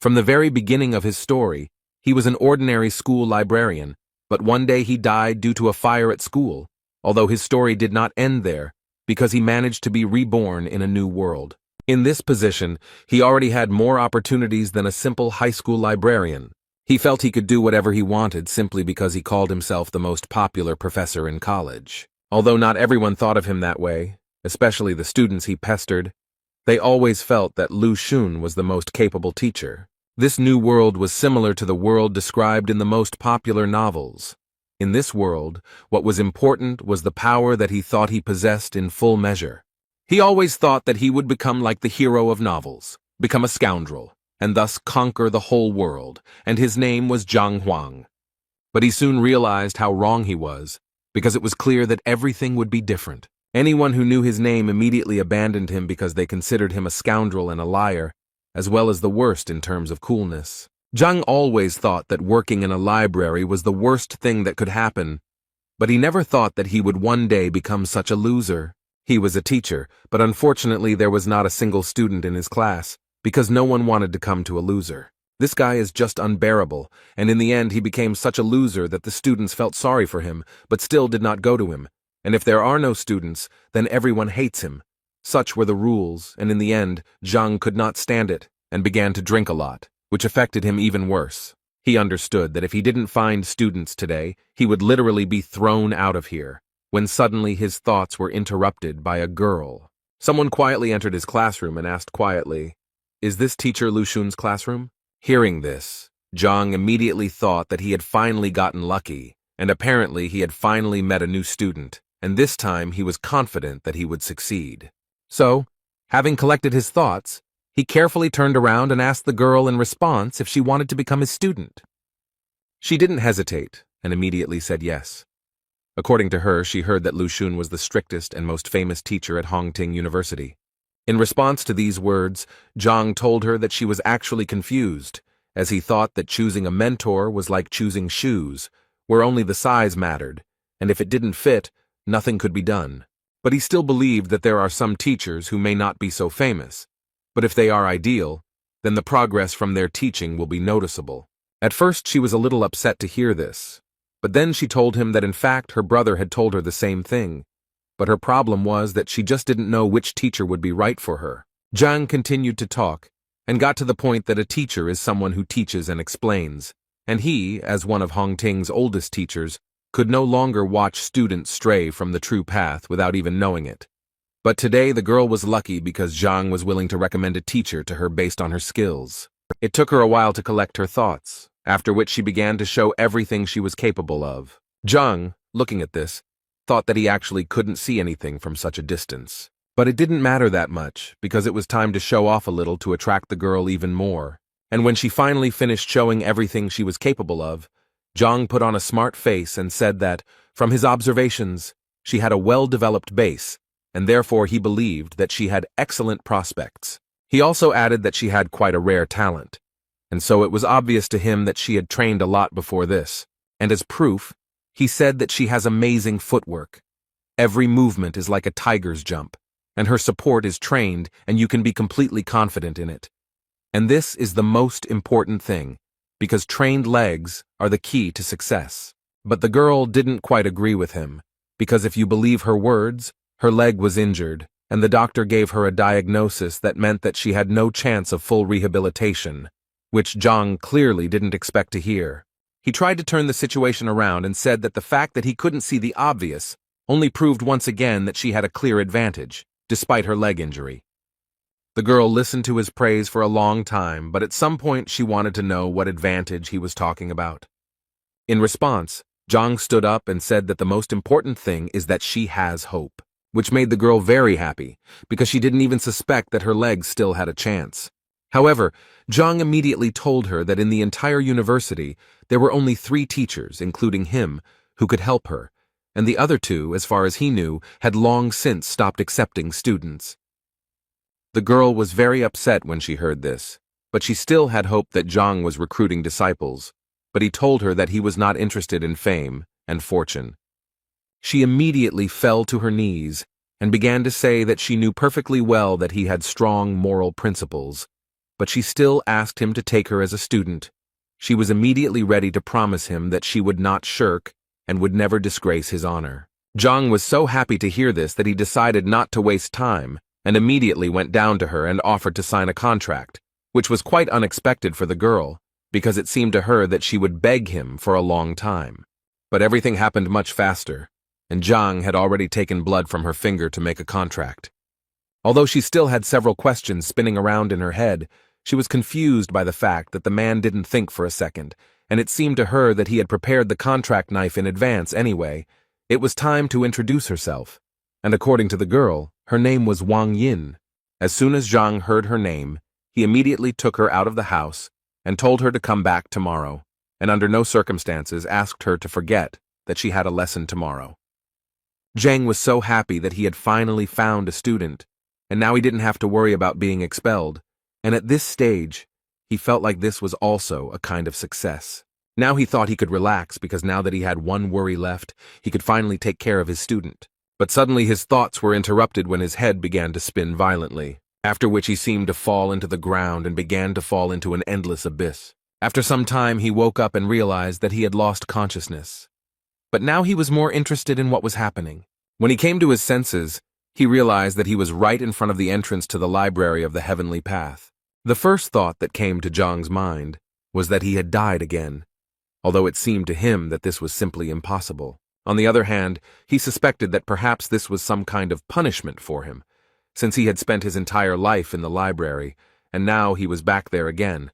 From the very beginning of his story, he was an ordinary school librarian, but one day he died due to a fire at school, although his story did not end there, because he managed to be reborn in a new world. In this position, he already had more opportunities than a simple high school librarian. He felt he could do whatever he wanted simply because he called himself the most popular professor in college. Although not everyone thought of him that way, especially the students he pestered, they always felt that Lu Xun was the most capable teacher. This new world was similar to the world described in the most popular novels. In this world, what was important was the power that he thought he possessed in full measure. He always thought that he would become like the hero of novels, become a scoundrel, and thus conquer the whole world, and his name was Zhang Huang. But he soon realized how wrong he was, because it was clear that everything would be different. Anyone who knew his name immediately abandoned him because they considered him a scoundrel and a liar, as well as the worst in terms of coolness. Zhang always thought that working in a library was the worst thing that could happen, but he never thought that he would one day become such a loser. He was a teacher, but unfortunately there was not a single student in his class, because no one wanted to come to a loser. This guy is just unbearable, and in the end he became such a loser that the students felt sorry for him, but still did not go to him. And if there are no students, then everyone hates him. Such were the rules, and in the end, Zhang could not stand it, and began to drink a lot, which affected him even worse. He understood that if he didn't find students today, he would literally be thrown out of here, when suddenly his thoughts were interrupted by a girl. Someone quietly entered his classroom and asked quietly, "Is this teacher Lu Xun's classroom?" Hearing this, Zhang immediately thought that he had finally gotten lucky, and apparently he had finally met a new student, and this time he was confident that he would succeed. So, having collected his thoughts, he carefully turned around and asked the girl in response if she wanted to become his student. She didn't hesitate, and immediately said yes. According to her, she heard that Lu Xun was the strictest and most famous teacher at Hongting University. In response to these words, Zhang told her that she was actually confused, as he thought that choosing a mentor was like choosing shoes, where only the size mattered, and if it didn't fit, nothing could be done. But he still believed that there are some teachers who may not be so famous, but if they are ideal, then the progress from their teaching will be noticeable. At first she was a little upset to hear this, but then she told him that in fact her brother had told her the same thing, but her problem was that she just didn't know which teacher would be right for her. Zhang continued to talk, and got to the point that a teacher is someone who teaches and explains, and he, as one of Hongting's oldest teachers, could no longer watch students stray from the true path without even knowing it. But today the girl was lucky because Zhang was willing to recommend a teacher to her based on her skills. It took her a while to collect her thoughts, after which she began to show everything she was capable of. Zhang, looking at this, thought that he actually couldn't see anything from such a distance. But it didn't matter that much, because it was time to show off a little to attract the girl even more. And when she finally finished showing everything she was capable of, Zhang put on a smart face and said that, from his observations, she had a well-developed base, and therefore he believed that she had excellent prospects. He also added that she had quite a rare talent, and so it was obvious to him that she had trained a lot before this. And as proof, he said that she has amazing footwork. Every movement is like a tiger's jump, and her support is trained, and you can be completely confident in it. And this is the most important thing, because trained legs are the key to success. But the girl didn't quite agree with him, because if you believe her words, her leg was injured, and the doctor gave her a diagnosis that meant that she had no chance of full rehabilitation, which Zhang clearly didn't expect to hear. He tried to turn the situation around and said that the fact that he couldn't see the obvious only proved once again that she had a clear advantage, despite her leg injury. The girl listened to his praise for a long time, but at some point she wanted to know what advantage he was talking about. In response, Zhang stood up and said that the most important thing is that she has hope, which made the girl very happy, because she didn't even suspect that her legs still had a chance. However, Zhang immediately told her that in the entire university, there were only 3 teachers, including him, who could help her, and the other 2, as far as he knew, had long since stopped accepting students. The girl was very upset when she heard this, but she still had hope that Zhang was recruiting disciples, but he told her that he was not interested in fame and fortune. She immediately fell to her knees and began to say that she knew perfectly well that he had strong moral principles, but she still asked him to take her as a student. She was immediately ready to promise him that she would not shirk and would never disgrace his honor. Zhang was so happy to hear this that he decided not to waste time and immediately went down to her and offered to sign a contract, which was quite unexpected for the girl, because it seemed to her that she would beg him for a long time. But everything happened much faster, and Zhang had already taken blood from her finger to make a contract. Although she still had several questions spinning around in her head, she was confused by the fact that the man didn't think for a second, and it seemed to her that he had prepared the contract knife in advance anyway. It was time to introduce herself, and according to the girl, her name was Wang Yin. As soon as Zhang heard her name, he immediately took her out of the house and told her to come back tomorrow, and under no circumstances asked her to forget that she had a lesson tomorrow. Zhang was so happy that he had finally found a student, and now he didn't have to worry about being expelled, and at this stage, he felt like this was also a kind of success. Now he thought he could relax because now that he had one worry left, he could finally take care of his student. But suddenly his thoughts were interrupted when his head began to spin violently, after which he seemed to fall into the ground and began to fall into an endless abyss. After some time, he woke up and realized that he had lost consciousness. But now he was more interested in what was happening. When he came to his senses, he realized that he was right in front of the entrance to the library of the Heavenly Path. The first thought that came to Zhang's mind was that he had died again, although it seemed to him that this was simply impossible. On the other hand, he suspected that perhaps this was some kind of punishment for him, since he had spent his entire life in the library, and now he was back there again.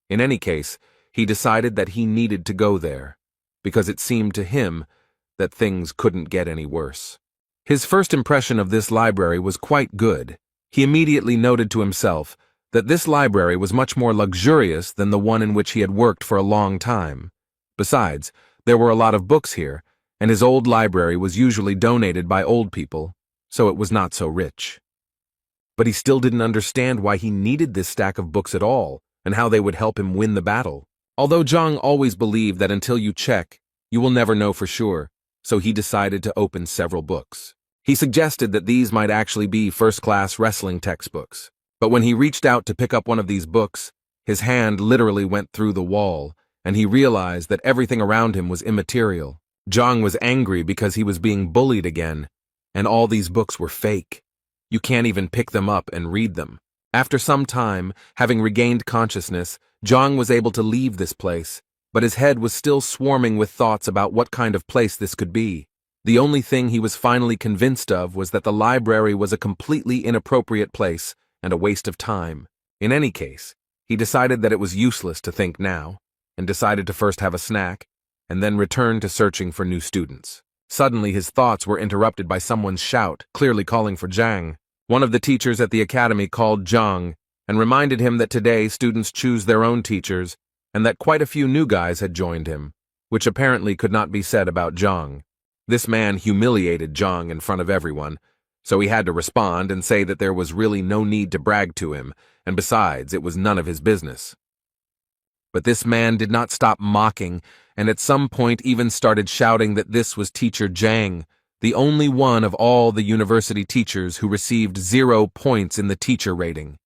In any case, he decided that he needed to go there, because it seemed to him that things couldn't get any worse. His first impression of this library was quite good. He immediately noted to himself that this library was much more luxurious than the one in which he had worked for a long time. Besides, there were a lot of books here, and his old library was usually donated by old people, so it was not so rich. But he still didn't understand why he needed this stack of books at all, and how they would help him win the battle. Although Zhang always believed that until you check, you will never know for sure, so he decided to open several books. He suggested that these might actually be first-class wrestling textbooks. But when he reached out to pick up one of these books, his hand literally went through the wall, and he realized that everything around him was immaterial. Zhang was angry because he was being bullied again, and all these books were fake. You can't even pick them up and read them. After some time, having regained consciousness, Zhang was able to leave this place, but his head was still swarming with thoughts about what kind of place this could be. The only thing he was finally convinced of was that the library was a completely inappropriate place and a waste of time. In any case, he decided that it was useless to think now, and decided to first have a snack, and then return to searching for new students. Suddenly his thoughts were interrupted by someone's shout, clearly calling for Zhang. One of the teachers at the academy called Zhang and reminded him that today students choose their own teachers and that quite a few new guys had joined him, which apparently could not be said about Zhang. This man humiliated Zhang in front of everyone, so he had to respond and say that there was really no need to brag to him, and besides, it was none of his business. But this man did not stop mocking, and at some point even started shouting that this was teacher Zhang, the only one of all the university teachers who received 0 points in the teacher rating.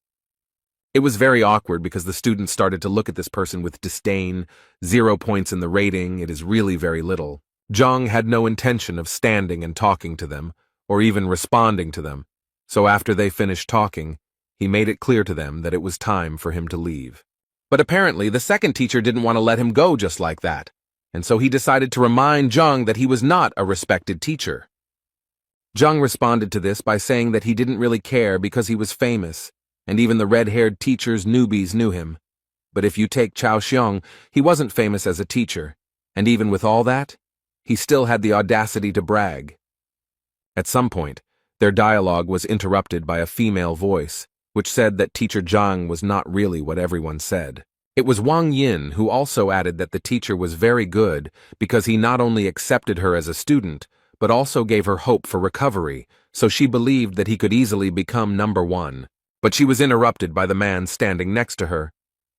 It was very awkward because the students started to look at this person with disdain. 0 points in the rating, it is really very little. Zhang had no intention of standing and talking to them, or even responding to them, so after they finished talking, he made it clear to them that it was time for him to leave. But apparently the second teacher didn't want to let him go just like that, and so he decided to remind Zhang that he was not a respected teacher. Zhang responded to this by saying that he didn't really care because he was famous, and even the red-haired teacher's newbies knew him. But if you take Chao Xiong, he wasn't famous as a teacher, and even with all that, he still had the audacity to brag. At some point, their dialogue was interrupted by a female voice, which said that teacher Zhang was not really what everyone said. It was Wang Yin who also added that the teacher was very good because he not only accepted her as a student, but also gave her hope for recovery, so she believed that he could easily become number 1. But she was interrupted by the man standing next to her.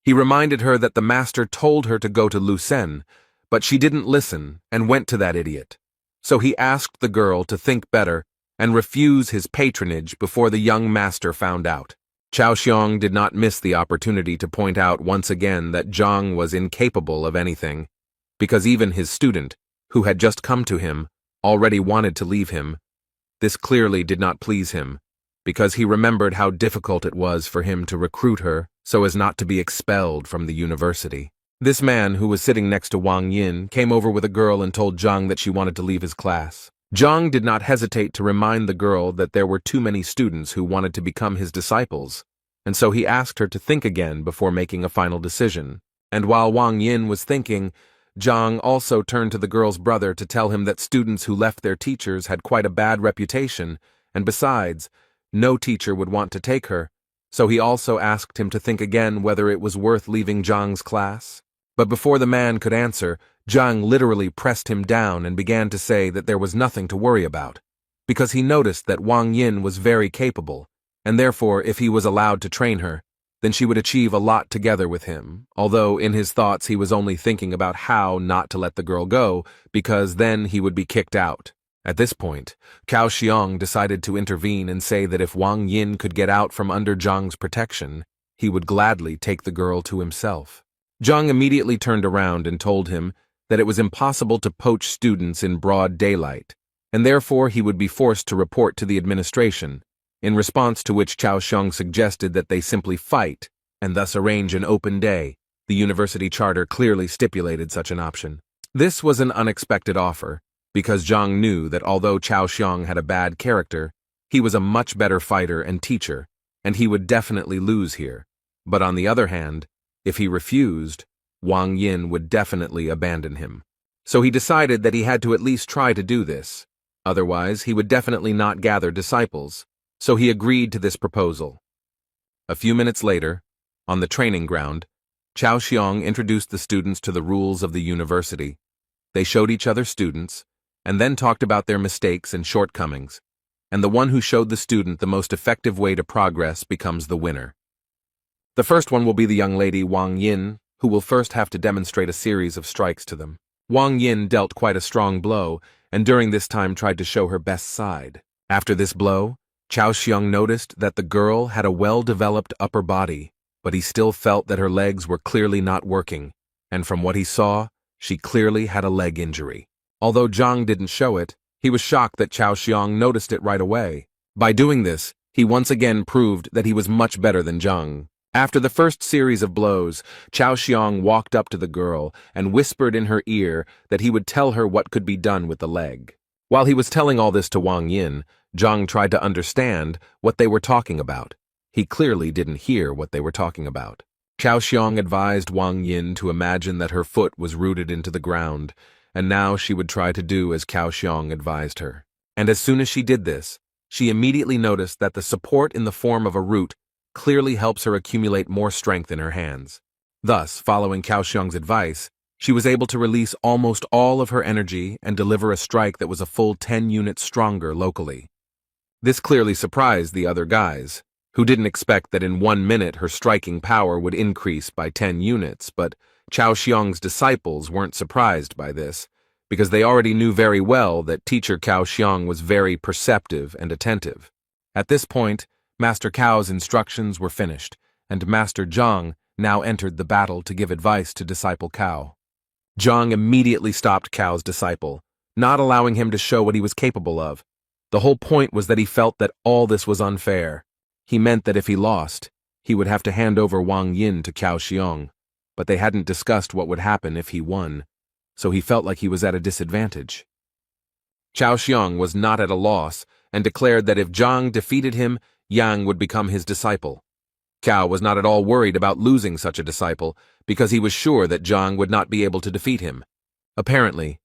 He reminded her that the master told her to go to Lucen, but she didn't listen and went to that idiot. So he asked the girl to think better and refuse his patronage before the young master found out. Chao Xiong did not miss the opportunity to point out once again that Zhang was incapable of anything, because even his student, who had just come to him, already wanted to leave him. This clearly did not please him, because he remembered how difficult it was for him to recruit her so as not to be expelled from the university. This man, who was sitting next to Wang Yin, came over with a girl and told Zhang that she wanted to leave his class. Zhang did not hesitate to remind the girl that there were too many students who wanted to become his disciples, and so he asked her to think again before making a final decision. And while Wang Yin was thinking, Zhang also turned to the girl's brother to tell him that students who left their teachers had quite a bad reputation, and besides, no teacher would want to take her, so he also asked him to think again whether it was worth leaving Zhang's class. But before the man could answer, Zhang literally pressed him down and began to say that there was nothing to worry about, because he noticed that Wang Yin was very capable, and therefore if he was allowed to train her, then she would achieve a lot together with him, although in his thoughts he was only thinking about how not to let the girl go, because then he would be kicked out. At this point, Cao Xiong decided to intervene and say that if Wang Yin could get out from under Zhang's protection, he would gladly take the girl to himself. Zhang immediately turned around and told him that it was impossible to poach students in broad daylight, and therefore he would be forced to report to the administration, in response to which Cao Xiong suggested that they simply fight and thus arrange an open day. The university charter clearly stipulated such an option. This was an unexpected offer, because Zhang knew that although Cao Xiong had a bad character, he was a much better fighter and teacher, and he would definitely lose here. But on the other hand, if he refused, Wang Yin would definitely abandon him. So he decided that he had to at least try to do this. Otherwise, he would definitely not gather disciples. So he agreed to this proposal. A few minutes later, on the training ground, Cao Xiong introduced the students to the rules of the university. They showed each other students, and then talked about their mistakes and shortcomings, and the one who showed the student the most effective way to progress becomes the winner. The first one will be the young lady Wang Yin, who will first have to demonstrate a series of strikes to them. Wang Yin dealt quite a strong blow, and during this time tried to show her best side. After this blow, Cao Xiong noticed that the girl had a well-developed upper body, but he still felt that her legs were clearly not working, and from what he saw, she clearly had a leg injury. Although Zhang didn't show it, he was shocked that Cao Xiong noticed it right away. By doing this, he once again proved that he was much better than Zhang. After the first series of blows, Cao Xiong walked up to the girl and whispered in her ear that he would tell her what could be done with the leg. While he was telling all this to Wang Yin, Zhang tried to understand what they were talking about. He clearly didn't hear what they were talking about. Cao Xiong advised Wang Yin to imagine that her foot was rooted into the ground, and now she would try to do as Cao Xiong advised her. And as soon as she did this, she immediately noticed that the support in the form of a root clearly helps her accumulate more strength in her hands. Thus, following Cao Xiong's advice, she was able to release almost all of her energy and deliver a strike that was a full 10 units stronger locally. This clearly surprised the other guys, who didn't expect that in 1 minute her striking power would increase by 10 units, but Cao Xiong's disciples weren't surprised by this, because they already knew very well that teacher Cao Xiong was very perceptive and attentive. At this point, Master Cao's instructions were finished, and Master Zhang now entered the battle to give advice to disciple Cao. Zhang immediately stopped Cao's disciple, not allowing him to show what he was capable of. The whole point was that he felt that all this was unfair. He meant that if he lost, he would have to hand over Wang Yin to Cao Xiong, but they hadn't discussed what would happen if he won, so he felt like he was at a disadvantage. Cao Xiong was not at a loss and declared that if Zhang defeated him, Yang would become his disciple. Cao was not at all worried about losing such a disciple because he was sure that Zhang would not be able to defeat him. Apparently,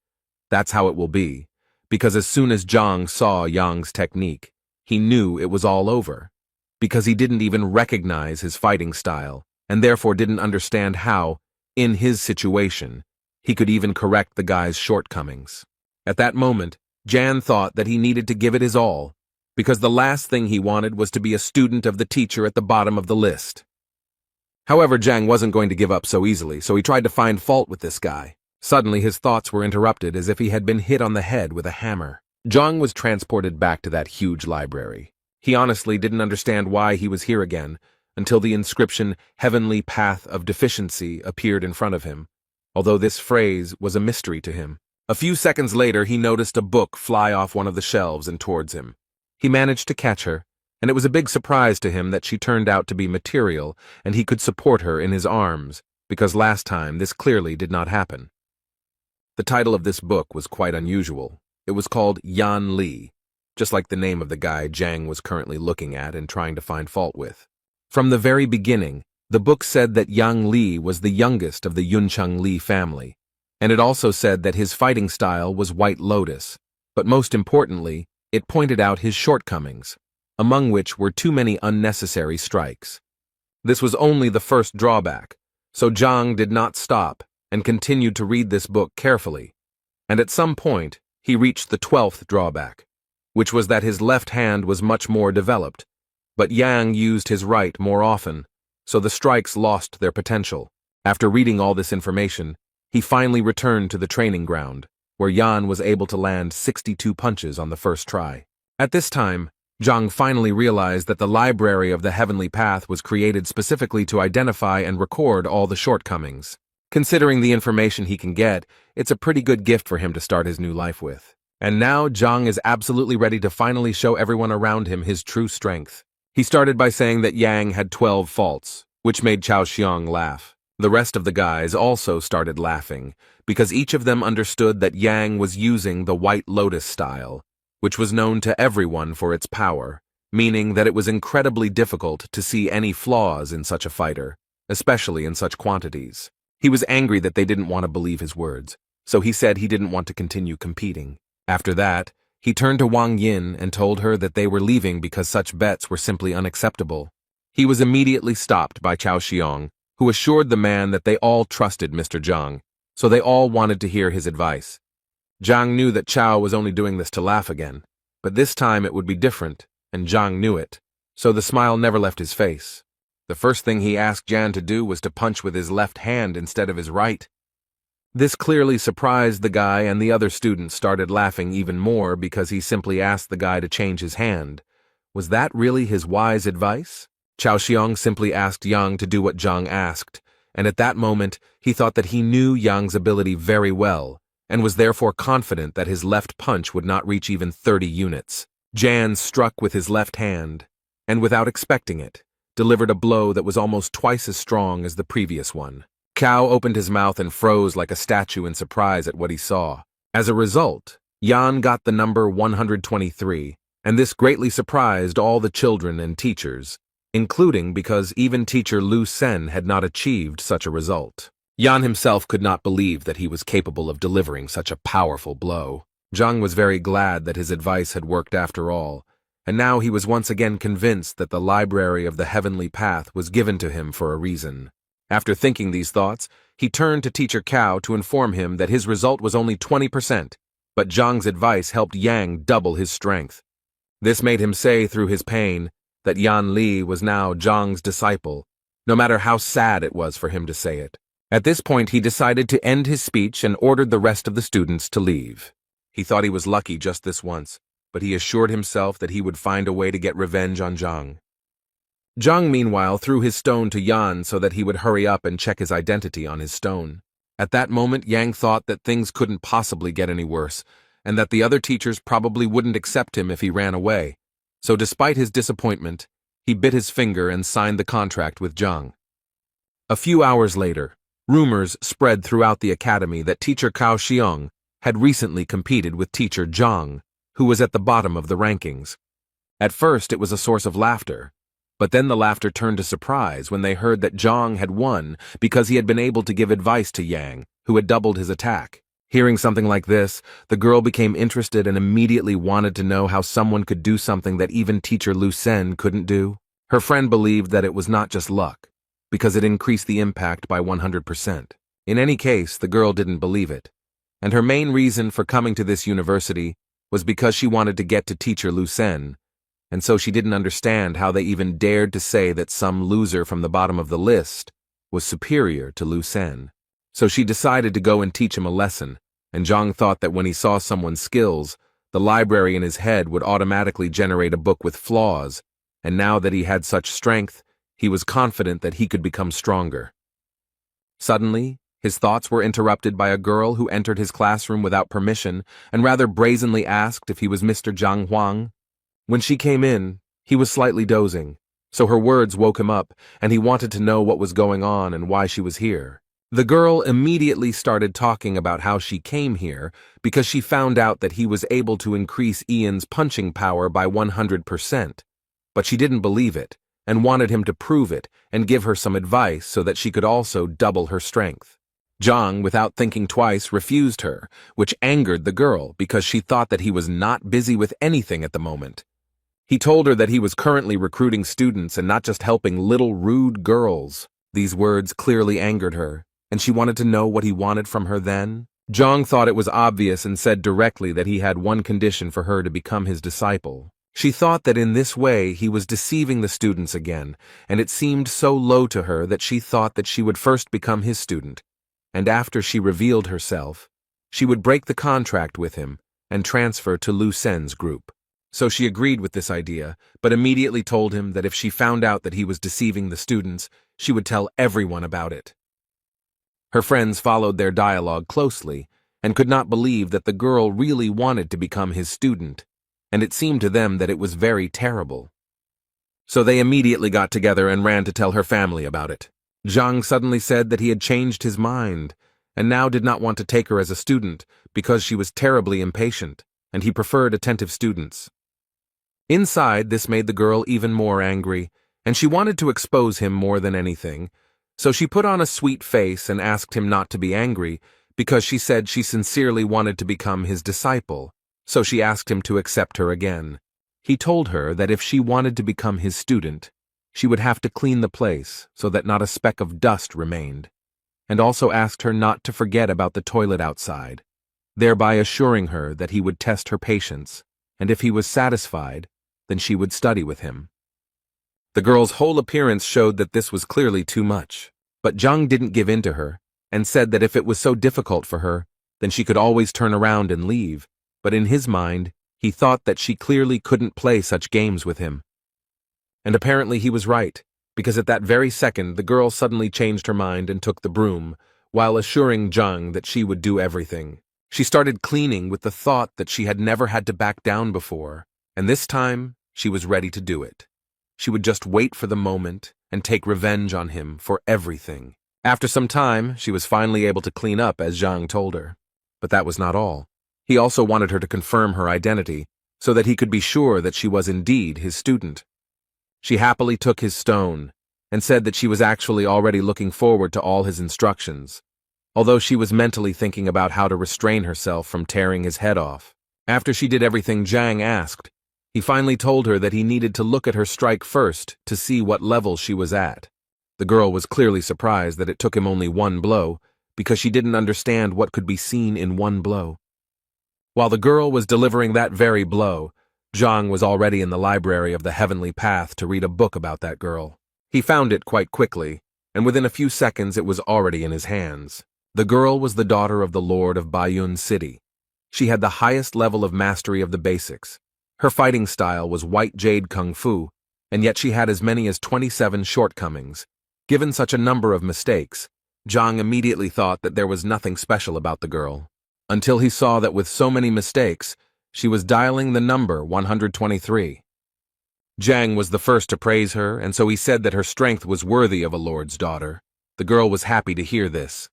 that's how it will be, because as soon as Zhang saw Yang's technique, he knew it was all over, because he didn't even recognize his fighting style, and therefore didn't understand how, in his situation, he could even correct the guy's shortcomings. At that moment, Jan thought that he needed to give it his all, because the last thing he wanted was to be a student of the teacher at the bottom of the list. However, Zhang wasn't going to give up so easily, so he tried to find fault with this guy. Suddenly, his thoughts were interrupted as if he had been hit on the head with a hammer. Zhang was transported back to that huge library. He honestly didn't understand why he was here again, until the inscription "Heavenly Path of Deficiency" appeared in front of him, although this phrase was a mystery to him. A few seconds later, he noticed a book fly off one of the shelves and towards him. He managed to catch her, and it was a big surprise to him that she turned out to be material and he could support her in his arms, because last time this clearly did not happen. The title of this book was quite unusual. It was called Yan Li, just like the name of the guy Jang was currently looking at and trying to find fault with. From the very beginning, the book said that Yang Li was the youngest of the Yuncheng Li family, and it also said that his fighting style was White Lotus, but most importantly, it pointed out his shortcomings, among which were too many unnecessary strikes. This was only the first drawback, so Zhang did not stop and continued to read this book carefully, and at some point, he reached the 12th drawback, which was that his left hand was much more developed, but Yang used his right more often, so the strikes lost their potential. After reading all this information, he finally returned to the training ground, where Yan was able to land 62 punches on the first try. At this time, Zhang finally realized that the library of the Heavenly Path was created specifically to identify and record all the shortcomings. Considering the information he can get, it's a pretty good gift for him to start his new life with. And now Zhang is absolutely ready to finally show everyone around him his true strength. He started by saying that Yang had 12 faults, which made Chao Xiong laugh. The rest of the guys also started laughing, because each of them understood that Yang was using the White Lotus style, which was known to everyone for its power, meaning that it was incredibly difficult to see any flaws in such a fighter, especially in such quantities. He was angry that they didn't want to believe his words, so he said he didn't want to continue competing. After that, he turned to Wang Yin and told her that they were leaving because such bets were simply unacceptable. He was immediately stopped by Chao Xiong, who assured the man that they all trusted Mr. Zhang, so they all wanted to hear his advice. Zhang knew that Chao was only doing this to laugh again, but this time it would be different, and Zhang knew it, so the smile never left his face. The first thing he asked Jan to do was to punch with his left hand instead of his right. This clearly surprised the guy, and the other students started laughing even more because he simply asked the guy to change his hand. Was that really his wise advice? Chao Xiong simply asked Yang to do what Zhang asked, and at that moment he thought that he knew Yang's ability very well, and was therefore confident that his left punch would not reach even 30 units. Jan struck with his left hand, and without expecting it, delivered a blow that was almost twice as strong as the previous one. Cao opened his mouth and froze like a statue in surprise at what he saw. As a result, Yan got the number 123, and this greatly surprised all the children and teachers, including because even teacher Lu Sen had not achieved such a result. Yan himself could not believe that he was capable of delivering such a powerful blow. Zhang was very glad that his advice had worked after all, and now he was once again convinced that the library of the Heavenly Path was given to him for a reason. After thinking these thoughts, he turned to Teacher Cao to inform him that his result was only 20%, but Zhang's advice helped Yang double his strength. This made him say through his pain that Yan Li was now Zhang's disciple, no matter how sad it was for him to say it. At this point, he decided to end his speech and ordered the rest of the students to leave. He thought he was lucky just this once, but he assured himself that he would find a way to get revenge on Zhang. Zhang, meanwhile, threw his stone to Yan so that he would hurry up and check his identity on his stone. At that moment, Yang thought that things couldn't possibly get any worse, and that the other teachers probably wouldn't accept him if he ran away. So despite his disappointment, he bit his finger and signed the contract with Zhang. A few hours later, rumors spread throughout the academy that teacher Cao Xiong had recently competed with teacher Zhang, who was at the bottom of the rankings. At first, it was a source of laughter, but then the laughter turned to surprise when they heard that Zhang had won because he had been able to give advice to Yang, who had doubled his attack. Hearing something like this, the girl became interested and immediately wanted to know how someone could do something that even teacher Lu Sen couldn't do. Her friend believed that it was not just luck, because it increased the impact by 100%. In any case, the girl didn't believe it, and her main reason for coming to this university was because she wanted to get to teacher Lu Sen, and so she didn't understand how they even dared to say that some loser from the bottom of the list was superior to Lu Sen. So she decided to go and teach him a lesson, and Zhang thought that when he saw someone's skills, The library in his head would automatically generate a book with flaws, and now that he had such strength, he was confident that he could become stronger. Suddenly, his thoughts were interrupted by a girl who entered his classroom without permission and rather brazenly asked if he was Mr. Zhang Huang. When she came in, he was slightly dozing, so her words woke him up, and he wanted to know what was going on and why she was here. The girl immediately started talking about how she came here because she found out that he was able to increase Ian's punching power by 100%. But she didn't believe it, and wanted him to prove it and give her some advice so that she could also double her strength. Zhang, without thinking twice, refused her, which angered the girl because she thought that he was not busy with anything at the moment. He told her that he was currently recruiting students and not just helping little rude girls. These words clearly angered her, and she wanted to know what he wanted from her then. Zhang thought it was obvious and said directly that he had one condition for her to become his disciple. She thought that in this way he was deceiving the students again, and it seemed so low to her that she thought that she would first become his student, and after she revealed herself, she would break the contract with him and transfer to Lu Sen's group. So she agreed with this idea, but immediately told him that if she found out that he was deceiving the students, she would tell everyone about it. Her friends followed their dialogue closely and could not believe that the girl really wanted to become his student, and it seemed to them that it was very terrible. So they immediately got together and ran to tell her family about it. Zhang suddenly said that he had changed his mind and now did not want to take her as a student because she was terribly impatient, and he preferred attentive students. Inside, this made the girl even more angry, and she wanted to expose him more than anything, so she put on a sweet face and asked him not to be angry because she said she sincerely wanted to become his disciple. So she asked him to accept her again. He told her that if she wanted to become his student, she would have to clean the place so that not a speck of dust remained, and also asked her not to forget about the toilet outside, thereby assuring her that he would test her patience, and if he was satisfied, then she would study with him. The girl's whole appearance showed that this was clearly too much, but Zhang didn't give in to her, and said that if it was so difficult for her, then she could always turn around and leave. But in his mind, he thought that she clearly couldn't play such games with him. And apparently he was right, because at that very second the girl suddenly changed her mind and took the broom, while assuring Zhang that she would do everything. She started cleaning with the thought that she had never had to back down before, and this time she was ready to do it. She would just wait for the moment and take revenge on him for everything. After some time, she was finally able to clean up as Zhang told her. But that was not all. He also wanted her to confirm her identity, so that he could be sure that she was indeed his student. She happily took his stone, and said that she was actually already looking forward to all his instructions, although she was mentally thinking about how to restrain herself from tearing his head off. After she did everything Zhang asked, he finally told her that he needed to look at her strike first to see what level she was at. The girl was clearly surprised that it took him only one blow, because she didn't understand what could be seen in one blow. While the girl was delivering that very blow, Zhang was already in the library of the Heavenly Path to read a book about that girl. He found it quite quickly, and within a few seconds it was already in his hands. The girl was the daughter of the Lord of Bayun City. She had the highest level of mastery of the basics. Her fighting style was white jade kung fu, and yet she had as many as 27 shortcomings. Given such a number of mistakes, Zhang immediately thought that there was nothing special about the girl, until he saw that with so many mistakes, she was dialing the number 123. Zhang was the first to praise her, and so he said that her strength was worthy of a lord's daughter. The girl was happy to hear this,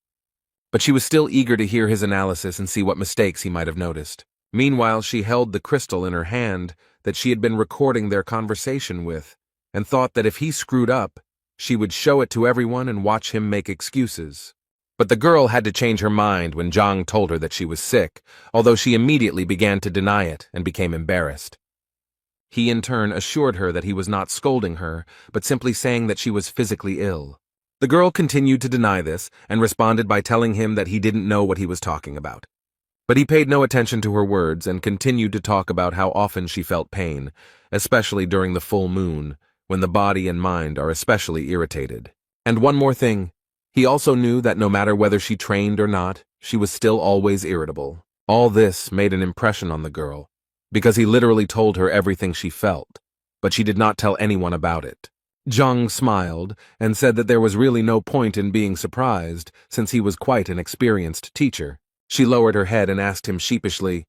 but she was still eager to hear his analysis and see what mistakes he might have noticed. Meanwhile, she held the crystal in her hand that she had been recording their conversation with, and thought that if he screwed up, she would show it to everyone and watch him make excuses. But the girl had to change her mind when Zhang told her that she was sick, although she immediately began to deny it and became embarrassed. He in turn assured her that he was not scolding her, but simply saying that she was physically ill. The girl continued to deny this and responded by telling him that he didn't know what he was talking about. But he paid no attention to her words and continued to talk about how often she felt pain, especially during the full moon, when the body and mind are especially irritated. And one more thing. He also knew that no matter whether she trained or not, she was still always irritable. All this made an impression on the girl, because he literally told her everything she felt, but she did not tell anyone about it. Zhang smiled and said that there was really no point in being surprised, since he was quite an experienced teacher. She lowered her head and asked him sheepishly,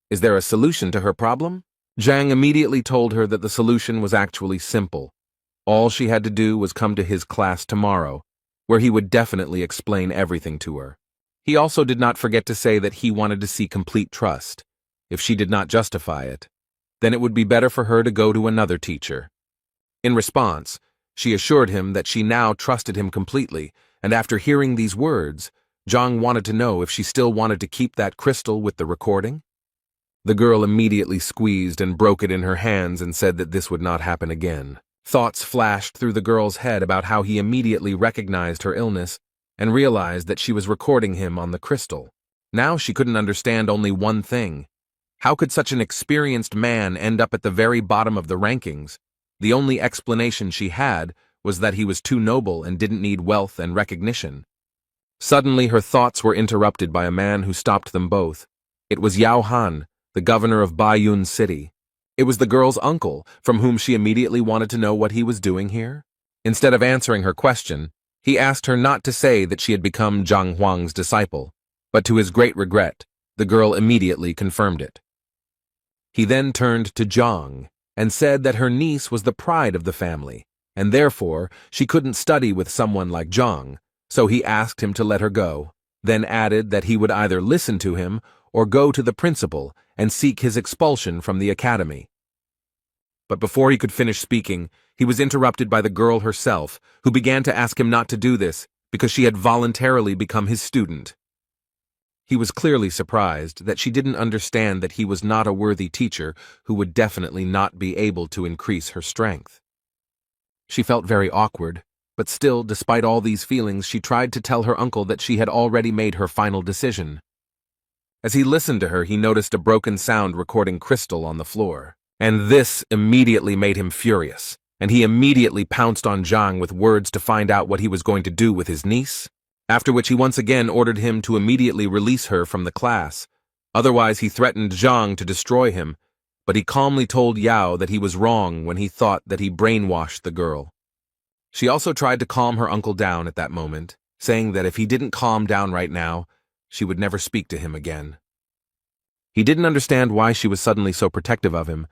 "Is there a solution to her problem?" Zhang immediately told her that the solution was actually simple. All she had to do was come to his class tomorrow, where he would definitely explain everything to her. He also did not forget to say that he wanted to see complete trust. If she did not justify it, then it would be better for her to go to another teacher. In response, she assured him that she now trusted him completely, and after hearing these words, Zhang wanted to know if she still wanted to keep that crystal with the recording. The girl immediately squeezed and broke it in her hands and said that this would not happen again. Thoughts flashed through the girl's head about how he immediately recognized her illness and realized that she was recording him on the crystal. Now she couldn't understand only one thing. How could such an experienced man end up at the very bottom of the rankings? The only explanation she had was that he was too noble and didn't need wealth and recognition. Suddenly her thoughts were interrupted by a man who stopped them both. It was Yao Han, the governor of Baiyun City. It was the girl's uncle, from whom she immediately wanted to know what he was doing here. Instead of answering her question, he asked her not to say that she had become Zhang Huang's disciple, but to his great regret, the girl immediately confirmed it. He then turned to Zhang and said that her niece was the pride of the family, and therefore she couldn't study with someone like Zhang, so he asked him to let her go, then added that he would either listen to him or go to the principal and seek his expulsion from the academy. But before he could finish speaking, he was interrupted by the girl herself, who began to ask him not to do this because she had voluntarily become his student. He was clearly surprised that she didn't understand that he was not a worthy teacher who would definitely not be able to increase her strength. She felt very awkward, but still, despite all these feelings, she tried to tell her uncle that she had already made her final decision. As he listened to her, he noticed a broken sound recording crystal on the floor, and this immediately made him furious, and he immediately pounced on Zhang with words to find out what he was going to do with his niece, after which he once again ordered him to immediately release her from the class. Otherwise, he threatened Zhang to destroy him, but he calmly told Yao that he was wrong when he thought that he brainwashed the girl. She also tried to calm her uncle down at that moment, saying that if he didn't calm down right now, she would never speak to him again. He didn't understand why she was suddenly so protective of him,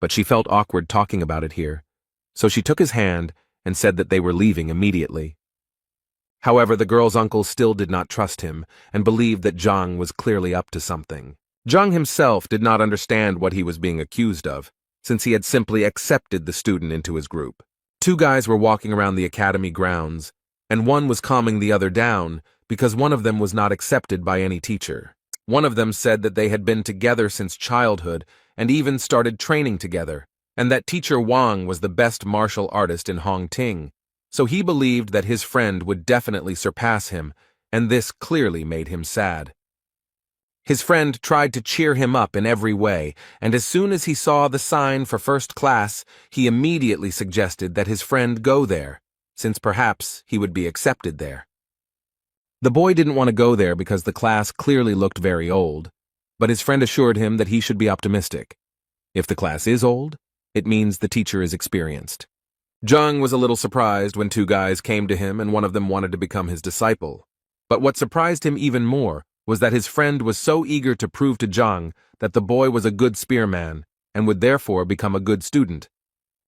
but she felt awkward talking about it here, so she took his hand and said that they were leaving immediately. However, the girl's uncle still did not trust him and believed that Zhang was clearly up to something. Zhang himself did not understand what he was being accused of, since he had simply accepted the student into his group. Two guys were walking around the academy grounds, and one was calming the other down because one of them was not accepted by any teacher. One of them said that they had been together since childhood and even started training together, and that teacher Wang was the best martial artist in Hongting, so he believed that his friend would definitely surpass him, and this clearly made him sad. His friend tried to cheer him up in every way, and as soon as he saw the sign for first class, he immediately suggested that his friend go there, since perhaps he would be accepted there. The boy didn't want to go there because the class clearly looked very old, but his friend assured him that he should be optimistic. If the class is old, it means the teacher is experienced. Zhang was a little surprised when two guys came to him and one of them wanted to become his disciple. But what surprised him even more was that his friend was so eager to prove to Zhang that the boy was a good spearman and would therefore become a good student.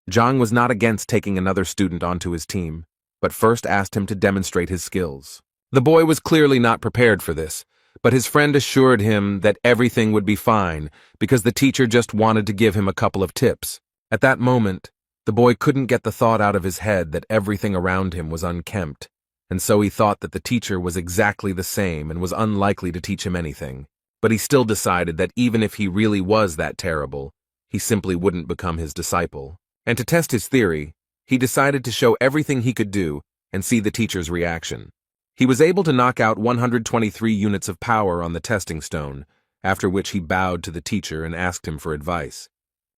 Zhang was not against taking another student onto his team, but first asked him to demonstrate his skills. The boy was clearly not prepared for this, but his friend assured him that everything would be fine because the teacher just wanted to give him a couple of tips. At that moment, the boy couldn't get the thought out of his head that everything around him was unkempt, and so he thought that the teacher was exactly the same and was unlikely to teach him anything. But he still decided that even if he really was that terrible, he simply wouldn't become his disciple. And to test his theory, he decided to show everything he could do and see the teacher's reaction. He was able to knock out 123 units of power on the testing stone, after which he bowed to the teacher and asked him for advice.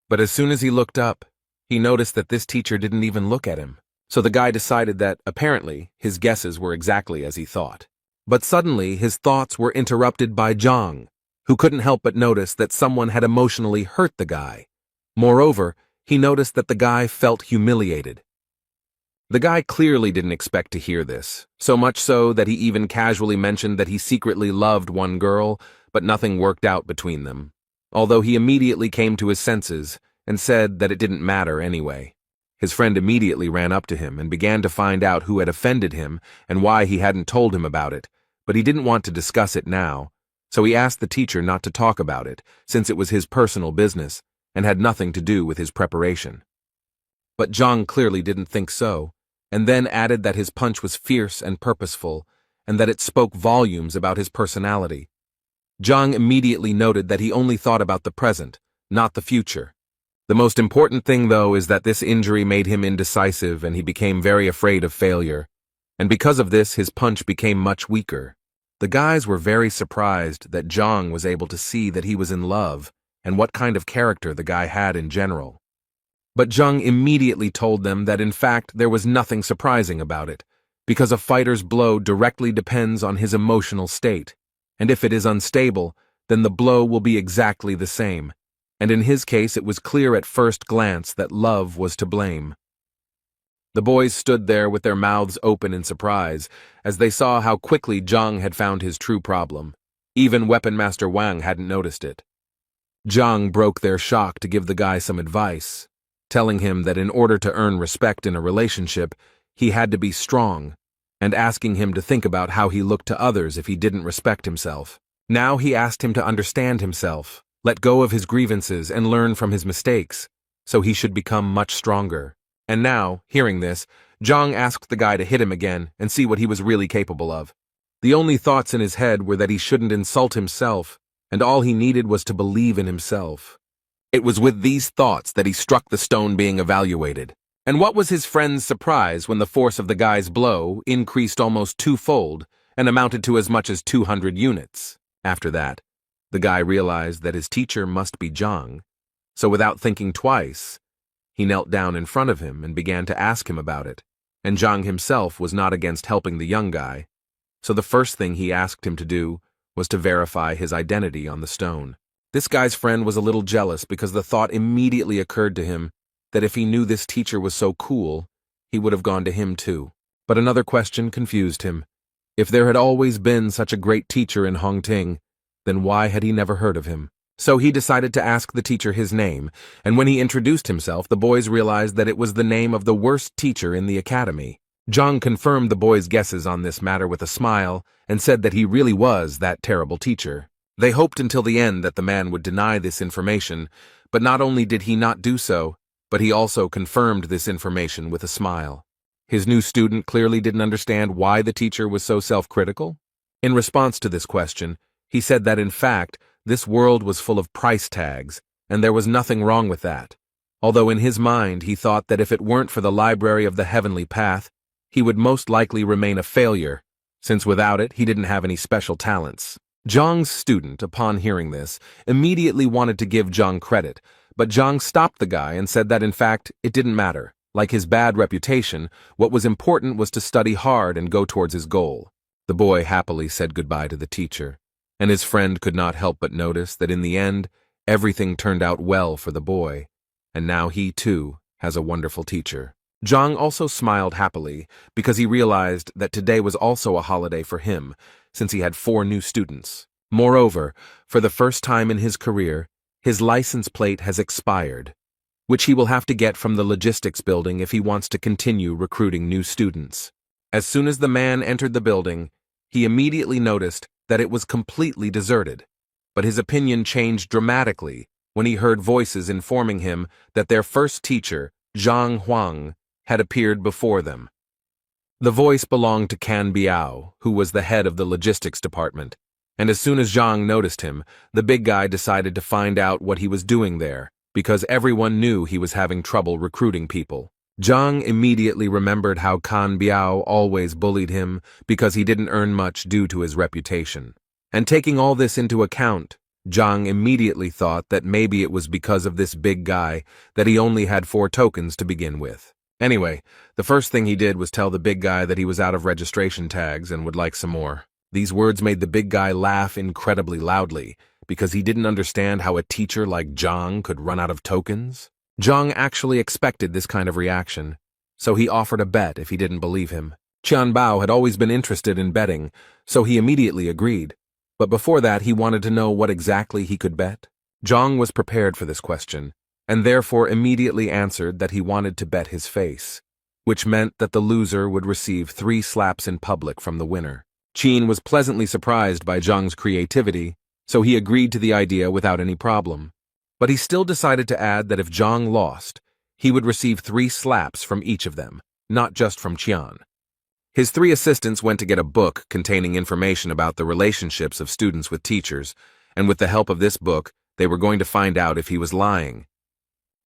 But as soon as he looked up, he noticed that this teacher didn't even look at him. So the guy decided that, apparently, his guesses were exactly as he thought. But suddenly, his thoughts were interrupted by Zhang, who couldn't help but notice that someone had emotionally hurt the guy. Moreover, he noticed that the guy felt humiliated. The guy clearly didn't expect to hear this, so much so that he even casually mentioned that he secretly loved one girl, but nothing worked out between them, although he immediately came to his senses and said that it didn't matter anyway. His friend immediately ran up to him and began to find out who had offended him and why he hadn't told him about it, but he didn't want to discuss it now, so he asked the teacher not to talk about it, since it was his personal business and had nothing to do with his preparation. But Zhang clearly didn't think so, and then added that his punch was fierce and purposeful, and that it spoke volumes about his personality. Zhang immediately noted that he only thought about the present, not the future. The most important thing, though, is that this injury made him indecisive and he became very afraid of failure, and because of this his punch became much weaker. The guys were very surprised that Zhang was able to see that he was in love and what kind of character the guy had in general. But Zhang immediately told them that in fact there was nothing surprising about it, because a fighter's blow directly depends on his emotional state, and if it is unstable, then the blow will be exactly the same. And in his case it was clear at first glance that love was to blame. The boys stood there with their mouths open in surprise, as they saw how quickly Zhang had found his true problem. Even Weapon Master Wang hadn't noticed it. Zhang broke their shock to give the guy some advice, telling him that in order to earn respect in a relationship, he had to be strong, and asking him to think about how he looked to others if he didn't respect himself. Now he asked him to understand himself, let go of his grievances and learn from his mistakes, so he should become much stronger. And now, hearing this, Zhang asked the guy to hit him again and see what he was really capable of. The only thoughts in his head were that he shouldn't insult himself, and all he needed was to believe in himself. It was with these thoughts that he struck the stone being evaluated. And what was his friend's surprise when the force of the guy's blow increased almost twofold and amounted to as much as 200 units. After that, the guy realized that his teacher must be Zhang, so without thinking twice, he knelt down in front of him and began to ask him about it, and Zhang himself was not against helping the young guy, so the first thing he asked him to do was to verify his identity on the stone. This guy's friend was a little jealous because the thought immediately occurred to him that if he knew this teacher was so cool, he would have gone to him too. But another question confused him. If there had always been such a great teacher in Hongting, then why had he never heard of him? So he decided to ask the teacher his name, and when he introduced himself, the boys realized that it was the name of the worst teacher in the academy. Zhang confirmed the boys' guesses on this matter with a smile and said that he really was that terrible teacher. They hoped until the end that the man would deny this information, but not only did he not do so, but he also confirmed this information with a smile. His new student clearly didn't understand why the teacher was so self-critical. In response to this question, he said that in fact, this world was full of price tags, and there was nothing wrong with that. Although in his mind he thought that if it weren't for the Library of the Heavenly Path, he would most likely remain a failure, since without it he didn't have any special talents. Zhang's student, upon hearing this, immediately wanted to give Zhang credit, but Zhang stopped the guy and said that in fact it didn't matter. Like his bad reputation, what was important was to study hard and go towards his goal. The boy happily said goodbye to the teacher, and his friend could not help but notice that in the end, everything turned out well for the boy, and now he too has a wonderful teacher. Zhang also smiled happily because he realized that today was also a holiday for him, since he had 4 new students. Moreover, for the first time in his career, his license plate has expired, which he will have to get from the logistics building if he wants to continue recruiting new students. As soon as the man entered the building, he immediately noticed that it was completely deserted, but his opinion changed dramatically when he heard voices informing him that their first teacher, Zhang Huang, had appeared before them. The voice belonged to Can Biao, who was the head of the logistics department, and as soon as Zhang noticed him, the big guy decided to find out what he was doing there, because everyone knew he was having trouble recruiting people. Zhang immediately remembered how Can Biao always bullied him because he didn't earn much due to his reputation. And taking all this into account, Zhang immediately thought that maybe it was because of this big guy that he only had 4 tokens to begin with. Anyway, the first thing he did was tell the big guy that he was out of registration tags and would like some more. These words made the big guy laugh incredibly loudly, because he didn't understand how a teacher like Zhang could run out of tokens? Zhang actually expected this kind of reaction, so he offered a bet if he didn't believe him. Qianbao had always been interested in betting, so he immediately agreed. But before that, he wanted to know what exactly he could bet. Zhang was prepared for this question, and therefore immediately answered that he wanted to bet his face, which meant that the loser would receive 3 slaps in public from the winner. Qin was pleasantly surprised by Zhang's creativity, so he agreed to the idea without any problem. But he still decided to add that if Zhang lost, he would receive 3 slaps from each of them, not just from Qian. His 3 assistants went to get a book containing information about the relationships of students with teachers, and with the help of this book, they were going to find out if he was lying.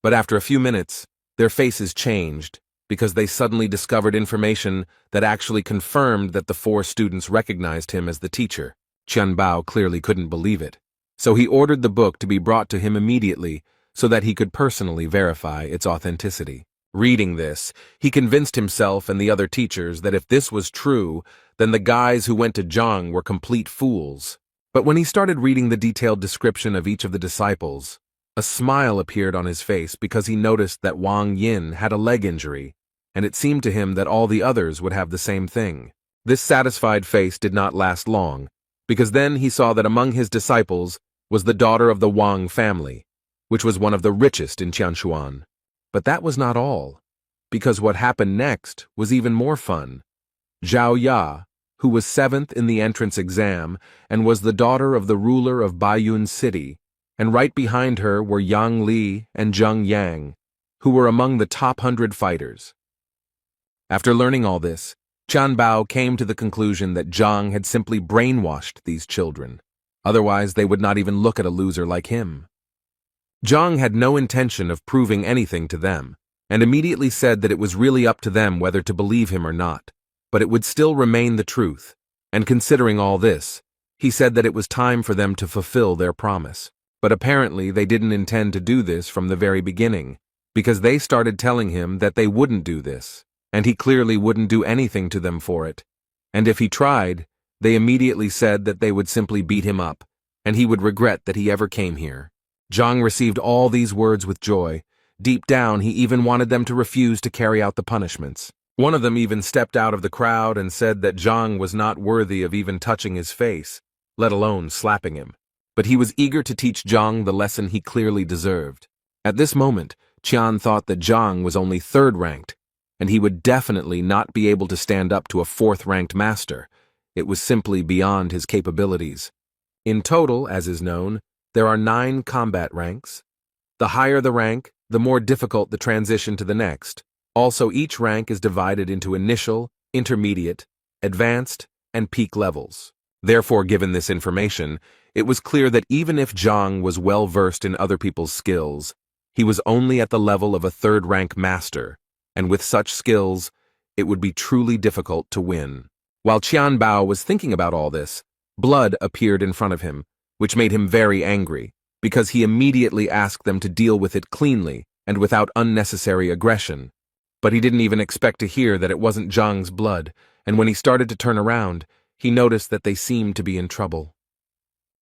But after a few minutes, their faces changed because they suddenly discovered information that actually confirmed that the 4 students recognized him as the teacher. Qianbao clearly couldn't believe it, so he ordered the book to be brought to him immediately so that he could personally verify its authenticity. Reading this, he convinced himself and the other teachers that if this was true, then the guys who went to Zhang were complete fools. But when he started reading the detailed description of each of the disciples, a smile appeared on his face because he noticed that Wang Yin had a leg injury, and it seemed to him that all the others would have the same thing. This satisfied face did not last long, because then he saw that among his disciples was the daughter of the Wang family, which was one of the richest in Qianshuan. But that was not all, because what happened next was even more fun. Zhao Ya, who was 7th in the entrance exam and was the daughter of the ruler of Baiyun City, and right behind her were Yang Li and Zheng Yang, who were among the top 100 fighters. After learning all this, Qianbao came to the conclusion that Zhang had simply brainwashed these children. Otherwise, they would not even look at a loser like him. Zhang had no intention of proving anything to them, and immediately said that it was really up to them whether to believe him or not, but it would still remain the truth, and considering all this, he said that it was time for them to fulfill their promise. But apparently they didn't intend to do this from the very beginning, because they started telling him that they wouldn't do this, and he clearly wouldn't do anything to them for it. And if he tried, they immediately said that they would simply beat him up, and he would regret that he ever came here. Zhang received all these words with joy. Deep down, he even wanted them to refuse to carry out the punishments. One of them even stepped out of the crowd and said that Zhang was not worthy of even touching his face, let alone slapping him. But he was eager to teach Zhang the lesson he clearly deserved. At this moment, Qian thought that Zhang was only 3rd ranked, and he would definitely not be able to stand up to a 4th-ranked master. It was simply beyond his capabilities. In total, as is known, there are 9 combat ranks. The higher the rank, the more difficult the transition to the next. Also, each rank is divided into initial, intermediate, advanced, and peak levels. Therefore, given this information, it was clear that even if Zhang was well versed in other people's skills, he was only at the level of a 3rd-rank master, and with such skills, it would be truly difficult to win. While Qianbao was thinking about all this, blood appeared in front of him, which made him very angry, because he immediately asked them to deal with it cleanly and without unnecessary aggression. But he didn't even expect to hear that it wasn't Zhang's blood, and when he started to turn around, he noticed that they seemed to be in trouble.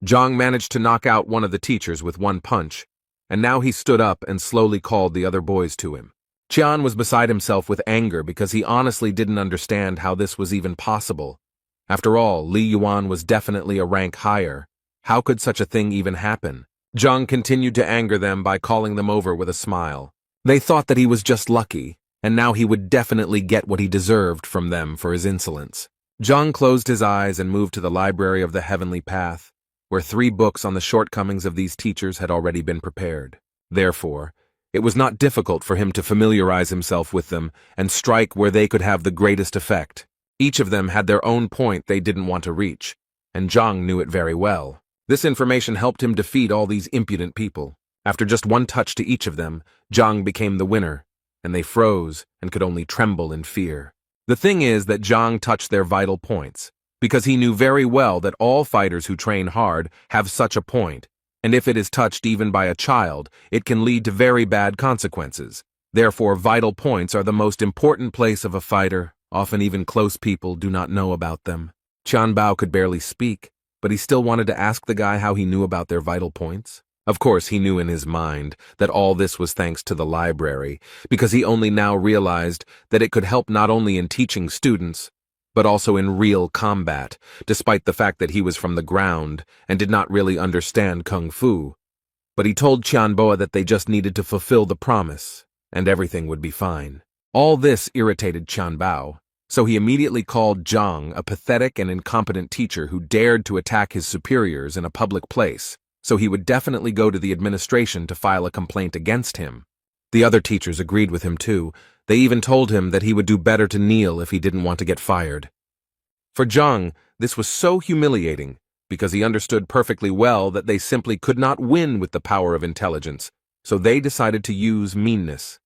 Zhang managed to knock out one of the teachers with one punch, and now he stood up and slowly called the other boys to him. Qian was beside himself with anger because he honestly didn't understand how this was even possible. After all, Li Yuan was definitely a rank higher. How could such a thing even happen? Zhang continued to anger them by calling them over with a smile. They thought that he was just lucky, and now he would definitely get what he deserved from them for his insolence. Zhang closed his eyes and moved to the library of the Heavenly Path, where 3 books on the shortcomings of these teachers had already been prepared. Therefore, it was not difficult for him to familiarize himself with them and strike where they could have the greatest effect. Each of them had their own point they didn't want to reach, and Zhang knew it very well. This information helped him defeat all these impudent people. After just one touch to each of them, Zhang became the winner, and they froze and could only tremble in fear. The thing is that Zhang touched their vital points, because he knew very well that all fighters who train hard have such a point, and if it is touched even by a child, it can lead to very bad consequences. Therefore, vital points are the most important place of a fighter. Often even close people do not know about them. Qianbao could barely speak, but he still wanted to ask the guy how he knew about their vital points. Of course, he knew in his mind that all this was thanks to the library, because he only now realized that it could help not only in teaching students, but also in real combat, despite the fact that he was from the ground and did not really understand kung fu. But he told Tianboa that they just needed to fulfill the promise, and everything would be fine. All this irritated Tianbao, so he immediately called Zhang a pathetic and incompetent teacher who dared to attack his superiors in a public place, so he would definitely go to the administration to file a complaint against him. The other teachers agreed with him too. They even told him that he would do better to kneel if he didn't want to get fired. For Zhang, this was so humiliating, because he understood perfectly well that they simply could not win with the power of intelligence, so they decided to use meanness.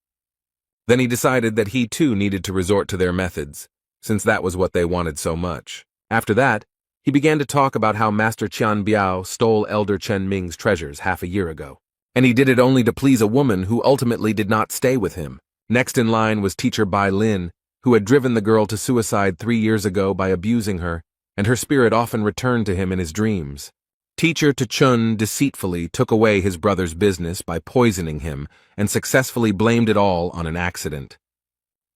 Then he decided that he too needed to resort to their methods, since that was what they wanted so much. After that, he began to talk about how Master Qian Biao stole Elder Chen Ming's treasures half a year ago. And he did it only to please a woman who ultimately did not stay with him. Next in line was teacher Bai Lin, who had driven the girl to suicide 3 years ago by abusing her, and her spirit often returned to him in his dreams. Teacher Chun deceitfully took away his brother's business by poisoning him and successfully blamed it all on an accident.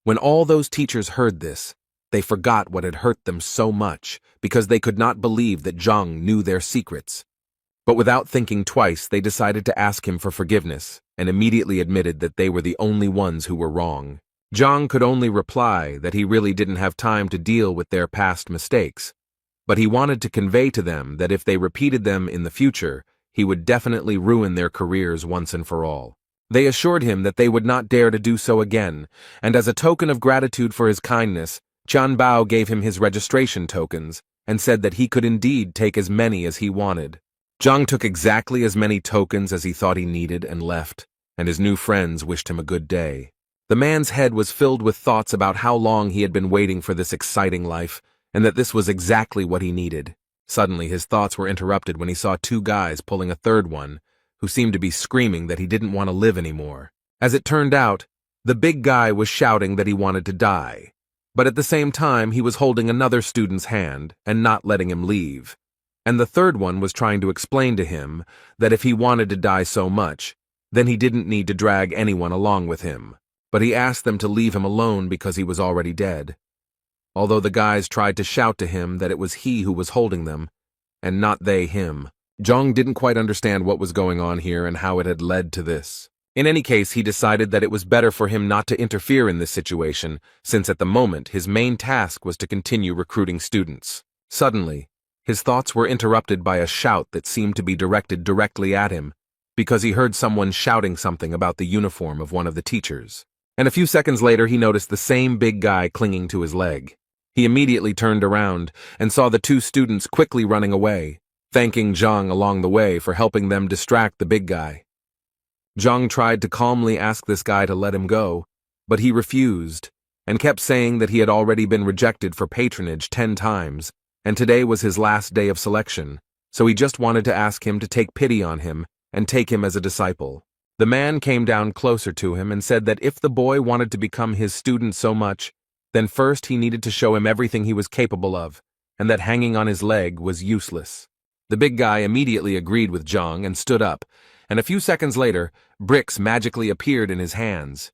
When all those teachers heard this, they forgot what had hurt them so much because they could not believe that Zhang knew their secrets. But without thinking twice, they decided to ask him for forgiveness and immediately admitted that they were the only ones who were wrong. Zhang could only reply that he really didn't have time to deal with their past mistakes, but he wanted to convey to them that if they repeated them in the future, he would definitely ruin their careers once and for all. They assured him that they would not dare to do so again, and as a token of gratitude for his kindness, Tian Bao gave him his registration tokens and said that he could indeed take as many as he wanted. Zhang took exactly as many tokens as he thought he needed and left, and his new friends wished him a good day. The man's head was filled with thoughts about how long he had been waiting for this exciting life, and that this was exactly what he needed. Suddenly, his thoughts were interrupted when he saw 2 guys pulling a third one, who seemed to be screaming that he didn't want to live anymore. As it turned out, the big guy was shouting that he wanted to die, but at the same time he was holding another student's hand and not letting him leave. And the third one was trying to explain to him that if he wanted to die so much, then he didn't need to drag anyone along with him. But he asked them to leave him alone because he was already dead. Although the guys tried to shout to him that it was he who was holding them, and not they him. Zhang didn't quite understand what was going on here and how it had led to this. In any case, he decided that it was better for him not to interfere in this situation, since at the moment his main task was to continue recruiting students. Suddenly, his thoughts were interrupted by a shout that seemed to be directed directly at him, because he heard someone shouting something about the uniform of one of the teachers. And a few seconds later he noticed the same big guy clinging to his leg. He immediately turned around and saw the 2 students quickly running away, thanking Zhang along the way for helping them distract the big guy. Zhang tried to calmly ask this guy to let him go, but he refused, and kept saying that he had already been rejected for patronage 10 times, and today was his last day of selection, so he just wanted to ask him to take pity on him and take him as a disciple. The man came down closer to him and said that if the boy wanted to become his student so much, then first he needed to show him everything he was capable of, and that hanging on his leg was useless. The big guy immediately agreed with Zhang and stood up, and a few seconds later, bricks magically appeared in his hands,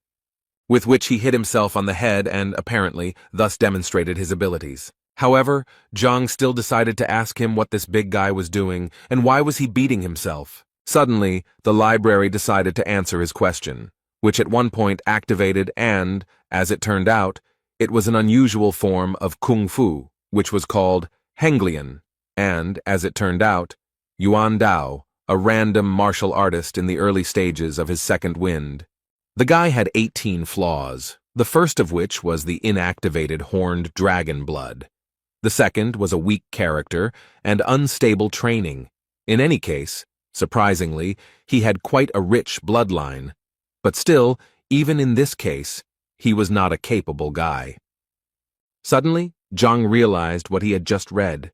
with which he hit himself on the head and, apparently, thus demonstrated his abilities. However, Zhang still decided to ask him what this big guy was doing and why was he beating himself. Suddenly, the library decided to answer his question, which at one point activated and, as it turned out, it was an unusual form of kung fu, which was called Henglian, and, as it turned out, Yuan Dao, a random martial artist in the early stages of his second wind. The guy had 18 flaws, the first of which was the inactivated horned dragon blood. The second was a weak character and unstable training. In any case, surprisingly, he had quite a rich bloodline. But still, even in this case, he was not a capable guy. Suddenly, Zhang realized what he had just read.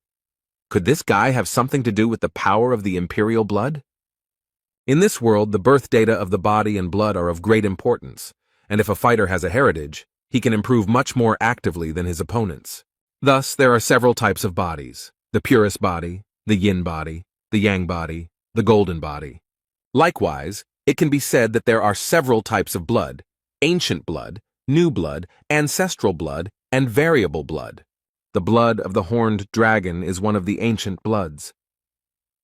Could this guy have something to do with the power of the imperial blood? In this world, the birth data of the body and blood are of great importance, and if a fighter has a heritage, he can improve much more actively than his opponents. Thus, there are several types of bodies: the purest body, the yin body, the yang body, the golden body. Likewise, it can be said that there are several types of blood: ancient blood, new blood, ancestral blood, and variable blood. The blood of the horned dragon is one of the ancient bloods.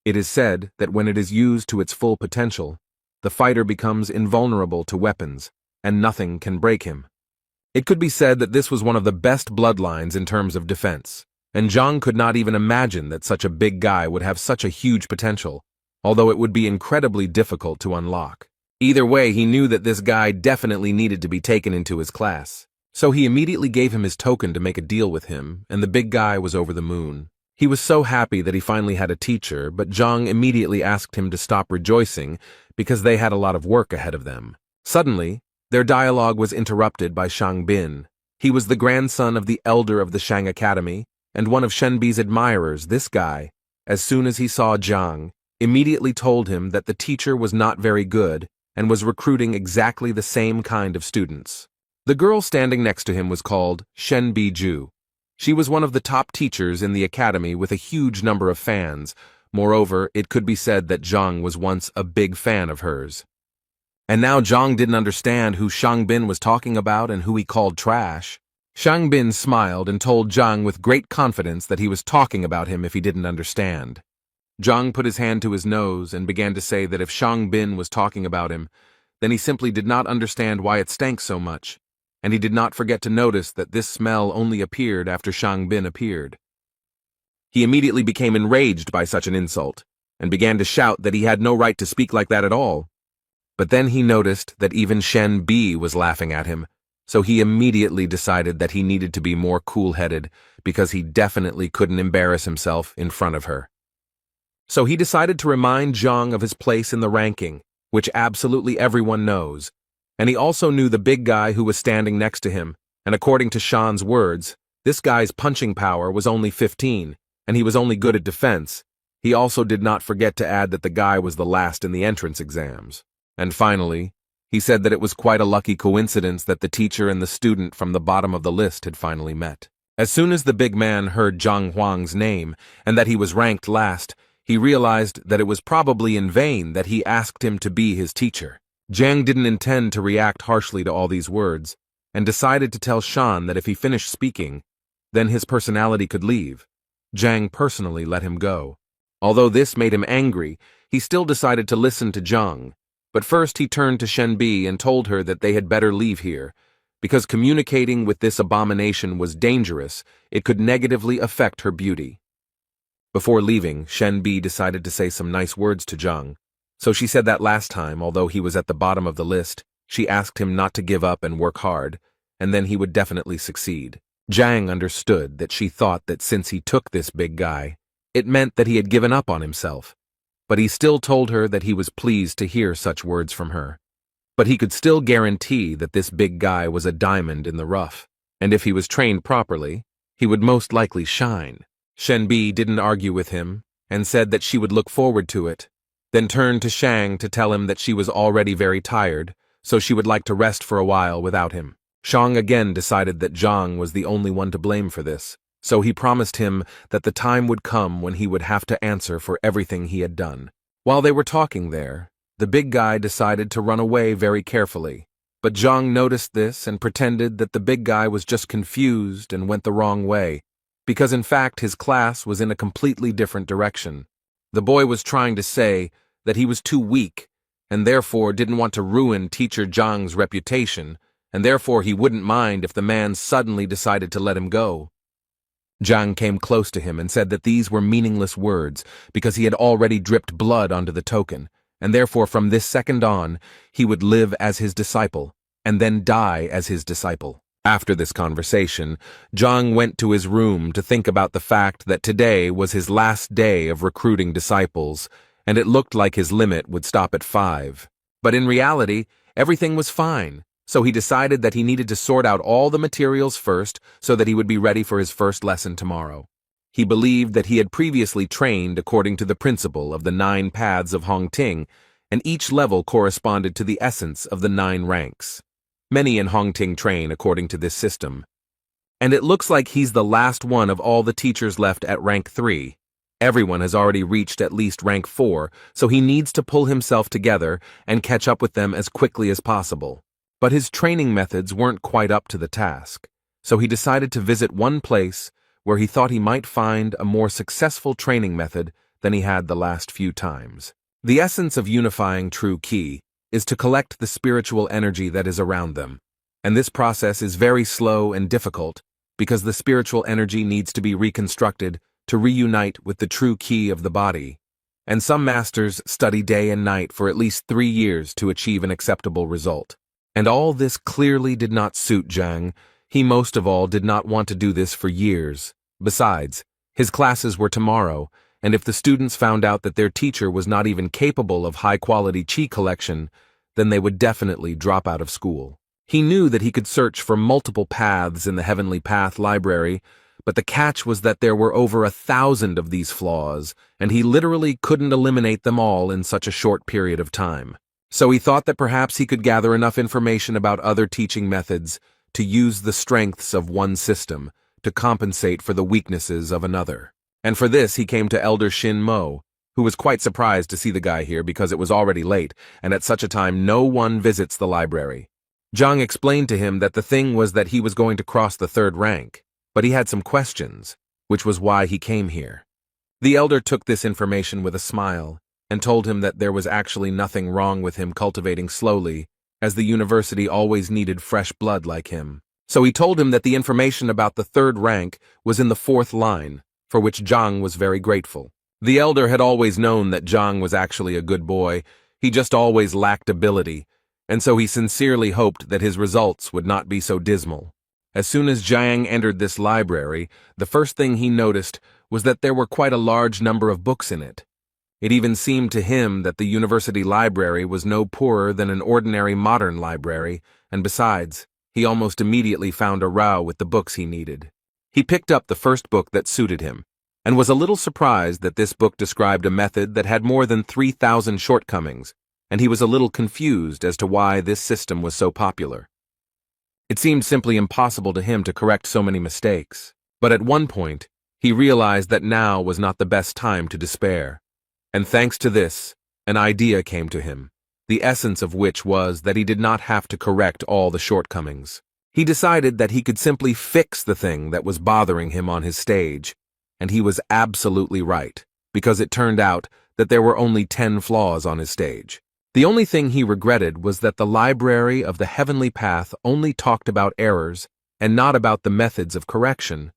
It is said that when it is used to its full potential, the fighter becomes invulnerable to weapons, and nothing can break him. It could be said that this was one of the best bloodlines in terms of defense, and Zhang could not even imagine that such a big guy would have such a huge potential, although it would be incredibly difficult to unlock. Either way, he knew that this guy definitely needed to be taken into his class. So he immediately gave him his token to make a deal with him, and the big guy was over the moon. He was so happy that he finally had a teacher, but Zhang immediately asked him to stop rejoicing because they had a lot of work ahead of them. Suddenly, their dialogue was interrupted by Shang Bin. He was the grandson of the elder of the Shang Academy, and one of Shenbi's admirers. This guy, as soon as he saw Zhang, immediately told him that the teacher was not very good and was recruiting exactly the same kind of students. The girl standing next to him was called Shenbi Ju. She was one of the top teachers in the academy with a huge number of fans. Moreover, it could be said that Zhang was once a big fan of hers. And now Zhang didn't understand who Shang Bin was talking about and who he called trash. Shang Bin smiled and told Zhang with great confidence that he was talking about him if he didn't understand. Zhang put his hand to his nose and began to say that if Shang Bin was talking about him, then he simply did not understand why it stank so much, and he did not forget to notice that this smell only appeared after Shang Bin appeared. He immediately became enraged by such an insult, and began to shout that he had no right to speak like that at all. But then he noticed that even Shen Bi was laughing at him, so he immediately decided that he needed to be more cool-headed because he definitely couldn't embarrass himself in front of her. So he decided to remind Zhang of his place in the ranking, which absolutely everyone knows, and he also knew the big guy who was standing next to him, and according to Shan's words, this guy's punching power was only 15, and he was only good at defense. He also did not forget to add that the guy was the last in the entrance exams. And finally, he said that it was quite a lucky coincidence that the teacher and the student from the bottom of the list had finally met. As soon as the big man heard Zhang Huang's name, and that he was ranked last, he realized that it was probably in vain that he asked him to be his teacher. Zhang didn't intend to react harshly to all these words, and decided to tell Shan that if he finished speaking, then his personality could leave. Zhang personally let him go. Although this made him angry, he still decided to listen to Zhang. But first he turned to Shenbi and told her that they had better leave here, because communicating with this abomination was dangerous. It could negatively affect her beauty. Before leaving, Shenbi decided to say some nice words to Zhang. So she said that last time, although he was at the bottom of the list, she asked him not to give up and work hard, and then he would definitely succeed. Zhang understood that she thought that since he took this big guy, it meant that he had given up on himself. But he still told her that he was pleased to hear such words from her. But he could still guarantee that this big guy was a diamond in the rough, and if he was trained properly, he would most likely shine. Shenbi didn't argue with him, and said that she would look forward to it, then turned to Shang to tell him that she was already very tired, so she would like to rest for a while without him. Shang again decided that Zhang was the only one to blame for this, so he promised him that the time would come when he would have to answer for everything he had done. While they were talking there, the big guy decided to run away very carefully, but Zhang noticed this and pretended that the big guy was just confused and went the wrong way, because in fact his class was in a completely different direction. The boy was trying to say that he was too weak, and therefore didn't want to ruin teacher Zhang's reputation, and therefore he wouldn't mind if the man suddenly decided to let him go. Zhang came close to him and said that these were meaningless words because he had already dripped blood onto the token, and therefore from this second on, he would live as his disciple, and then die as his disciple. After this conversation, Zhang went to his room to think about the fact that today was his last day of recruiting disciples, and it looked like his limit would stop at 5. But in reality, everything was fine, so he decided that he needed to sort out all the materials first so that he would be ready for his first lesson tomorrow. He believed that he had previously trained according to the principle of the 9 paths of Hongting, and each level corresponded to the essence of the 9 ranks. Many in Hongting train according to this system. And it looks like he's the last one of all the teachers left at rank 3. Everyone has already reached at least rank 4, so he needs to pull himself together and catch up with them as quickly as possible. But his training methods weren't quite up to the task, so he decided to visit one place where he thought he might find a more successful training method than he had the last few times. The essence of unifying true ki is to collect the spiritual energy that is around them, and this process is very slow and difficult because the spiritual energy needs to be reconstructed to reunite with the true ki of the body, and some masters study day and night for at least 3 years to achieve an acceptable result. And all this clearly did not suit Zhang. He most of all did not want to do this for years. Besides, his classes were tomorrow, and if the students found out that their teacher was not even capable of high-quality qi collection, then they would definitely drop out of school. He knew that he could search for multiple paths in the Heavenly Path library, but the catch was that there were over 1,000 of these flaws, and he literally couldn't eliminate them all in such a short period of time. So he thought that perhaps he could gather enough information about other teaching methods to use the strengths of one system to compensate for the weaknesses of another. And for this he came to Elder Shin Mo, who was quite surprised to see the guy here because it was already late, and at such a time no one visits the library. Zhang explained to him that the thing was that he was going to cross the 3rd rank, but he had some questions, which was why he came here. The elder took this information with a smile and told him that there was actually nothing wrong with him cultivating slowly, as the university always needed fresh blood like him. So he told him that the information about the 3rd rank was in the 4th line, for which Zhang was very grateful. The elder had always known that Zhang was actually a good boy, he just always lacked ability, and so he sincerely hoped that his results would not be so dismal. As soon as Zhang entered this library, the first thing he noticed was that there were quite a large number of books in it. It even seemed to him that the university library was no poorer than an ordinary modern library, and besides, he almost immediately found a row with the books he needed. He picked up the first book that suited him, and was a little surprised that this book described a method that had more than 3,000 shortcomings, and he was a little confused as to why this system was so popular. It seemed simply impossible to him to correct so many mistakes, but at one point, he realized that now was not the best time to despair. And thanks to this, an idea came to him, the essence of which was that he did not have to correct all the shortcomings. He decided that he could simply fix the thing that was bothering him on his stage, and he was absolutely right, because it turned out that there were only 10 flaws on his stage. The only thing he regretted was that the library of the Heavenly Path only talked about errors and not about the methods of correction.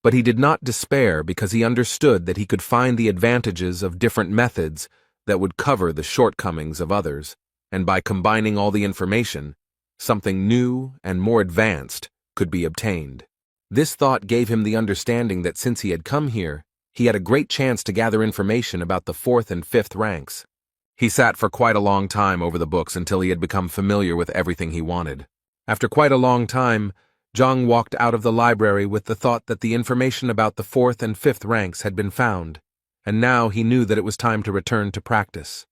But he did not despair because he understood that he could find the advantages of different methods that would cover the shortcomings of others, and by combining all the information, something new and more advanced could be obtained. This thought gave him the understanding that since he had come here, he had a great chance to gather information about the 4th and 5th ranks. He sat for quite a long time over the books until he had become familiar with everything he wanted. After quite a long time, Zhang walked out of the library with the thought that the information about the 4th and 5th ranks had been found, and now he knew that it was time to return to practice.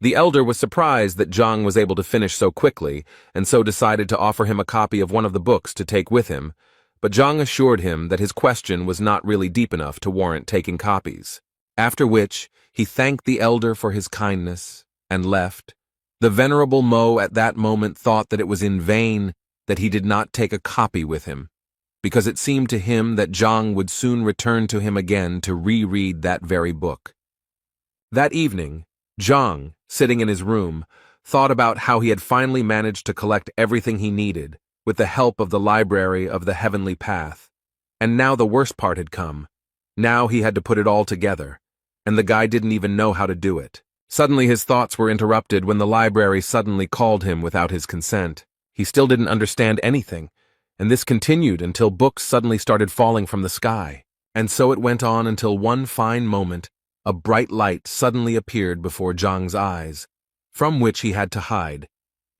The elder was surprised that Zhang was able to finish so quickly, and so decided to offer him a copy of one of the books to take with him, but Zhang assured him that his question was not really deep enough to warrant taking copies. After which, he thanked the elder for his kindness and left. The venerable Mo at that moment thought that it was in vain that he did not take a copy with him, because it seemed to him that Zhang would soon return to him again to reread that very book. That evening, Zhang, sitting in his room, thought about how he had finally managed to collect everything he needed with the help of the library of the Heavenly Path. And now the worst part had come. Now he had to put it all together, and the guy didn't even know how to do it. Suddenly his thoughts were interrupted when the library suddenly called him without his consent. He still didn't understand anything, and this continued until books suddenly started falling from the sky. And so it went on until one fine moment, a bright light suddenly appeared before Zhang's eyes, from which he had to hide,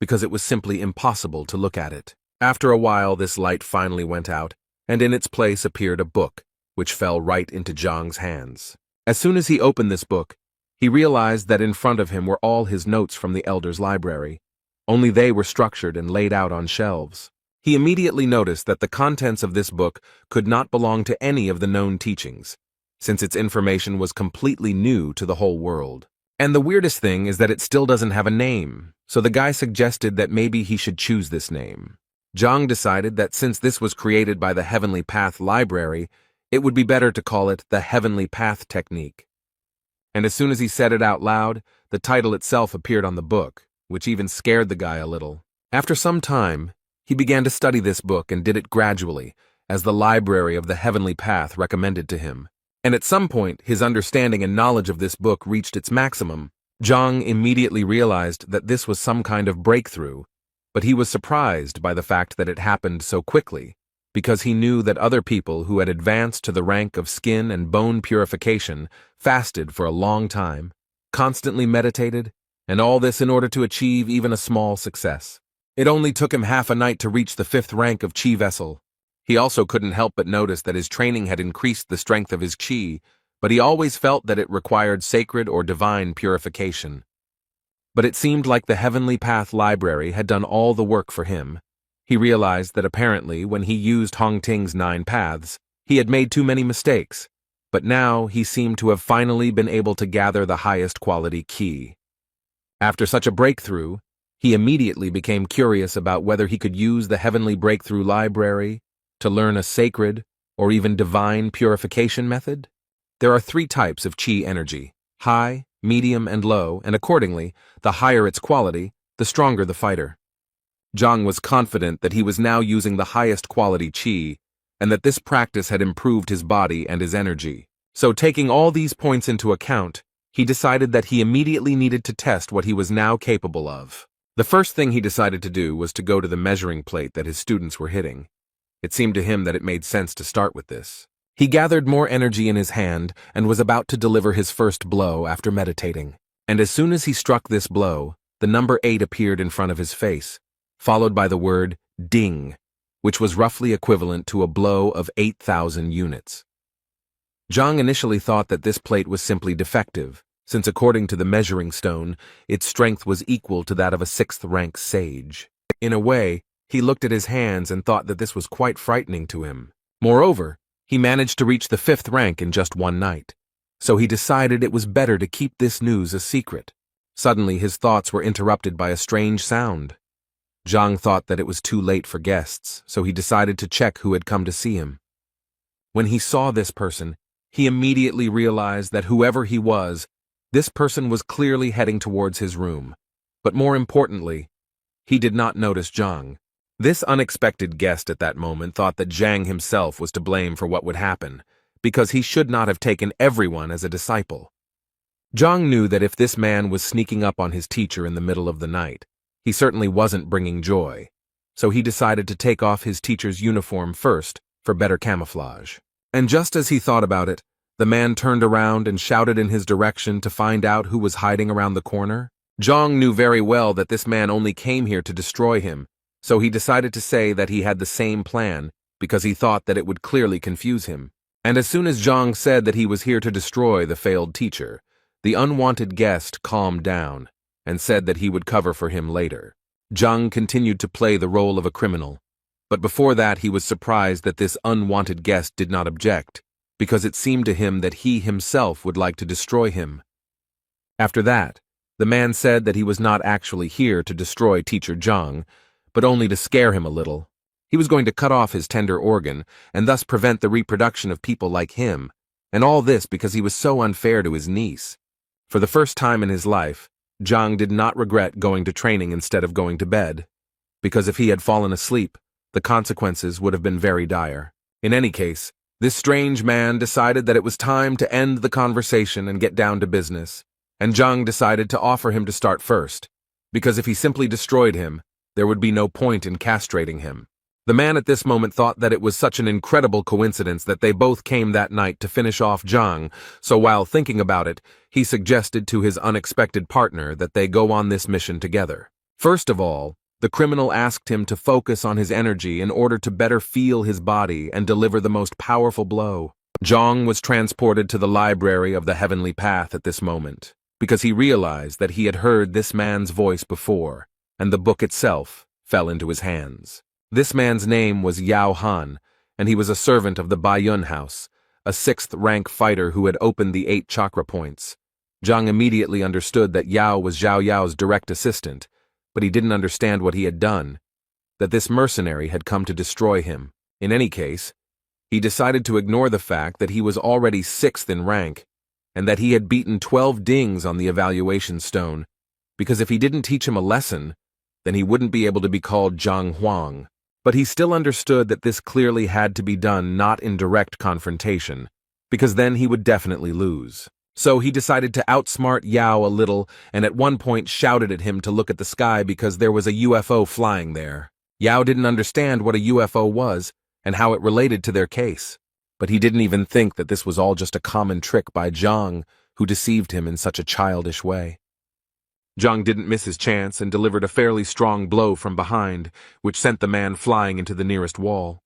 because it was simply impossible to look at it. After a while this light finally went out, and in its place appeared a book, which fell right into Zhang's hands. As soon as he opened this book, he realized that in front of him were all his notes from the elder's library, only they were structured and laid out on shelves. He immediately noticed that the contents of this book could not belong to any of the known teachings, since its information was completely new to the whole world. And the weirdest thing is that it still doesn't have a name, so the guy suggested that maybe he should choose this name. Zhang decided that since this was created by the Heavenly Path Library, it would be better to call it the Heavenly Path Technique. And as soon as he said it out loud, the title itself appeared on the book, which even scared the guy a little. After some time, he began to study this book and did it gradually, as the library of the Heavenly Path recommended to him. And at some point, his understanding and knowledge of this book reached its maximum. Zhang immediately realized that this was some kind of breakthrough, but he was surprised by the fact that it happened so quickly, because he knew that other people who had advanced to the rank of skin and bone purification fasted for a long time, constantly meditated, and all this in order to achieve even a small success. It only took him half a night to reach the 5th rank of Qi vessel. He also couldn't help but notice that his training had increased the strength of his Qi, but he always felt that it required sacred or divine purification. But it seemed like the Heavenly Path Library had done all the work for him. He realized that apparently when he used Hongting's 9 paths, he had made too many mistakes, but now he seemed to have finally been able to gather the highest quality Qi. After such a breakthrough, he immediately became curious about whether he could use the Heavenly Breakthrough Library to learn a sacred or even divine purification method. There are 3 types of Qi energy: high, medium, and low, and accordingly, the higher its quality, the stronger the fighter. Zhang was confident that he was now using the highest quality Qi, and that this practice had improved his body and his energy. So taking all these points into account, he decided that he immediately needed to test what he was now capable of. The first thing he decided to do was to go to the measuring plate that his students were hitting. It seemed to him that it made sense to start with this. He gathered more energy in his hand and was about to deliver his first blow after meditating. And as soon as he struck this blow, the number 8 appeared in front of his face, followed by the word ding, which was roughly equivalent to a blow of 8,000 units. Zhang initially thought that this plate was simply defective, since according to the measuring stone, its strength was equal to that of a 6th-rank sage. In a way, he looked at his hands and thought that this was quite frightening to him. Moreover, he managed to reach the 5th rank in just one night, so he decided it was better to keep this news a secret. Suddenly, his thoughts were interrupted by a strange sound. Zhang thought that it was too late for guests, so he decided to check who had come to see him. When he saw this person, he immediately realized that whoever he was, this person was clearly heading towards his room. But more importantly, he did not notice Zhang. This unexpected guest at that moment thought that Zhang himself was to blame for what would happen, because he should not have taken everyone as a disciple. Zhang knew that if this man was sneaking up on his teacher in the middle of the night, he certainly wasn't bringing joy, so he decided to take off his teacher's uniform first for better camouflage. And just as he thought about it, the man turned around and shouted in his direction to find out who was hiding around the corner. Zhang knew very well that this man only came here to destroy him, so he decided to say that he had the same plan because he thought that it would clearly confuse him. And as soon as Zhang said that he was here to destroy the failed teacher, the unwanted guest calmed down and said that he would cover for him later. Zhang continued to play the role of a criminal, but before that he was surprised that this unwanted guest did not object, because it seemed to him that he himself would like to destroy him. After that, the man said that he was not actually here to destroy Teacher Zhang, but only to scare him a little. He was going to cut off his tender organ and thus prevent the reproduction of people like him, and all this because he was so unfair to his niece. For the first time in his life, Zhang did not regret going to training instead of going to bed, because if he had fallen asleep, the consequences would have been very dire. In any case, this strange man decided that it was time to end the conversation and get down to business, and Zhang decided to offer him to start first, because if he simply destroyed him, there would be no point in castrating him. The man at this moment thought that it was such an incredible coincidence that they both came that night to finish off Zhang, so while thinking about it, he suggested to his unexpected partner that they go on this mission together. First of all, the criminal asked him to focus on his energy in order to better feel his body and deliver the most powerful blow. Zhang was transported to the library of the Heavenly Path at this moment, because he realized that he had heard this man's voice before, and the book itself fell into his hands. This man's name was Yao Han, and he was a servant of the Baiyun house, a 6th-rank fighter who had opened the 8 chakra points. Zhang immediately understood that Yao was Zhao Yao's direct assistant, but he didn't understand what he had done, that this mercenary had come to destroy him. In any case, he decided to ignore the fact that he was already 6th in rank, and that he had beaten 12 dings on the evaluation stone, because if he didn't teach him a lesson, then he wouldn't be able to be called Zhang Huang. But he still understood that this clearly had to be done not in direct confrontation, because then he would definitely lose. So he decided to outsmart Yao a little and at one point shouted at him to look at the sky because there was a UFO flying there. Yao didn't understand what a UFO was and how it related to their case, but he didn't even think that this was all just a common trick by Zhang, who deceived him in such a childish way. Zhang didn't miss his chance and delivered a fairly strong blow from behind, which sent the man flying into the nearest wall.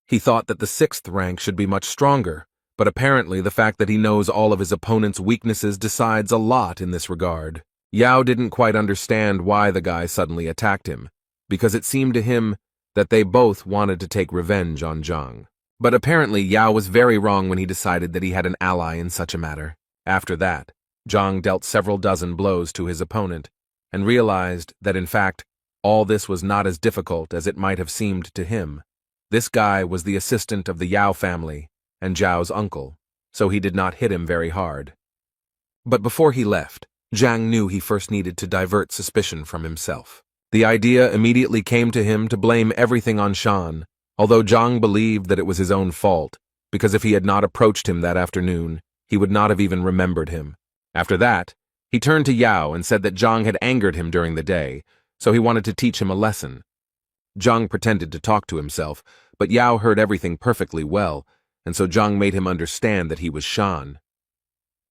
He thought that the 6th rank should be much stronger, but apparently the fact that he knows all of his opponent's weaknesses decides a lot in this regard. Yao didn't quite understand why the guy suddenly attacked him, because it seemed to him that they both wanted to take revenge on Zhang. But apparently Yao was very wrong when he decided that he had an ally in such a matter. After that, Zhang dealt several dozen blows to his opponent, and realized that in fact, all this was not as difficult as it might have seemed to him. This guy was the assistant of the Yao family, and Zhao's uncle, so he did not hit him very hard. But before he left, Zhang knew he first needed to divert suspicion from himself. The idea immediately came to him to blame everything on Shan, although Zhang believed that it was his own fault, because if he had not approached him that afternoon, he would not have even remembered him. After that, he turned to Yao and said that Zhang had angered him during the day, so he wanted to teach him a lesson. Zhang pretended to talk to himself, but Yao heard everything perfectly well, and so Zhang made him understand that he was Shan.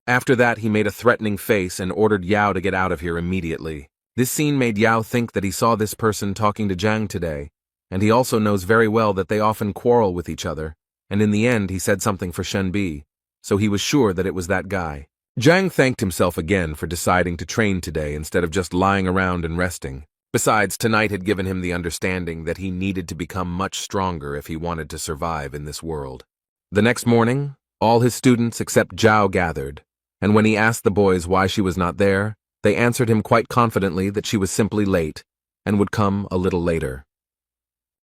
After that, he made a threatening face and ordered Yao to get out of here immediately. This scene made Yao think that he saw this person talking to Zhang today, and he also knows very well that they often quarrel with each other, and in the end he said something for Shenbi, so he was sure that it was that guy. Zhang thanked himself again for deciding to train today instead of just lying around and resting. Besides, tonight had given him the understanding that he needed to become much stronger if he wanted to survive in this world. The next morning, all his students except Zhao gathered, and when he asked the boys why she was not there, they answered him quite confidently that she was simply late and would come a little later.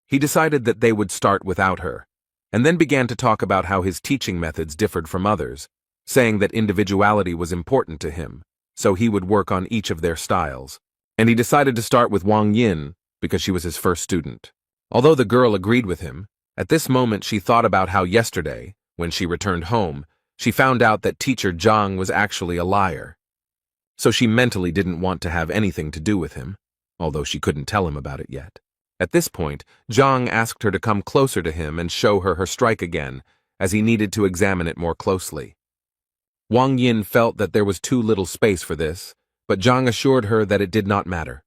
He decided that they would start without her, and then began to talk about how his teaching methods differed from others, saying that individuality was important to him, so he would work on each of their styles. And he decided to start with Wang Yin because she was his first student. Although the girl agreed with him, at this moment she thought about how yesterday, when she returned home, she found out that teacher Zhang was actually a liar. So she mentally didn't want to have anything to do with him, although she couldn't tell him about it yet. At this point, Zhang asked her to come closer to him and show her strike again, as he needed to examine it more closely. Wang Yin felt that there was too little space for this, but Zhang assured her that it did not matter.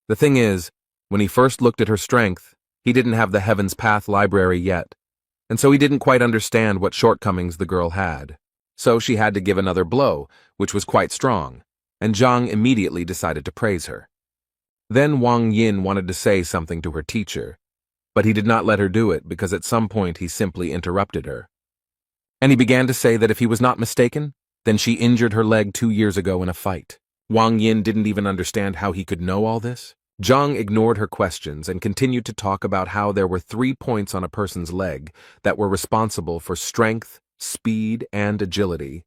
The thing is, when he first looked at her strength, he didn't have the Heaven's Path library yet, and so he didn't quite understand what shortcomings the girl had. So she had to give another blow, which was quite strong, and Zhang immediately decided to praise her. Then Wang Yin wanted to say something to her teacher, but he did not let her do it because at some point he simply interrupted her. And he began to say that if he was not mistaken, then she injured her leg 2 years ago in a fight. Wang Yin didn't even understand how he could know all this. Zhang ignored her questions and continued to talk about how there were 3 points on a person's leg that were responsible for strength, speed, and agility,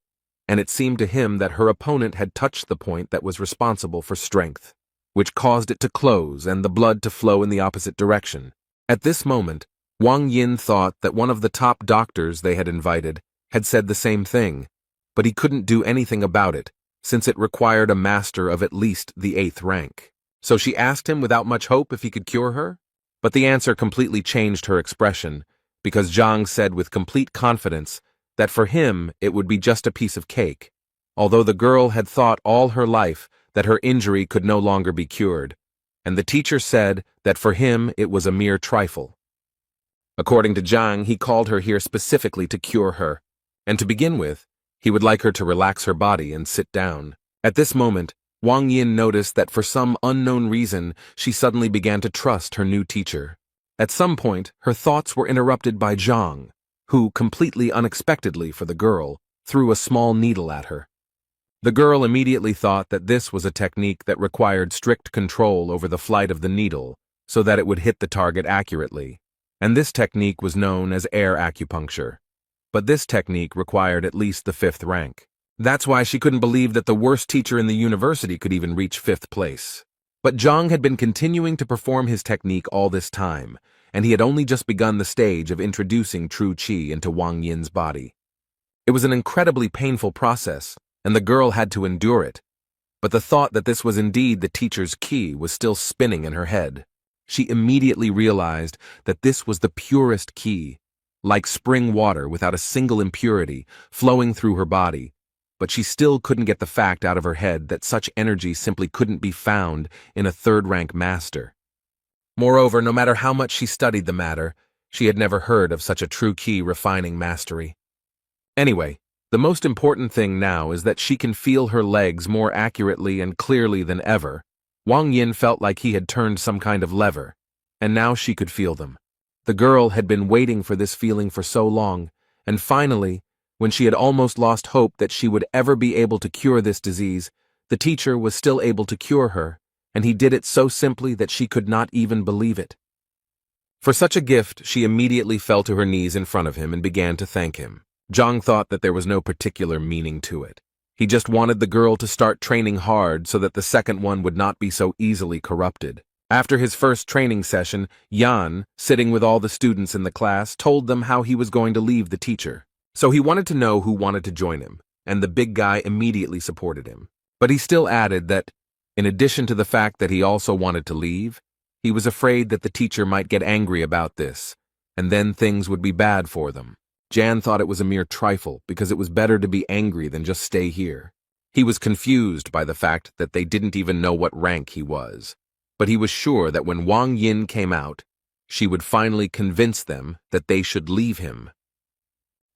and it seemed to him that her opponent had touched the point that was responsible for strength, which caused it to close and the blood to flow in the opposite direction. At this moment, Wang Yin thought that one of the top doctors they had invited had said the same thing, but he couldn't do anything about it, since it required a master of at least the 8th rank. So she asked him without much hope if he could cure her, but the answer completely changed her expression, because Zhang said with complete confidence that for him it would be just a piece of cake, although the girl had thought all her life that her injury could no longer be cured, and the teacher said that for him it was a mere trifle. According to Zhang, he called her here specifically to cure her, and to begin with, he would like her to relax her body and sit down. At this moment, Wang Yin noticed that for some unknown reason, she suddenly began to trust her new teacher. At some point, her thoughts were interrupted by Zhang, who, completely unexpectedly for the girl, threw a small needle at her. The girl immediately thought that this was a technique that required strict control over the flight of the needle so that it would hit the target accurately, and this technique was known as air acupuncture. But this technique required at least the 5th rank. That's why she couldn't believe that the worst teacher in the university could even reach 5th place. But Zhang had been continuing to perform his technique all this time, and he had only just begun the stage of introducing true qi into Wang Yin's body. It was an incredibly painful process, and the girl had to endure it. But the thought that this was indeed the teacher's qi was still spinning in her head. She immediately realized that this was the purest qi, like spring water without a single impurity, flowing through her body. But she still couldn't get the fact out of her head that such energy simply couldn't be found in a 3rd-rank master. Moreover, no matter how much she studied the matter, she had never heard of such a true qi refining mastery. Anyway, the most important thing now is that she can feel her legs more accurately and clearly than ever. Wang Yin felt like he had turned some kind of lever, and now she could feel them. The girl had been waiting for this feeling for so long, and finally, when she had almost lost hope that she would ever be able to cure this disease, the teacher was still able to cure her, and he did it so simply that she could not even believe it. For such a gift, she immediately fell to her knees in front of him and began to thank him. Zhang thought that there was no particular meaning to it. He just wanted the girl to start training hard so that the second one would not be so easily corrupted. After his first training session, Yan, sitting with all the students in the class, told them how he was going to leave the teacher. So he wanted to know who wanted to join him, and the big guy immediately supported him. But he still added that, in addition to the fact that he also wanted to leave, he was afraid that the teacher might get angry about this, and then things would be bad for them. Jan thought it was a mere trifle because it was better to be angry than just stay here. He was confused by the fact that they didn't even know what rank he was, but he was sure that when Wang Yin came out, she would finally convince them that they should leave him.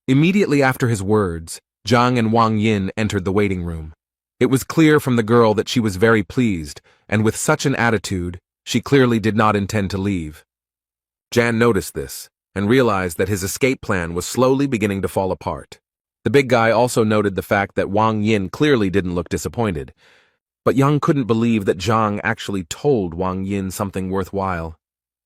Immediately after his words, Zhang and Wang Yin entered the waiting room. It was clear from the girl that she was very pleased, and with such an attitude, she clearly did not intend to leave. Jan noticed this, and realized that his escape plan was slowly beginning to fall apart. The big guy also noted the fact that Wang Yin clearly didn't look disappointed, but Yang couldn't believe that Zhang actually told Wang Yin something worthwhile.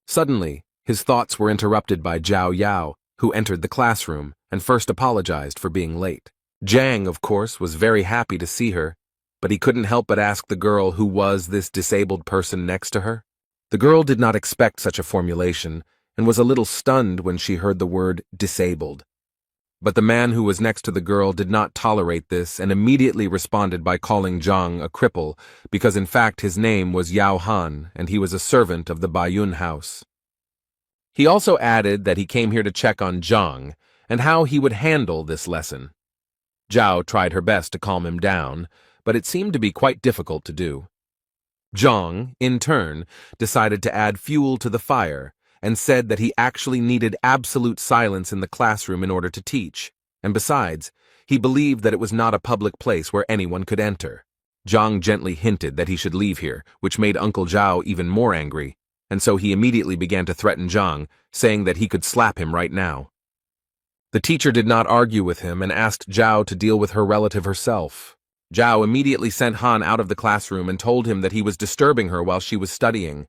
Suddenly, his thoughts were interrupted by Zhao Yao, who entered the classroom and first apologized for being late. Zhang, of course, was very happy to see her, but he couldn't help but ask the girl who was this disabled person next to her. The girl did not expect such a formulation and was a little stunned when she heard the word disabled. But the man who was next to the girl did not tolerate this and immediately responded by calling Zhang a cripple because in fact his name was Yao Han and he was a servant of the Baiyun house. He also added that he came here to check on Zhang and how he would handle this lesson. Zhao tried her best to calm him down, but it seemed to be quite difficult to do. Zhang, in turn, decided to add fuel to the fire and said that he actually needed absolute silence in the classroom in order to teach, and besides, he believed that it was not a public place where anyone could enter. Zhang gently hinted that he should leave here, which made Uncle Zhao even more angry, and so he immediately began to threaten Zhang, saying that he could slap him right now. The teacher did not argue with him and asked Zhao to deal with her relative herself. Zhao immediately sent Han out of the classroom and told him that he was disturbing her while she was studying.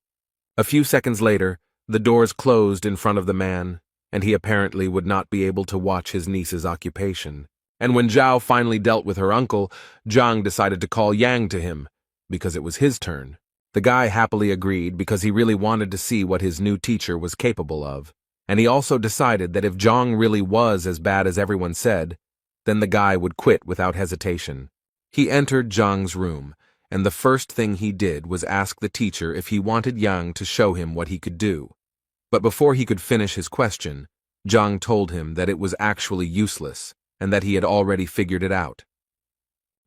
A few seconds later, the doors closed in front of the man, and he apparently would not be able to watch his niece's occupation. And when Zhao finally dealt with her uncle, Zhang decided to call Yang to him, because it was his turn. The guy happily agreed because he really wanted to see what his new teacher was capable of, and he also decided that if Zhang really was as bad as everyone said, then the guy would quit without hesitation. He entered Zhang's room, and the first thing he did was ask the teacher if he wanted Yang to show him what he could do. But before he could finish his question, Zhang told him that it was actually useless, and that he had already figured it out.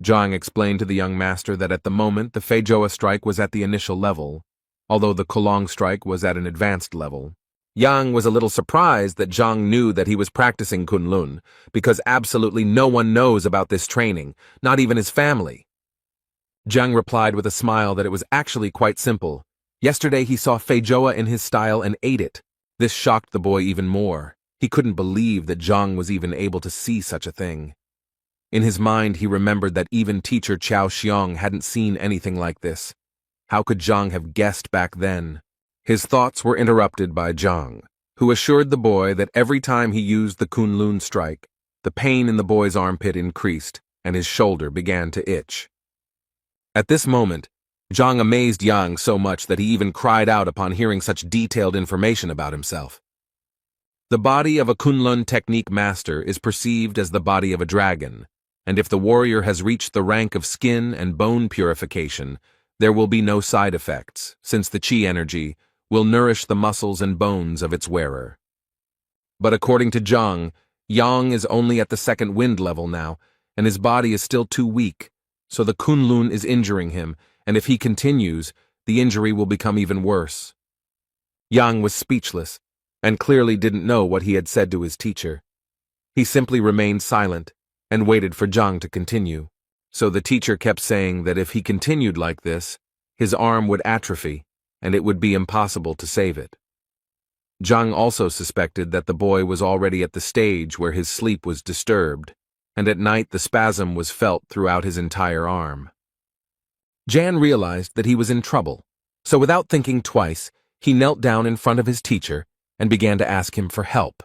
Zhang explained to the young master that at the moment the Feijoa strike was at the initial level, although the Kolong strike was at an advanced level. Yang was a little surprised that Zhang knew that he was practicing Kunlun, because absolutely no one knows about this training, not even his family. Zhang replied with a smile that it was actually quite simple. Yesterday he saw Feijoa in his style and ate it. This shocked the boy even more. He couldn't believe that Zhang was even able to see such a thing. In his mind, he remembered that even teacher Qiao Xiong hadn't seen anything like this. How could Zhang have guessed back then? His thoughts were interrupted by Zhang, who assured the boy that every time he used the Kunlun strike, the pain in the boy's armpit increased and his shoulder began to itch. At this moment, Zhang amazed Yang so much that he even cried out upon hearing such detailed information about himself. The body of a Kunlun technique master is perceived as the body of a dragon, and if the warrior has reached the rank of skin and bone purification, there will be no side effects, since the qi energy will nourish the muscles and bones of its wearer. But according to Zhang, Yang is only at the second wind level now, and his body is still too weak, so the Kunlun is injuring him, and if he continues, the injury will become even worse. Yang was speechless, and clearly didn't know what he had said to his teacher. He simply remained silent, and waited for Zhang to continue. So the teacher kept saying that if he continued like this, his arm would atrophy, and it would be impossible to save it. Zhang also suspected that the boy was already at the stage where his sleep was disturbed, and at night the spasm was felt throughout his entire arm. Jan realized that he was in trouble, so without thinking twice, he knelt down in front of his teacher and began to ask him for help.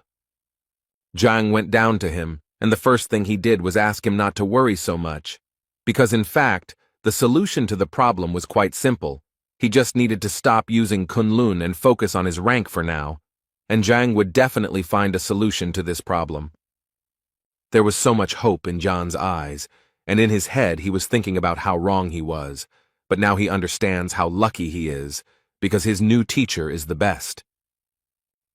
Zhang went down to him, and the first thing he did was ask him not to worry so much, because in fact, the solution to the problem was quite simple. He just needed to stop using Kunlun and focus on his rank for now, and Zhang would definitely find a solution to this problem. There was so much hope in Jan's eyes, and in his head he was thinking about how wrong he was, but now he understands how lucky he is, because his new teacher is the best.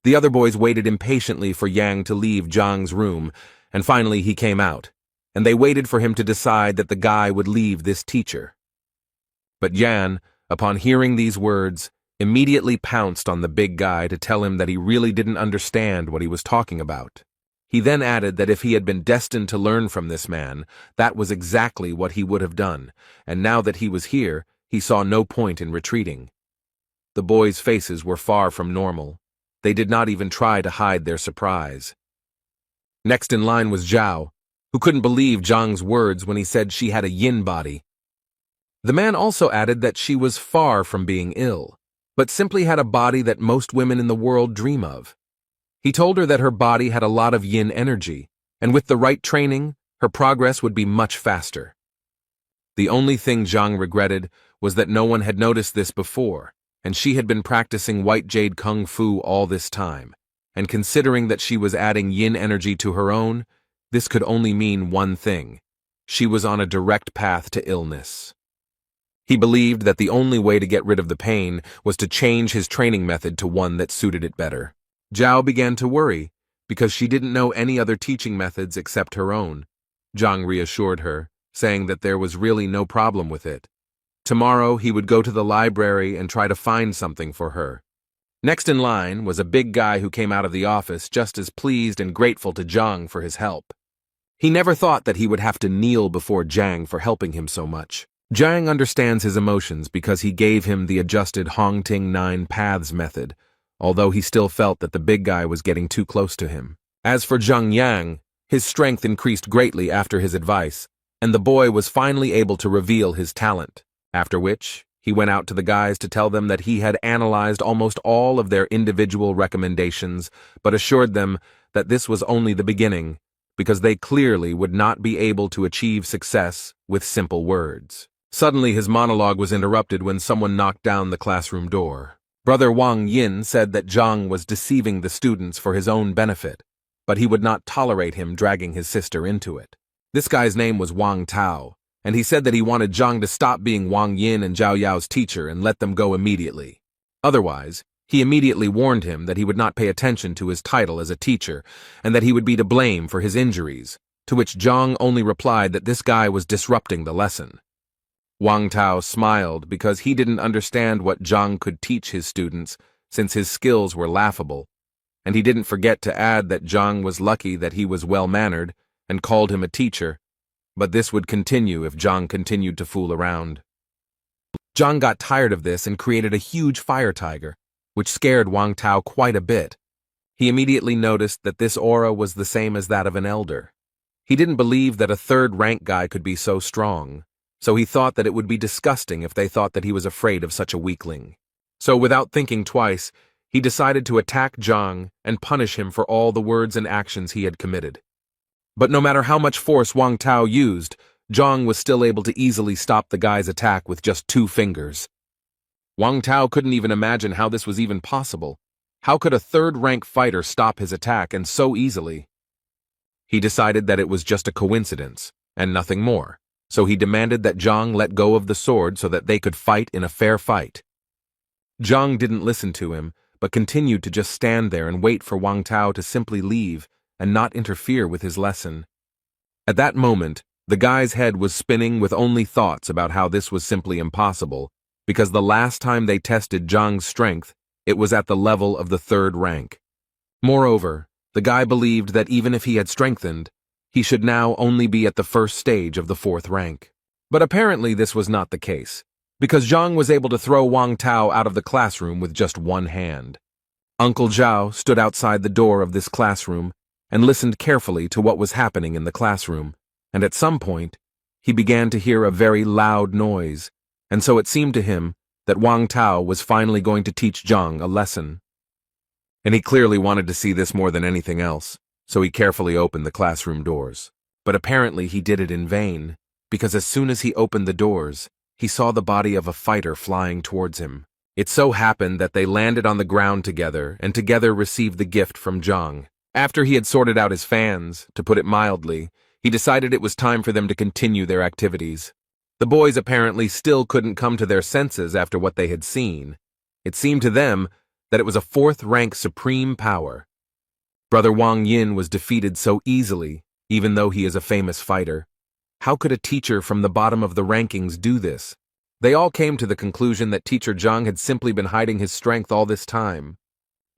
The other boys waited impatiently for Yang to leave Zhang's room, and finally he came out, and they waited for him to decide that the guy would leave this teacher. But Yan, upon hearing these words, immediately pounced on the big guy to tell him that he really didn't understand what he was talking about. He then added that if he had been destined to learn from this man, that was exactly what he would have done, and now that he was here, he saw no point in retreating. The boys' faces were far from normal. They did not even try to hide their surprise. Next in line was Zhao, who couldn't believe Zhang's words when he said she had a yin body. The man also added that she was far from being ill, but simply had a body that most women in the world dream of. He told her that her body had a lot of yin energy, and with the right training, her progress would be much faster. The only thing Zhang regretted was that no one had noticed this before, and she had been practicing white jade kung fu all this time, and considering that she was adding yin energy to her own, this could only mean one thing. She was on a direct path to illness. He believed that the only way to get rid of the pain was to change his training method to one that suited it better. Zhao began to worry, because she didn't know any other teaching methods except her own. Zhang reassured her, saying that there was really no problem with it. Tomorrow he would go to the library and try to find something for her. Next in line was a big guy who came out of the office just as pleased and grateful to Zhang for his help. He never thought that he would have to kneel before Zhang for helping him so much. Zhang understands his emotions because he gave him the adjusted Hongting 9 Paths method, although he still felt that the big guy was getting too close to him. As for Zhang Yang, his strength increased greatly after his advice, and the boy was finally able to reveal his talent, after which he went out to the guys to tell them that he had analyzed almost all of their individual recommendations, but assured them that this was only the beginning, because they clearly would not be able to achieve success with simple words. Suddenly his monologue was interrupted when someone knocked down the classroom door. Brother Wang Yin said that Zhang was deceiving the students for his own benefit, but he would not tolerate him dragging his sister into it. This guy's name was Wang Tao, and he said that he wanted Zhang to stop being Wang Yin and Zhao Yao's teacher and let them go immediately. Otherwise, he immediately warned him that he would not pay attention to his title as a teacher and that he would be to blame for his injuries, to which Zhang only replied that this guy was disrupting the lesson. Wang Tao smiled because he didn't understand what Zhang could teach his students since his skills were laughable, and he didn't forget to add that Zhang was lucky that he was well-mannered and called him a teacher, but this would continue if Zhang continued to fool around. Zhang got tired of this and created a huge fire tiger, which scared Wang Tao quite a bit. He immediately noticed that this aura was the same as that of an elder. He didn't believe that a third-rank guy could be so strong, so he thought that it would be disgusting if they thought that he was afraid of such a weakling. So without thinking twice, he decided to attack Zhang and punish him for all the words and actions he had committed. But no matter how much force Wang Tao used, Zhang was still able to easily stop the guy's attack with just 2 fingers. Wang Tao couldn't even imagine how this was even possible. How could a third-rank fighter stop his attack and so easily? He decided that it was just a coincidence, and nothing more, so he demanded that Zhang let go of the sword so that they could fight in a fair fight. Zhang didn't listen to him, but continued to just stand there and wait for Wang Tao to simply leave and not interfere with his lesson. At that moment, the guy's head was spinning with only thoughts about how this was simply impossible, because the last time they tested Zhang's strength, it was at the level of the 3rd rank. Moreover, the guy believed that even if he had strengthened, he should now only be at the 1st stage of the 4th rank. But apparently this was not the case, because Zhang was able to throw Wang Tao out of the classroom with just 1 hand. Uncle Zhao stood outside the door of this classroom and listened carefully to what was happening in the classroom, and at some point, he began to hear a very loud noise, and so it seemed to him that Wang Tao was finally going to teach Zhang a lesson. And he clearly wanted to see this more than anything else, so he carefully opened the classroom doors. But apparently he did it in vain, because as soon as he opened the doors, he saw the body of a fighter flying towards him. It so happened that they landed on the ground together and together received the gift from Zhang. After he had sorted out his fans, to put it mildly, he decided it was time for them to continue their activities. The boys apparently still couldn't come to their senses after what they had seen. It seemed to them that it was a 4th-rank supreme power. Brother Wang Yin was defeated so easily, even though he is a famous fighter. How could a teacher from the bottom of the rankings do this? They all came to the conclusion that teacher Zhang had simply been hiding his strength all this time.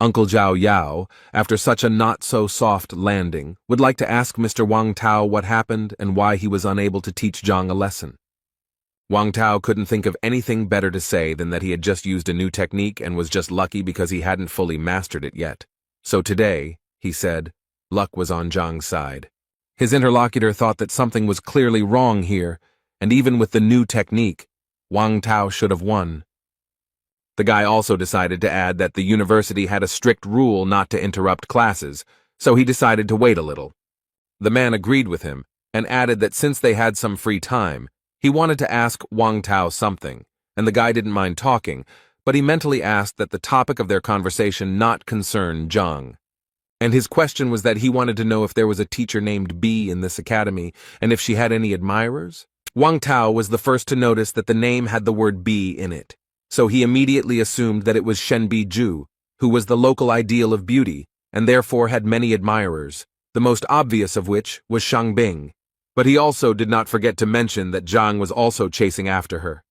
Uncle Zhao Yao, after such a not-so-soft landing, would like to ask Mr. Wang Tao what happened and why he was unable to teach Zhang a lesson. Wang Tao couldn't think of anything better to say than that he had just used a new technique and was just lucky because he hadn't fully mastered it yet. So today, he said, luck was on Zhang's side. His interlocutor thought that something was clearly wrong here, and even with the new technique, Wang Tao should have won. The guy also decided to add that the university had a strict rule not to interrupt classes, so he decided to wait a little. The man agreed with him, and added that since they had some free time, he wanted to ask Wang Tao something, and the guy didn't mind talking, but he mentally asked that the topic of their conversation not concern Zhang. And his question was that he wanted to know if there was a teacher named B in this academy, and if she had any admirers. Wang Tao was the first to notice that the name had the word B in it, so he immediately assumed that it was Shenbi Zhu, who was the local ideal of beauty, and therefore had many admirers, the most obvious of which was Shang Bing. But he also did not forget to mention that Zhang was also chasing after her.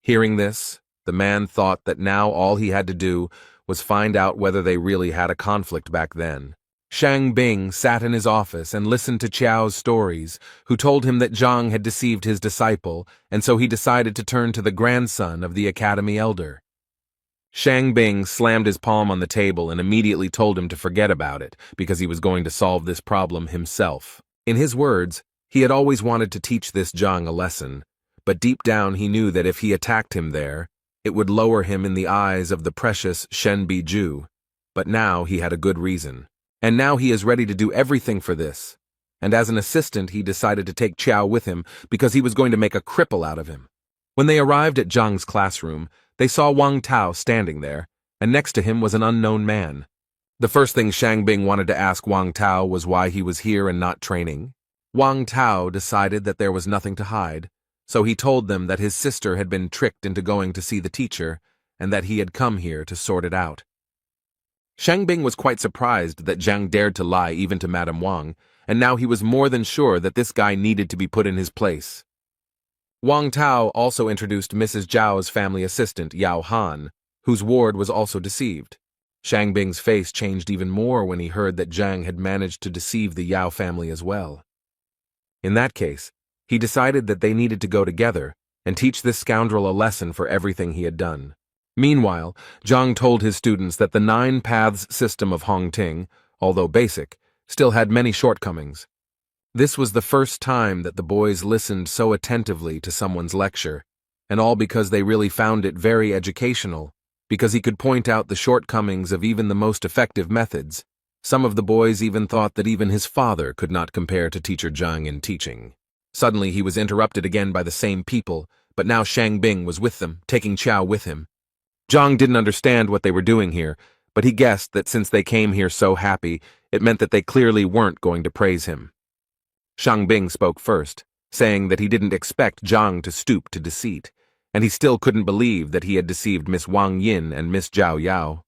Hearing this, the man thought that now all he had to do was find out whether they really had a conflict back then. Shang Bing sat in his office and listened to Qiao's stories, who told him that Zhang had deceived his disciple, and so he decided to turn to the grandson of the academy elder. Shang Bing slammed his palm on the table and immediately told him to forget about it, because he was going to solve this problem himself. In his words, he had always wanted to teach this Zhang a lesson, but deep down he knew that if he attacked him there, it would lower him in the eyes of the precious Shenbi Zhu. But now he had a good reason. And now he is ready to do everything for this. And as an assistant, he decided to take Qiao with him because he was going to make a cripple out of him. When they arrived at Zhang's classroom, they saw Wang Tao standing there, and next to him was an unknown man. The first thing Shang Bing wanted to ask Wang Tao was why he was here and not training. Wang Tao decided that there was nothing to hide, so he told them that his sister had been tricked into going to see the teacher, and that he had come here to sort it out. Shang Bing was quite surprised that Zhang dared to lie even to Madame Wang, and now he was more than sure that this guy needed to be put in his place. Wang Tao also introduced Mrs. Zhao's family assistant, Yao Han, whose ward was also deceived. Shang Bing's face changed even more when he heard that Zhang had managed to deceive the Yao family as well. In that case, he decided that they needed to go together and teach this scoundrel a lesson for everything he had done. Meanwhile, Zhang told his students that the nine paths system of Hongting, although basic, still had many shortcomings. This was the first time that the boys listened so attentively to someone's lecture, and all because they really found it very educational, because he could point out the shortcomings of even the most effective methods. Some of the boys even thought that even his father could not compare to Teacher Zhang in teaching. Suddenly he was interrupted again by the same people, but now Shang Bing was with them, taking Chao with him. Zhang didn't understand what they were doing here, but he guessed that since they came here so happy, it meant that they clearly weren't going to praise him. Shang Bing spoke first, saying that he didn't expect Zhang to stoop to deceit, and he still couldn't believe that he had deceived Miss Wang Yin and Miss Zhao Yao.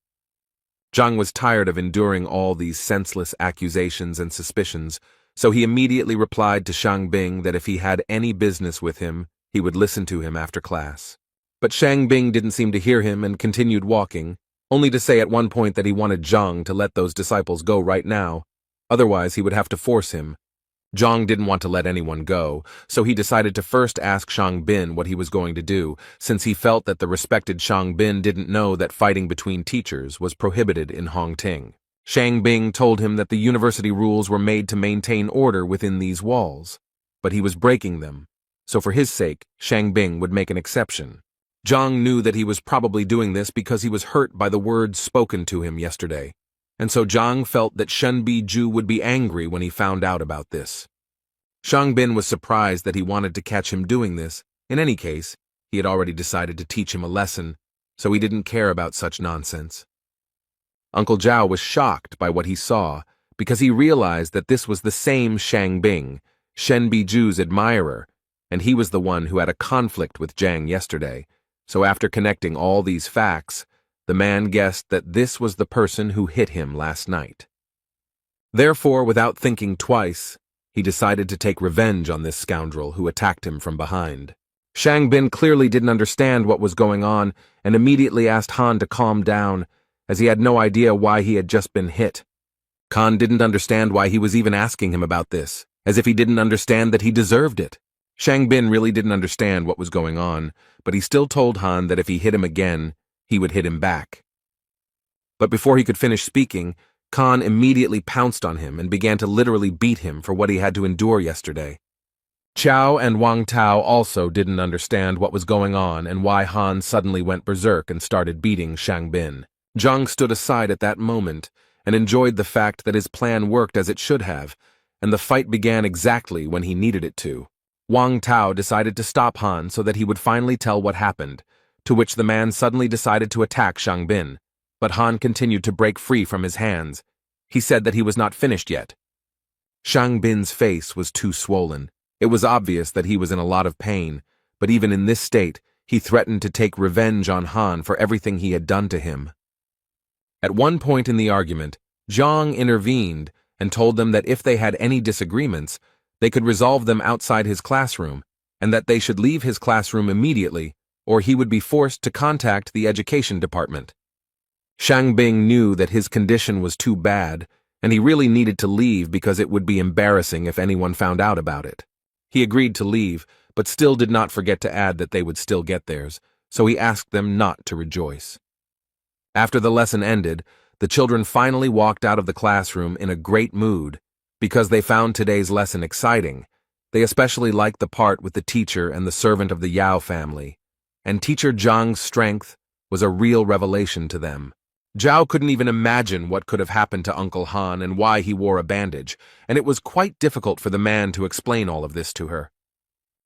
Zhang was tired of enduring all these senseless accusations and suspicions, so he immediately replied to Shang Bing that if he had any business with him, he would listen to him after class. But Shang Bing didn't seem to hear him and continued walking, only to say at one point that he wanted Zhang to let those disciples go right now, otherwise he would have to force him. Zhang didn't want to let anyone go, so he decided to first ask Shang Bin what he was going to do, since he felt that the respected Shang Bin didn't know that fighting between teachers was prohibited in Hongting. Shang Bing told him that the university rules were made to maintain order within these walls, but he was breaking them, so for his sake, Shang Bing would make an exception. Zhang knew that he was probably doing this because he was hurt by the words spoken to him yesterday, and so Zhang felt that Shen Biju would be angry when he found out about this. Shang Bin was surprised that he wanted to catch him doing this. In any case, he had already decided to teach him a lesson, so he didn't care about such nonsense. Uncle Zhao was shocked by what he saw, because he realized that this was the same Shang Bing, Shen Biju's admirer, and he was the one who had a conflict with Zhang yesterday. So after connecting all these facts, the man guessed that this was the person who hit him last night. Therefore, without thinking twice, he decided to take revenge on this scoundrel who attacked him from behind. Shang Bin clearly didn't understand what was going on and immediately asked Han to calm down, as he had no idea why he had just been hit. Han didn't understand why he was even asking him about this, as if he didn't understand that he deserved it. Shang Bin really didn't understand what was going on, but he still told Han that if he hit him again, he would hit him back. But before he could finish speaking, Khan immediately pounced on him and began to literally beat him for what he had to endure yesterday. Chao and Wang Tao also didn't understand what was going on and why Han suddenly went berserk and started beating Shang Bin. Zhang stood aside at that moment and enjoyed the fact that his plan worked as it should have, and the fight began exactly when he needed it to. Wang Tao decided to stop Han so that he would finally tell what happened, to which the man suddenly decided to attack Shang Bin, but Han continued to break free from his hands. He said that he was not finished yet. Shang Bin's face was too swollen. It was obvious that he was in a lot of pain, but even in this state, he threatened to take revenge on Han for everything he had done to him. At one point in the argument, Zhang intervened and told them that if they had any disagreements, they could resolve them outside his classroom, and that they should leave his classroom immediately, or he would be forced to contact the education department. Shang Bing knew that his condition was too bad, and he really needed to leave because it would be embarrassing if anyone found out about it. He agreed to leave, but still did not forget to add that they would still get theirs, so he asked them not to rejoice. After the lesson ended, the children finally walked out of the classroom in a great mood, because they found today's lesson exciting. They especially liked the part with the teacher and the servant of the Yao family, and Teacher Zhang's strength was a real revelation to them. Zhao couldn't even imagine what could have happened to Uncle Han and why he wore a bandage, and it was quite difficult for the man to explain all of this to her.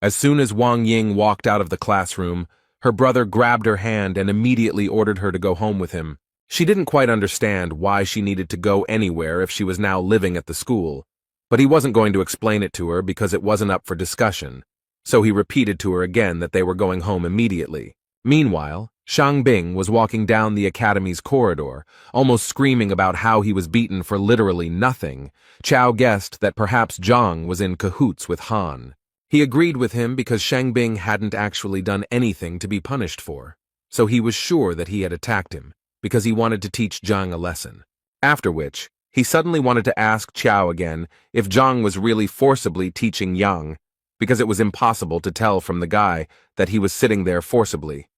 As soon as Wang Ying walked out of the classroom, her brother grabbed her hand and immediately ordered her to go home with him. She didn't quite understand why she needed to go anywhere if she was now living at the school, but he wasn't going to explain it to her because it wasn't up for discussion, so he repeated to her again that they were going home immediately. Meanwhile, Shang Bing was walking down the academy's corridor, almost screaming about how he was beaten for literally nothing. Chao guessed that perhaps Zhang was in cahoots with Han. He agreed with him because Shang Bing hadn't actually done anything to be punished for, so he was sure that he had attacked him, because he wanted to teach Zhang a lesson. After which, he suddenly wanted to ask Chao again if Zhang was really forcibly teaching Yang, because it was impossible to tell from the guy that he was sitting there forcibly.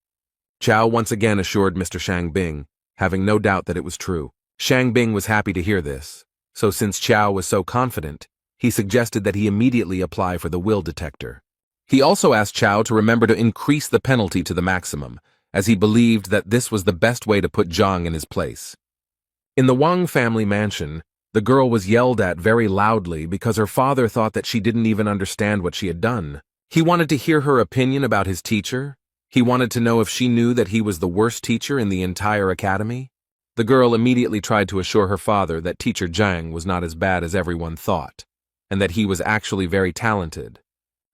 Chow once again assured Mr. Shangbing, having no doubt that it was true. Shangbing was happy to hear this, so since Chow was so confident, he suggested that he immediately apply for the will detector. He also asked Chow to remember to increase the penalty to the maximum, as he believed that this was the best way to put Zhang in his place. In the Wang family mansion, the girl was yelled at very loudly because her father thought that she didn't even understand what she had done. He wanted to hear her opinion about his teacher. He wanted to know if she knew that he was the worst teacher in the entire academy. The girl immediately tried to assure her father that teacher Zhang was not as bad as everyone thought, and that he was actually very talented.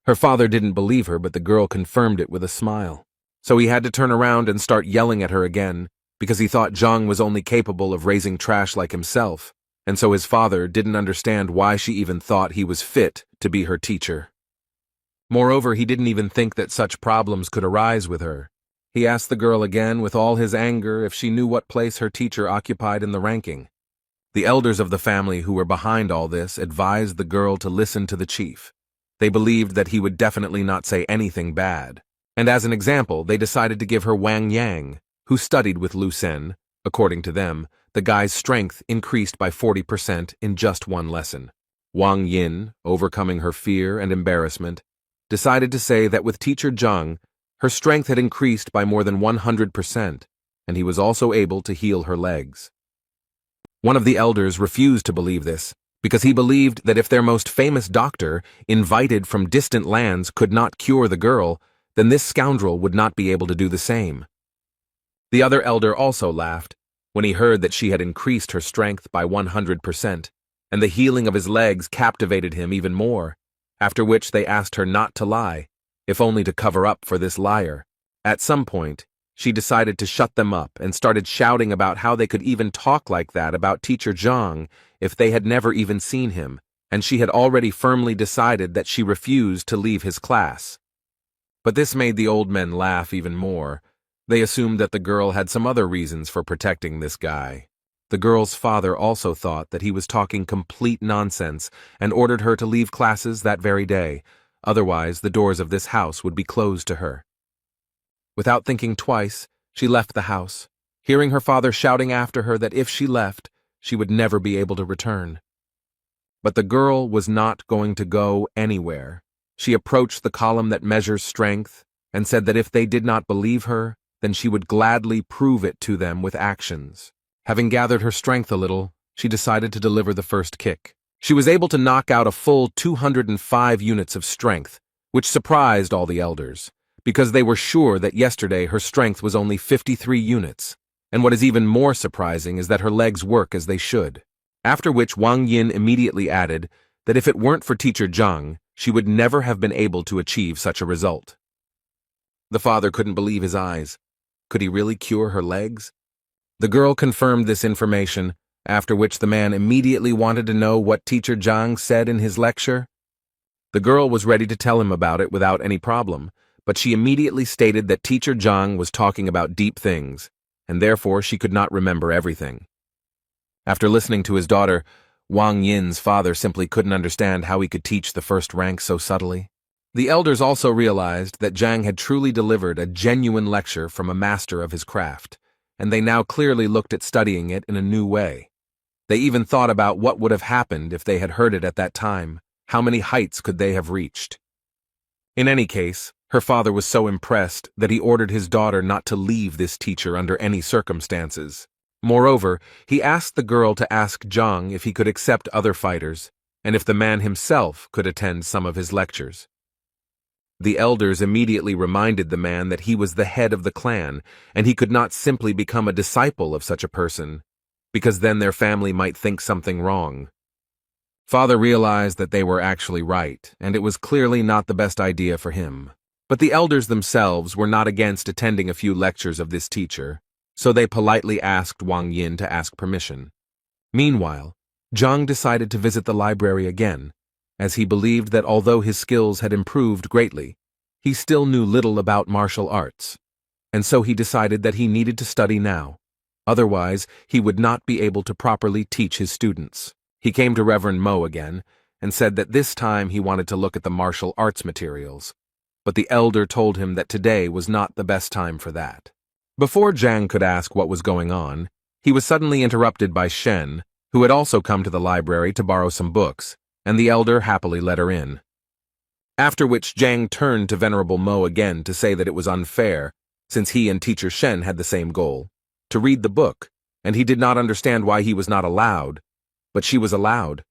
Her father didn't believe her, but the girl confirmed it with a smile. So he had to turn around and start yelling at her again, because he thought Zhang was only capable of raising trash like himself, and so his father didn't understand why she even thought he was fit to be her teacher. Moreover, he didn't even think that such problems could arise with her. He asked the girl again with all his anger if she knew what place her teacher occupied in the ranking. The elders of the family who were behind all this advised the girl to listen to the chief. They believed that he would definitely not say anything bad, and as an example, they decided to give her Wang Yang, who studied with Lu Sen. According to them, the guy's strength increased by 40% in just one lesson. Wang Yin, overcoming her fear and embarrassment, decided to say that with teacher Zhang, her strength had increased by more than 100%, and he was also able to heal her legs. One of the elders refused to believe this, because he believed that if their most famous doctor, invited from distant lands, could not cure the girl, then this scoundrel would not be able to do the same. The other elder also laughed when he heard that she had increased her strength by 100%, and the healing of his legs captivated him even more, after which they asked her not to lie, if only to cover up for this liar. At some point, she decided to shut them up and started shouting about how they could even talk like that about teacher Zhang if they had never even seen him, and she had already firmly decided that she refused to leave his class. But this made the old men laugh even more. They assumed that the girl had some other reasons for protecting this guy. The girl's father also thought that he was talking complete nonsense and ordered her to leave classes that very day. Otherwise, the doors of this house would be closed to her. Without thinking twice, she left the house, hearing her father shouting after her that if she left, she would never be able to return. But the girl was not going to go anywhere. She approached the column that measures strength and said that if they did not believe her, then she would gladly prove it to them with actions. Having gathered her strength a little, she decided to deliver the first kick. She was able to knock out a full 205 units of strength, which surprised all the elders, because they were sure that yesterday her strength was only 53 units, and what is even more surprising is that her legs work as they should. After which Wang Yin immediately added that if it weren't for teacher Zhang, she would never have been able to achieve such a result. The father couldn't believe his eyes. Could he really cure her legs? The girl confirmed this information, after which the man immediately wanted to know what teacher Zhang said in his lecture. The girl was ready to tell him about it without any problem, but she immediately stated that teacher Zhang was talking about deep things, and therefore she could not remember everything. After listening to his daughter, Wang Yin's father simply couldn't understand how he could teach the first rank so subtly. The elders also realized that Zhang had truly delivered a genuine lecture from a master of his craft, and they now clearly looked at studying it in a new way. They even thought about what would have happened if they had heard it at that time. How many heights could they have reached? In any case, her father was so impressed that he ordered his daughter not to leave this teacher under any circumstances. Moreover, he asked the girl to ask Zhang if he could accept other fighters, and if the man himself could attend some of his lectures. The elders immediately reminded the man that he was the head of the clan, and he could not simply become a disciple of such a person, because then their family might think something wrong. Father realized that they were actually right, and it was clearly not the best idea for him. But the elders themselves were not against attending a few lectures of this teacher, so they politely asked Wang Yin to ask permission. Meanwhile, Zhang decided to visit the library again, as he believed that although his skills had improved greatly, he still knew little about martial arts, and so he decided that he needed to study now. Otherwise, he would not be able to properly teach his students. He came to Reverend Mo again and said that this time he wanted to look at the martial arts materials, but the elder told him that today was not the best time for that. Before Zhang could ask what was going on, he was suddenly interrupted by Shen, who had also come to the library to borrow some books, and the elder happily let her in. After which Zhang turned to Venerable Mo again to say that it was unfair, since he and Teacher Shen had the same goal, to read the book, and he did not understand why he was not allowed, but she was allowed.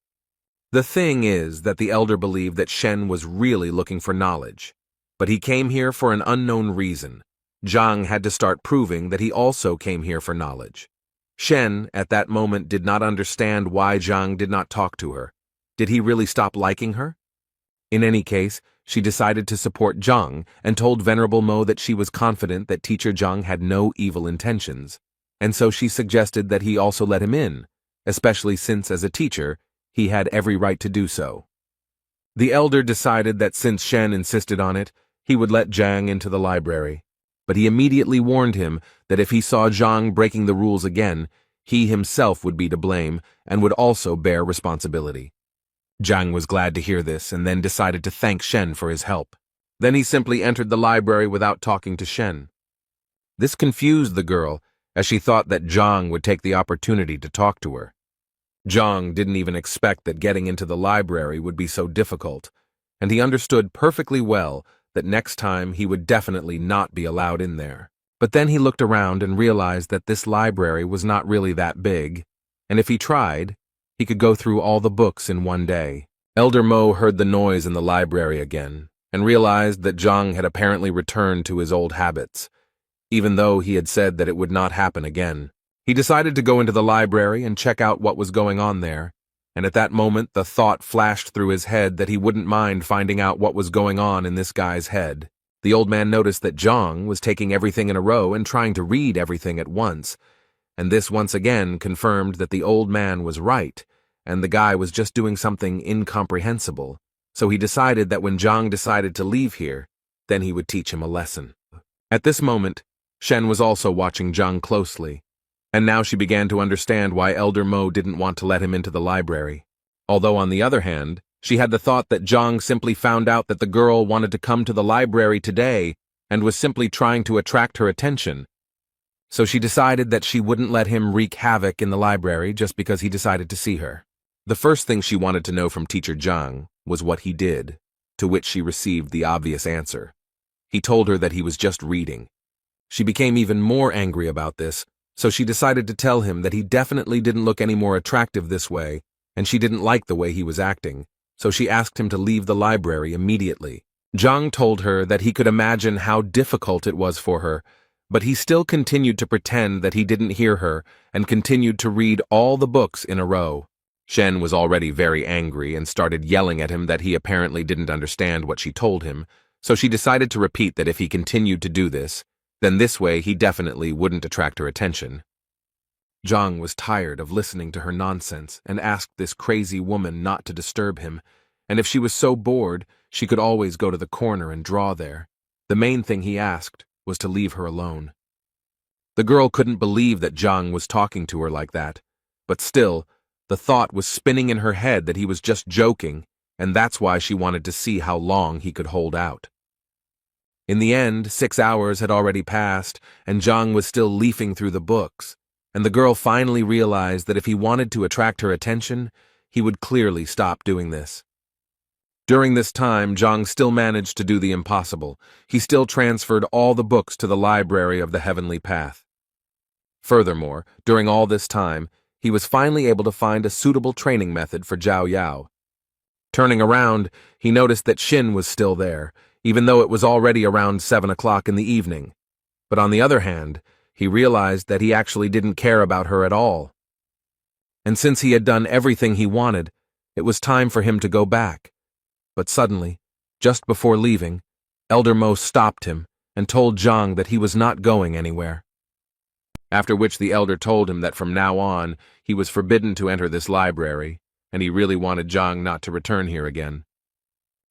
The thing is that the elder believed that Shen was really looking for knowledge, but he came here for an unknown reason. Zhang had to start proving that he also came here for knowledge. Shen, at that moment, did not understand why Zhang did not talk to her. Did he really stop liking her? In any case, she decided to support Zhang and told Venerable Mo that she was confident that Teacher Zhang had no evil intentions, and so she suggested that he also let him in, especially since, as a teacher, he had every right to do so. The elder decided that since Shen insisted on it, he would let Zhang into the library, but he immediately warned him that if he saw Zhang breaking the rules again, he himself would be to blame and would also bear responsibility. Zhang was glad to hear this and then decided to thank Shen for his help. Then he simply entered the library without talking to Shen. This confused the girl, as she thought that Zhang would take the opportunity to talk to her. Zhang didn't even expect that getting into the library would be so difficult, and he understood perfectly well that next time he would definitely not be allowed in there. But then he looked around and realized that this library was not really that big, and if he tried, he could go through all the books in one day. Elder Mo heard the noise in the library again, and realized that Zhang had apparently returned to his old habits, even though he had said that it would not happen again. He decided to go into the library and check out what was going on there, and at that moment the thought flashed through his head that he wouldn't mind finding out what was going on in this guy's head. The old man noticed that Zhang was taking everything in a row and trying to read everything at once, and this once again confirmed that the old man was right, and the guy was just doing something incomprehensible, so he decided that when Zhang decided to leave here, then he would teach him a lesson. At this moment, Shen was also watching Zhang closely, and now she began to understand why Elder Mo didn't want to let him into the library. Although on the other hand, she had the thought that Zhang simply found out that the girl wanted to come to the library today and was simply trying to attract her attention. So she decided that she wouldn't let him wreak havoc in the library just because he decided to see her. The first thing she wanted to know from Teacher Zhang was what he did, to which she received the obvious answer. He told her that he was just reading. She became even more angry about this, so she decided to tell him that he definitely didn't look any more attractive this way, and she didn't like the way he was acting, so she asked him to leave the library immediately. Zhang told her that he could imagine how difficult it was for her, but he still continued to pretend that he didn't hear her and continued to read all the books in a row. Shen was already very angry and started yelling at him that he apparently didn't understand what she told him, so she decided to repeat that if he continued to do this, then this way he definitely wouldn't attract her attention. Zhang was tired of listening to her nonsense and asked this crazy woman not to disturb him, and if she was so bored, she could always go to the corner and draw there. The main thing he asked was to leave her alone. The girl couldn't believe that Zhang was talking to her like that, but still, the thought was spinning in her head that he was just joking, and that's why she wanted to see how long he could hold out. In the end, 6 hours had already passed, and Zhang was still leafing through the books, and the girl finally realized that if he wanted to attract her attention, he would clearly stop doing this. During this time, Zhang still managed to do the impossible. He still transferred all the books to the library of the Heavenly Path. Furthermore, during all this time, he was finally able to find a suitable training method for Zhao Yao. Turning around, he noticed that Xin was still there, even though it was already around 7 o'clock in the evening. But on the other hand, he realized that he actually didn't care about her at all. And since he had done everything he wanted, it was time for him to go back. But suddenly, just before leaving, Elder Mo stopped him and told Zhang that he was not going anywhere. After which the elder told him that from now on, he was forbidden to enter this library, and he really wanted Zhang not to return here again.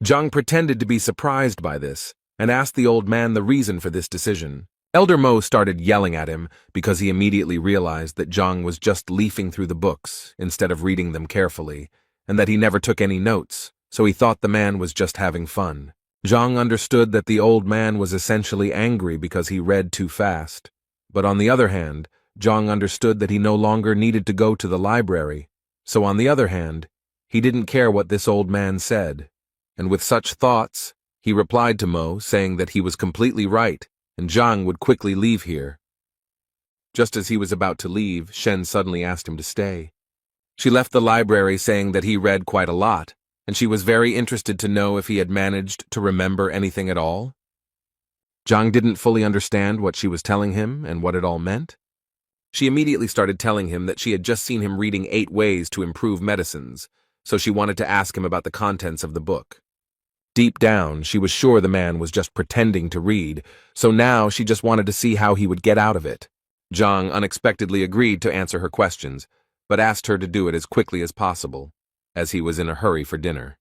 Zhang pretended to be surprised by this, and asked the old man the reason for this decision. Elder Mo started yelling at him because he immediately realized that Zhang was just leafing through the books instead of reading them carefully, and that he never took any notes, so he thought the man was just having fun. Zhang understood that the old man was essentially angry because he read too fast, But on the other hand, Zhang understood that he no longer needed to go to the library. So on the other hand, he didn't care what this old man said. And with such thoughts, he replied to Mo, saying that he was completely right, and Zhang would quickly leave here. Just as he was about to leave, Shen suddenly asked him to stay. She left the library saying that he read quite a lot, and she was very interested to know if he had managed to remember anything at all. Zhang didn't fully understand what she was telling him and what it all meant. She immediately started telling him that she had just seen him reading 8 ways to improve medicines, so she wanted to ask him about the contents of the book. Deep down, she was sure the man was just pretending to read, so now she just wanted to see how he would get out of it. Zhang unexpectedly agreed to answer her questions, but asked her to do it as quickly as possible, as he was in a hurry for dinner.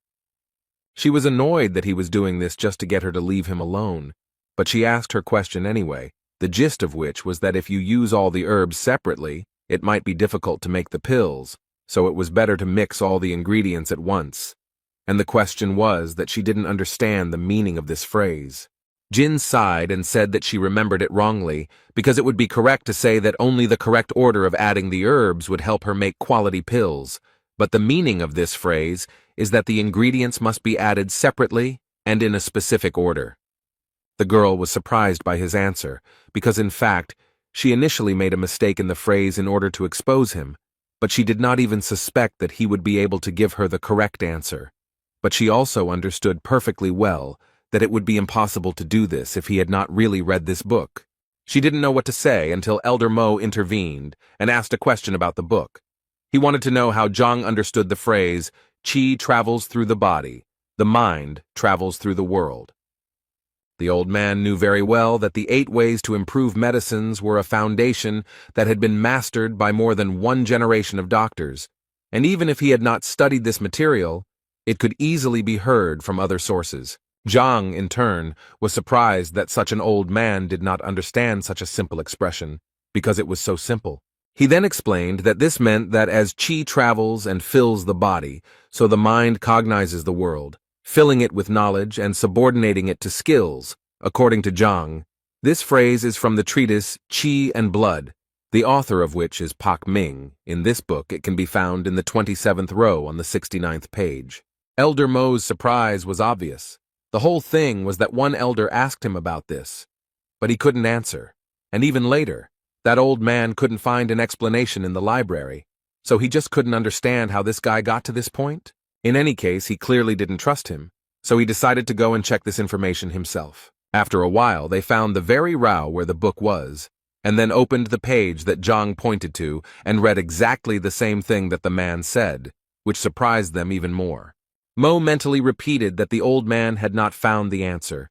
She was annoyed that he was doing this just to get her to leave him alone, but she asked her question anyway, the gist of which was that if you use all the herbs separately, it might be difficult to make the pills, so it was better to mix all the ingredients at once. And the question was that she didn't understand the meaning of this phrase. Jin sighed and said that she remembered it wrongly, because it would be correct to say that only the correct order of adding the herbs would help her make quality pills, but the meaning of this phrase is that the ingredients must be added separately and in a specific order. The girl was surprised by his answer, because in fact, she initially made a mistake in the phrase in order to expose him, but she did not even suspect that he would be able to give her the correct answer. But she also understood perfectly well that it would be impossible to do this if he had not really read this book. She didn't know what to say until Elder Mo intervened and asked a question about the book. He wanted to know how Zhang understood the phrase, "Qi travels through the body, the mind travels through the world." The old man knew very well that the 8 ways to improve medicines were a foundation that had been mastered by more than one generation of doctors, and even if he had not studied this material, it could easily be heard from other sources. Zhang, in turn, was surprised that such an old man did not understand such a simple expression, because it was so simple. He then explained that this meant that as qi travels and fills the body, so the mind cognizes the world, filling it with knowledge and subordinating it to skills. According to Zhang, this phrase is from the treatise Qi and Blood, the author of which is Pak Ming. In this book, it can be found in the 27th row on the 69th page. Elder Mo's surprise was obvious. The whole thing was that one elder asked him about this, but he couldn't answer. And even later, that old man couldn't find an explanation in the library, so he just couldn't understand how this guy got to this point. In any case, he clearly didn't trust him, so he decided to go and check this information himself. After a while, they found the very row where the book was, and then opened the page that Zhang pointed to and read exactly the same thing that the man said, which surprised them even more. Mo mentally repeated that the old man had not found the answer,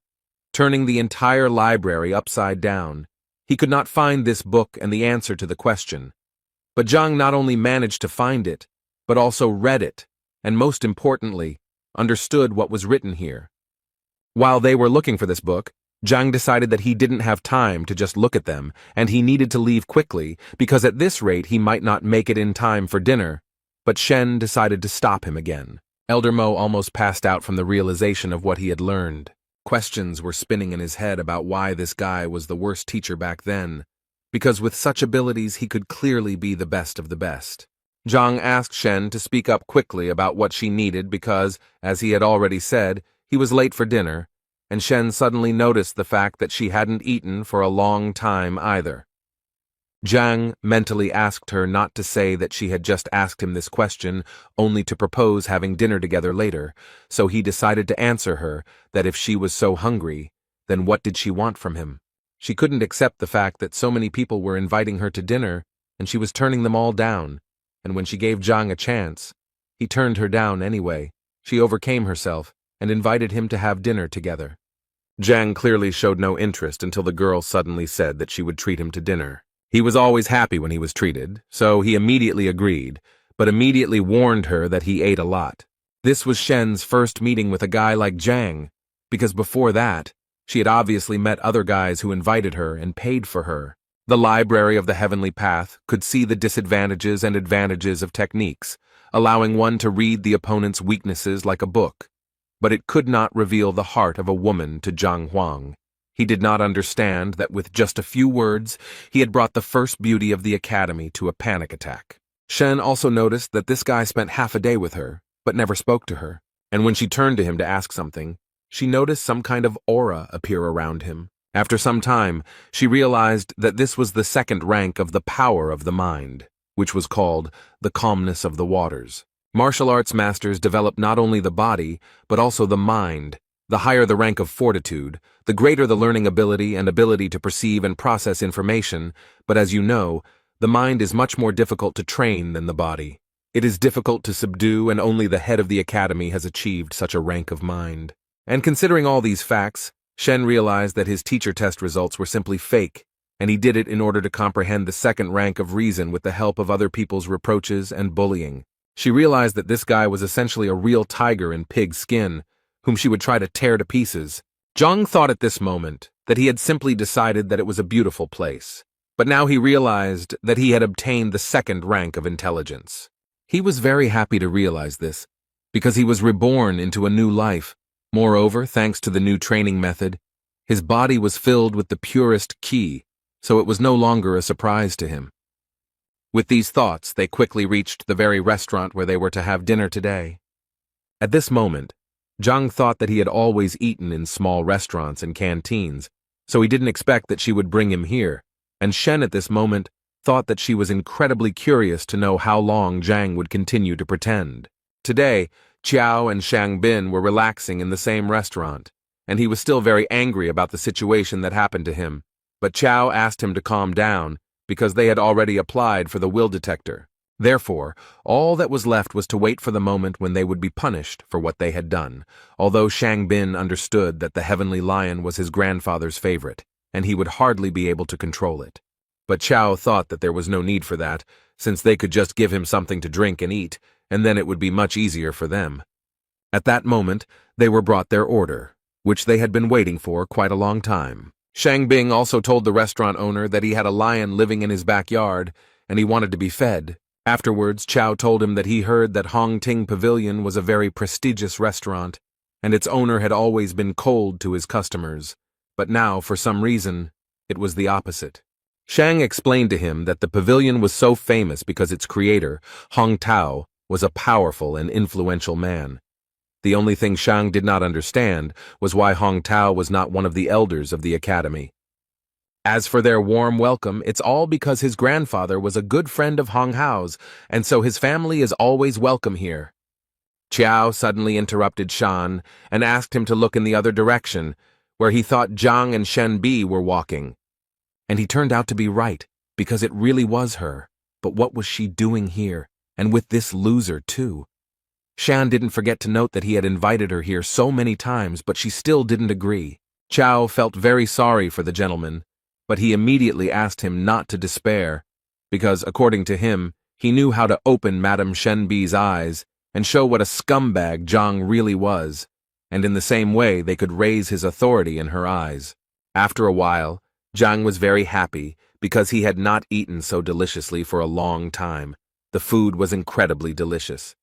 turning the entire library upside down. He could not find this book and the answer to the question. But Zhang not only managed to find it, but also read it, and most importantly, understood what was written here. While they were looking for this book, Zhang decided that he didn't have time to just look at them, and he needed to leave quickly, because at this rate he might not make it in time for dinner. But Shen decided to stop him again. Elder Mo almost passed out from the realization of what he had learned. Questions were spinning in his head about why this guy was the worst teacher back then, because with such abilities he could clearly be the best of the best. Zhang asked Shen to speak up quickly about what she needed because, as he had already said, he was late for dinner, and Shen suddenly noticed the fact that she hadn't eaten for a long time either. Zhang mentally asked her not to say that she had just asked him this question only to propose having dinner together later, so he decided to answer her that if she was so hungry, then what did she want from him? She couldn't accept the fact that so many people were inviting her to dinner, and she was turning them all down, and when she gave Zhang a chance, he turned her down anyway. She overcame herself and invited him to have dinner together. Zhang clearly showed no interest until the girl suddenly said that she would treat him to dinner. He was always happy when he was treated, so he immediately agreed, but immediately warned her that he ate a lot. This was Shen's first meeting with a guy like Zhang, because before that, she had obviously met other guys who invited her and paid for her. The Library of the Heavenly Path could see the disadvantages and advantages of techniques, allowing one to read the opponent's weaknesses like a book, but it could not reveal the heart of a woman to Zhang Huang. He did not understand that with just a few words, he had brought the first beauty of the academy to a panic attack. Shen also noticed that this guy spent half a day with her, but never spoke to her. And when she turned to him to ask something, she noticed some kind of aura appear around him. After some time, she realized that this was the second rank of the power of the mind, which was called the calmness of the waters. Martial arts masters develop not only the body, but also the mind. The higher the rank of fortitude, the greater the learning ability and ability to perceive and process information, but as you know, the mind is much more difficult to train than the body. It is difficult to subdue, and only the head of the academy has achieved such a rank of mind. And considering all these facts, Shen realized that his teacher test results were simply fake, and he did it in order to comprehend the second rank of reason with the help of other people's reproaches and bullying. She realized that this guy was essentially a real tiger in pig skin, whom she would try to tear to pieces. Zhang thought at this moment that he had simply decided that it was a beautiful place, but now he realized that he had obtained the second rank of intelligence. He was very happy to realize this, because he was reborn into a new life. Moreover, thanks to the new training method, his body was filled with the purest qi, so it was no longer a surprise to him. With these thoughts, they quickly reached the very restaurant where they were to have dinner today. At this moment, Zhang thought that he had always eaten in small restaurants and canteens, so he didn't expect that she would bring him here, and Shen at this moment thought that she was incredibly curious to know how long Zhang would continue to pretend. Today, Qiao and Shang Bin were relaxing in the same restaurant, and he was still very angry about the situation that happened to him, but Qiao asked him to calm down because they had already applied for the will detector. Therefore, all that was left was to wait for the moment when they would be punished for what they had done, although Shang Bin understood that the heavenly lion was his grandfather's favorite, and he would hardly be able to control it. But Qiao thought that there was no need for that, since they could just give him something to drink and eat, and then it would be much easier for them. At that moment, they were brought their order, which they had been waiting for quite a long time. Shang Bing also told the restaurant owner that he had a lion living in his backyard, and he wanted to be fed. Afterwards, Qiao told him that he heard that Hong Ting Pavilion was a very prestigious restaurant, and its owner had always been cold to his customers, but now, for some reason, it was the opposite. Shang explained to him that the pavilion was so famous because its creator, Hong Tao, was a powerful and influential man. The only thing Shang did not understand was why Hong Tao was not one of the elders of the academy. As for their warm welcome, it's all because his grandfather was a good friend of Hong Hao's, and so his family is always welcome here. Qiao suddenly interrupted Shan and asked him to look in the other direction, where he thought Zhang and Shen Bi were walking. And he turned out to be right, because it really was her. But what was she doing here, and with this loser too? Shan didn't forget to note that he had invited her here so many times, but she still didn't agree. Qiao felt very sorry for the gentleman, but he immediately asked him not to despair, because, according to him, he knew how to open Madame Shenbi's eyes and show what a scumbag Zhang really was, and in the same way they could raise his authority in her eyes. After a while, Zhang was very happy because he had not eaten so deliciously for a long time. The food was incredibly delicious.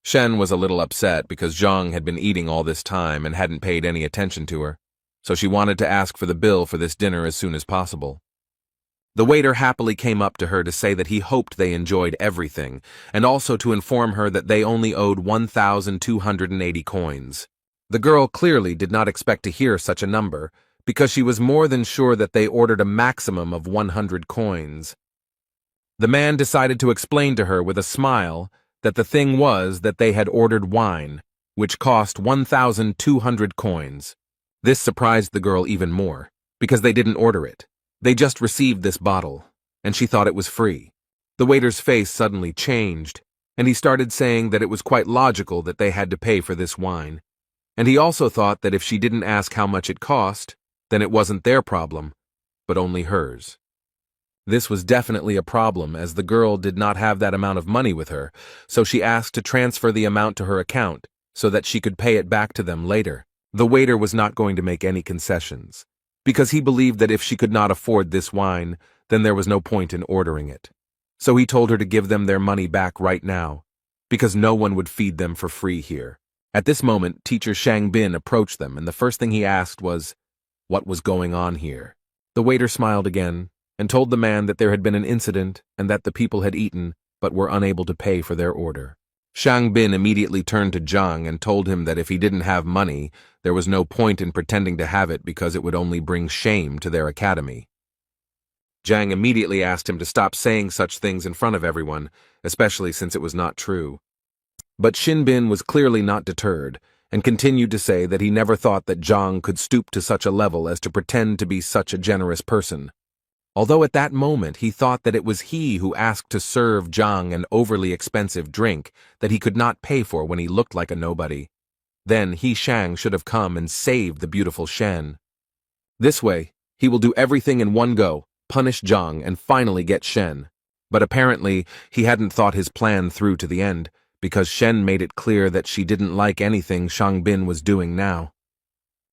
Shen was a little upset because Zhang had been eating all this time and hadn't paid any attention to her, so she wanted to ask for the bill for this dinner as soon as possible. The waiter happily came up to her to say that he hoped they enjoyed everything, and also to inform her that they only owed 1,280 coins. The girl clearly did not expect to hear such a number, because she was more than sure that they ordered a maximum of 100 coins. The man decided to explain to her with a smile that the thing was that they had ordered wine, which cost 1,200 coins. This surprised the girl even more, because they didn't order it. They just received this bottle, and she thought it was free. The waiter's face suddenly changed, and he started saying that it was quite logical that they had to pay for this wine. And he also thought that if she didn't ask how much it cost, then it wasn't their problem, but only hers. This was definitely a problem, as the girl did not have that amount of money with her, so she asked to transfer the amount to her account so that she could pay it back to them later. The waiter was not going to make any concessions, because he believed that if she could not afford this wine, then there was no point in ordering it. So he told her to give them their money back right now, because no one would feed them for free here. At this moment, teacher Shang Bin approached them, and the first thing he asked was, what was going on here. The waiter smiled again and told the man that there had been an incident and that the people had eaten but were unable to pay for their order. Shang Bin immediately turned to Zhang and told him that if he didn't have money, there was no point in pretending to have it because it would only bring shame to their academy. Zhang immediately asked him to stop saying such things in front of everyone, especially since it was not true. But Xin Bin was clearly not deterred, and continued to say that he never thought that Zhang could stoop to such a level as to pretend to be such a generous person. Although at that moment he thought that it was he who asked to serve Zhang an overly expensive drink that he could not pay for when he looked like a nobody. Then he, Shang, should have come and saved the beautiful Shen. This way, he will do everything in one go, punish Zhang, and finally get Shen. But apparently, he hadn't thought his plan through to the end, because Shen made it clear that she didn't like anything Shang Bin was doing now.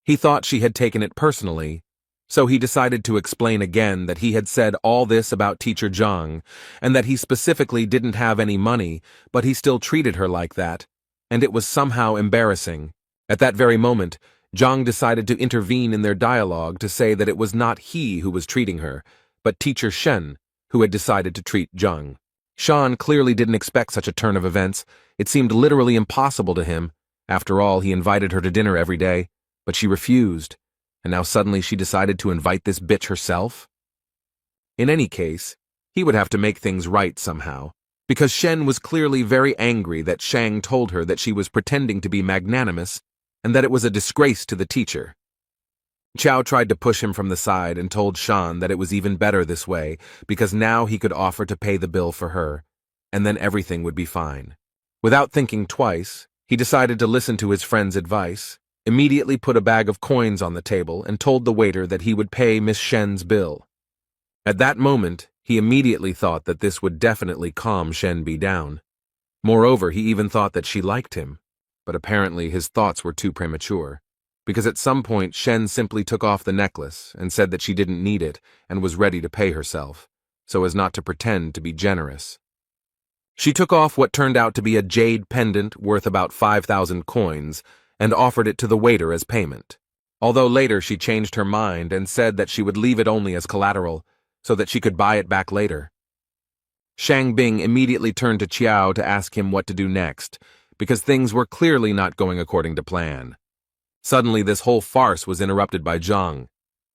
He thought she had taken it personally, so he decided to explain again that he had said all this about teacher Zhang, and that he specifically didn't have any money, but he still treated her like that, and it was somehow embarrassing. At that very moment, Zhang decided to intervene in their dialogue to say that it was not he who was treating her, but teacher Shen, who had decided to treat Zhang. Shan clearly didn't expect such a turn of events. It seemed literally impossible to him. After all, he invited her to dinner every day, but she refused. And now suddenly she decided to invite this bitch herself? In any case, he would have to make things right somehow, because Shen was clearly very angry that Shang told her that she was pretending to be magnanimous and that it was a disgrace to the teacher. Chao tried to push him from the side and told Shan that it was even better this way because now he could offer to pay the bill for her, and then everything would be fine. Without thinking twice, he decided to listen to his friend's advice, immediately put a bag of coins on the table and told the waiter that he would pay Miss Shen's bill. At that moment, he immediately thought that this would definitely calm Shen Bi down. Moreover, he even thought that she liked him, but apparently his thoughts were too premature, because at some point Shen simply took off the necklace and said that she didn't need it and was ready to pay herself, so as not to pretend to be generous. She took off what turned out to be a jade pendant worth about 5,000 coins, and offered it to the waiter as payment. Although later she changed her mind and said that she would leave it only as collateral, so that she could buy it back later. Shang Bing immediately turned to Qiao to ask him what to do next, because things were clearly not going according to plan. Suddenly this whole farce was interrupted by Zhang,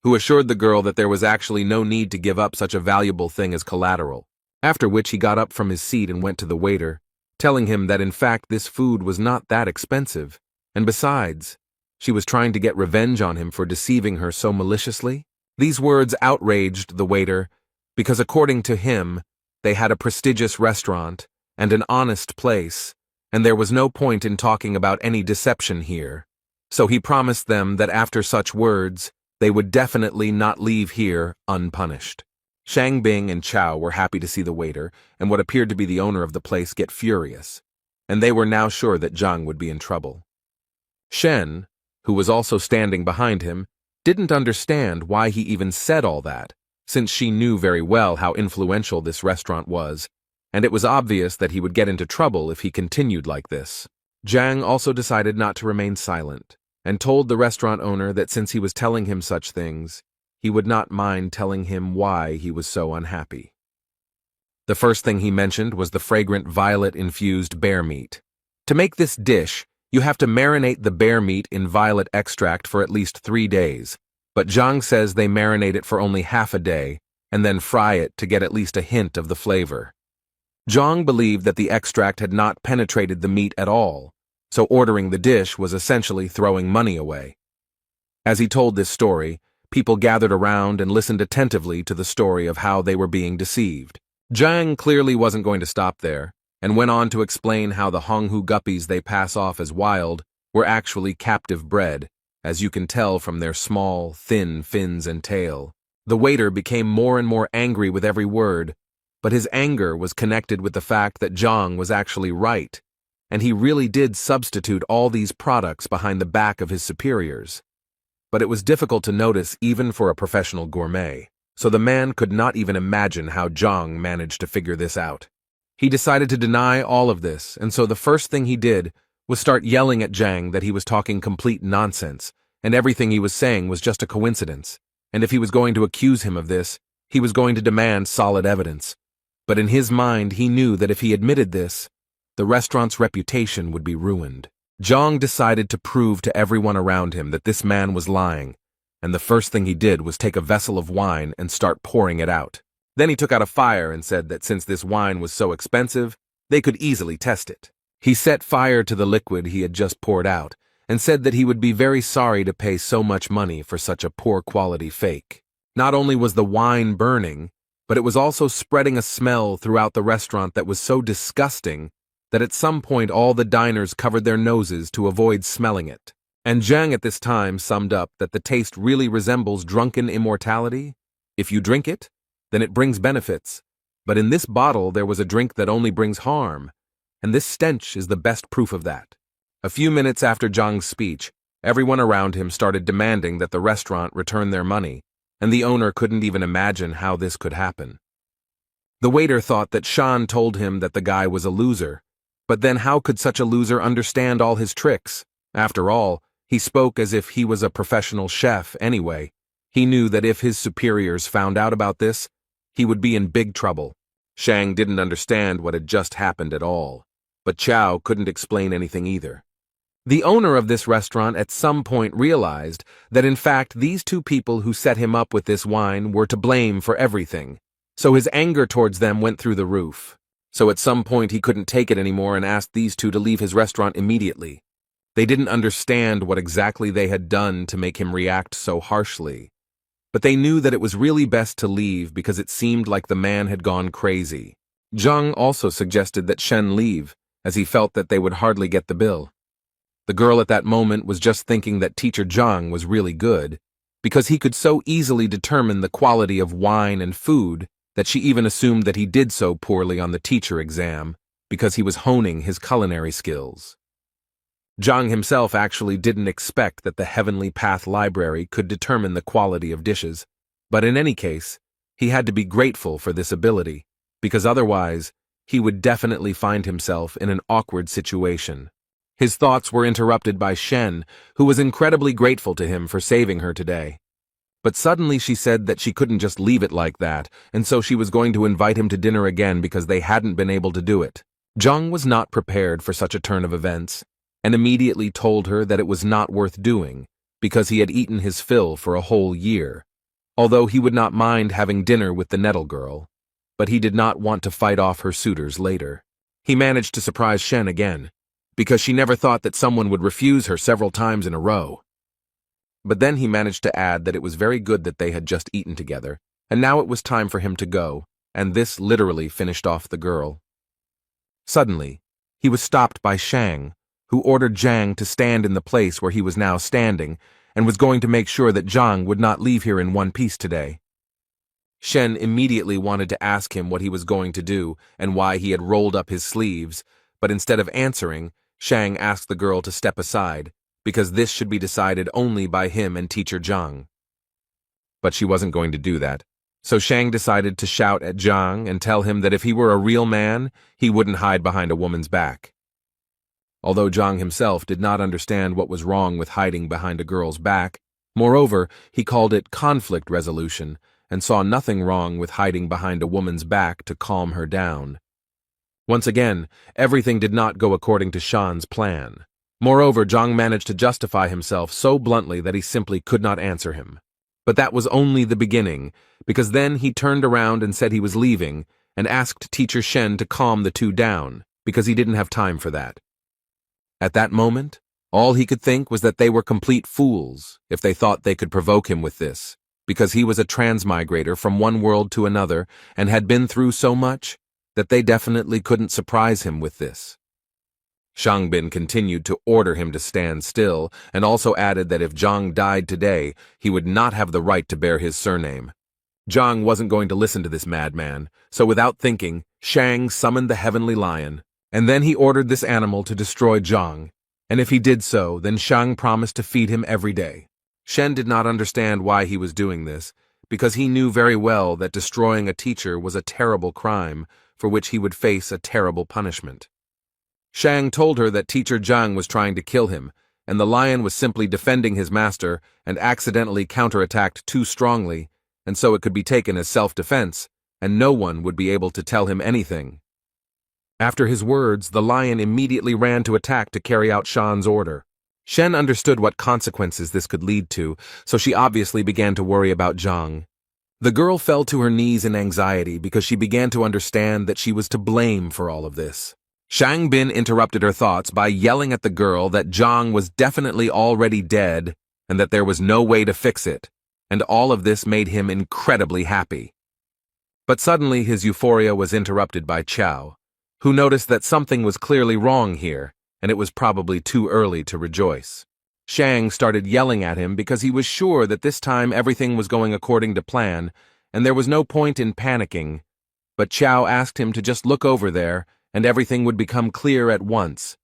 who assured the girl that there was actually no need to give up such a valuable thing as collateral, after which he got up from his seat and went to the waiter, telling him that in fact this food was not that expensive. And besides, she was trying to get revenge on him for deceiving her so maliciously. These words outraged the waiter, because according to him, they had a prestigious restaurant and an honest place, and there was no point in talking about any deception here. So he promised them that after such words, they would definitely not leave here unpunished. Shang Bing and Chao were happy to see the waiter and what appeared to be the owner of the place get furious, and they were now sure that Zhang would be in trouble. Shen, who was also standing behind him, didn't understand why he even said all that, since she knew very well how influential this restaurant was, and it was obvious that he would get into trouble if he continued like this. Zhang also decided not to remain silent, and told the restaurant owner that since he was telling him such things, he would not mind telling him why he was so unhappy. The first thing he mentioned was the fragrant violet-infused bear meat. To make this dish, you have to marinate the bear meat in violet extract for at least 3 days, but Zhang says they marinate it for only half a day and then fry it to get at least a hint of the flavor. Zhang believed that the extract had not penetrated the meat at all, so ordering the dish was essentially throwing money away. As he told this story, people gathered around and listened attentively to the story of how they were being deceived. Zhang clearly wasn't going to stop there, and went on to explain how the Honghu guppies they pass off as wild were actually captive bred, as you can tell from their small, thin fins and tail. The waiter became more and more angry with every word, but his anger was connected with the fact that Zhang was actually right, and he really did substitute all these products behind the back of his superiors. But it was difficult to notice even for a professional gourmet, so the man could not even imagine how Zhang managed to figure this out. He decided to deny all of this, and so the first thing he did was start yelling at Zhang that he was talking complete nonsense, and everything he was saying was just a coincidence, and if he was going to accuse him of this, he was going to demand solid evidence. But in his mind, he knew that if he admitted this, the restaurant's reputation would be ruined. Zhang decided to prove to everyone around him that this man was lying, and the first thing he did was take a vessel of wine and start pouring it out. Then he took out a fire and said that since this wine was so expensive, they could easily test it. He set fire to the liquid he had just poured out, and said that he would be very sorry to pay so much money for such a poor quality fake. Not only was the wine burning, but it was also spreading a smell throughout the restaurant that was so disgusting that at some point all the diners covered their noses to avoid smelling it. And Zhang at this time summed up that the taste really resembles drunken immortality. If you drink it, then it brings benefits. But in this bottle there was a drink that only brings harm, and this stench is the best proof of that. A few minutes after Zhang's speech, everyone around him started demanding that the restaurant return their money, and the owner couldn't even imagine how this could happen. The waiter thought that Shan told him that the guy was a loser, but then how could such a loser understand all his tricks? After all, he spoke as if he was a professional chef anyway. He knew that if his superiors found out about this, he would be in big trouble. Shang didn't understand what had just happened at all, but Chow couldn't explain anything either. The owner of this restaurant at some point realized that in fact these two people who set him up with this wine were to blame for everything, so his anger towards them went through the roof. So at some point he couldn't take it anymore and asked these two to leave his restaurant immediately. They didn't understand what exactly they had done to make him react so harshly, but they knew that it was really best to leave because it seemed like the man had gone crazy. Zhang also suggested that Shen leave, as he felt that they would hardly get the bill. The girl at that moment was just thinking that Teacher Zhang was really good, because he could so easily determine the quality of wine and food that she even assumed that he did so poorly on the teacher exam, because he was honing his culinary skills. Zhang himself actually didn't expect that the Heavenly Path Library could determine the quality of dishes, but in any case, he had to be grateful for this ability, because otherwise, he would definitely find himself in an awkward situation. His thoughts were interrupted by Shen, who was incredibly grateful to him for saving her today. But suddenly she said that she couldn't just leave it like that, and so she was going to invite him to dinner again because they hadn't been able to do it. Zhang was not prepared for such a turn of events, and immediately told her that it was not worth doing, because he had eaten his fill for a whole year, although he would not mind having dinner with the Nettle girl, but he did not want to fight off her suitors later. He managed to surprise Shen again, because she never thought that someone would refuse her several times in a row. But then he managed to add that it was very good that they had just eaten together, and now it was time for him to go, and this literally finished off the girl. Suddenly, he was stopped by Shang, who ordered Zhang to stand in the place where he was now standing, and was going to make sure that Zhang would not leave here in one piece today. Shen immediately wanted to ask him what he was going to do and why he had rolled up his sleeves, but instead of answering, Shang asked the girl to step aside, because this should be decided only by him and Teacher Zhang. But she wasn't going to do that, so Shang decided to shout at Zhang and tell him that if he were a real man, he wouldn't hide behind a woman's back. Although Zhang himself did not understand what was wrong with hiding behind a girl's back, moreover, he called it conflict resolution and saw nothing wrong with hiding behind a woman's back to calm her down. Once again, everything did not go according to Shan's plan. Moreover, Zhang managed to justify himself so bluntly that he simply could not answer him. But that was only the beginning, because then he turned around and said he was leaving, and asked Teacher Shen to calm the two down, because he didn't have time for that. At that moment, all he could think was that they were complete fools if they thought they could provoke him with this, because he was a transmigrator from one world to another and had been through so much that they definitely couldn't surprise him with this. Shangbin continued to order him to stand still, and also added that if Zhang died today, he would not have the right to bear his surname. Zhang wasn't going to listen to this madman, so without thinking, Shang summoned the heavenly lion, and then he ordered this animal to destroy Zhang, and if he did so, then Shang promised to feed him every day. Shen did not understand why he was doing this, because he knew very well that destroying a teacher was a terrible crime, for which he would face a terrible punishment. Shang told her that Teacher Zhang was trying to kill him, and the lion was simply defending his master and accidentally counterattacked too strongly, and so it could be taken as self-defense, and no one would be able to tell him anything. After his words, the lion immediately ran to attack to carry out Shan's order. Shen understood what consequences this could lead to, so she obviously began to worry about Zhang. The girl fell to her knees in anxiety because she began to understand that she was to blame for all of this. Shang Bin interrupted her thoughts by yelling at the girl that Zhang was definitely already dead and that there was no way to fix it, and all of this made him incredibly happy. But suddenly his euphoria was interrupted by Qiao, who noticed that something was clearly wrong here, and it was probably too early to rejoice. Shang started yelling at him because he was sure that this time everything was going according to plan, and there was no point in panicking, but Qiao asked him to just look over there, and everything would become clear at once.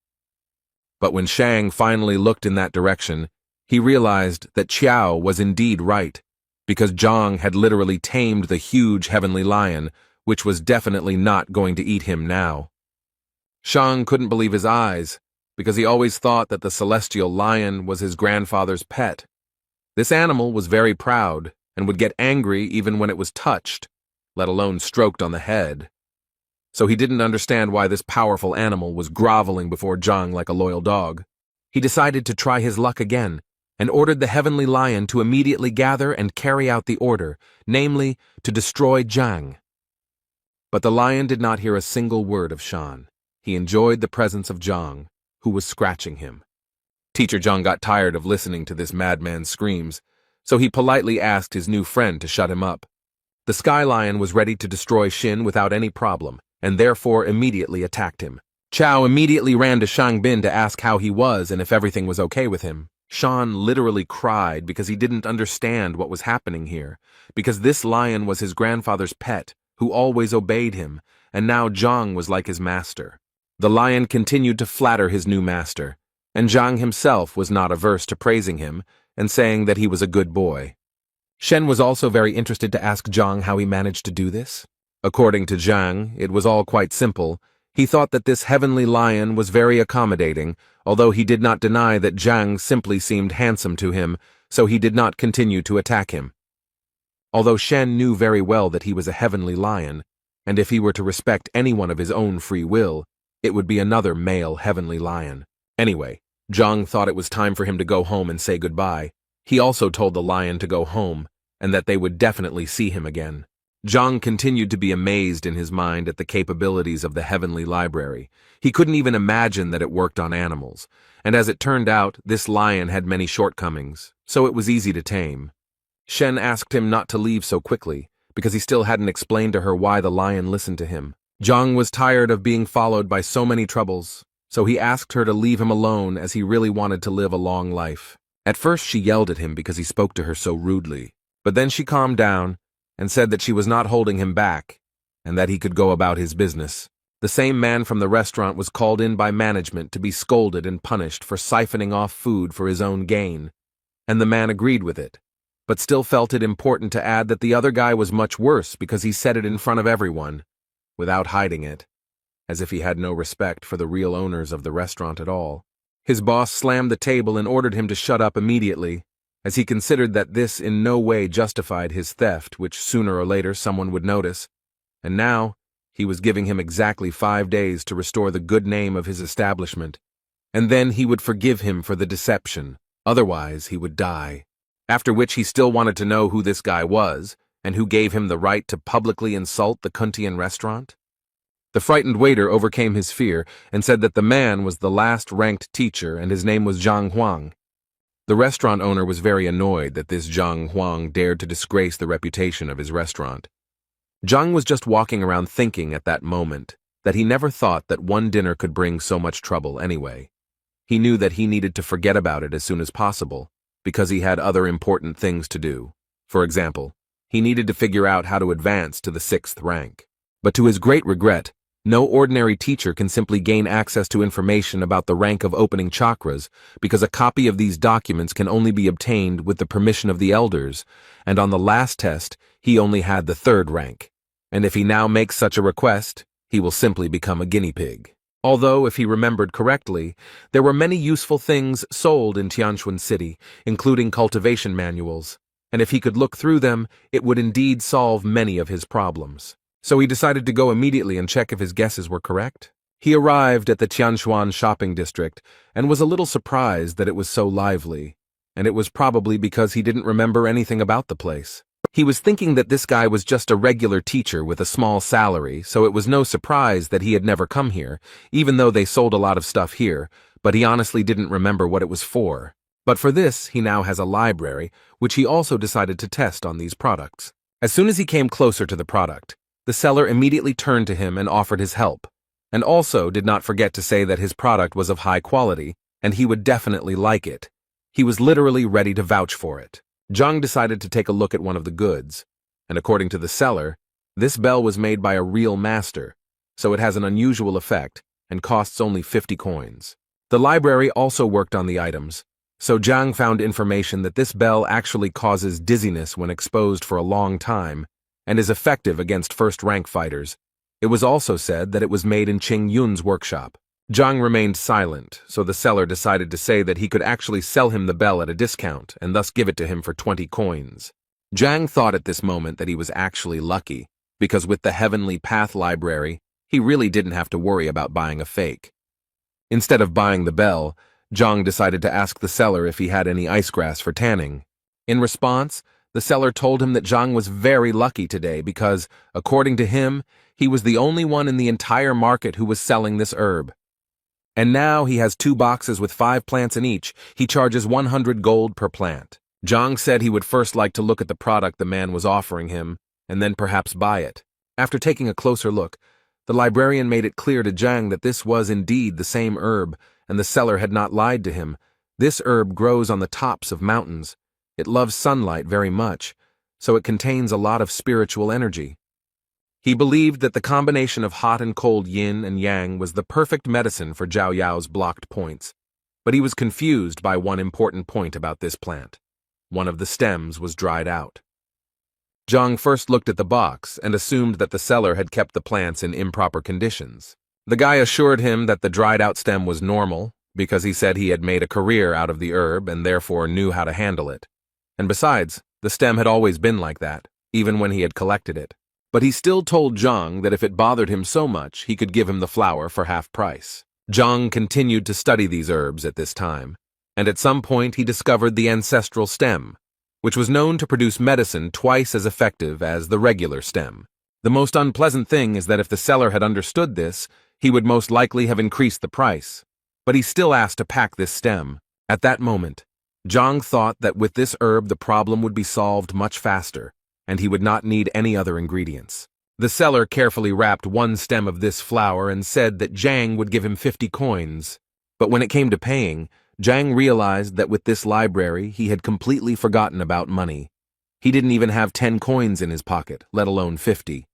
But when Shang finally looked in that direction, he realized that Qiao was indeed right, because Zhang had literally tamed the huge heavenly lion, which was definitely not going to eat him now. Shang couldn't believe his eyes, because he always thought that the celestial lion was his grandfather's pet. This animal was very proud and would get angry even when it was touched, let alone stroked on the head. So he didn't understand why this powerful animal was groveling before Zhang like a loyal dog. He decided to try his luck again, and ordered the heavenly lion to immediately gather and carry out the order, namely, to destroy Zhang. But the lion did not hear a single word of Shan. He enjoyed the presence of Zhang, who was scratching him. Teacher Zhang got tired of listening to this madman's screams, so he politely asked his new friend to shut him up. The Sky Lion was ready to destroy Xin without any problem, and therefore immediately attacked him. Qiao immediately ran to Shang Bin to ask how he was and if everything was okay with him. Shan literally cried because he didn't understand what was happening here, because this lion was his grandfather's pet, who always obeyed him, and now Zhang was like his master. The lion continued to flatter his new master, and Zhang himself was not averse to praising him and saying that he was a good boy. Shen was also very interested to ask Zhang how he managed to do this. According to Zhang, it was all quite simple. He thought that this heavenly lion was very accommodating, although he did not deny that Zhang simply seemed handsome to him, so he did not continue to attack him. Although Shen knew very well that he was a heavenly lion, and if he were to respect anyone of his own free will, it would be another male heavenly lion. Anyway, Zhang thought it was time for him to go home and say goodbye. He also told the lion to go home, and that they would definitely see him again. Zhang continued to be amazed in his mind at the capabilities of the heavenly library. He couldn't even imagine that it worked on animals, and as it turned out, this lion had many shortcomings, so it was easy to tame. Shen asked him not to leave so quickly, because he still hadn't explained to her why the lion listened to him. Zhang was tired of being followed by so many troubles, so he asked her to leave him alone as he really wanted to live a long life. At first she yelled at him because he spoke to her so rudely, but then she calmed down and said that she was not holding him back, and that he could go about his business. The same man from the restaurant was called in by management to be scolded and punished for siphoning off food for his own gain, and the man agreed with it, but still felt it important to add that the other guy was much worse because he said it in front of everyone, without hiding it, as if he had no respect for the real owners of the restaurant at all. His boss slammed the table and ordered him to shut up immediately, as he considered that this in no way justified his theft, which sooner or later someone would notice, and now he was giving him exactly 5 days to restore the good name of his establishment, and then he would forgive him for the deception, otherwise he would die. After which he still wanted to know who this guy was, and who gave him the right to publicly insult the Kuntian restaurant? The frightened waiter overcame his fear and said that the man was the last-ranked teacher and his name was Zhang Huang. The restaurant owner was very annoyed that this Zhang Huang dared to disgrace the reputation of his restaurant. Zhang was just walking around thinking at that moment that he never thought that one dinner could bring so much trouble anyway. He knew that he needed to forget about it as soon as possible, because he had other important things to do. For example, he needed to figure out how to advance to the 6th rank. But to his great regret, no ordinary teacher can simply gain access to information about the rank of opening chakras, because a copy of these documents can only be obtained with the permission of the elders, and on the last test, he only had the 3rd rank. And if he now makes such a request, he will simply become a guinea pig. Although, if he remembered correctly, there were many useful things sold in Tianquan City, including cultivation manuals, and if he could look through them, it would indeed solve many of his problems. So he decided to go immediately and check if his guesses were correct. He arrived at the Tianquan shopping district and was a little surprised that it was so lively, and it was probably because he didn't remember anything about the place. He was thinking that this guy was just a regular teacher with a small salary, so it was no surprise that he had never come here, even though they sold a lot of stuff here, but he honestly didn't remember what it was for. But for this, he now has a library, which he also decided to test on these products. As soon as he came closer to the product, the seller immediately turned to him and offered his help, and also did not forget to say that his product was of high quality, and he would definitely like it. He was literally ready to vouch for it. Zhang decided to take a look at one of the goods, and according to the seller, this bell was made by a real master, so it has an unusual effect and costs only 50 coins. The library also worked on the items, so Zhang found information that this bell actually causes dizziness when exposed for a long time and is effective against first-rank fighters. It was also said that it was made in Qing Yun's workshop. Zhang remained silent, so the seller decided to say that he could actually sell him the bell at a discount and thus give it to him for 20 coins. Zhang thought at this moment that he was actually lucky, because with the Heavenly Path library, he really didn't have to worry about buying a fake. Instead of buying the bell, Zhang decided to ask the seller if he had any ice grass for tanning. In response, the seller told him that Zhang was very lucky today because, according to him, he was the only one in the entire market who was selling this herb. And now he has 2 boxes with 5 plants in each. He charges 100 gold per plant. Zhang said he would first like to look at the product the man was offering him, and then perhaps buy it. After taking a closer look, the librarian made it clear to Zhang that this was indeed the same herb, and the seller had not lied to him. This herb grows on the tops of mountains. It loves sunlight very much, so it contains a lot of spiritual energy. He believed that the combination of hot and cold yin and yang was the perfect medicine for Zhao Yao's blocked points, but he was confused by one important point about this plant. One of the stems was dried out. Zhang first looked at the box and assumed that the seller had kept the plants in improper conditions. The guy assured him that the dried-out stem was normal, because he said he had made a career out of the herb and therefore knew how to handle it. And besides, the stem had always been like that, even when he had collected it. But he still told Zhang that if it bothered him so much, he could give him the flower for half price. Zhang continued to study these herbs at this time, and at some point he discovered the ancestral stem, which was known to produce medicine twice as effective as the regular stem. The most unpleasant thing is that if the seller had understood this, he would most likely have increased the price. But he still asked to pack this stem. At that moment, Zhang thought that with this herb the problem would be solved much faster, and he would not need any other ingredients. The seller carefully wrapped 1 stem of this flower and said that Zhang would give him 50 coins. But when it came to paying, Zhang realized that with this library he had completely forgotten about money. He didn't even have 10 coins in his pocket, let alone 50.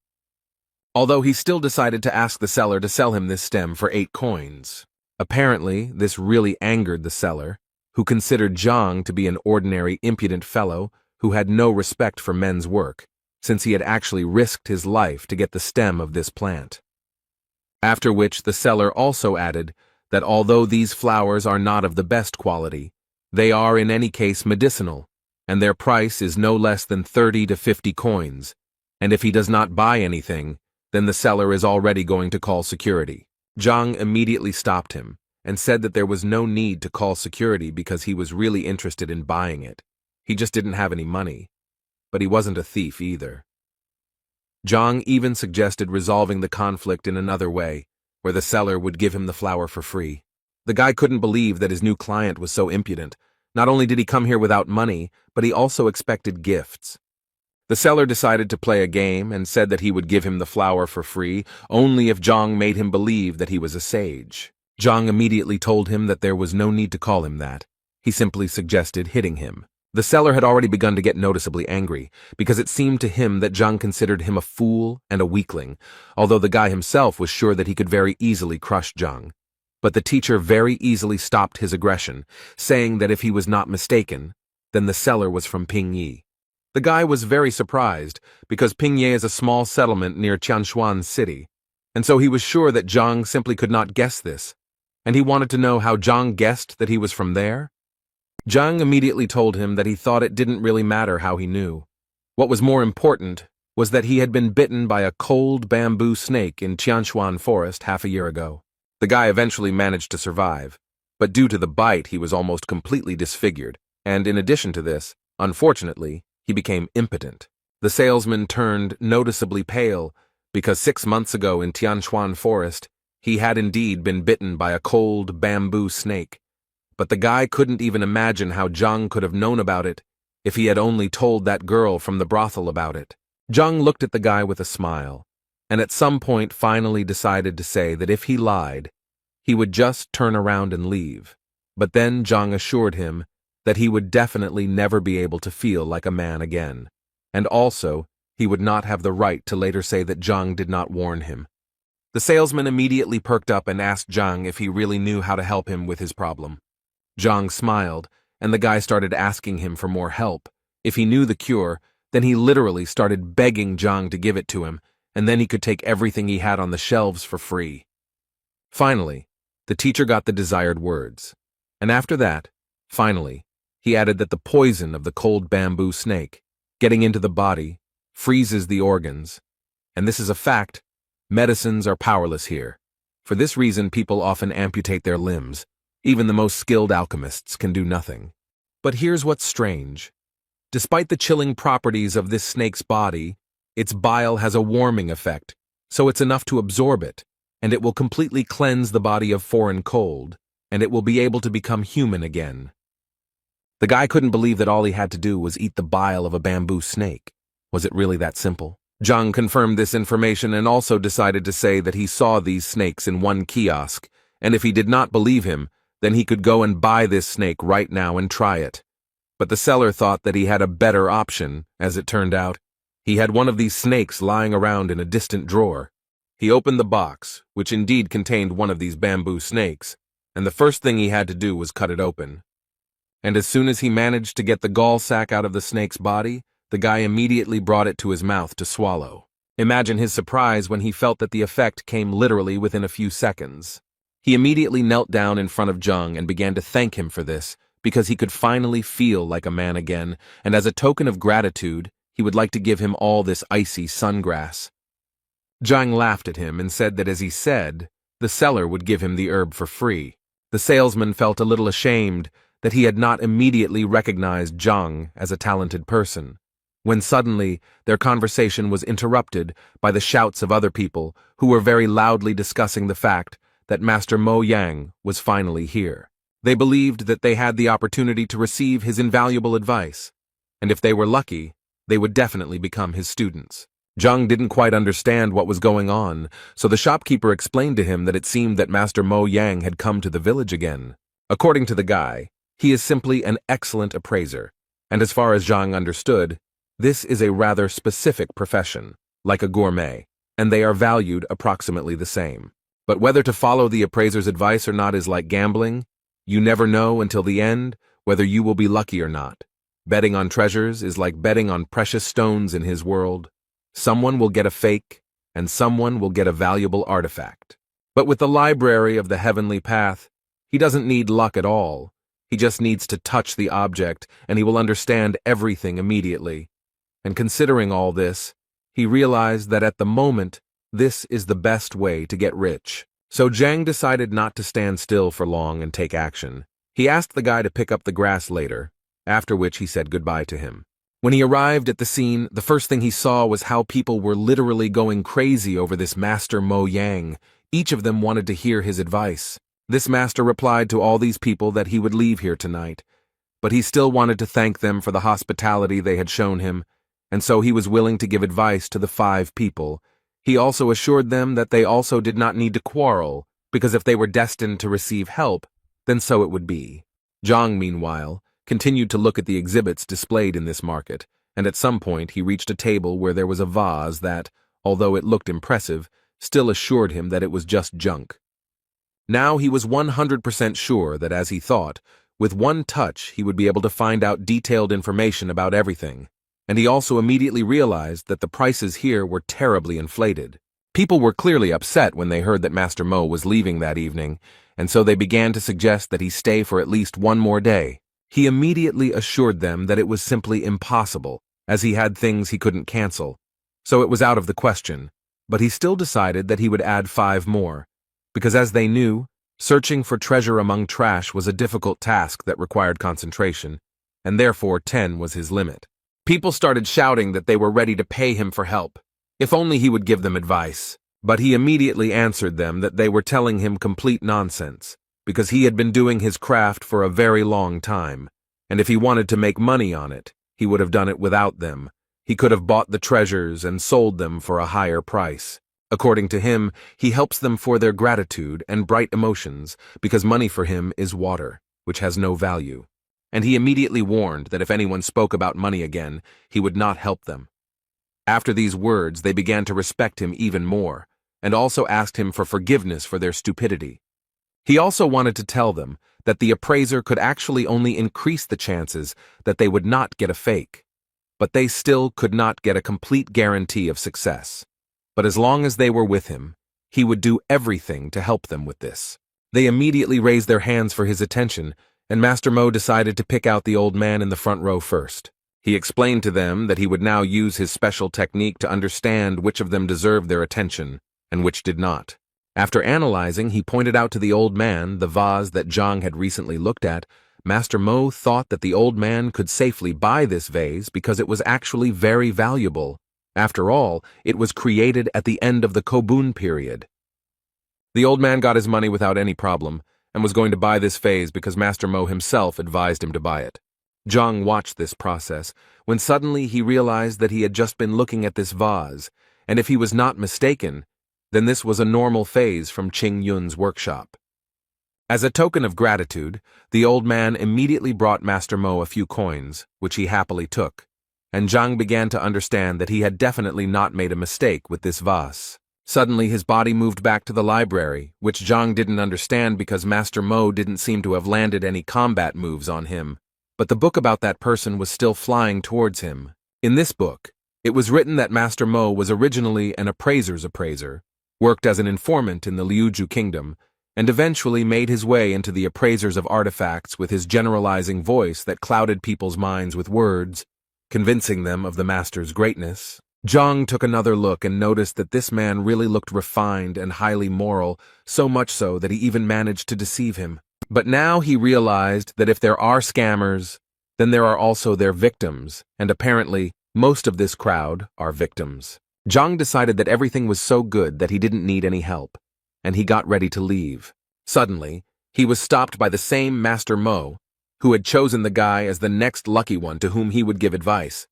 Although he still decided to ask the seller to sell him this stem for 8 coins. Apparently, this really angered the seller, who considered Zhang to be an ordinary impudent fellow who had no respect for men's work, since he had actually risked his life to get the stem of this plant. After which the seller also added that although these flowers are not of the best quality, they are in any case medicinal, and their price is no less than 30 to 50 coins, and if he does not buy anything, then the seller is already going to call security. Zhang immediately stopped him and said that there was no need to call security because he was really interested in buying it. He just didn't have any money, but he wasn't a thief either. Zhang even suggested resolving the conflict in another way, where the seller would give him the flower for free. The guy couldn't believe that his new client was so impudent. Not only did he come here without money, but he also expected gifts. The seller decided to play a game and said that he would give him the flower for free only if Zhang made him believe that he was a sage. Zhang immediately told him that there was no need to call him that. He simply suggested hitting him. The seller had already begun to get noticeably angry, because it seemed to him that Zhang considered him a fool and a weakling, although the guy himself was sure that he could very easily crush Zhang. But the teacher very easily stopped his aggression, saying that if he was not mistaken, then the seller was from Pingyi. The guy was very surprised, because Pingyi is a small settlement near Tianquan City. And so he was sure that Zhang simply could not guess this, and he wanted to know how Zhang guessed that he was from there. Zhang immediately told him that he thought it didn't really matter how he knew. What was more important was that he had been bitten by a cold bamboo snake in Tianshuan forest half a year ago. The guy eventually managed to survive, but due to the bite he was almost completely disfigured, and in addition to this, unfortunately, he became impotent. The salesman turned noticeably pale because 6 months ago in Tianshuan forest, he had indeed been bitten by a cold bamboo snake. But the guy couldn't even imagine how Zhang could have known about it if he had only told that girl from the brothel about it. Zhang looked at the guy with a smile, and at some point finally decided to say that if he lied, he would just turn around and leave. But then Zhang assured him that he would definitely never be able to feel like a man again, and also he would not have the right to later say that Zhang did not warn him. The salesman immediately perked up and asked Zhang if he really knew how to help him with his problem. Zhang smiled, and the guy started asking him for more help. If he knew the cure, then he literally started begging Zhang to give it to him, and then he could take everything he had on the shelves for free. Finally, the teacher got the desired words, and after that, finally, he added that the poison of the cold bamboo snake, getting into the body, freezes the organs. And this is a fact. Medicines are powerless here. For this reason, people often amputate their limbs. Even the most skilled alchemists can do nothing. But here's what's strange. Despite the chilling properties of this snake's body, its bile has a warming effect, so it's enough to absorb it, and it will completely cleanse the body of foreign cold, and it will be able to become human again. The guy couldn't believe that all he had to do was eat the bile of a bamboo snake. Was it really that simple? Zhang confirmed this information and also decided to say that he saw these snakes in one kiosk, and if he did not believe him, then he could go and buy this snake right now and try it. But the seller thought that he had a better option, as it turned out. He had one of these snakes lying around in a distant drawer. He opened the box, which indeed contained one of these bamboo snakes, and the first thing he had to do was cut it open. And as soon as he managed to get the gall sac out of the snake's body, the guy immediately brought it to his mouth to swallow. Imagine his surprise when he felt that the effect came literally within a few seconds. He immediately knelt down in front of Zhang and began to thank him for this, because he could finally feel like a man again, and as a token of gratitude, he would like to give him all this icy sungrass. Zhang laughed at him and said that as he said, the seller would give him the herb for free. The salesman felt a little ashamed that he had not immediately recognized Zhang as a talented person, when suddenly their conversation was interrupted by the shouts of other people who were very loudly discussing the fact that Master Mo Yang was finally here. They believed that they had the opportunity to receive his invaluable advice, and if they were lucky, they would definitely become his students. Zhang didn't quite understand what was going on, so the shopkeeper explained to him that it seemed that Master Mo Yang had come to the village again. According to the guy, he is simply an excellent appraiser, and as far as Zhang understood, this is a rather specific profession, like a gourmet, and they are valued approximately the same. But whether to follow the appraiser's advice or not is like gambling. You never know until the end whether you will be lucky or not. Betting on treasures is like betting on precious stones in his world. Someone will get a fake, and someone will get a valuable artifact. But with the library of the heavenly path, he doesn't need luck at all. He just needs to touch the object, and he will understand everything immediately. And considering all this, he realized that at the moment, this is the best way to get rich. So Zhang decided not to stand still for long and take action. He asked the guy to pick up the grass later, after which he said goodbye to him. When he arrived at the scene, the first thing he saw was how people were literally going crazy over this Master Mo Yang. Each of them wanted to hear his advice. This master replied to all these people that he would leave here tonight, but he still wanted to thank them for the hospitality they had shown him, and so he was willing to give advice to the 5 people. He also assured them that they also did not need to quarrel, because if they were destined to receive help, then so it would be. Zhang, meanwhile, continued to look at the exhibits displayed in this market, and at some point he reached a table where there was a vase that, although it looked impressive, still assured him that it was just junk. Now he was 100% sure that, as he thought, with one touch he would be able to find out detailed information about everything, and he also immediately realized that the prices here were terribly inflated. People were clearly upset when they heard that Master Mo was leaving that evening, and so they began to suggest that he stay for at least one more day. He immediately assured them that it was simply impossible, as he had things he couldn't cancel, so it was out of the question, but he still decided that he would add 5 more, because as they knew, searching for treasure among trash was a difficult task that required concentration, and therefore 10 was his limit. People started shouting that they were ready to pay him for help, if only he would give them advice, but he immediately answered them that they were telling him complete nonsense, because he had been doing his craft for a very long time, and if he wanted to make money on it, he would have done it without them. He could have bought the treasures and sold them for a higher price. According to him, he helps them for their gratitude and bright emotions, because money for him is water, which has no value. And he immediately warned that if anyone spoke about money again, he would not help them. After these words, they began to respect him even more, and also asked him for forgiveness for their stupidity. He also wanted to tell them that the appraiser could actually only increase the chances that they would not get a fake, but they still could not get a complete guarantee of success. But as long as they were with him, he would do everything to help them with this. They immediately raised their hands for his attention, and Master Mo decided to pick out the old man in the front row first. He explained to them that he would now use his special technique to understand which of them deserved their attention and which did not. After analyzing, he pointed out to the old man the vase that Zhang had recently looked at. Master Mo thought that the old man could safely buy this vase because it was actually very valuable. After all, it was created at the end of the Kobun period. The old man got his money without any problem and was going to buy this vase because Master Mo himself advised him to buy it. Zhang watched this process, when suddenly he realized that he had just been looking at this vase, and if he was not mistaken, then this was a normal phase from Qing Yun's workshop. As a token of gratitude, the old man immediately brought Master Mo a few coins, which he happily took, and Zhang began to understand that he had definitely not made a mistake with this vase. Suddenly his body moved back to the library, which Zhang didn't understand because Master Mo didn't seem to have landed any combat moves on him. But the book about that person was still flying towards him. In this book, it was written that Master Mo was originally an appraiser's appraiser, worked as an informant in the Liuju kingdom, and eventually made his way into the appraisers of artifacts with his generalizing voice that clouded people's minds with words, convincing them of the master's greatness. Zhang took another look and noticed that this man really looked refined and highly moral, so much so that he even managed to deceive him. But now he realized that if there are scammers, then there are also their victims, and apparently, most of this crowd are victims. Zhang decided that everything was so good that he didn't need any help, and he got ready to leave. Suddenly, he was stopped by the same Master Mo, who had chosen the guy as the next lucky one to whom he would give advice.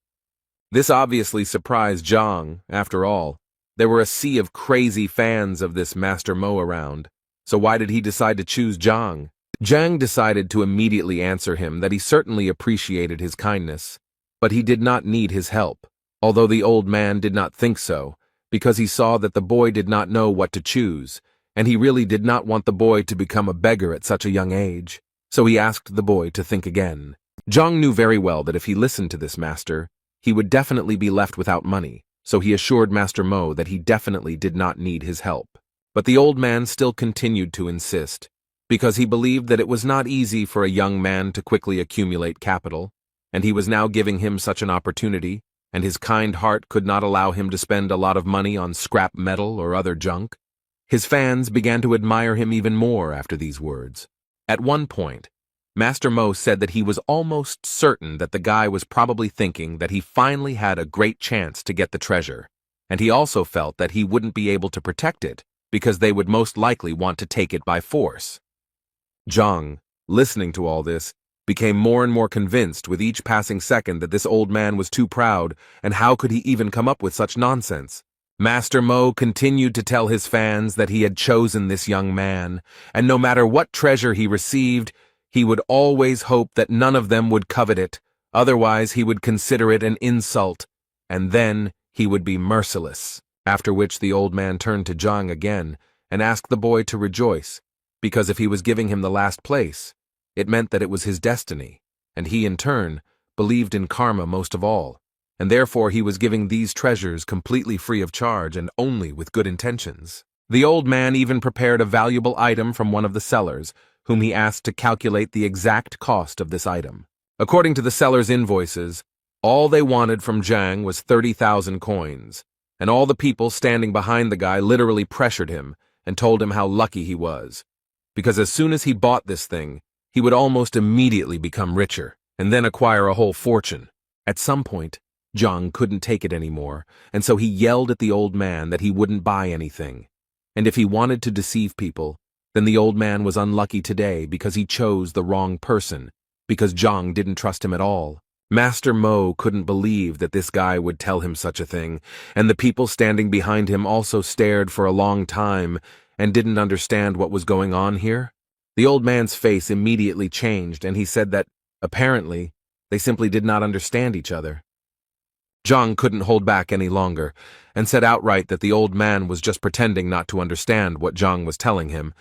This obviously surprised Zhang. After all, there were a sea of crazy fans of this Master Mo around, so why did he decide to choose Zhang? Zhang decided to immediately answer him that he certainly appreciated his kindness, but he did not need his help, although the old man did not think so, because he saw that the boy did not know what to choose, and he really did not want the boy to become a beggar at such a young age, so he asked the boy to think again. Zhang knew very well that if he listened to this master, he would definitely be left without money, so he assured Master Mo that he definitely did not need his help. But the old man still continued to insist, because he believed that it was not easy for a young man to quickly accumulate capital, and he was now giving him such an opportunity, and his kind heart could not allow him to spend a lot of money on scrap metal or other junk. His fans began to admire him even more after these words. At one point, Master Mo said that he was almost certain that the guy was probably thinking that he finally had a great chance to get the treasure, and he also felt that he wouldn't be able to protect it because they would most likely want to take it by force. Zhang, listening to all this, became more and more convinced with each passing second that this old man was too proud, and how could he even come up with such nonsense? Master Mo continued to tell his fans that he had chosen this young man, and no matter what treasure he received, he would always hope that none of them would covet it, otherwise he would consider it an insult, and then he would be merciless. After which the old man turned to Zhang again and asked the boy to rejoice, because if he was giving him the last place, it meant that it was his destiny, and he in turn believed in karma most of all, and therefore he was giving these treasures completely free of charge and only with good intentions. The old man even prepared a valuable item from one of the sellers, whom he asked to calculate the exact cost of this item. According to the seller's invoices, all they wanted from Zhang was 30,000 coins, and all the people standing behind the guy literally pressured him and told him how lucky he was, because as soon as he bought this thing, he would almost immediately become richer and then acquire a whole fortune. At some point, Zhang couldn't take it anymore, and so he yelled at the old man that he wouldn't buy anything. And if he wanted to deceive people, then the old man was unlucky today because he chose the wrong person, because Zhang didn't trust him at all. Master Mo couldn't believe that this guy would tell him such a thing, and the people standing behind him also stared for a long time and didn't understand what was going on here. The old man's face immediately changed, and he said that, apparently, they simply did not understand each other. Zhang couldn't hold back any longer, and said outright that the old man was just pretending not to understand what Zhang was telling him,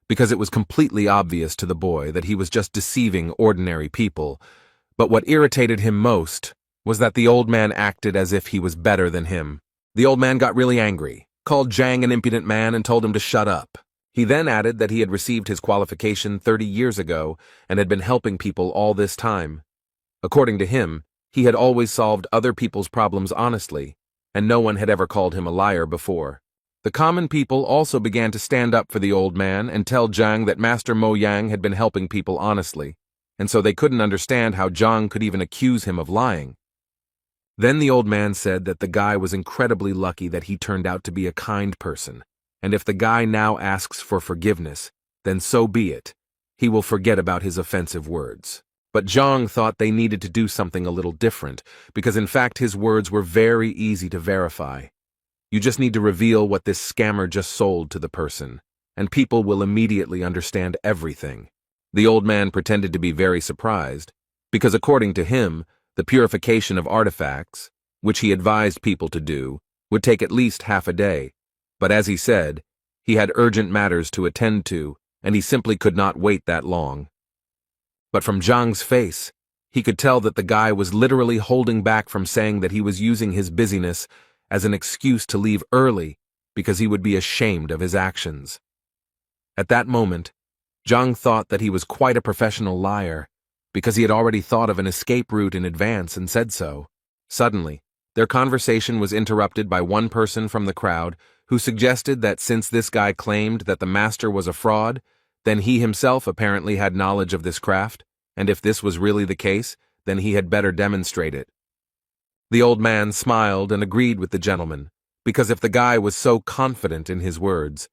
because it was completely obvious to the boy that he was just deceiving ordinary people. But what irritated him most was that the old man acted as if he was better than him. The old man got really angry, called Zhang an impudent man, and told him to shut up. He then added that he had received his qualification 30 years ago and had been helping people all this time. According to him, he had always solved other people's problems honestly, and no one had ever called him a liar before. The common people also began to stand up for the old man and tell Zhang that Master Mo Yang had been helping people honestly, and so they couldn't understand how Zhang could even accuse him of lying. Then the old man said that the guy was incredibly lucky that he turned out to be a kind person, and if the guy now asks for forgiveness, then so be it. He will forget about his offensive words. But Zhang thought they needed to do something a little different, because in fact his words were very easy to verify. You just need to reveal what this scammer just sold to the person, and people will immediately understand everything. The old man pretended to be very surprised, because according to him, the purification of artifacts, which he advised people to do, would take at least half a day. But as he said, he had urgent matters to attend to, and he simply could not wait that long. But from Zhang's face, he could tell that the guy was literally holding back from saying that he was using his busyness as an excuse to leave early because he would be ashamed of his actions. At that moment, Zhang thought that he was quite a professional liar because he had already thought of an escape route in advance and said so. Suddenly, their conversation was interrupted by one person from the crowd who suggested that since this guy claimed that the master was a fraud, then he himself apparently had knowledge of this craft, and if this was really the case, then he had better demonstrate it. The old man smiled and agreed with the gentleman, because if the guy was so confident in his words,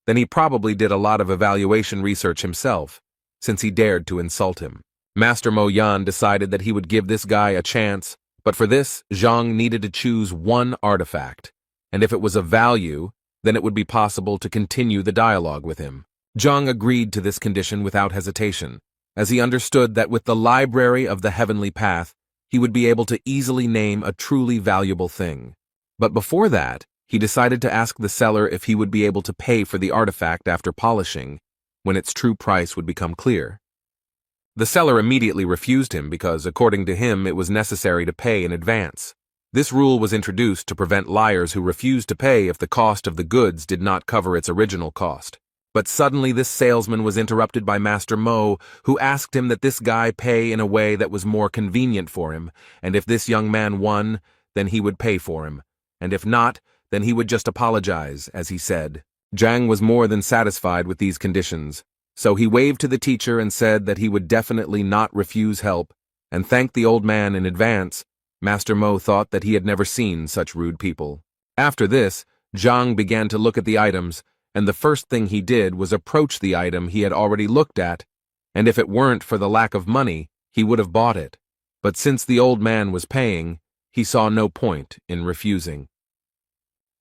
then he probably did a lot of evaluation research himself, since he dared to insult him. Master Mo Yan decided that he would give this guy a chance, but for this, Zhang needed to choose one artifact, and if it was of value, then it would be possible to continue the dialogue with him. Zhang agreed to this condition without hesitation, as he understood that with the library of the heavenly path, he would be able to easily name a truly valuable thing. But before that, he decided to ask the seller if he would be able to pay for the artifact after polishing, when its true price would become clear. The seller immediately refused him because, according to him, it was necessary to pay in advance. This rule was introduced to prevent liars who refused to pay if the cost of the goods did not cover its original cost. But suddenly this salesman was interrupted by Master Mo, who asked him that this guy pay in a way that was more convenient for him, and if this young man won, then he would pay for him, and if not, then he would just apologize, as he said. Zhang was more than satisfied with these conditions, so he waved to the teacher and said that he would definitely not refuse help, and thanked the old man in advance. Master Mo thought that he had never seen such rude people. After this, Zhang began to look at the items, and the first thing he did was approach the item he had already looked at, and if it weren't for the lack of money, he would have bought it. But since the old man was paying, he saw no point in refusing.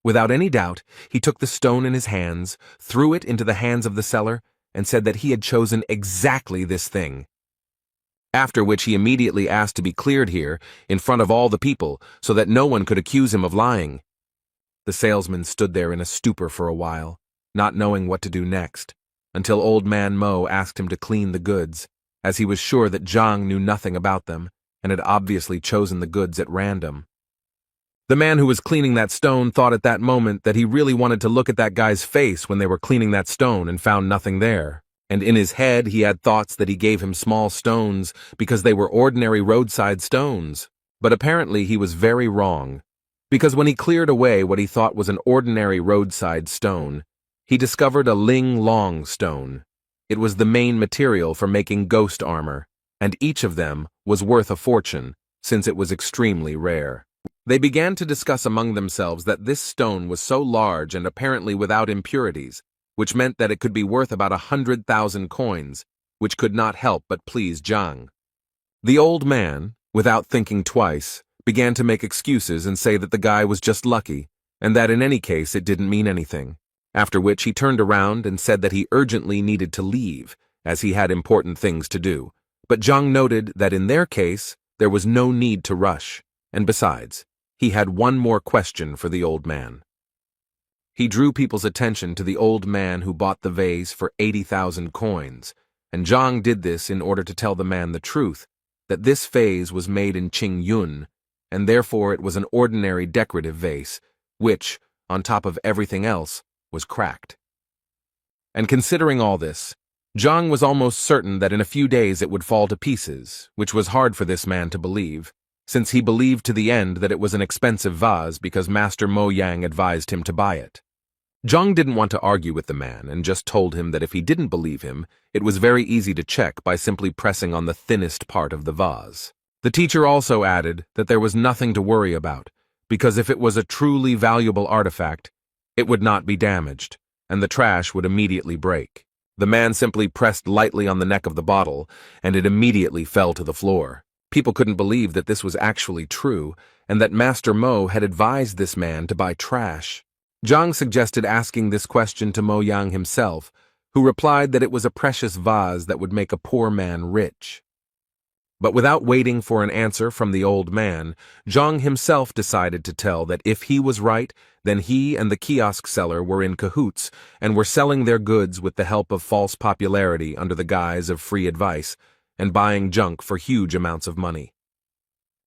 Without any doubt, he took the stone in his hands, threw it into the hands of the seller, and said that he had chosen exactly this thing. After which he immediately asked to be cleared here, in front of all the people, so that no one could accuse him of lying. The salesman stood there in a stupor for a while, not knowing what to do next, until old man Mo asked him to clean the goods, as he was sure that Zhang knew nothing about them, and had obviously chosen the goods at random. The man who was cleaning that stone thought at that moment that he really wanted to look at that guy's face when they were cleaning that stone and found nothing there. And in his head he had thoughts that he gave him small stones because they were ordinary roadside stones. But apparently he was very wrong, because when he cleared away what he thought was an ordinary roadside stone, he discovered a ling long stone. It was the main material for making ghost armor, and each of them was worth a fortune, since it was extremely rare. They began to discuss among themselves that this stone was so large and apparently without impurities, which meant that it could be worth about 100,000 coins, which could not help but please Zhang. The old man, without thinking twice, began to make excuses and say that the guy was just lucky, and that in any case it didn't mean anything, after which he turned around and said that he urgently needed to leave, as he had important things to do. But Zhang noted that in their case, there was no need to rush, and besides, he had one more question for the old man. He drew people's attention to the old man who bought the vase for 80,000 coins, and Zhang did this in order to tell the man the truth, that this vase was made in Qingyun, and therefore it was an ordinary decorative vase, which, on top of everything else, was cracked. And considering all this, Zhang was almost certain that in a few days it would fall to pieces, which was hard for this man to believe, since he believed to the end that it was an expensive vase because Master Mo Yang advised him to buy it. Zhang didn't want to argue with the man and just told him that if he didn't believe him, it was very easy to check by simply pressing on the thinnest part of the vase. The teacher also added that there was nothing to worry about, because if it was a truly valuable artifact, it would not be damaged, and the trash would immediately break. The man simply pressed lightly on the neck of the bottle, and it immediately fell to the floor. People couldn't believe that this was actually true, and that Master Mo had advised this man to buy trash. Zhang suggested asking this question to Mo Yang himself, who replied that it was a precious vase that would make a poor man rich. But without waiting for an answer from the old man, Zhang himself decided to tell that if he was right, then he and the kiosk seller were in cahoots and were selling their goods with the help of false popularity under the guise of free advice, and buying junk for huge amounts of money.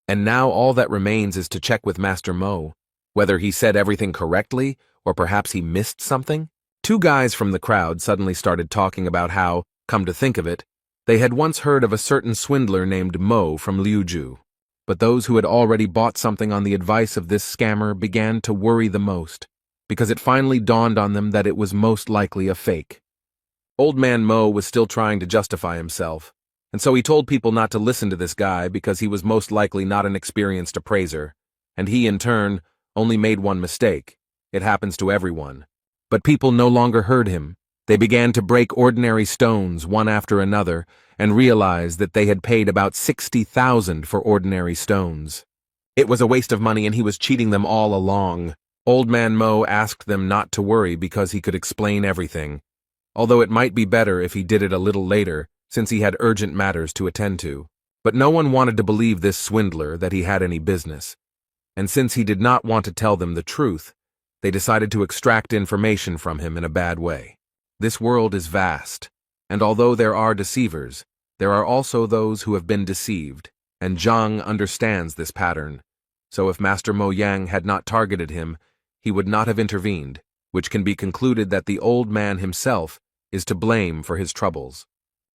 And now all that remains is to check with Master Mo, whether he said everything correctly, or perhaps he missed something. Two guys from the crowd suddenly started talking about how, come to think of it, they had once heard of a certain swindler named Mo from Liuju. But those who had already bought something on the advice of this scammer began to worry the most, because it finally dawned on them that it was most likely a fake. Old man Mo was still trying to justify himself, and so he told people not to listen to this guy because he was most likely not an experienced appraiser, and he, in turn, only made one mistake. It happens to everyone. But people no longer heard him. They began to break ordinary stones one after another and realized that they had paid about 60,000 for ordinary stones. It was a waste of money and he was cheating them all along. Old man Mo asked them not to worry because he could explain everything, although it might be better if he did it a little later, since he had urgent matters to attend to. But no one wanted to believe this swindler that he had any business, and since he did not want to tell them the truth, they decided to extract information from him in a bad way. This world is vast, and although there are deceivers, there are also those who have been deceived, and Zhang understands this pattern. So if Master Mo Yang had not targeted him, he would not have intervened, which can be concluded that the old man himself is to blame for his troubles.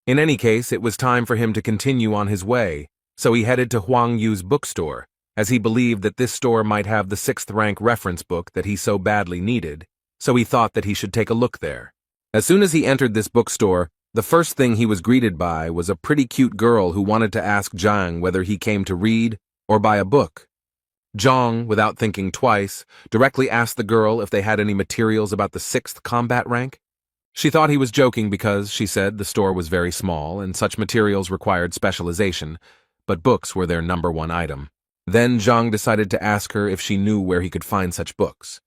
In any case, it was time for him to continue on his way, so he headed to Huang Yu's bookstore, as he believed that this store might have the 6th-rank reference book that he so badly needed, so he thought that he should take a look there. As soon as he entered this bookstore, the first thing he was greeted by was a pretty cute girl who wanted to ask Zhang whether he came to read or buy a book. Zhang, without thinking twice, directly asked the girl if they had any materials about the 6th combat rank. She thought he was joking because, she said, the store was very small and such materials required specialization, but books were their #1 item. Then Zhang decided to ask her if she knew where he could find such books.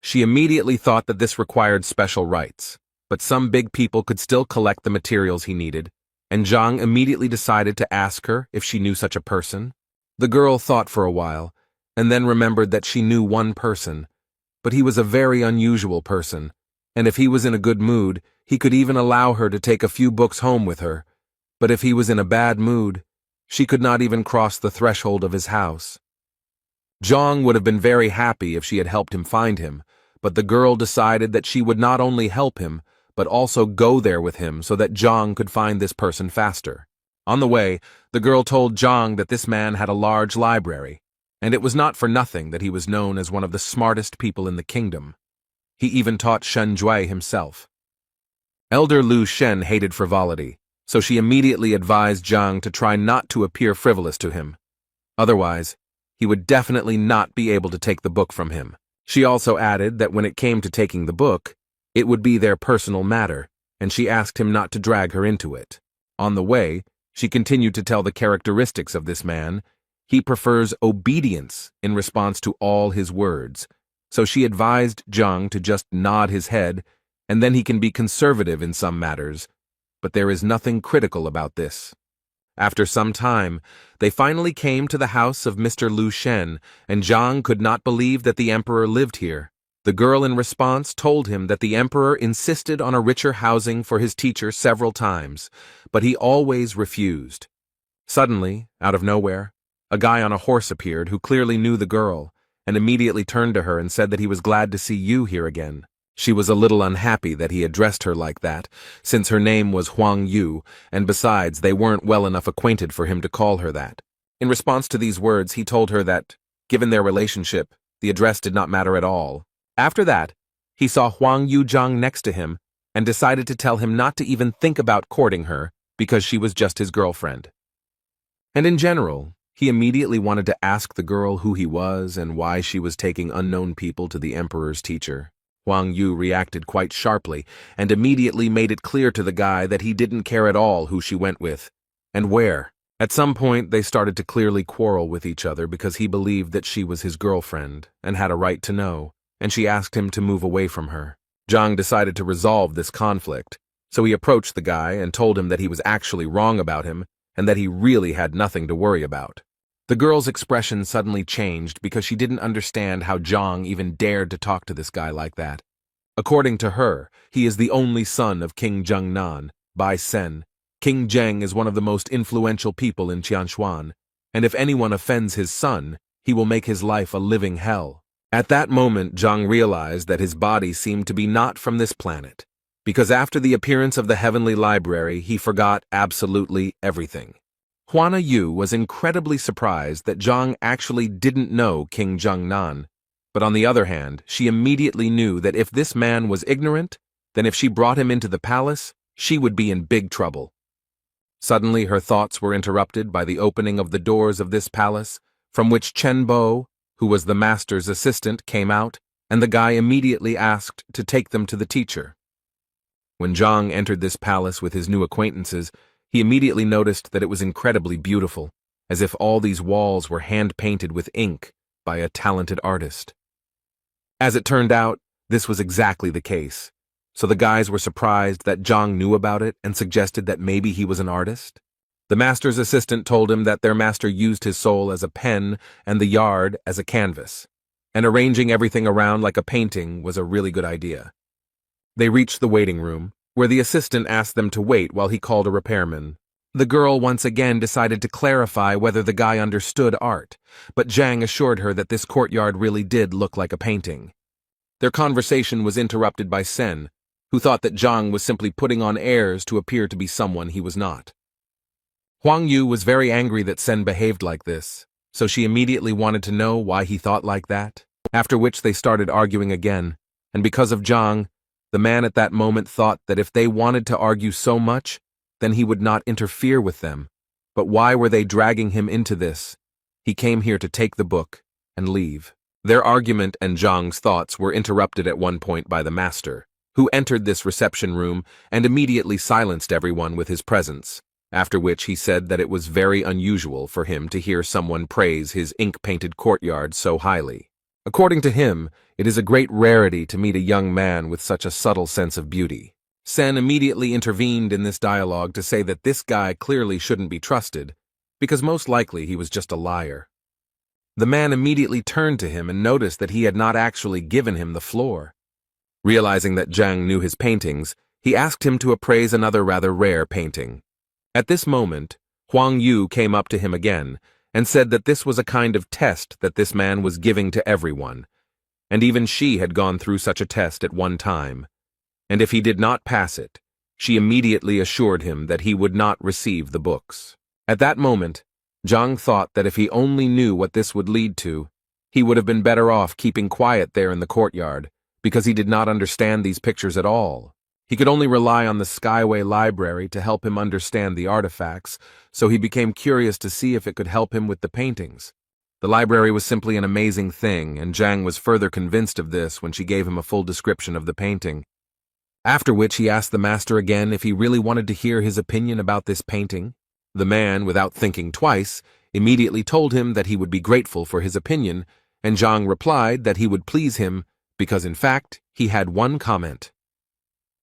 She immediately thought that this required special rights, but some big people could still collect the materials he needed, and Zhang immediately decided to ask her if she knew such a person. The girl thought for a while, and then remembered that she knew one person, but he was a very unusual person, and if he was in a good mood, he could even allow her to take a few books home with her, but if he was in a bad mood, she could not even cross the threshold of his house. Zhang would have been very happy if she had helped him find him, but the girl decided that she would not only help him, but also go there with him so that Zhang could find this person faster. On the way, the girl told Zhang that this man had a large library, and it was not for nothing that he was known as one of the smartest people in the kingdom. He even taught Shen Jue himself. Elder Lu Shen hated frivolity, so she immediately advised Zhang to try not to appear frivolous to him. Otherwise, he would definitely not be able to take the book from him. She also added that when it came to taking the book, it would be their personal matter, and she asked him not to drag her into it. On the way, she continued to tell the characteristics of this man. He prefers obedience in response to all his words, so she advised Zhang to just nod his head, and then he can be conservative in some matters, but there is nothing critical about this. After some time, they finally came to the house of Mr. Lu Shen, and Zhang could not believe that the emperor lived here. The girl in response told him that the emperor insisted on a richer housing for his teacher several times, but he always refused. Suddenly, out of nowhere, a guy on a horse appeared who clearly knew the girl, and immediately turned to her and said that he was glad to see you here again. She was a little unhappy that he addressed her like that, since her name was Huang Yu, and besides, they weren't well enough acquainted for him to call her that. In response to these words, he told her that, given their relationship, the address did not matter at all. After that, he saw Huang Yu Zhang next to him, and decided to tell him not to even think about courting her, because she was just his girlfriend. And in general, he immediately wanted to ask the girl who he was and why she was taking unknown people to the emperor's teacher. Huang Yu reacted quite sharply and immediately made it clear to the guy that he didn't care at all who she went with, and where. At some point, they started to clearly quarrel with each other because he believed that she was his girlfriend and had a right to know, and she asked him to move away from her. Zhang decided to resolve this conflict, so he approached the guy and told him that he was actually wrong about him and that he really had nothing to worry about. The girl's expression suddenly changed because she didn't understand how Zhang even dared to talk to this guy like that. According to her, he is the only son of King Zhengnan, Bai Sen. King Zheng is one of the most influential people in Qianshuan, and if anyone offends his son, he will make his life a living hell. At that moment, Zhang realized that his body seemed to be not from this planet, because after the appearance of the heavenly library, he forgot absolutely everything. Huana Yu was incredibly surprised that Zhang actually didn't know King Zhengnan, but on the other hand, she immediately knew that if this man was ignorant, then if she brought him into the palace, she would be in big trouble. Suddenly her thoughts were interrupted by the opening of the doors of this palace, from which Chen Bo, who was the master's assistant, came out, and the guy immediately asked to take them to the teacher. When Zhang entered this palace with his new acquaintances, he immediately noticed that it was incredibly beautiful, as if all these walls were hand-painted with ink by a talented artist. As it turned out, this was exactly the case, so the guys were surprised that Zhang knew about it and suggested that maybe he was an artist. The master's assistant told him that their master used his soul as a pen and the yard as a canvas, and arranging everything around like a painting was a really good idea. They reached the waiting room, where the assistant asked them to wait while he called a repairman. The girl once again decided to clarify whether the guy understood art, but Zhang assured her that this courtyard really did look like a painting. Their conversation was interrupted by Sen, who thought that Zhang was simply putting on airs to appear to be someone he was not. Huang Yu was very angry that Sen behaved like this, so she immediately wanted to know why he thought like that, after which they started arguing again, and because of Zhang, the man at that moment thought that if they wanted to argue so much, then he would not interfere with them. But why were they dragging him into this? He came here to take the book and leave. Their argument and Zhang's thoughts were interrupted at one point by the master, who entered this reception room and immediately silenced everyone with his presence, after which he said that it was very unusual for him to hear someone praise his ink-painted courtyard so highly. According to him, it is a great rarity to meet a young man with such a subtle sense of beauty. Sen immediately intervened in this dialogue to say that this guy clearly shouldn't be trusted, because most likely he was just a liar. The man immediately turned to him and noticed that he had not actually given him the floor. Realizing that Zhang knew his paintings, he asked him to appraise another rather rare painting. At this moment, Huang Yu came up to him again, and said that this was a kind of test that this man was giving to everyone, and even she had gone through such a test at one time, and if he did not pass it, she immediately assured him that he would not receive the books. At that moment, Zhang thought that if he only knew what this would lead to, he would have been better off keeping quiet there in the courtyard, because he did not understand these pictures at all. He could only rely on the Skyway Library to help him understand the artifacts, so he became curious to see if it could help him with the paintings. The library was simply an amazing thing, and Zhang was further convinced of this when she gave him a full description of the painting. After which he asked the master again if he really wanted to hear his opinion about this painting. The man, without thinking twice, immediately told him that he would be grateful for his opinion, and Zhang replied that he would please him because, in fact, he had one comment.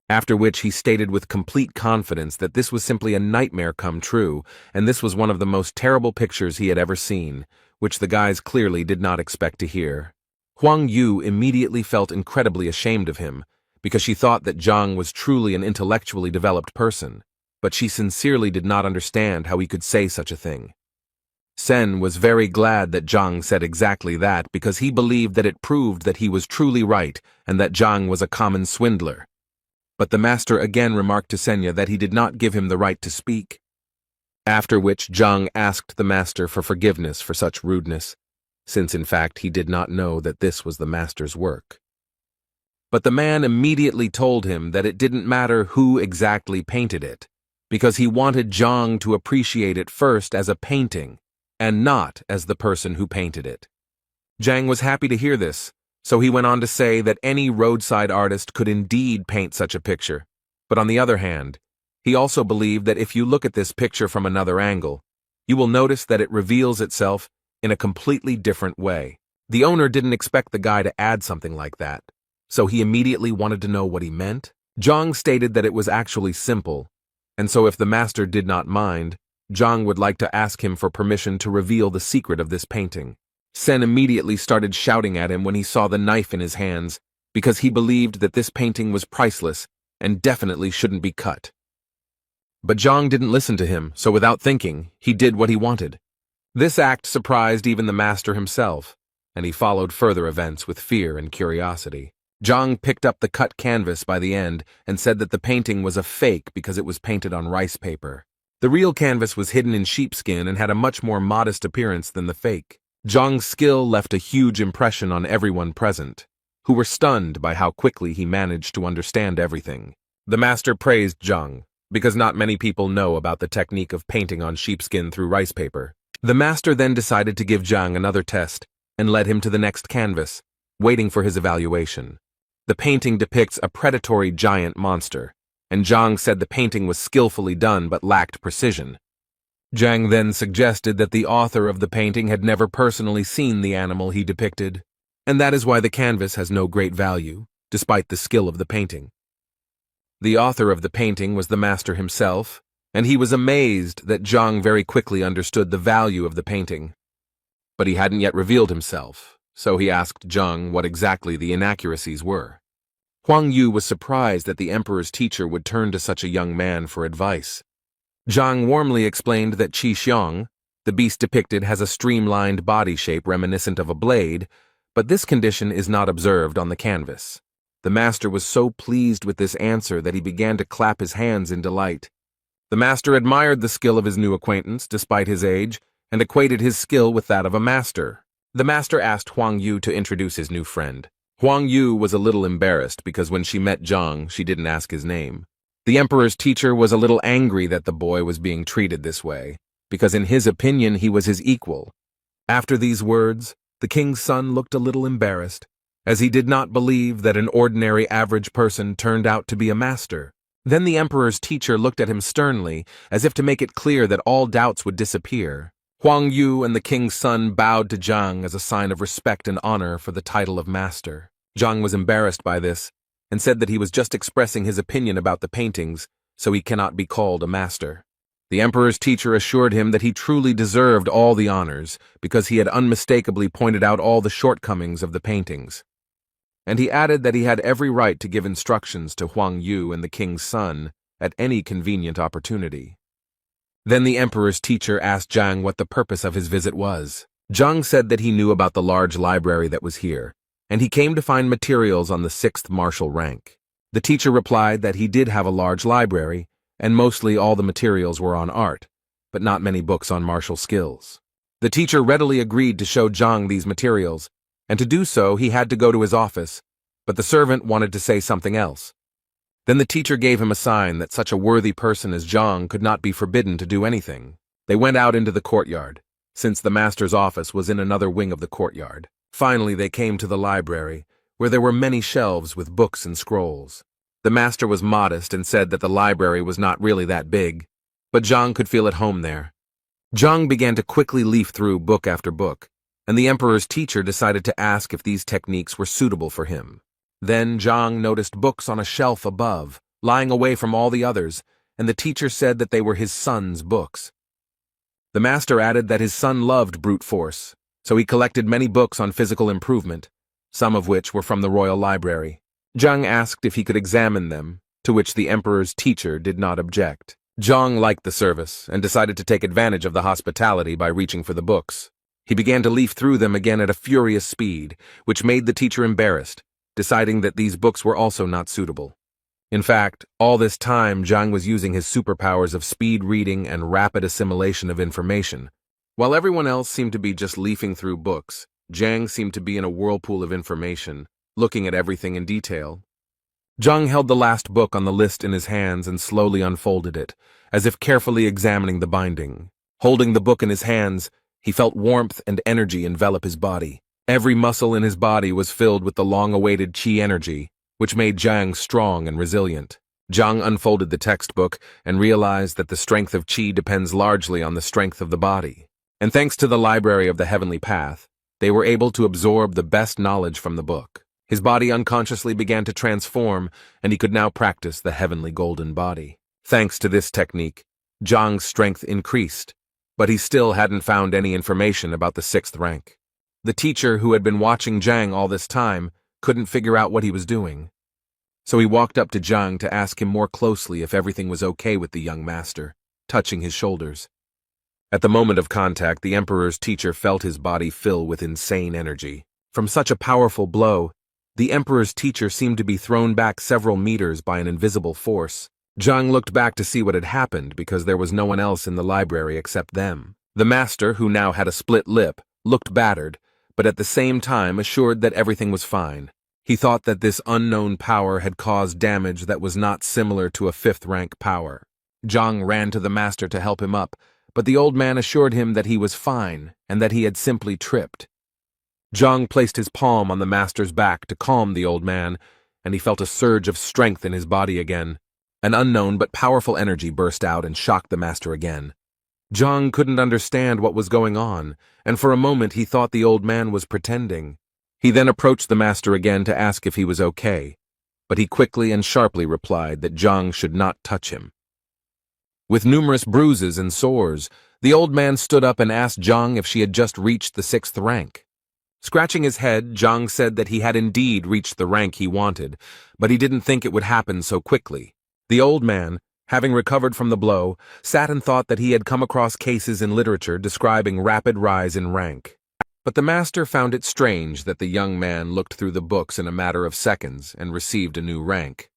After which he stated with complete confidence that this was simply a nightmare come true, and this was one of the most terrible pictures he had ever seen, which the guys clearly did not expect to hear. Huang Yu immediately felt incredibly ashamed of him, because she thought that Zhang was truly an intellectually developed person, but she sincerely did not understand how he could say such a thing. Sen was very glad that Zhang said exactly that because he believed that it proved that he was truly right and that Zhang was a common swindler. But the master again remarked to Senya that he did not give him the right to speak. After which Zhang asked the master for forgiveness for such rudeness, since in fact he did not know that this was the master's work. But the man immediately told him that it didn't matter who exactly painted it, because he wanted Zhang to appreciate it first as a painting, and not as the person who painted it. Zhang was happy to hear this, so he went on to say that any roadside artist could indeed paint such a picture, but on the other hand, he also believed that if you look at this picture from another angle, you will notice that it reveals itself in a completely different way. The owner didn't expect the guy to add something like that, so he immediately wanted to know what he meant. Zhang stated that it was actually simple, and so if the master did not mind, Zhang would like to ask him for permission to reveal the secret of this painting. Sen immediately started shouting at him when he saw the knife in his hands, because he believed that this painting was priceless and definitely shouldn't be cut. But Zhang didn't listen to him, so without thinking, he did what he wanted. This act surprised even the master himself, and he followed further events with fear and curiosity. Zhang picked up the cut canvas by the end and said that the painting was a fake because it was painted on rice paper. The real canvas was hidden in sheepskin and had a much more modest appearance than the fake. Zhang's skill left a huge impression on everyone present, who were stunned by how quickly he managed to understand everything. The master praised Zhang, because not many people know about the technique of painting on sheepskin through rice paper. The master then decided to give Zhang another test and led him to the next canvas, waiting for his evaluation. The painting depicts a predatory giant monster, and Zhang said the painting was skillfully done but lacked precision. Zhang then suggested that the author of the painting had never personally seen the animal he depicted, and that is why the canvas has no great value, despite the skill of the painting. The author of the painting was the master himself, and he was amazed that Zhang very quickly understood the value of the painting. But he hadn't yet revealed himself, so he asked Zhang what exactly the inaccuracies were. Huang Yu was surprised that the emperor's teacher would turn to such a young man for advice. Zhang warmly explained that Qi Xiong, the beast depicted, has a streamlined body shape reminiscent of a blade, but this condition is not observed on the canvas. The master was so pleased with this answer that he began to clap his hands in delight. The master admired the skill of his new acquaintance, despite his age, and equated his skill with that of a master. The master asked Huang Yu to introduce his new friend. Huang Yu was a little embarrassed because when she met Zhang, she didn't ask his name. The emperor's teacher was a little angry that the boy was being treated this way, because in his opinion he was his equal. After these words, the king's son looked a little embarrassed, as he did not believe that an ordinary average person turned out to be a master. Then the emperor's teacher looked at him sternly, as if to make it clear that all doubts would disappear. Huang Yu and the king's son bowed to Zhang as a sign of respect and honor for the title of master. Zhang was embarrassed by this, and said that he was just expressing his opinion about the paintings, so he cannot be called a master. The emperor's teacher assured him that he truly deserved all the honors, because he had unmistakably pointed out all the shortcomings of the paintings. And he added that he had every right to give instructions to Huang Yu and the king's son at any convenient opportunity. Then the emperor's teacher asked Zhang what the purpose of his visit was. Zhang said that he knew about the large library that was here, and he came to find materials on the 6th martial rank. The teacher replied that he did have a large library, and mostly all the materials were on art, but not many books on martial skills. The teacher readily agreed to show Zhang these materials, and to do so he had to go to his office, but the servant wanted to say something else. Then the teacher gave him a sign that such a worthy person as Zhang could not be forbidden to do anything. They went out into the courtyard, since the master's office was in another wing of the courtyard. Finally they came to the library, where there were many shelves with books and scrolls. The master was modest and said that the library was not really that big, but Zhang could feel at home there. Zhang began to quickly leaf through book after book, and the emperor's teacher decided to ask if these techniques were suitable for him. Then Zhang noticed books on a shelf above, lying away from all the others, and the teacher said that they were his son's books. The master added that his son loved brute force, so he collected many books on physical improvement, some of which were from the royal library. Zhang asked if he could examine them, to which the emperor's teacher did not object. Zhang liked the service and decided to take advantage of the hospitality by reaching for the books. He began to leaf through them again at a furious speed, which made the teacher embarrassed, deciding that these books were also not suitable. In fact, all this time Zhang was using his superpowers of speed reading and rapid assimilation of information. While everyone else seemed to be just leafing through books, Zhang seemed to be in a whirlpool of information, looking at everything in detail. Zhang held the last book on the list in his hands and slowly unfolded it, as if carefully examining the binding. Holding the book in his hands, he felt warmth and energy envelop his body. Every muscle in his body was filled with the long-awaited qi energy, which made Zhang strong and resilient. Zhang unfolded the textbook and realized that the strength of qi depends largely on the strength of the body. And thanks to the library of the heavenly path, they were able to absorb the best knowledge from the book. His body unconsciously began to transform, and he could now practice the heavenly golden body. Thanks to this technique, Zhang's strength increased, but he still hadn't found any information about the 6th rank. The teacher, who had been watching Zhang all this time, couldn't figure out what he was doing. So he walked up to Zhang to ask him more closely if everything was okay with the young master, touching his shoulders. At the moment of contact, the emperor's teacher felt his body fill with insane energy. From such a powerful blow, the emperor's teacher seemed to be thrown back several meters by an invisible force. Zhang looked back to see what had happened because there was no one else in the library except them. The master, who now had a split lip, looked battered, but at the same time assured that everything was fine. He thought that this unknown power had caused damage that was not similar to a 5th rank power. Zhang ran to the master to help him up, but the old man assured him that he was fine and that he had simply tripped. Zhang placed his palm on the master's back to calm the old man, and he felt a surge of strength in his body again. An unknown but powerful energy burst out and shocked the master again. Zhang couldn't understand what was going on, and for a moment he thought the old man was pretending. He then approached the master again to ask if he was okay, but he quickly and sharply replied that Zhang should not touch him. With numerous bruises and sores, the old man stood up and asked Zhang if she had just reached the 6th rank. Scratching his head, Zhang said that he had indeed reached the rank he wanted, but he didn't think it would happen so quickly. The old man, having recovered from the blow, sat and thought that he had come across cases in literature describing rapid rise in rank. But the master found it strange that the young man looked through the books in a matter of seconds and received a new rank.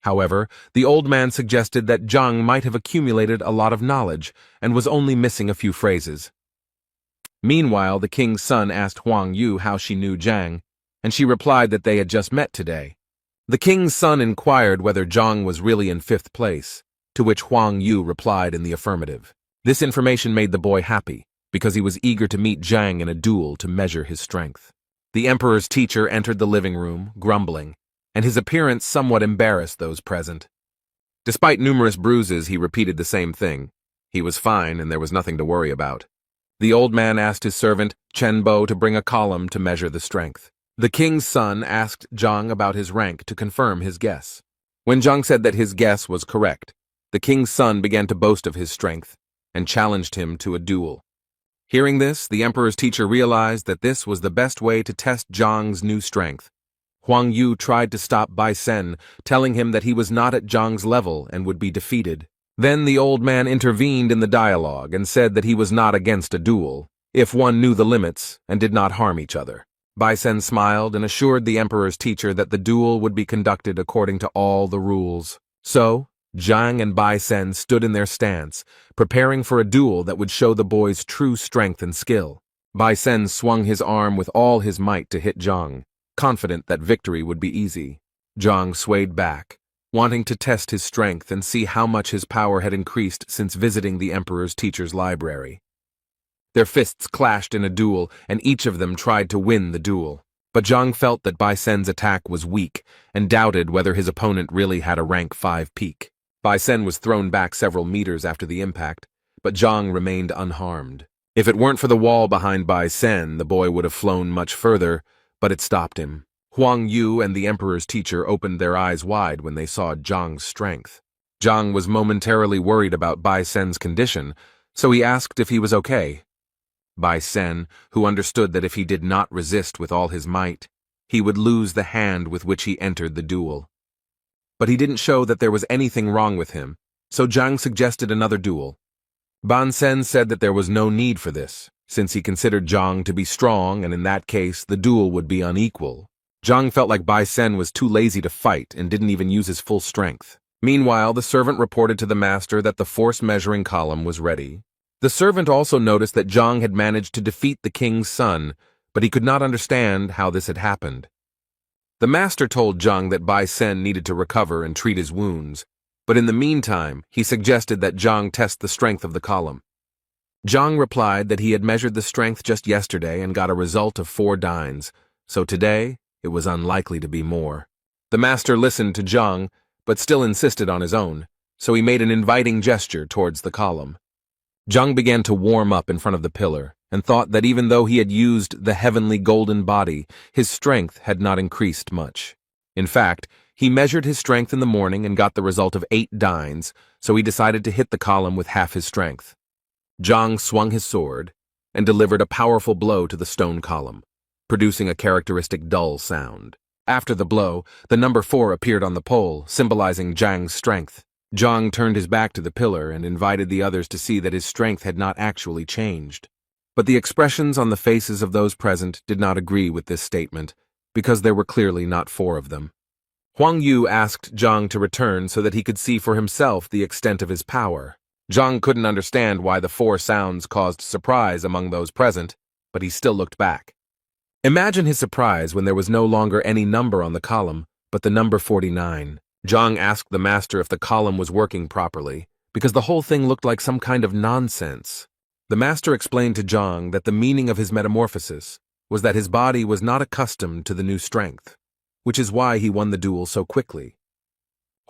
However, the old man suggested that Zhang might have accumulated a lot of knowledge and was only missing a few phrases. Meanwhile, the king's son asked Huang Yu how she knew Zhang, and she replied that they had just met today. The king's son inquired whether Zhang was really in 5th place, to which Huang Yu replied in the affirmative. This information made the boy happy, because he was eager to meet Zhang in a duel to measure his strength. The emperor's teacher entered the living room, grumbling, and his appearance somewhat embarrassed those present. Despite numerous bruises, he repeated the same thing. He was fine, and there was nothing to worry about. The old man asked his servant, Chen Bo, to bring a column to measure the strength. The king's son asked Zhang about his rank to confirm his guess. When Zhang said that his guess was correct, the king's son began to boast of his strength and challenged him to a duel. Hearing this, the emperor's teacher realized that this was the best way to test Zhang's new strength. Huang Yu tried to stop Bai Sen, telling him that he was not at Zhang's level and would be defeated. Then the old man intervened in the dialogue and said that he was not against a duel, if one knew the limits and did not harm each other. Bai Sen smiled and assured the emperor's teacher that the duel would be conducted according to all the rules. So, Zhang and Bai Sen stood in their stance, preparing for a duel that would show the boy's true strength and skill. Bai Sen swung his arm with all his might to hit Zhang, confident that victory would be easy. Zhang swayed back, wanting to test his strength and see how much his power had increased since visiting the emperor's teacher's library. Their fists clashed in a duel, and each of them tried to win the duel. But Zhang felt that Bai Sen's attack was weak and doubted whether his opponent really had a rank 5 peak. Bai Sen was thrown back several meters after the impact, but Zhang remained unharmed. If it weren't for the wall behind Bai Sen, the boy would have flown much further, but it stopped him. Huang Yu and the emperor's teacher opened their eyes wide when they saw Zhang's strength. Zhang was momentarily worried about Bai Sen's condition, so he asked if he was okay. Bai Sen, who understood that if he did not resist with all his might, he would lose the hand with which he entered the duel. But he didn't show that there was anything wrong with him, so Zhang suggested another duel. Ban Sen said that there was no need for this, since he considered Zhang to be strong, and in that case the duel would be unequal. Zhang felt like Bai Sen was too lazy to fight and didn't even use his full strength. Meanwhile, the servant reported to the master that the force measuring column was ready. The servant also noticed that Zhang had managed to defeat the king's son, but he could not understand how this had happened. The master told Zhang that Bai Sen needed to recover and treat his wounds, but in the meantime, he suggested that Zhang test the strength of the column. Zhang replied that he had measured the strength just yesterday and got a result of 4 dynes, so today it was unlikely to be more. The master listened to Zhang, but still insisted on his own, so he made an inviting gesture towards the column. Zhang began to warm up in front of the pillar, and thought that even though he had used the heavenly golden body, his strength had not increased much. In fact, he measured his strength in the morning and got the result of 8 dynes, so he decided to hit the column with half his strength. Zhang swung his sword and delivered a powerful blow to the stone column, producing a characteristic dull sound. After the blow, the number 4 appeared on the pole, symbolizing Zhang's strength. Zhang turned his back to the pillar and invited the others to see that his strength had not actually changed. But the expressions on the faces of those present did not agree with this statement, because there were clearly not 4 of them. Huang Yu asked Zhang to return so that he could see for himself the extent of his power. Zhang couldn't understand why the 4 sounds caused surprise among those present, but he still looked back. Imagine his surprise when there was no longer any number on the column, but the number 49. Zhang asked the master if the column was working properly, because the whole thing looked like some kind of nonsense. The master explained to Zhang that the meaning of his metamorphosis was that his body was not accustomed to the new strength, which is why he won the duel so quickly.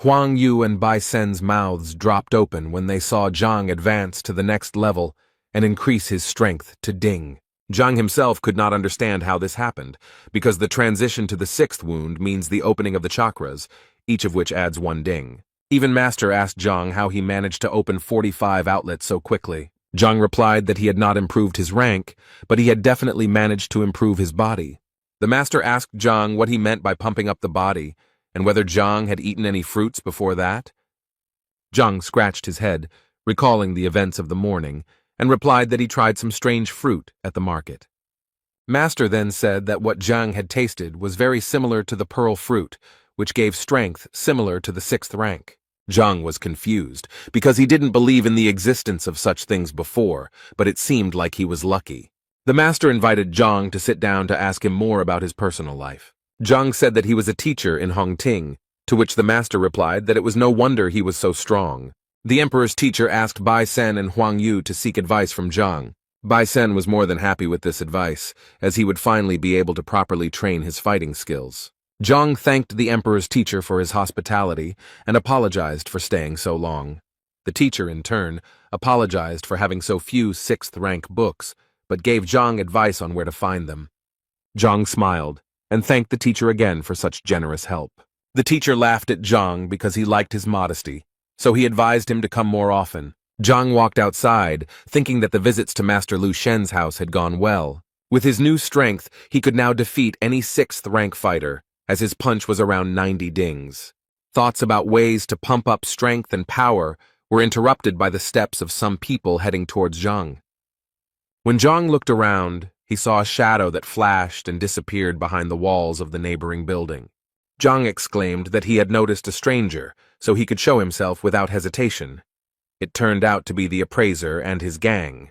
Huang Yu and Bai Sen's mouths dropped open when they saw Zhang advance to the next level and increase his strength to ding. Zhang himself could not understand how this happened, because the transition to the 6th wound means the opening of the chakras, each of which adds 1 ding. Even Master asked Zhang how he managed to open 45 outlets so quickly. Zhang replied that he had not improved his rank, but he had definitely managed to improve his body. The Master asked Zhang what he meant by pumping up the body, and whether Zhang had eaten any fruits before that. Zhang scratched his head, recalling the events of the morning, and replied that he tried some strange fruit at the market. Master then said that what Zhang had tasted was very similar to the pearl fruit, which gave strength similar to the 6th rank. Zhang was confused, because he didn't believe in the existence of such things before, but it seemed like he was lucky. The master invited Zhang to sit down to ask him more about his personal life. Zhang said that he was a teacher in Hongting, to which the master replied that it was no wonder he was so strong. The emperor's teacher asked Bai Sen and Huang Yu to seek advice from Zhang. Bai Sen was more than happy with this advice, as he would finally be able to properly train his fighting skills. Zhang thanked the emperor's teacher for his hospitality and apologized for staying so long. The teacher, in turn, apologized for having so few 6th-rank books, but gave Zhang advice on where to find them. Zhang smiled and thanked the teacher again for such generous help. The teacher laughed at Zhang because he liked his modesty, so he advised him to come more often. Zhang walked outside, thinking that the visits to Master Lu Shen's house had gone well. With his new strength, he could now defeat any 6th-rank fighter, as his punch was around 90 dings. Thoughts about ways to pump up strength and power were interrupted by the steps of some people heading towards Zhang. When Zhang looked around, he saw a shadow that flashed and disappeared behind the walls of the neighboring building. Zhang exclaimed that he had noticed a stranger, so he could show himself without hesitation. It turned out to be the appraiser and his gang.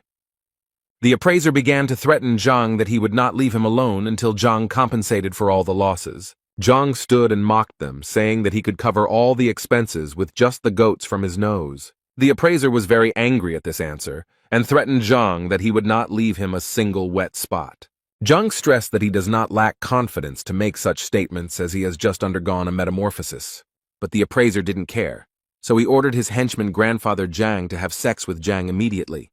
The appraiser began to threaten Zhang that he would not leave him alone until Zhang compensated for all the losses. Zhang stood and mocked them, saying that he could cover all the expenses with just the goats from his nose. The appraiser was very angry at this answer, and threatened Zhang that he would not leave him a single wet spot. Zhang stressed that he does not lack confidence to make such statements as he has just undergone a metamorphosis. But the appraiser didn't care, so he ordered his henchman grandfather Zhang to have sex with Zhang immediately.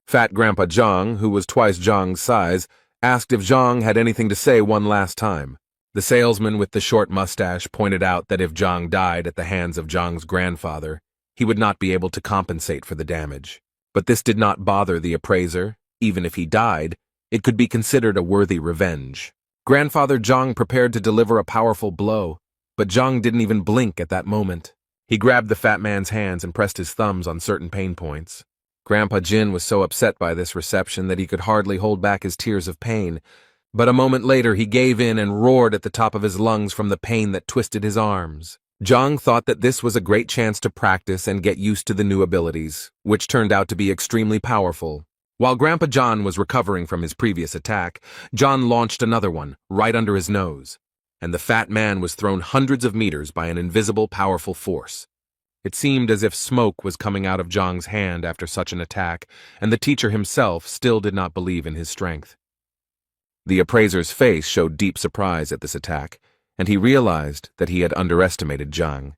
Fat Grandpa Zhang, who was twice Zhang's size, asked if Zhang had anything to say one last time. The salesman with the short mustache pointed out that if Zhang died at the hands of Zhang's grandfather, he would not be able to compensate for the damage. But this did not bother the appraiser. Even if he died, it could be considered a worthy revenge. Grandfather Zhang prepared to deliver a powerful blow, but Zhang didn't even blink at that moment. He grabbed the fat man's hands and pressed his thumbs on certain pain points. Grandpa Jin was so upset by this reception that he could hardly hold back his tears of pain, but a moment later he gave in and roared at the top of his lungs from the pain that twisted his arms. Zhang thought that this was a great chance to practice and get used to the new abilities, which turned out to be extremely powerful. While Grandpa John was recovering from his previous attack, John launched another one, right under his nose, and the fat man was thrown hundreds of meters by an invisible, powerful force. It seemed as if smoke was coming out of Zhang's hand after such an attack, and the teacher himself still did not believe in his strength. The appraiser's face showed deep surprise at this attack, and he realized that he had underestimated Zhang.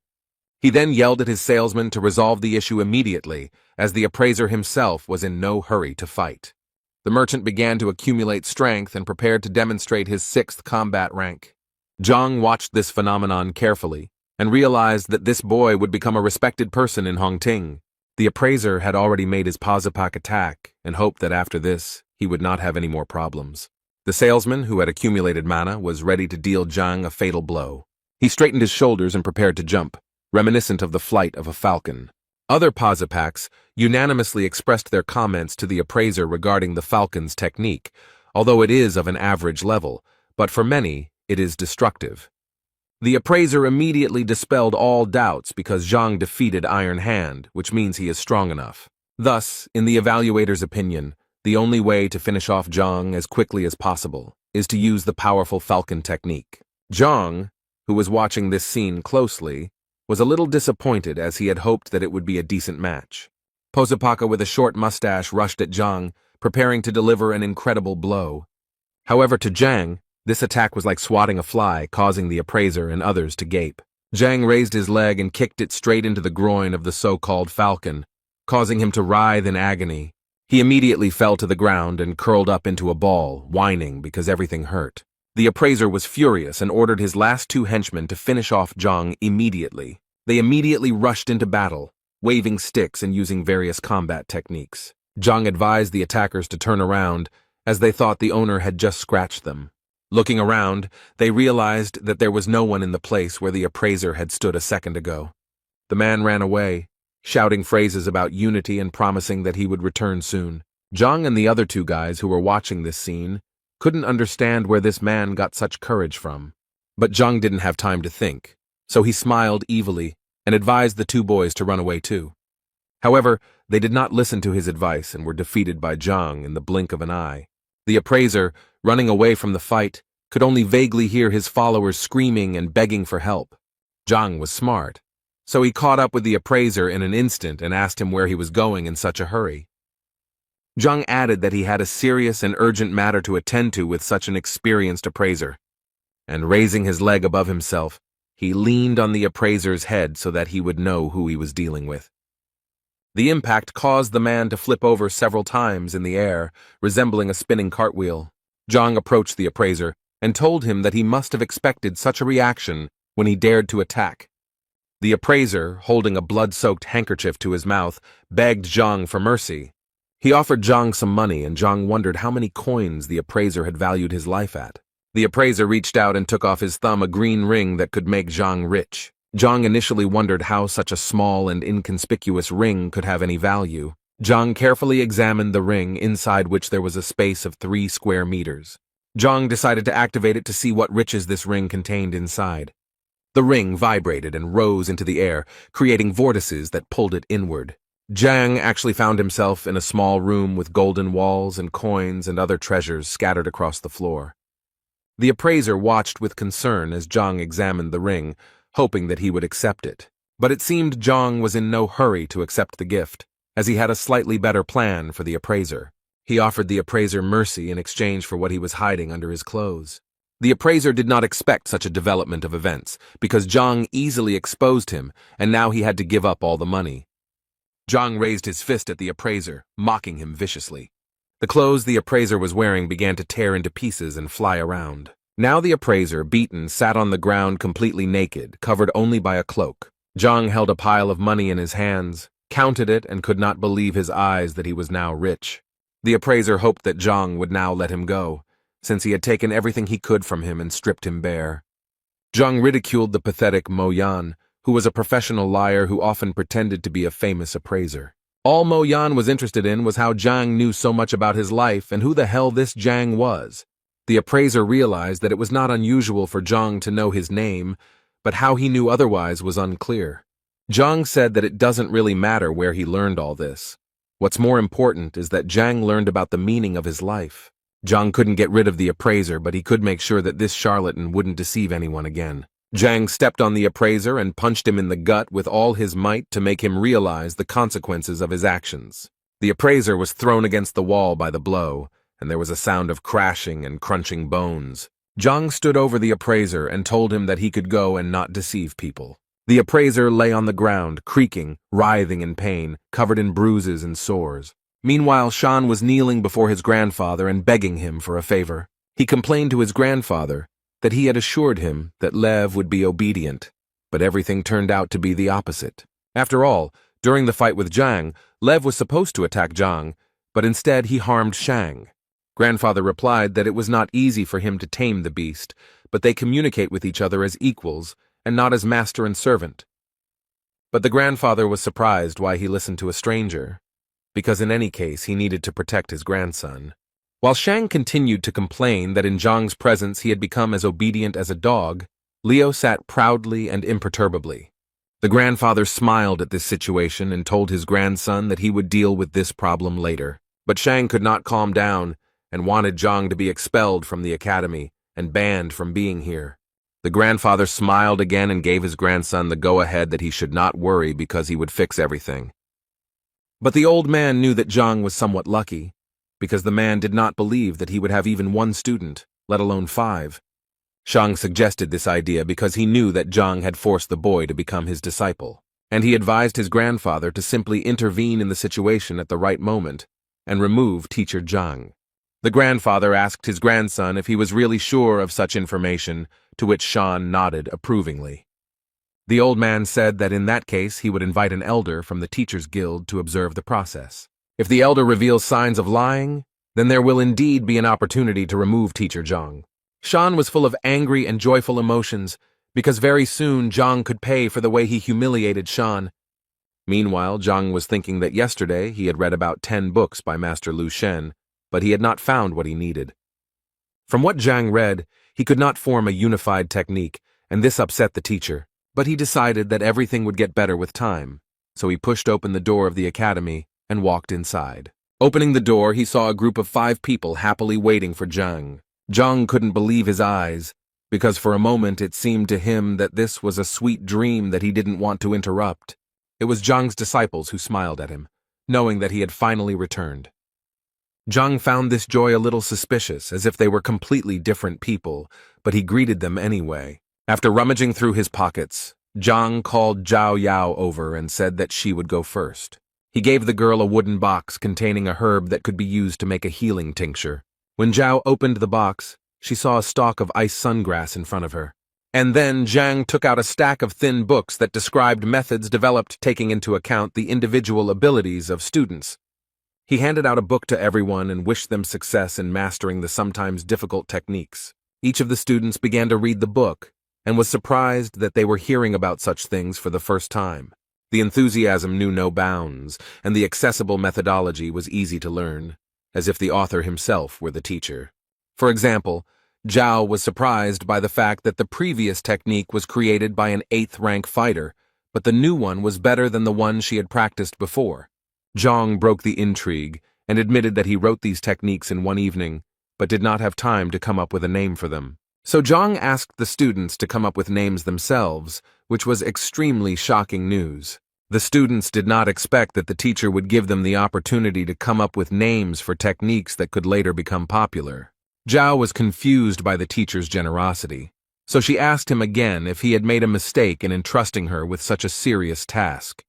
He then yelled at his salesman to resolve the issue immediately, as the appraiser himself was in no hurry to fight. The merchant began to accumulate strength and prepared to demonstrate his 6th combat rank. Zhang watched this phenomenon carefully, and realized that this boy would become a respected person in Hongting. The appraiser had already made his Pazapak attack, and hoped that after this, he would not have any more problems. The salesman, who had accumulated mana, was ready to deal Zhang a fatal blow. He straightened his shoulders and prepared to jump, reminiscent of the flight of a falcon. Other Pazapaks unanimously expressed their comments to the appraiser regarding the falcon's technique, although it is of an average level, but for many, it is destructive. The appraiser immediately dispelled all doubts because Zhang defeated Iron Hand, which means he is strong enough. Thus, in the evaluator's opinion, the only way to finish off Zhang as quickly as possible is to use the powerful falcon technique. Zhang, who was watching this scene closely, was a little disappointed as he had hoped that it would be a decent match. Posapaka with a short mustache rushed at Zhang, preparing to deliver an incredible blow. However, to Zhang, this attack was like swatting a fly, causing the appraiser and others to gape. Zhang raised his leg and kicked it straight into the groin of the so-called falcon, causing him to writhe in agony. He immediately fell to the ground and curled up into a ball, whining because everything hurt. The appraiser was furious and ordered his last 2 henchmen to finish off Zhang immediately. They immediately rushed into battle, waving sticks and using various combat techniques. Zhang advised the attackers to turn around, as they thought the owner had just scratched them. Looking around, they realized that there was no one in the place where the appraiser had stood a second ago. The man ran away, shouting phrases about unity and promising that he would return soon. Zhang and the other 2 guys who were watching this scene couldn't understand where this man got such courage from. But Zhang didn't have time to think, so he smiled evilly and advised the 2 boys to run away too. However, they did not listen to his advice and were defeated by Zhang in the blink of an eye. The appraiser, running away from the fight, could only vaguely hear his followers screaming and begging for help. Zhang was smart, so he caught up with the appraiser in an instant and asked him where he was going in such a hurry. Zhang added that he had a serious and urgent matter to attend to with such an experienced appraiser, and raising his leg above himself, he leaned on the appraiser's head so that he would know who he was dealing with. The impact caused the man to flip over several times in the air, resembling a spinning cartwheel. Zhang approached the appraiser and told him that he must have expected such a reaction when he dared to attack. The appraiser, holding a blood-soaked handkerchief to his mouth, begged Zhang for mercy. He offered Zhang some money, and Zhang wondered how many coins the appraiser had valued his life at. The appraiser reached out and took off his thumb a green ring that could make Zhang rich. Zhang initially wondered how such a small and inconspicuous ring could have any value. Zhang carefully examined the ring, inside which there was a space of 3 square meters. Zhang decided to activate it to see what riches this ring contained inside. The ring vibrated and rose into the air, creating vortices that pulled it inward. Zhang actually found himself in a small room with golden walls and coins and other treasures scattered across the floor. The appraiser watched with concern as Zhang examined the ring, hoping that he would accept it. But it seemed Zhang was in no hurry to accept the gift, as he had a slightly better plan for the appraiser. He offered the appraiser mercy in exchange for what he was hiding under his clothes. The appraiser did not expect such a development of events, because Zhang easily exposed him, and now he had to give up all the money. Zhang raised his fist at the appraiser, mocking him viciously. The clothes the appraiser was wearing began to tear into pieces and fly around. Now the appraiser, beaten, sat on the ground completely naked, covered only by a cloak. Zhang held a pile of money in his hands, counted it, and could not believe his eyes that he was now rich. The appraiser hoped that Zhang would now let him go, since he had taken everything he could from him and stripped him bare. Zhang ridiculed the pathetic Mo Yan, who was a professional liar who often pretended to be a famous appraiser. All Mo Yan was interested in was how Zhang knew so much about his life and who the hell this Zhang was. The appraiser realized that it was not unusual for Zhang to know his name, but how he knew otherwise was unclear. Zhang said that it doesn't really matter where he learned all this. What's more important is that Zhang learned about the meaning of his life. Zhang couldn't get rid of the appraiser, but he could make sure that this charlatan wouldn't deceive anyone again. Zhang stepped on the appraiser and punched him in the gut with all his might to make him realize the consequences of his actions. The appraiser was thrown against the wall by the blow, and there was a sound of crashing and crunching bones. Zhang stood over the appraiser and told him that he could go and not deceive people. The appraiser lay on the ground, creaking, writhing in pain, covered in bruises and sores. Meanwhile, Shan was kneeling before his grandfather and begging him for a favor. He complained to his grandfather that he had assured him that Lev would be obedient, but everything turned out to be the opposite. After all, during the fight with Zhang, Lev was supposed to attack Zhang, but instead he harmed Shang. Grandfather replied that it was not easy for him to tame the beast, but they communicate with each other as equals and not as master and servant. But the grandfather was surprised why he listened to a stranger, because in any case he needed to protect his grandson. While Shang continued to complain that in Zhang's presence he had become as obedient as a dog, Liu sat proudly and imperturbably. The grandfather smiled at this situation and told his grandson that he would deal with this problem later. But Shang could not calm down and wanted Zhang to be expelled from the academy and banned from being here. The grandfather smiled again and gave his grandson the go-ahead that he should not worry because he would fix everything. But the old man knew that Zhang was somewhat lucky, because the man did not believe that he would have even 1 student, let alone 5. Shang suggested this idea because he knew that Zhang had forced the boy to become his disciple, and he advised his grandfather to simply intervene in the situation at the right moment and remove teacher Zhang. The grandfather asked his grandson if he was really sure of such information, to which Shan nodded approvingly. The old man said that in that case he would invite an elder from the Teachers Guild to observe the process. If the elder reveals signs of lying, then there will indeed be an opportunity to remove teacher Zhang. Shan was full of angry and joyful emotions, because very soon Zhang could pay for the way he humiliated Shan. Meanwhile, Zhang was thinking that yesterday he had read about 10 books by Master Lu Shen, but he had not found what he needed. From what Zhang read, he could not form a unified technique, and this upset the teacher. But he decided that everything would get better with time, so he pushed open the door of the academy and walked inside. Opening the door, he saw a group of 5 people happily waiting for Zhang. Zhang couldn't believe his eyes, because for a moment it seemed to him that this was a sweet dream that he didn't want to interrupt. It was Zhang's disciples who smiled at him, knowing that he had finally returned. Zhang found this joy a little suspicious, as if they were completely different people, but he greeted them anyway. After rummaging through his pockets, Zhang called Zhao Yao over and said that she would go first. He gave the girl a wooden box containing a herb that could be used to make a healing tincture. When Zhao opened the box, she saw a stalk of ice sungrass in front of her. And then Zhang took out a stack of thin books that described methods developed taking into account the individual abilities of students. He handed out a book to everyone and wished them success in mastering the sometimes difficult techniques. Each of the students began to read the book, and was surprised that they were hearing about such things for the first time. The enthusiasm knew no bounds, and the accessible methodology was easy to learn, as if the author himself were the teacher. For example, Zhao was surprised by the fact that the previous technique was created by an 8th-rank fighter, but the new one was better than the one she had practiced before. Zhang broke the intrigue and admitted that he wrote these techniques in one evening, but did not have time to come up with a name for them. So Zhang asked the students to come up with names themselves, which was extremely shocking news. The students did not expect that the teacher would give them the opportunity to come up with names for techniques that could later become popular. Zhao was confused by the teacher's generosity, so she asked him again if he had made a mistake in entrusting her with such a serious task.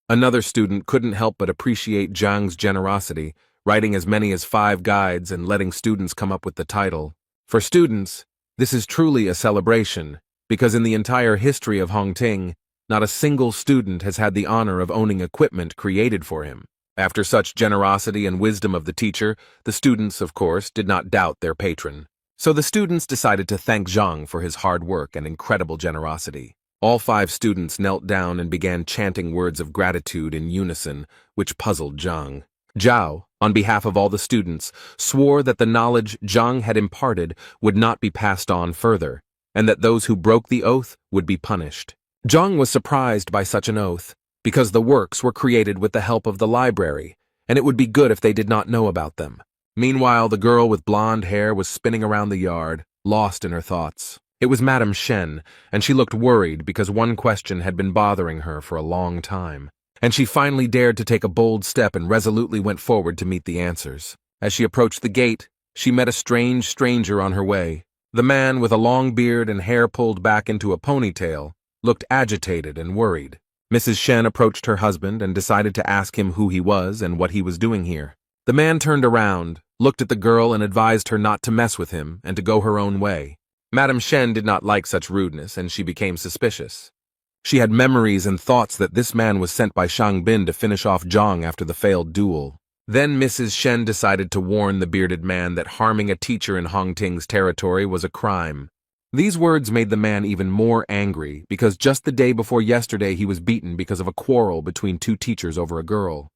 Another student couldn't help but appreciate Zhang's generosity, writing as many as 5 guides and letting students come up with the title. For students, this is truly a celebration, because in the entire history of Hongting, not a single student has had the honor of owning equipment created for him. After such generosity and wisdom of the teacher, the students, of course, did not doubt their patron. So the students decided to thank Zhang for his hard work and incredible generosity. All 5 students knelt down and began chanting words of gratitude in unison, which puzzled Zhang. Zhao, on behalf of all the students, swore that the knowledge Zhang had imparted would not be passed on further, and that those who broke the oath would be punished. Zhang was surprised by such an oath, because the works were created with the help of the library, and it would be good if they did not know about them. Meanwhile, the girl with blonde hair was spinning around the yard, lost in her thoughts. It was Madame Shen, and she looked worried because one question had been bothering her for a long time. And she finally dared to take a bold step and resolutely went forward to meet the answers. As she approached the gate, she met a strange stranger on her way. The man, with a long beard and hair pulled back into a ponytail, looked agitated and worried. Mrs. Shen approached her husband and decided to ask him who he was and what he was doing here. The man turned around, looked at the girl and advised her not to mess with him and to go her own way. Madame Shen did not like such rudeness, and she became suspicious. She had memories and thoughts that this man was sent by Shang Bin to finish off Zhang after the failed duel. Then Mrs. Shen decided to warn the bearded man that harming a teacher in Hongting's territory was a crime. These words made the man even more angry, because just the day before yesterday he was beaten because of a quarrel between 2 teachers over a girl.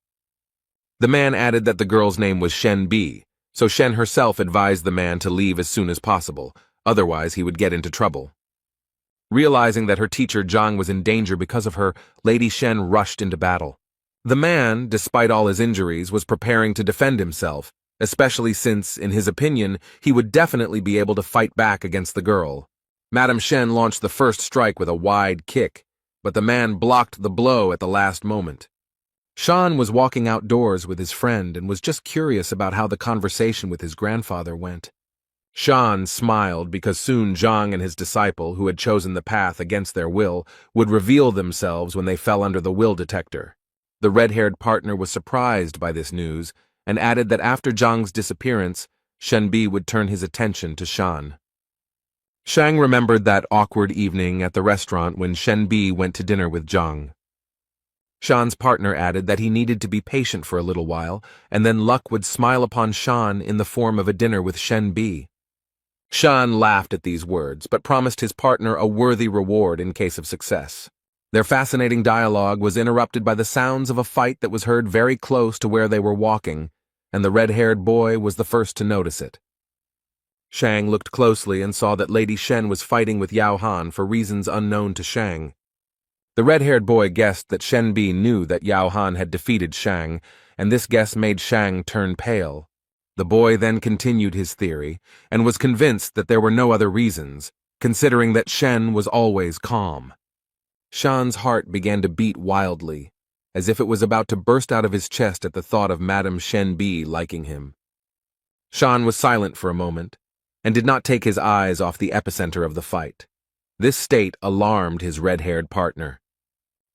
The man added that the girl's name was Shen Bi, so Shen herself advised the man to leave as soon as possible, otherwise he would get into trouble. Realizing that her teacher Zhang was in danger because of her, Lady Shen rushed into battle. The man, despite all his injuries, was preparing to defend himself, especially since, in his opinion, he would definitely be able to fight back against the girl. Madame Shen launched the first strike with a wide kick, but the man blocked the blow at the last moment. Shan was walking outdoors with his friend and was just curious about how the conversation with his grandfather went. Shan smiled because soon Zhang and his disciple, who had chosen the path against their will, would reveal themselves when they fell under the will detector. The red-haired partner was surprised by this news and added that after Zhang's disappearance, Shenbi would turn his attention to Shan. Shang remembered that awkward evening at the restaurant when Shenbi went to dinner with Zhang. Shan's partner added that he needed to be patient for a little while, and then luck would smile upon Shan in the form of a dinner with Shenbi. Shan laughed at these words, but promised his partner a worthy reward in case of success. Their fascinating dialogue was interrupted by the sounds of a fight that was heard very close to where they were walking, and the red-haired boy was the first to notice it. Shang looked closely and saw that Lady Shen was fighting with Yao Han for reasons unknown to Shang. The red-haired boy guessed that Shenbi knew that Yao Han had defeated Shang, and this guess made Shang turn pale. The boy then continued his theory, and was convinced that there were no other reasons, considering that Shen was always calm. Shan's heart began to beat wildly, as if it was about to burst out of his chest at the thought of Madame Shenbi liking him. Shan was silent for a moment, and did not take his eyes off the epicenter of the fight. This state alarmed his red-haired partner.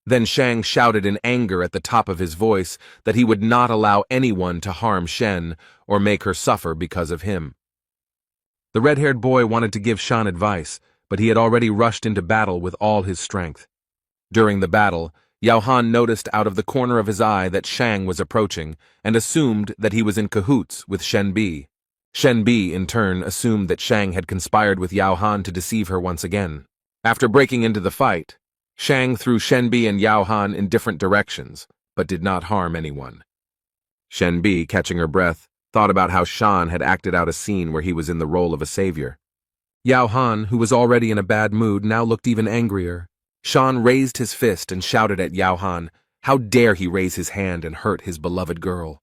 Then Shang shouted in anger at the top of his voice that he would not allow anyone to harm Shen or make her suffer because of him. The red-haired boy wanted to give Shan advice, but he had already rushed into battle with all his strength. During the battle, Yao Han noticed out of the corner of his eye that Shang was approaching and assumed that he was in cahoots with Shenbi. Shenbi, in turn, assumed that Shang had conspired with Yao Han to deceive her once again. After breaking into the fight, Shang threw Shenbi and Yao Han in different directions, but did not harm anyone. Shenbi, catching her breath, thought about how Shan had acted out a scene where he was in the role of a savior. Yao Han, who was already in a bad mood, now looked even angrier. Shan raised his fist and shouted at Yao Han, how dare he raise his hand and hurt his beloved girl.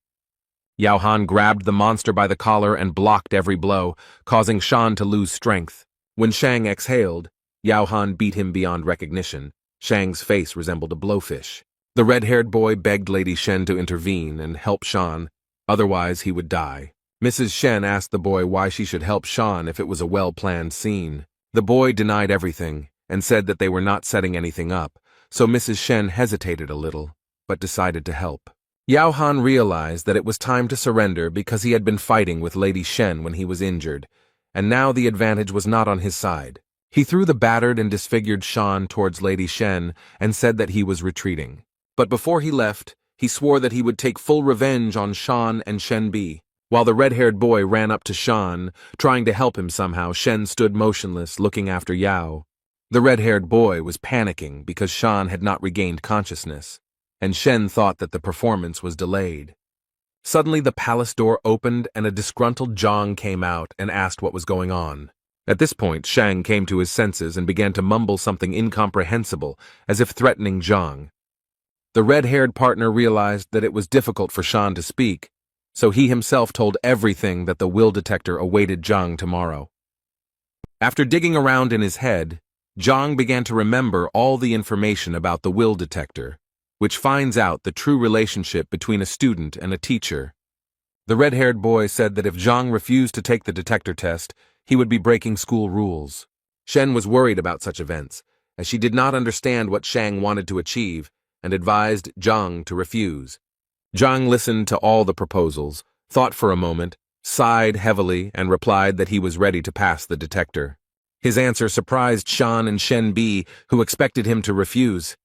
Yao Han grabbed the monster by the collar and blocked every blow, causing Shan to lose strength. When Shang exhaled, Yao Han beat him beyond recognition. Shang's face resembled a blowfish. The red-haired boy begged Lady Shen to intervene and help Shan, otherwise he would die. Mrs. Shen asked the boy why she should help Shan if it was a well-planned scene. The boy denied everything and said that they were not setting anything up, so Mrs. Shen hesitated a little, but decided to help. Yao Han realized that it was time to surrender because he had been fighting with Lady Shen when he was injured, and now the advantage was not on his side. He threw the battered and disfigured Shan towards Lady Shen and said that he was retreating. But before he left, he swore that he would take full revenge on Shan and Shenbi. While the red-haired boy ran up to Shan, trying to help him somehow, Shen stood motionless, looking after Yao. The red-haired boy was panicking because Shan had not regained consciousness, and Shen thought that the performance was delayed. Suddenly the palace door opened and a disgruntled Zhang came out and asked what was going on. At this point, Shang came to his senses and began to mumble something incomprehensible, as if threatening Zhang. The red-haired partner realized that it was difficult for Shan to speak, so he himself told everything that the will detector awaited Zhang tomorrow. After digging around in his head, Zhang began to remember all the information about the will detector, which finds out the true relationship between a student and a teacher. The red-haired boy said that if Zhang refused to take the detector test, he would be breaking school rules. Shen was worried about such events, as she did not understand what Shang wanted to achieve, and advised Zhang to refuse. Zhang listened to all the proposals, thought for a moment, sighed heavily, and replied that he was ready to pass the detector. His answer surprised Shan and Shenbi, who expected him to refuse.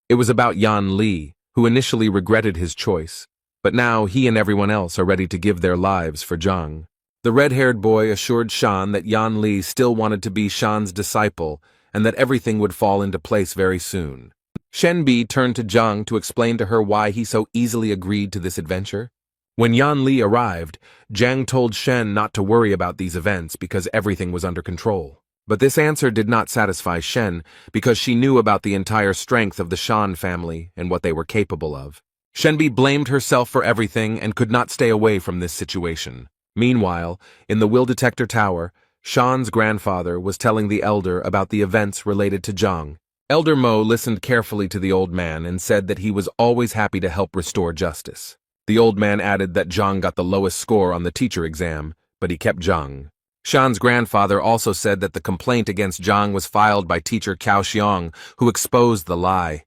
It was about Yan Li, who initially regretted his choice, but now he and everyone else are ready to give their lives for Zhang. The red-haired boy assured Shan that Yan Li still wanted to be Shan's disciple and that everything would fall into place very soon. Shenbi turned to Zhang to explain to her why he so easily agreed to this adventure. When Yan Li arrived, Zhang told Shen not to worry about these events because everything was under control. But this answer did not satisfy Shen because she knew about the entire strength of the Shan family and what they were capable of. Shenbi blamed herself for everything and could not stay away from this situation. Meanwhile, in the will detector tower, Shan's grandfather was telling the elder about the events related to Zhang. Elder Mo listened carefully to the old man and said that he was always happy to help restore justice. The old man added that Zhang got the lowest score on the teacher exam, but he kept Zhang. Shan's grandfather also said that the complaint against Zhang was filed by teacher Cao Xiong, who exposed the lie.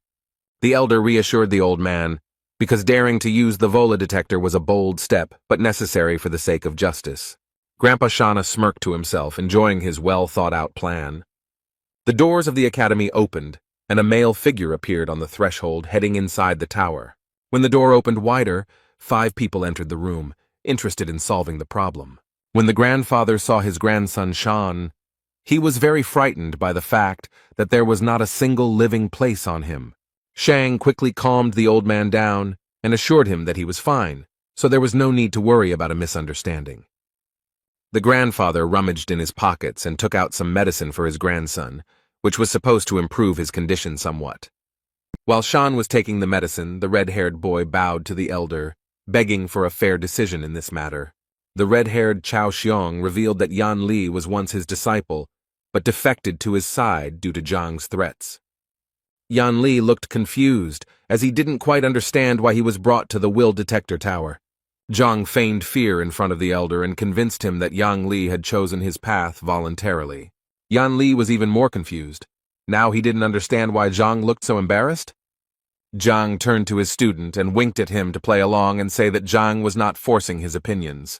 The elder reassured the old man, because daring to use the Vola detector was a bold step, but necessary for the sake of justice. Grandpa Shana smirked to himself, enjoying his well-thought-out plan. The doors of the academy opened, and a male figure appeared on the threshold heading inside the tower. When the door opened wider, 5 people entered the room, interested in solving the problem. When the grandfather saw his grandson Shan, he was very frightened by the fact that there was not a single living place on him. Shang quickly calmed the old man down and assured him that he was fine, so there was no need to worry about a misunderstanding. The grandfather rummaged in his pockets and took out some medicine for his grandson, which was supposed to improve his condition somewhat. While Shan was taking the medicine, the red-haired boy bowed to the elder, begging for a fair decision in this matter. The red-haired Cao Xiong revealed that Yan Li was once his disciple, but defected to his side due to Zhang's threats. Yan Li looked confused, as he didn't quite understand why he was brought to the will detector tower. Zhang feigned fear in front of the elder and convinced him that Yan Li had chosen his path voluntarily. Yan Li was even more confused. Now he didn't understand why Zhang looked so embarrassed. Zhang turned to his student and winked at him to play along and say that Zhang was not forcing his opinions.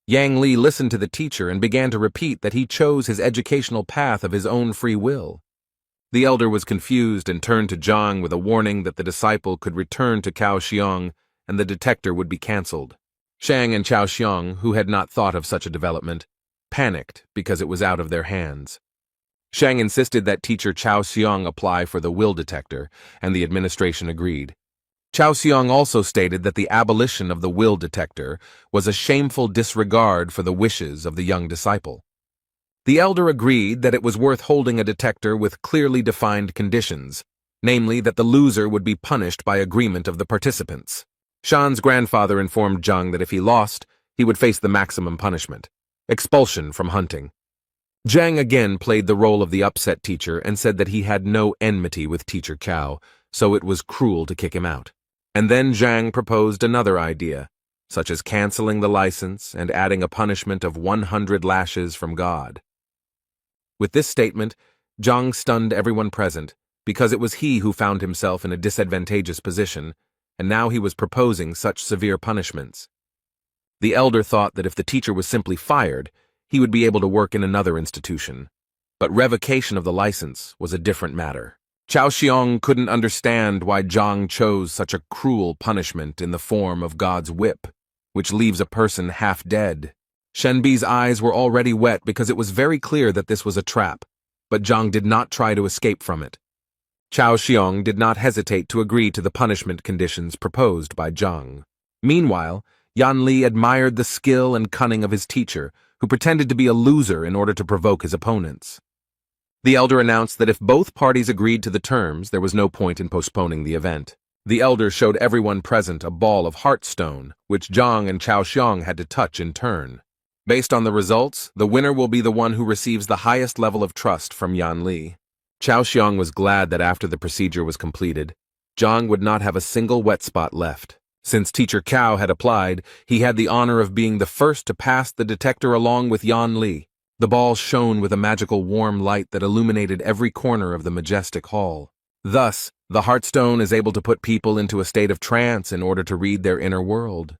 Yang Li listened to the teacher and began to repeat that he chose his educational path of his own free will. The elder was confused and turned to Zhang with a warning that the disciple could return to Cao Xiong and the detector would be cancelled. Shang and Cao Xiong, who had not thought of such a development, panicked because it was out of their hands. Shang insisted that teacher Chao Xiong apply for the will detector, and the administration agreed. Chao Xiong also stated that the abolition of the will detector was a shameful disregard for the wishes of the young disciple. The elder agreed that it was worth holding a detector with clearly defined conditions, namely that the loser would be punished by agreement of the participants. Shan's grandfather informed Zhang that if he lost, he would face the maximum punishment, expulsion from hunting. Zhang again played the role of the upset teacher and said that he had no enmity with teacher Cao, so it was cruel to kick him out. And then Zhang proposed another idea, such as canceling the license and adding a punishment of 100 lashes from God. With this statement, Zhang stunned everyone present, because it was he who found himself in a disadvantageous position, and now he was proposing such severe punishments. The elder thought that if the teacher was simply fired, he would be able to work in another institution. But revocation of the license was a different matter. Chao Xiong couldn't understand why Zhang chose such a cruel punishment in the form of God's whip, which leaves a person half dead. Shenbi's eyes were already wet because it was very clear that this was a trap, but Zhang did not try to escape from it. Chao Xiong did not hesitate to agree to the punishment conditions proposed by Zhang. Meanwhile, Yan Li admired the skill and cunning of his teacher, who pretended to be a loser in order to provoke his opponents. The elder announced that if both parties agreed to the terms, there was no point in postponing the event. The elder showed everyone present a ball of heartstone, which Zhang and Chao Xiong had to touch in turn. Based on the results, the winner will be the one who receives the highest level of trust from Yan Li. Chao Xiong was glad that after the procedure was completed, Zhang would not have a single wet spot left. Since teacher Cao had applied, he had the honor of being the first to pass the detector along with Yan Li. The ball shone with a magical warm light that illuminated every corner of the majestic hall. Thus, the Heartstone is able to put people into a state of trance in order to read their inner world.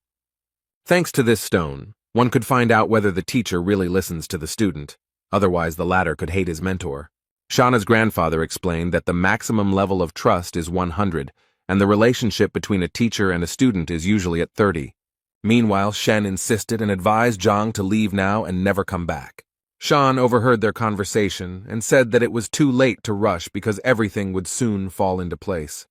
Thanks to this stone, one could find out whether the teacher really listens to the student, otherwise the latter could hate his mentor. Shauna's grandfather explained that the maximum level of trust is 100, and the relationship between a teacher and a student is usually at 30. Meanwhile, Shen insisted and advised Zhang to leave now and never come back. Shan overheard their conversation and said that it was too late to rush because everything would soon fall into place.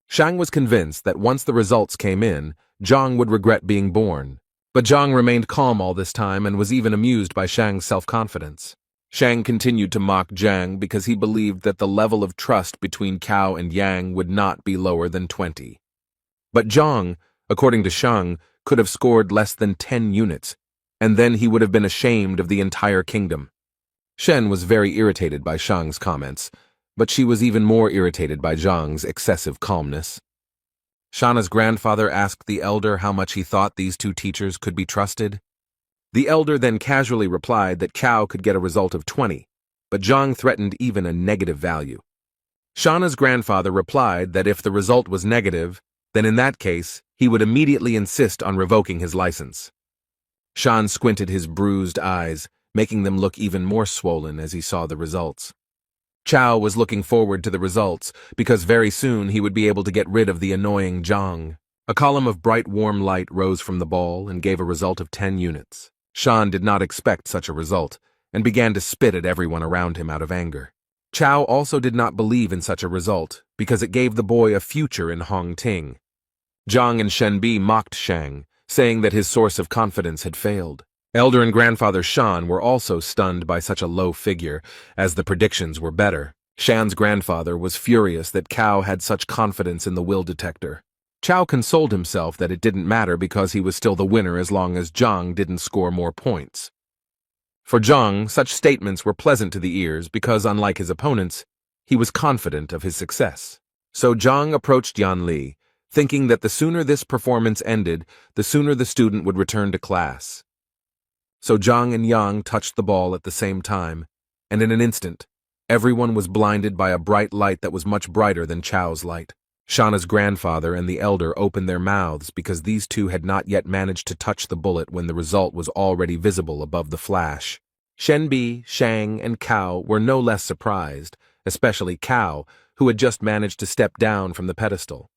Shang was convinced that once the results came in, Zhang would regret being born. But Zhang remained calm all this time and was even amused by Shang's self-confidence. Shang continued to mock Zhang because he believed that the level of trust between Cao and Yang would not be lower than 20. But Zhang, according to Shang, could have scored less than 10 units, and then he would have been ashamed of the entire kingdom. Shen was very irritated by Shang's comments, but she was even more irritated by Zhang's excessive calmness. Shauna's grandfather asked the elder how much he thought these two teachers could be trusted. The elder then casually replied that Cao could get a result of 20, but Zhang threatened even a negative value. Shauna's grandfather replied that if the result was negative, then in that case, he would immediately insist on revoking his license. Shan squinted his bruised eyes, making them look even more swollen as he saw the results. Chao was looking forward to the results because very soon he would be able to get rid of the annoying Zhang. A column of bright warm light rose from the ball and gave a result of 10 units. Shan did not expect such a result, and began to spit at everyone around him out of anger. Chao also did not believe in such a result, because it gave the boy a future in Hongting. Zhang and Shenbi mocked Shang, saying that his source of confidence had failed. Elder and grandfather Shan were also stunned by such a low figure, as the predictions were better. Shan's grandfather was furious that Cao had such confidence in the will detector. Chao consoled himself that it didn't matter because he was still the winner as long as Zhang didn't score more points. For Zhang, such statements were pleasant to the ears because, unlike his opponents, he was confident of his success. So Zhang approached Yan Li, thinking that the sooner this performance ended, the sooner the student would return to class. So Zhang and Yang touched the ball at the same time, and in an instant, everyone was blinded by a bright light that was much brighter than Chao's light. Shauna's grandfather and the elder opened their mouths because these two had not yet managed to touch the bullet when the result was already visible above the flash. Shenbi, Shang, and Cao were no less surprised, especially Cao, who had just managed to step down from the pedestal.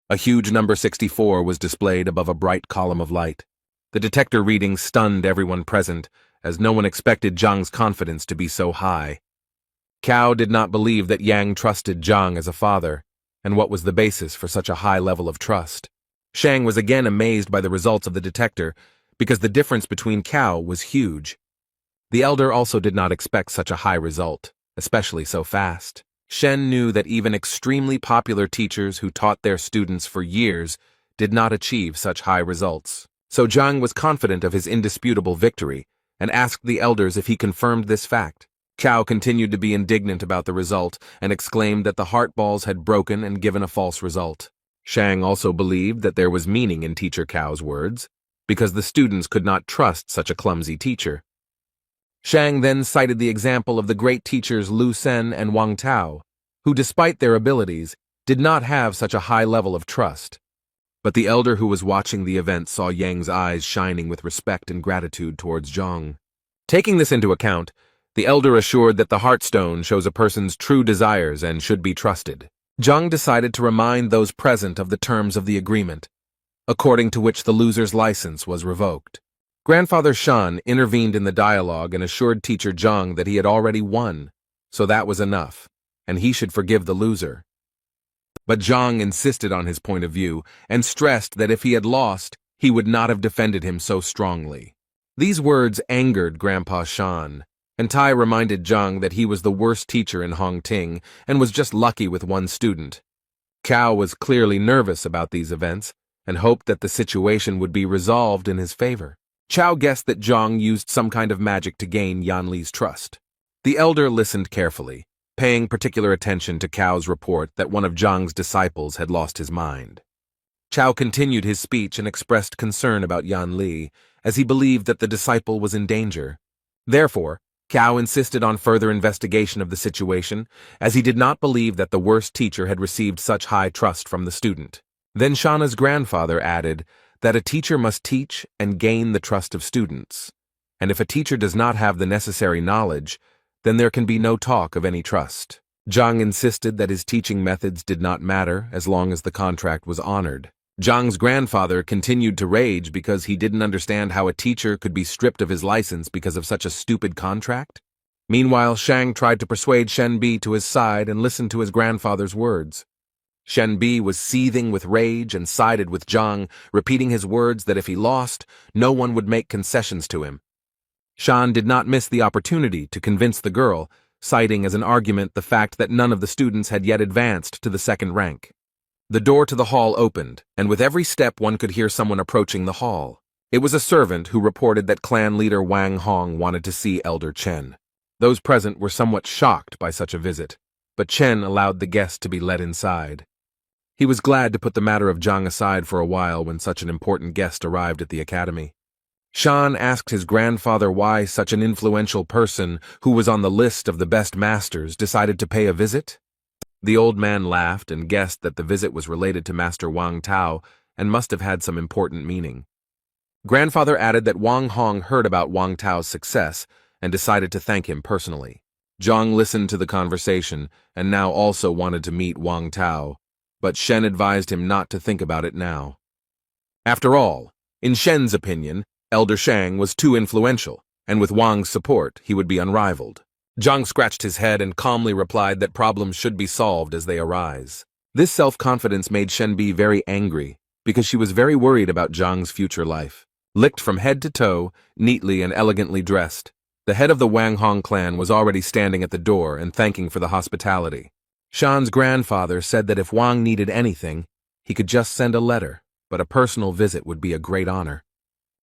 A huge number 64 was displayed above a bright column of light. The detector reading stunned everyone present, as no one expected Zhang's confidence to be so high. Cao did not believe that Yang trusted Zhang as a father, and what was the basis for such a high level of trust. Shang was again amazed by the results of the detector, because the difference between Cao was huge. The elder also did not expect such a high result, especially so fast. Shen knew that even extremely popular teachers who taught their students for years did not achieve such high results. So Zhang was confident of his indisputable victory, and asked the elders if he confirmed this fact. Cao continued to be indignant about the result, and exclaimed that the heart balls had broken and given a false result. Shang also believed that there was meaning in Teacher Cao's words, because the students could not trust such a clumsy teacher. Shang then cited the example of the great teachers Lu Sen and Wang Tao, who despite their abilities, did not have such a high level of trust. But the elder who was watching the event saw Yang's eyes shining with respect and gratitude towards Zhang. Taking this into account, the elder assured that the Heartstone shows a person's true desires and should be trusted. Zhang decided to remind those present of the terms of the agreement, according to which the loser's license was revoked. Grandfather Shan intervened in the dialogue and assured teacher Zhang that he had already won, so that was enough, and he should forgive the loser. But Zhang insisted on his point of view and stressed that if he had lost, he would not have defended him so strongly. These words angered Grandpa Shan, and Tai reminded Zhang that he was the worst teacher in Hongting and was just lucky with one student. Cao was clearly nervous about these events and hoped that the situation would be resolved in his favor. Chao guessed that Zhang used some kind of magic to gain Yan Li's trust. The elder listened carefully, paying particular attention to Cao's report that one of Zhang's disciples had lost his mind. Chao continued his speech and expressed concern about Yan Li, as he believed that the disciple was in danger. Therefore, Cao insisted on further investigation of the situation, as he did not believe that the worst teacher had received such high trust from the student. Then Shana's grandfather added that a teacher must teach and gain the trust of students, and if a teacher does not have the necessary knowledge, then there can be no talk of any trust. Zhang insisted that his teaching methods did not matter as long as the contract was honored. Zhang's grandfather continued to rage because he didn't understand how a teacher could be stripped of his license because of such a stupid contract. Meanwhile, Shang tried to persuade Shen Bi to his side and listened to his grandfather's words. Shen Bi was seething with rage and sided with Zhang, repeating his words that if he lost, no one would make concessions to him. Shan did not miss the opportunity to convince the girl, citing as an argument the fact that none of the students had yet advanced to the second rank. The door to the hall opened, and with every step one could hear someone approaching the hall. It was a servant who reported that clan leader Wang Hong wanted to see Elder Chen. Those present were somewhat shocked by such a visit, but Chen allowed the guest to be led inside. He was glad to put the matter of Zhang aside for a while when such an important guest arrived at the academy. Shan asked his grandfather why such an influential person, who was on the list of the best masters, decided to pay a visit. The old man laughed and guessed that the visit was related to Master Wang Tao and must have had some important meaning. Grandfather added that Wang Hong heard about Wang Tao's success and decided to thank him personally. Zhang listened to the conversation and now also wanted to meet Wang Tao, but Shen advised him not to think about it now. After all, in Shen's opinion, Elder Shang was too influential, and with Wang's support, he would be unrivaled. Zhang scratched his head and calmly replied that problems should be solved as they arise. This self-confidence made Shen Bi very angry, because she was very worried about Zhang's future life. Licked from head to toe, neatly and elegantly dressed, the head of the Wang Hong clan was already standing at the door and thanking for the hospitality. Shan's grandfather said that if Wang needed anything, he could just send a letter, but a personal visit would be a great honor.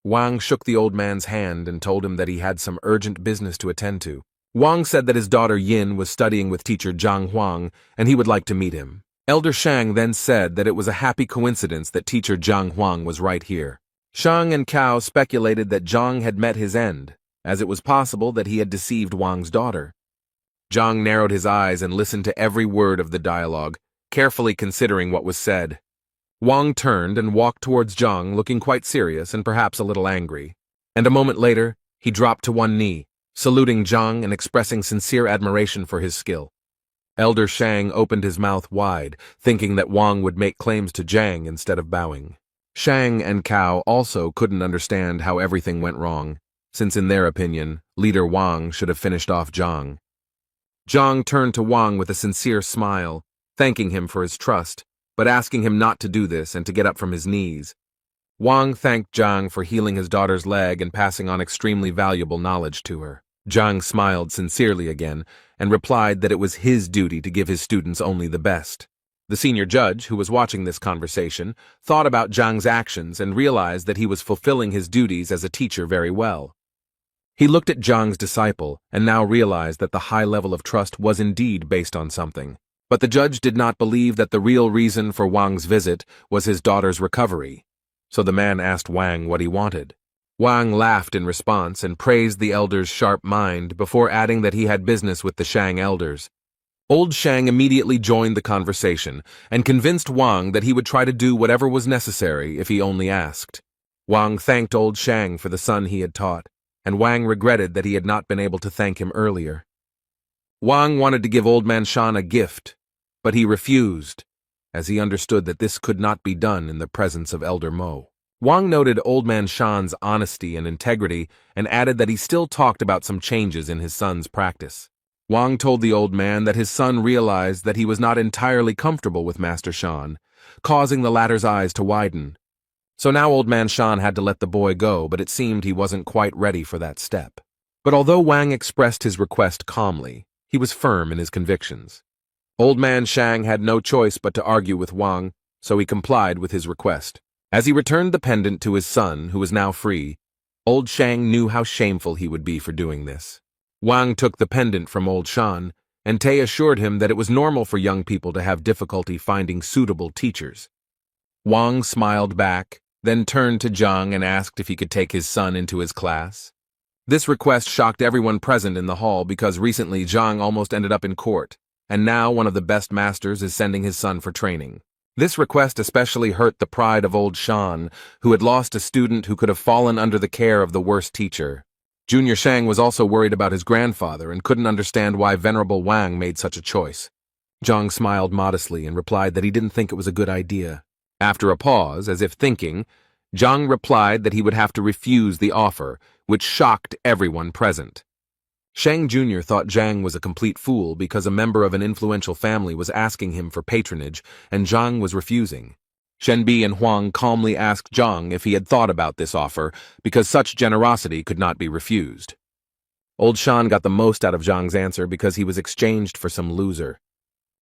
Wang shook the old man's hand and told him that he had some urgent business to attend to. Wang said that his daughter Yin was studying with teacher Zhang Huang, and he would like to meet him. Elder Shang then said that it was a happy coincidence that teacher Zhang Huang was right here. Shang and Cao speculated that Zhang had met his end, as it was possible that he had deceived Wang's daughter. Zhang narrowed his eyes and listened to every word of the dialogue, carefully considering what was said. Wang turned and walked towards Zhang, looking quite serious and perhaps a little angry. And a moment later, he dropped to one knee, saluting Zhang and expressing sincere admiration for his skill. Elder Shang opened his mouth wide, thinking that Wang would make claims to Zhang instead of bowing. Shang and Cao also couldn't understand how everything went wrong, since in their opinion, leader Wang should have finished off Zhang. Zhang turned to Wang with a sincere smile, thanking him for his trust, but asking him not to do this and to get up from his knees. Wang thanked Zhang for healing his daughter's leg and passing on extremely valuable knowledge to her. Zhang smiled sincerely again and replied that it was his duty to give his students only the best. The senior judge, who was watching this conversation, thought about Zhang's actions and realized that he was fulfilling his duties as a teacher very well. He looked at Zhang's disciple and now realized that the high level of trust was indeed based on something. But the judge did not believe that the real reason for Wang's visit was his daughter's recovery. So the man asked Wang what he wanted. Wang laughed in response and praised the elder's sharp mind before adding that he had business with the Shang elders. Old Shang immediately joined the conversation and convinced Wang that he would try to do whatever was necessary if he only asked. Wang thanked Old Shang for the son he had taught, and Wang regretted that he had not been able to thank him earlier. Wang wanted to give Old Man Shan a gift, but he refused, as he understood that this could not be done in the presence of Elder Mo. Wang noted Old Man Shan's honesty and integrity and added that he still talked about some changes in his son's practice. Wang told the old man that his son realized that he was not entirely comfortable with Master Shan, causing the latter's eyes to widen. So now Old Man Shan had to let the boy go, but it seemed he wasn't quite ready for that step. But although Wang expressed his request calmly, he was firm in his convictions. Old Man Shang had no choice but to argue with Wang, so he complied with his request. As he returned the pendant to his son, who was now free, Old Shang knew how shameful he would be for doing this. Wang took the pendant from Old Shan, and Tay assured him that it was normal for young people to have difficulty finding suitable teachers. Wang smiled back, then turned to Zhang and asked if he could take his son into his class. This request shocked everyone present in the hall because recently Zhang almost ended up in court, and now one of the best masters is sending his son for training. This request especially hurt the pride of Old Shan, who had lost a student who could have fallen under the care of the worst teacher. Junior Shang was also worried about his grandfather and couldn't understand why Venerable Wang made such a choice. Zhang smiled modestly and replied that he didn't think it was a good idea. After a pause, as if thinking, Zhang replied that he would have to refuse the offer, which shocked everyone present. Shang Jr. thought Zhang was a complete fool because a member of an influential family was asking him for patronage, and Zhang was refusing. Shenbi and Huang calmly asked Zhang if he had thought about this offer, because such generosity could not be refused. Old Shan got the most out of Zhang's answer because he was exchanged for some loser.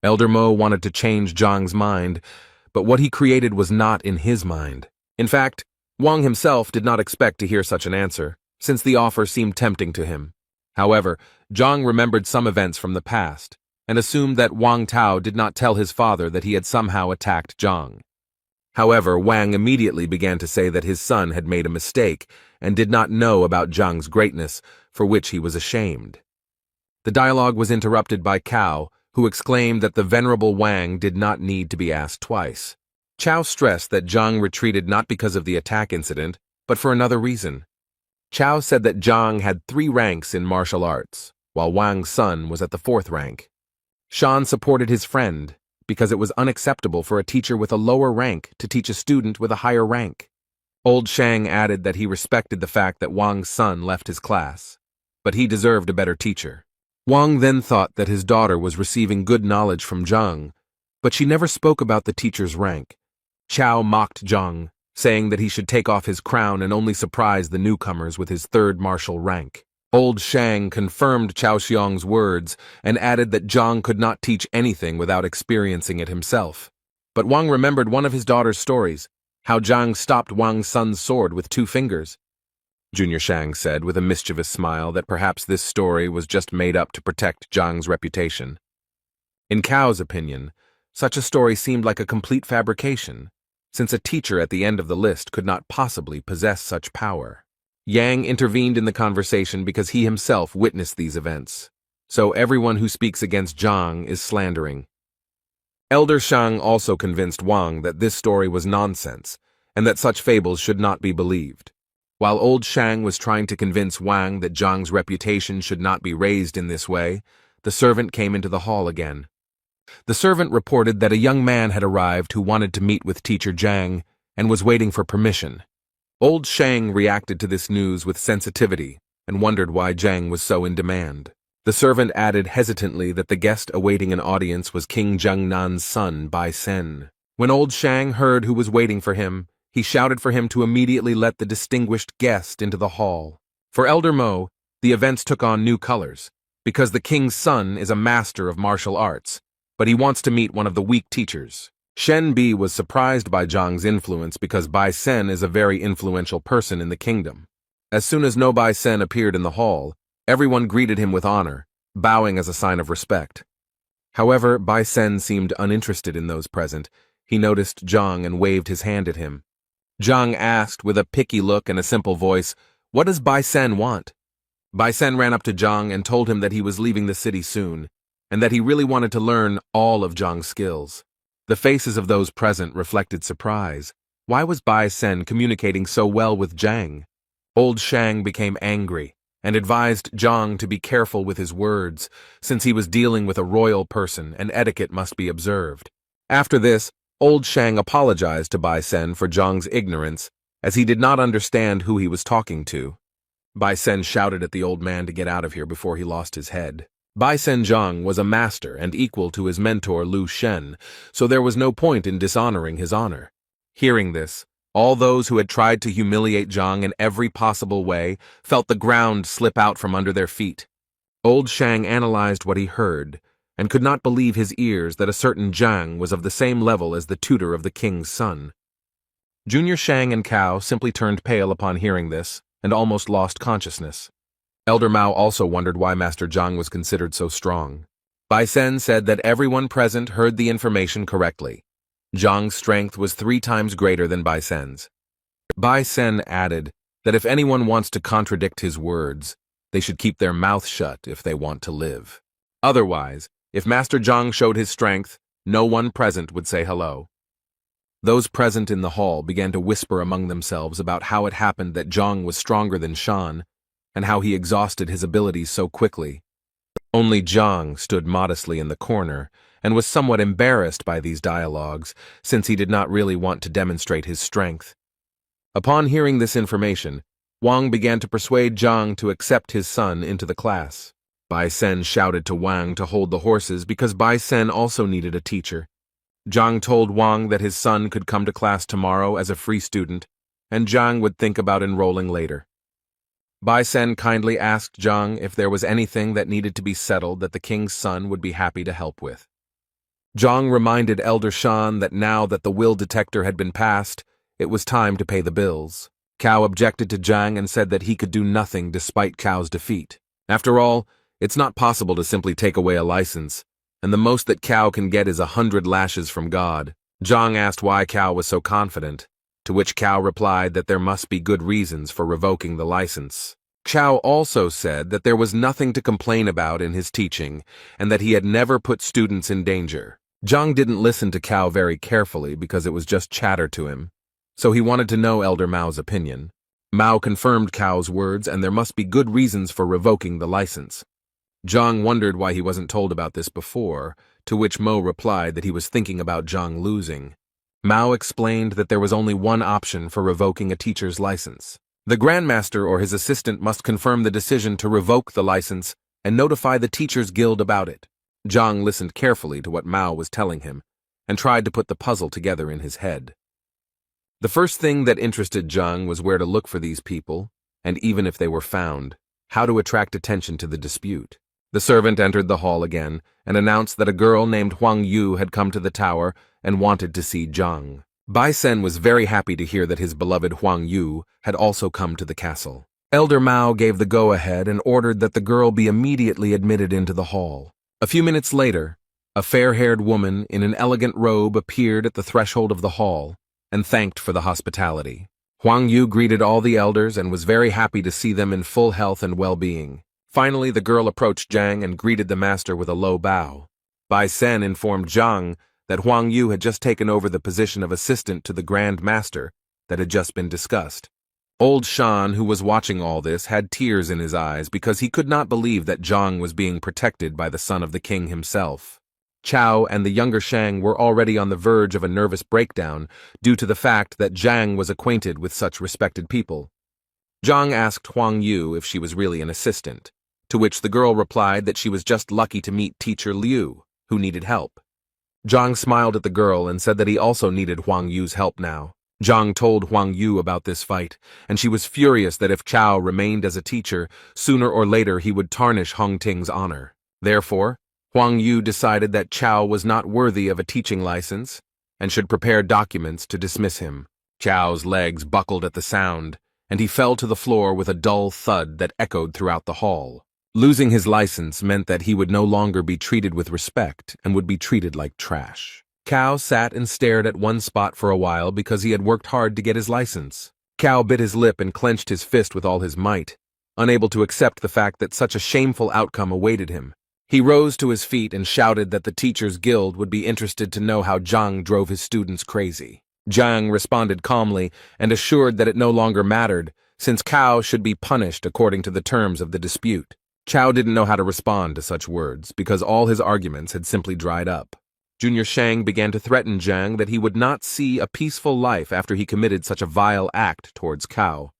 Elder Mo wanted to change Zhang's mind, but what he created was not in his mind. In fact, Wang himself did not expect to hear such an answer, since the offer seemed tempting to him. However, Zhang remembered some events from the past, and assumed that Wang Tao did not tell his father that he had somehow attacked Zhang. However, Wang immediately began to say that his son had made a mistake and did not know about Zhang's greatness, for which he was ashamed. The dialogue was interrupted by Cao, who exclaimed that the venerable Wang did not need to be asked twice. Cao stressed that Zhang retreated not because of the attack incident, but for another reason. Cao said that Zhang had 3 ranks in martial arts, while Wang's son was at the 4th rank. Shan supported his friend, because it was unacceptable for a teacher with a lower rank to teach a student with a higher rank. Old Shang added that he respected the fact that Wang's son left his class, but he deserved a better teacher. Wang then thought that his daughter was receiving good knowledge from Zhang, but she never spoke about the teacher's rank. Cao mocked Zhang, saying that he should take off his crown and only surprise the newcomers with his 3rd martial rank. Old Shang confirmed Cao Xiong's words and added that Zhang could not teach anything without experiencing it himself. But Wang remembered one of his daughter's stories, how Zhang stopped Wang's son's sword with 2 fingers. Junior Shang said with a mischievous smile that perhaps this story was just made up to protect Zhang's reputation. In Cao's opinion, such a story seemed like a complete fabrication, since a teacher at the end of the list could not possibly possess such power. Yang intervened in the conversation because he himself witnessed these events, so everyone who speaks against Zhang is slandering. Elder Shang also convinced Wang that this story was nonsense, and that such fables should not be believed. While Old Shang was trying to convince Wang that Zhang's reputation should not be raised in this way, the servant came into the hall again. The servant reported that a young man had arrived who wanted to meet with Teacher Zhang and was waiting for permission. Old Shang reacted to this news with sensitivity and wondered why Zhang was so in demand. The servant added hesitantly that the guest awaiting an audience was King Jiangnan's son, Bai Sen. When old Shang heard who was waiting for him, he shouted for him to immediately let the distinguished guest into the hall. For Elder Mo, the events took on new colors, because the king's son is a master of martial arts, but he wants to meet one of the weak teachers. Shen Bi was surprised by Zhang's influence because Bai Sen is a very influential person in the kingdom. As soon as No Bai Sen appeared in the hall, everyone greeted him with honor, bowing as a sign of respect. However, Bai Sen seemed uninterested in those present. He noticed Zhang and waved his hand at him. Zhang asked with a picky look and a simple voice, "What does Bai Sen want?" Bai Sen ran up to Zhang and told him that he was leaving the city soon, and that he really wanted to learn all of Zhang's skills. The faces of those present reflected surprise. Why was Bai Sen communicating so well with Zhang? Old Shang became angry and advised Zhang to be careful with his words, since he was dealing with a royal person and etiquette must be observed. After this, Old Shang apologized to Bai Sen for Zhang's ignorance, as he did not understand who he was talking to. Bai Sen shouted at the old man to get out of here before he lost his head. Bai Sen Zhang was a master and equal to his mentor Lu Shen, so there was no point in dishonoring his honor. Hearing this, all those who had tried to humiliate Zhang in every possible way felt the ground slip out from under their feet. Old Shang analyzed what he heard, and could not believe his ears that a certain Zhang was of the same level as the tutor of the king's son. Junior Shang and Cao simply turned pale upon hearing this, and almost lost consciousness. Elder Mao also wondered why Master Zhang was considered so strong. Bai Sen said that everyone present heard the information correctly. Zhang's strength was 3 times greater than Bai Sen's. Bai Sen added that if anyone wants to contradict his words, they should keep their mouth shut if they want to live. Otherwise, if Master Zhang showed his strength, no one present would say hello. Those present in the hall began to whisper among themselves about how it happened that Zhang was stronger than Shan, and how he exhausted his abilities so quickly. Only Zhang stood modestly in the corner, and was somewhat embarrassed by these dialogues, since he did not really want to demonstrate his strength. Upon hearing this information, Wang began to persuade Zhang to accept his son into the class. Bai Sen shouted to Wang to hold the horses because Bai Sen also needed a teacher. Zhang told Wang that his son could come to class tomorrow as a free student, and Zhang would think about enrolling later. Bai Sen kindly asked Zhang if there was anything that needed to be settled that the king's son would be happy to help with. Zhang reminded Elder Shan that now that the will detector had been passed, it was time to pay the bills. Cao objected to Zhang and said that he could do nothing despite Cao's defeat. After all, it's not possible to simply take away a license, and the most that Cao can get is 100 lashes from God. Zhang asked why Cao was so confident, to which Cao replied that there must be good reasons for revoking the license. Cao also said that there was nothing to complain about in his teaching, and that he had never put students in danger. Zhang didn't listen to Cao very carefully because it was just chatter to him, so he wanted to know Elder Mao's opinion. Mao confirmed Cao's words, and there must be good reasons for revoking the license. Zhang wondered why he wasn't told about this before, to which Mo replied that he was thinking about Zhang losing. Mao explained that there was only one option for revoking a teacher's license. The Grandmaster or his assistant must confirm the decision to revoke the license and notify the Teachers Guild about it. Zhang listened carefully to what Mao was telling him and tried to put the puzzle together in his head. The first thing that interested Zhang was where to look for these people, and even if they were found, how to attract attention to the dispute. The servant entered the hall again and announced that a girl named Huang Yu had come to the tower and wanted to see Zhang. Bai Sen was very happy to hear that his beloved Huang Yu had also come to the castle. Elder Mao gave the go-ahead and ordered that the girl be immediately admitted into the hall. A few minutes later, a fair-haired woman in an elegant robe appeared at the threshold of the hall and thanked for the hospitality. Huang Yu greeted all the elders and was very happy to see them in full health and well-being. Finally, the girl approached Zhang and greeted the master with a low bow. Bai Sen informed Zhang that Huang Yu had just taken over the position of assistant to the Grand Master that had just been discussed. Old Shan, who was watching all this, had tears in his eyes because he could not believe that Zhang was being protected by the son of the king himself. Cao and the younger Shang were already on the verge of a nervous breakdown due to the fact that Zhang was acquainted with such respected people. Zhang asked Huang Yu if she was really an assistant, to which the girl replied that she was just lucky to meet teacher Liu, who needed help. Zhang smiled at the girl and said that he also needed Huang Yu's help now. Zhang told Huang Yu about this fight, and she was furious that if Chao remained as a teacher, sooner or later he would tarnish Hong Ting's honor. Therefore, Huang Yu decided that Chao was not worthy of a teaching license and should prepare documents to dismiss him. Chao's legs buckled at the sound, and he fell to the floor with a dull thud that echoed throughout the hall. Losing his license meant that he would no longer be treated with respect and would be treated like trash. Cao sat and stared at one spot for a while because he had worked hard to get his license. Cao bit his lip and clenched his fist with all his might, unable to accept the fact that such a shameful outcome awaited him. He rose to his feet and shouted that the Teachers Guild would be interested to know how Zhang drove his students crazy. Zhang responded calmly and assured that it no longer mattered, since Cao should be punished according to the terms of the dispute. Cao didn't know how to respond to such words because all his arguments had simply dried up. Junior Shang began to threaten Zhang that he would not see a peaceful life after he committed such a vile act towards Cao.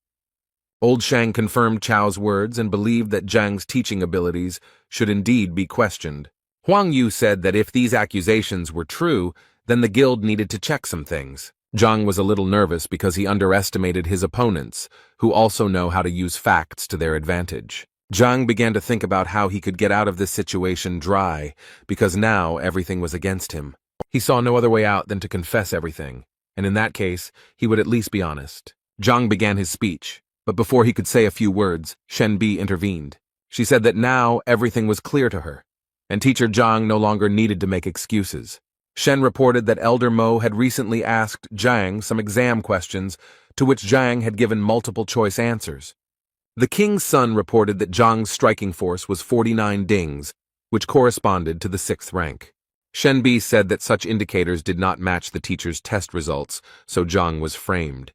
Old Shang confirmed Chao's words and believed that Zhang's teaching abilities should indeed be questioned. Huang Yu said that if these accusations were true, then the guild needed to check some things. Zhang was a little nervous because he underestimated his opponents, who also know how to use facts to their advantage. Zhang began to think about how he could get out of this situation dry, because now everything was against him. He saw no other way out than to confess everything, and in that case, he would at least be honest. Zhang began his speech, but before he could say a few words, Shen Bi intervened. She said that now everything was clear to her, and teacher Zhang no longer needed to make excuses. Shen reported that Elder Mo had recently asked Zhang some exam questions, to which Zhang had given multiple-choice answers. The king's son reported that Zhang's striking force was 49 dings, which corresponded to the 6th rank. Shen Bi said that such indicators did not match the teacher's test results, so Zhang was framed.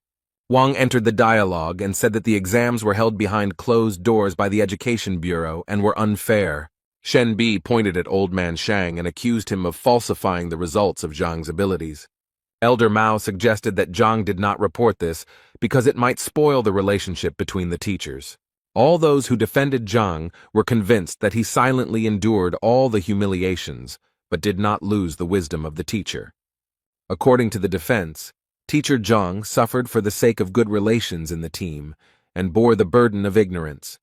Wang entered the dialogue and said that the exams were held behind closed doors by the Education Bureau and were unfair. Shen Bi pointed at Old Man Shang and accused him of falsifying the results of Zhang's abilities. Elder Mao suggested that Zhang did not report this because it might spoil the relationship between the teachers. All those who defended Zhang were convinced that he silently endured all the humiliations, but did not lose the wisdom of the teacher. According to the defense, Teacher Zhang suffered for the sake of good relations in the team and bore the burden of ignorance.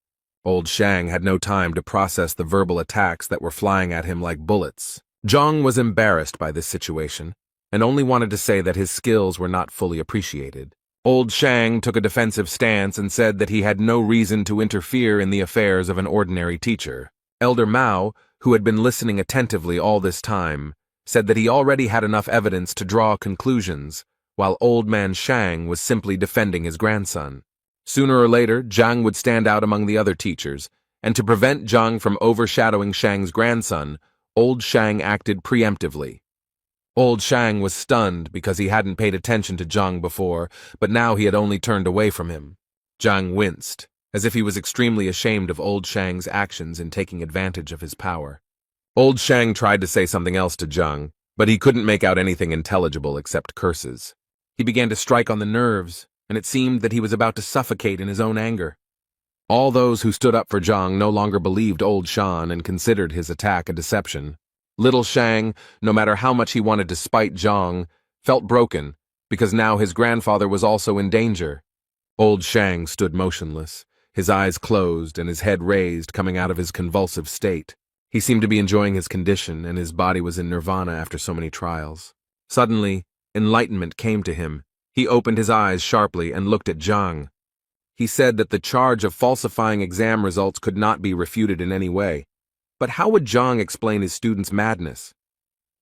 Old Shang had no time to process the verbal attacks that were flying at him like bullets. Zhang was embarrassed by this situation and only wanted to say that his skills were not fully appreciated. Old Shang took a defensive stance and said that he had no reason to interfere in the affairs of an ordinary teacher. Elder Mao, who had been listening attentively all this time, said that he already had enough evidence to draw conclusions, while Old Man Shang was simply defending his grandson. Sooner or later, Zhang would stand out among the other teachers, and to prevent Zhang from overshadowing Shang's grandson, Old Shang acted preemptively. Old Shang was stunned because he hadn't paid attention to Zhang before, but now he had only turned away from him. Zhang winced, as if he was extremely ashamed of Old Shang's actions in taking advantage of his power. Old Shang tried to say something else to Zhang, but he couldn't make out anything intelligible except curses. He began to strike on the nerves, and it seemed that he was about to suffocate in his own anger. All those who stood up for Zhang no longer believed Old Shan and considered his attack a deception. Little Shang, no matter how much he wanted to spite Zhang, felt broken because now his grandfather was also in danger. Old Shang stood motionless, his eyes closed and his head raised, coming out of his convulsive state. He seemed to be enjoying his condition, and his body was in nirvana after so many trials. Suddenly, enlightenment came to him. He opened his eyes sharply and looked at Zhang. He said that the charge of falsifying exam results could not be refuted in any way. But how would Zhang explain his student's madness?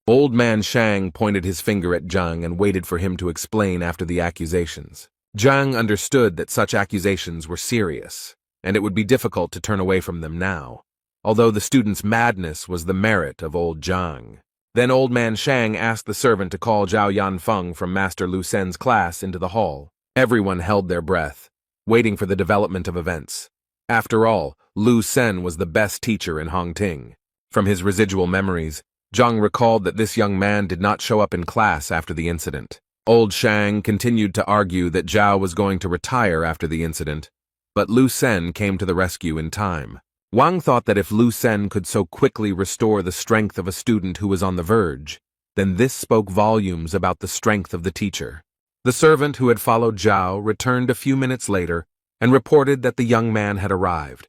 Old Man Shang pointed his finger at Zhang and waited for him to explain after the accusations. Zhang understood that such accusations were serious, and it would be difficult to turn away from them now, although the student's madness was the merit of old Zhang. Then Old Man Shang asked the servant to call Zhao Yanfeng from Master Lu Sen's class into the hall. Everyone held their breath, waiting for the development of events. After all, Lu Sen was the best teacher in Hongting. From his residual memories, Zhang recalled that this young man did not show up in class after the incident. Old Shang continued to argue that Zhao was going to retire after the incident, but Lu Sen came to the rescue in time. Wang thought that if Lu Sen could so quickly restore the strength of a student who was on the verge, then this spoke volumes about the strength of the teacher. The servant who had followed Zhao returned a few minutes later and reported that the young man had arrived.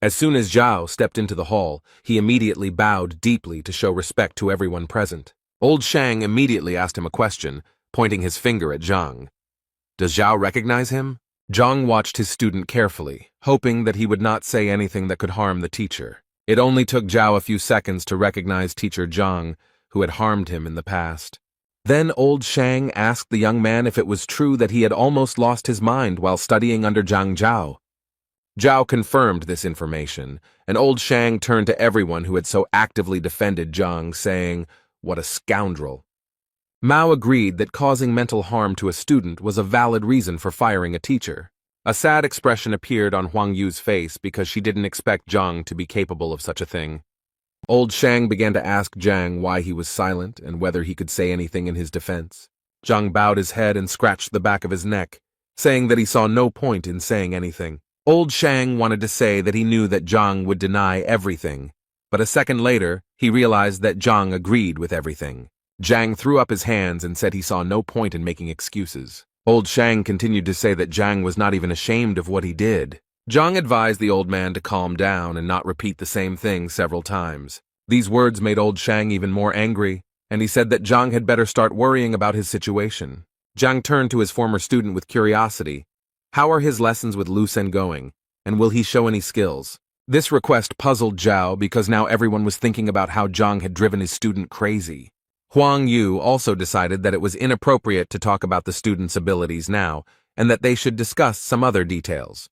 As soon as Zhao stepped into the hall, he immediately bowed deeply to show respect to everyone present. Old Shang immediately asked him a question, pointing his finger at Zhang. "Does Zhao recognize him?" Zhang watched his student carefully, hoping that he would not say anything that could harm the teacher. It only took Zhao a few seconds to recognize teacher Zhang, who had harmed him in the past. Then old Shang asked the young man if it was true that he had almost lost his mind while studying under Zhang Zhao. Zhao confirmed this information, and old Shang turned to everyone who had so actively defended Zhang, saying, "What a scoundrel." Mao agreed that causing mental harm to a student was a valid reason for firing a teacher. A sad expression appeared on Huang Yu's face because she didn't expect Zhang to be capable of such a thing. Old Shang began to ask Zhang why he was silent and whether he could say anything in his defense. Zhang bowed his head and scratched the back of his neck, saying that he saw no point in saying anything. Old Shang wanted to say that he knew that Zhang would deny everything, but a second later, he realized that Zhang agreed with everything. Zhang threw up his hands and said he saw no point in making excuses. Old Shang continued to say that Zhang was not even ashamed of what he did. Zhang advised the old man to calm down and not repeat the same thing several times. These words made old Shang even more angry, and he said that Zhang had better start worrying about his situation. Zhang turned to his former student with curiosity. How are his lessons with Lu Sen going, and will he show any skills? This request puzzled Zhao because now everyone was thinking about how Zhang had driven his student crazy. Huang Yu also decided that it was inappropriate to talk about the student's abilities now, and that they should discuss some other details.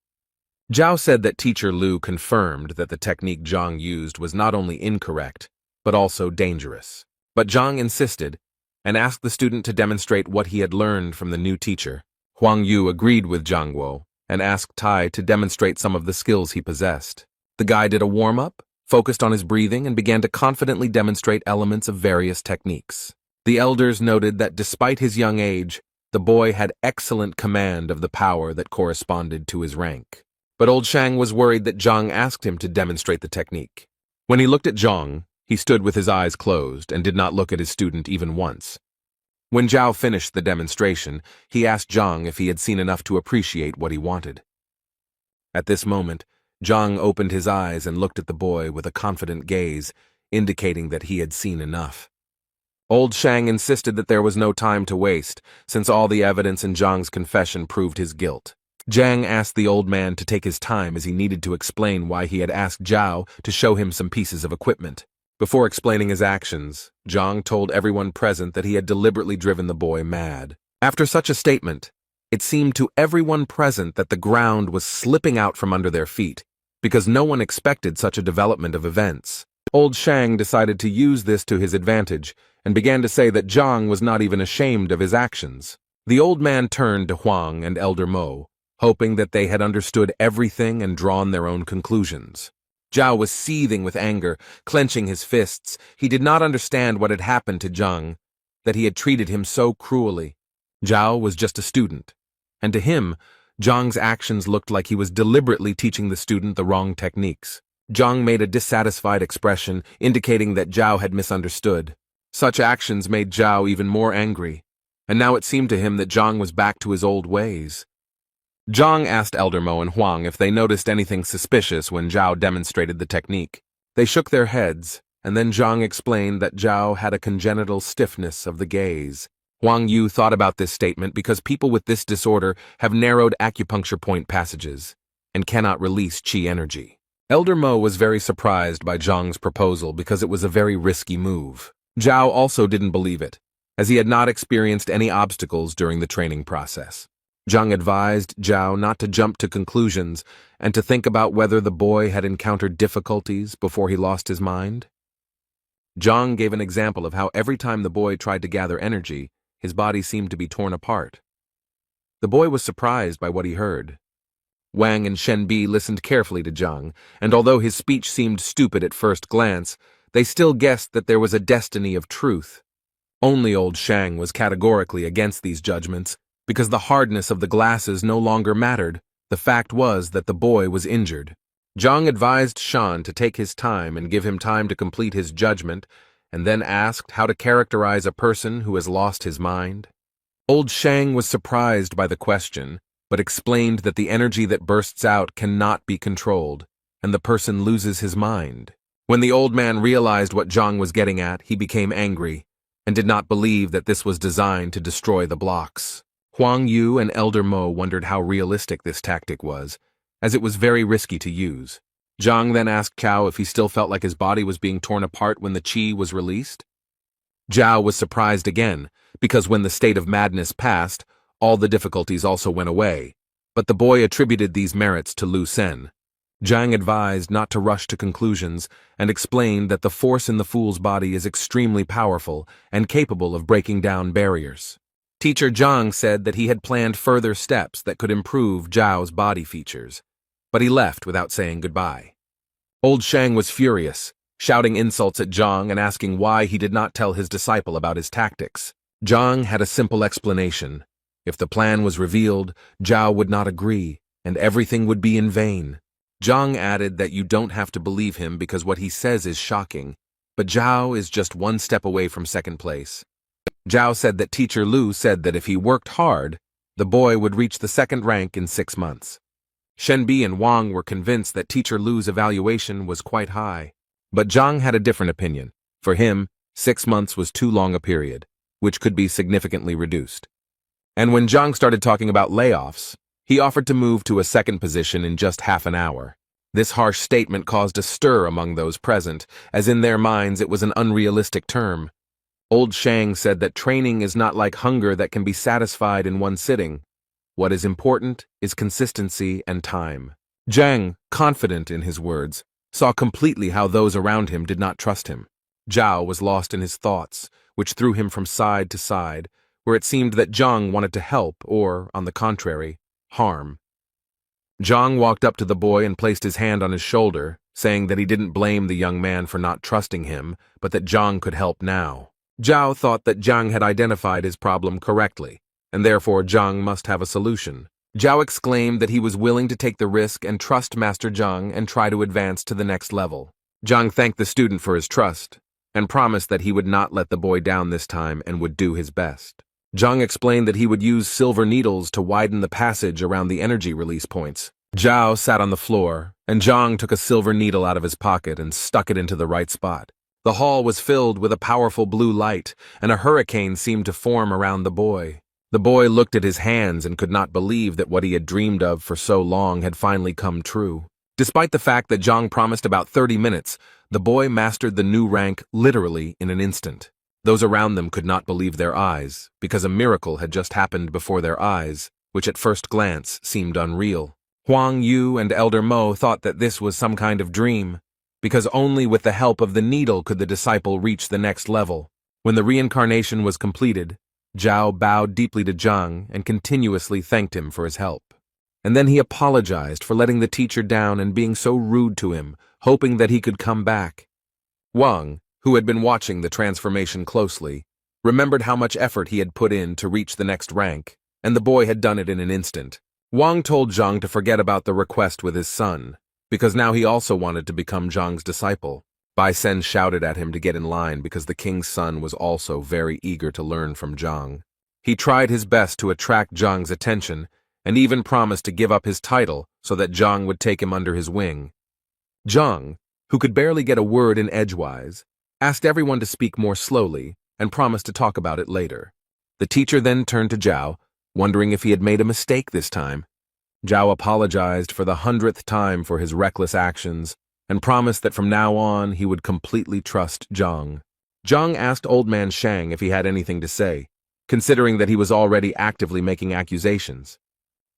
Zhao said that teacher Lu confirmed that the technique Zhang used was not only incorrect, but also dangerous. But Zhang insisted, and asked the student to demonstrate what he had learned from the new teacher. Huang Yu agreed with Zhang Guo, and asked Tai to demonstrate some of the skills he possessed. The guy did a warm-up, focused on his breathing, and began to confidently demonstrate elements of various techniques. The elders noted that despite his young age, the boy had excellent command of the power that corresponded to his rank. But old Shang was worried that Zhang asked him to demonstrate the technique. When he looked at Zhang, he stood with his eyes closed and did not look at his student even once. When Zhao finished the demonstration, he asked Zhang if he had seen enough to appreciate what he wanted. At this moment, Zhang opened his eyes and looked at the boy with a confident gaze, indicating that he had seen enough. Old Shang insisted that there was no time to waste, since all the evidence in Zhang's confession proved his guilt. Zhang asked the old man to take his time as he needed to explain why he had asked Zhao to show him some pieces of equipment. Before explaining his actions, Zhang told everyone present that he had deliberately driven the boy mad. After such a statement, it seemed to everyone present that the ground was slipping out from under their feet, because no one expected such a development of events. Old Shang decided to use this to his advantage, and began to say that Zhang was not even ashamed of his actions. The old man turned to Huang and Elder Mo, hoping that they had understood everything and drawn their own conclusions. Zhao was seething with anger, clenching his fists. He did not understand what had happened to Zhang, that he had treated him so cruelly. Zhao was just a student, and to him, Zhang's actions looked like he was deliberately teaching the student the wrong techniques. Zhang made a dissatisfied expression, indicating that Zhao had misunderstood. Such actions made Zhao even more angry, and now it seemed to him that Zhang was back to his old ways. Zhang asked Elder Mo and Huang if they noticed anything suspicious when Zhao demonstrated the technique. They shook their heads, and then Zhang explained that Zhao had a congenital stiffness of the gaze. Huang Yu thought about this statement because people with this disorder have narrowed acupuncture point passages and cannot release qi energy. Elder Mo was very surprised by Zhang's proposal because it was a very risky move. Zhao also didn't believe it, as he had not experienced any obstacles during the training process. Zhang advised Zhao not to jump to conclusions and to think about whether the boy had encountered difficulties before he lost his mind. Zhang gave an example of how every time the boy tried to gather energy, his body seemed to be torn apart. The boy was surprised by what he heard. Wang and Shen Bi listened carefully to Zhang, and although his speech seemed stupid at first glance, they still guessed that there was a destiny of truth. Only old Shang was categorically against these judgments, because the hardness of the glasses no longer mattered. The fact was that the boy was injured. Zhang advised Shan to take his time and give him time to complete his judgment, and then asked how to characterize a person who has lost his mind. Old Shang was surprised by the question, but explained that the energy that bursts out cannot be controlled, and the person loses his mind. When the old man realized what Zhang was getting at, he became angry, and did not believe that this was designed to destroy the blocks. Huang Yu and Elder Mo wondered how realistic this tactic was, as it was very risky to use. Zhang then asked Cao if he still felt like his body was being torn apart when the qi was released. Zhao was surprised again, because when the state of madness passed, all the difficulties also went away, but the boy attributed these merits to Lu Sen. Zhang advised not to rush to conclusions and explained that the force in the fool's body is extremely powerful and capable of breaking down barriers. Teacher Zhang said that he had planned further steps that could improve Zhao's body features, but he left without saying goodbye. Old Shang was furious, shouting insults at Zhang and asking why he did not tell his disciple about his tactics. Zhang had a simple explanation. If the plan was revealed, Zhao would not agree, and everything would be in vain. Zhang added that you don't have to believe him because what he says is shocking, but Zhao is just one step away from second place. Zhao said that Teacher Lu said that if he worked hard, the boy would reach the second rank in 6 months. Shenbi and Wang were convinced that Teacher Lu's evaluation was quite high. But Zhang had a different opinion. For him, 6 months was too long a period, which could be significantly reduced. And when Zhang started talking about layoffs, he offered to move to a second position in just half an hour. This harsh statement caused a stir among those present, as in their minds it was an unrealistic term. Old Shang said that training is not like hunger that can be satisfied in one sitting. What is important is consistency and time. Zhang, confident in his words, saw completely how those around him did not trust him. Zhao was lost in his thoughts, which threw him from side to side, where it seemed that Zhang wanted to help or, on the contrary, harm. Zhang walked up to the boy and placed his hand on his shoulder, saying that he didn't blame the young man for not trusting him, but that Zhang could help now. Zhao thought that Zhang had identified his problem correctly, and therefore Zhang must have a solution. Zhao exclaimed that he was willing to take the risk and trust Master Zhang and try to advance to the next level. Zhang thanked the student for his trust, and promised that he would not let the boy down this time and would do his best. Zhang explained that he would use silver needles to widen the passage around the energy release points. Zhao sat on the floor, and Zhang took a silver needle out of his pocket and stuck it into the right spot. The hall was filled with a powerful blue light, and a hurricane seemed to form around the boy. The boy looked at his hands and could not believe that what he had dreamed of for so long had finally come true. Despite the fact that Zhang promised about 30 minutes, the boy mastered the new rank literally in an instant. Those around them could not believe their eyes, because a miracle had just happened before their eyes, which at first glance seemed unreal. Huang Yu and Elder Mo thought that this was some kind of dream, because only with the help of the needle could the disciple reach the next level. When the reincarnation was completed, Zhao bowed deeply to Zhang and continuously thanked him for his help. And then he apologized for letting the teacher down and being so rude to him, hoping that he could come back. Wang, who had been watching the transformation closely, remembered how much effort he had put in to reach the next rank, and the boy had done it in an instant. Wang told Zhang to forget about the request with his son, because now he also wanted to become Zhang's disciple. Bai Sen shouted at him to get in line because the king's son was also very eager to learn from Zhang. He tried his best to attract Zhang's attention, and even promised to give up his title so that Zhang would take him under his wing. Zhang, who could barely get a word in edgewise, asked everyone to speak more slowly and promised to talk about it later. The teacher then turned to Zhao, wondering if he had made a mistake this time. Zhao apologized for the 100th time for his reckless actions and promised that from now on he would completely trust Zhang. Zhang asked Old Man Shang if he had anything to say, considering that he was already actively making accusations.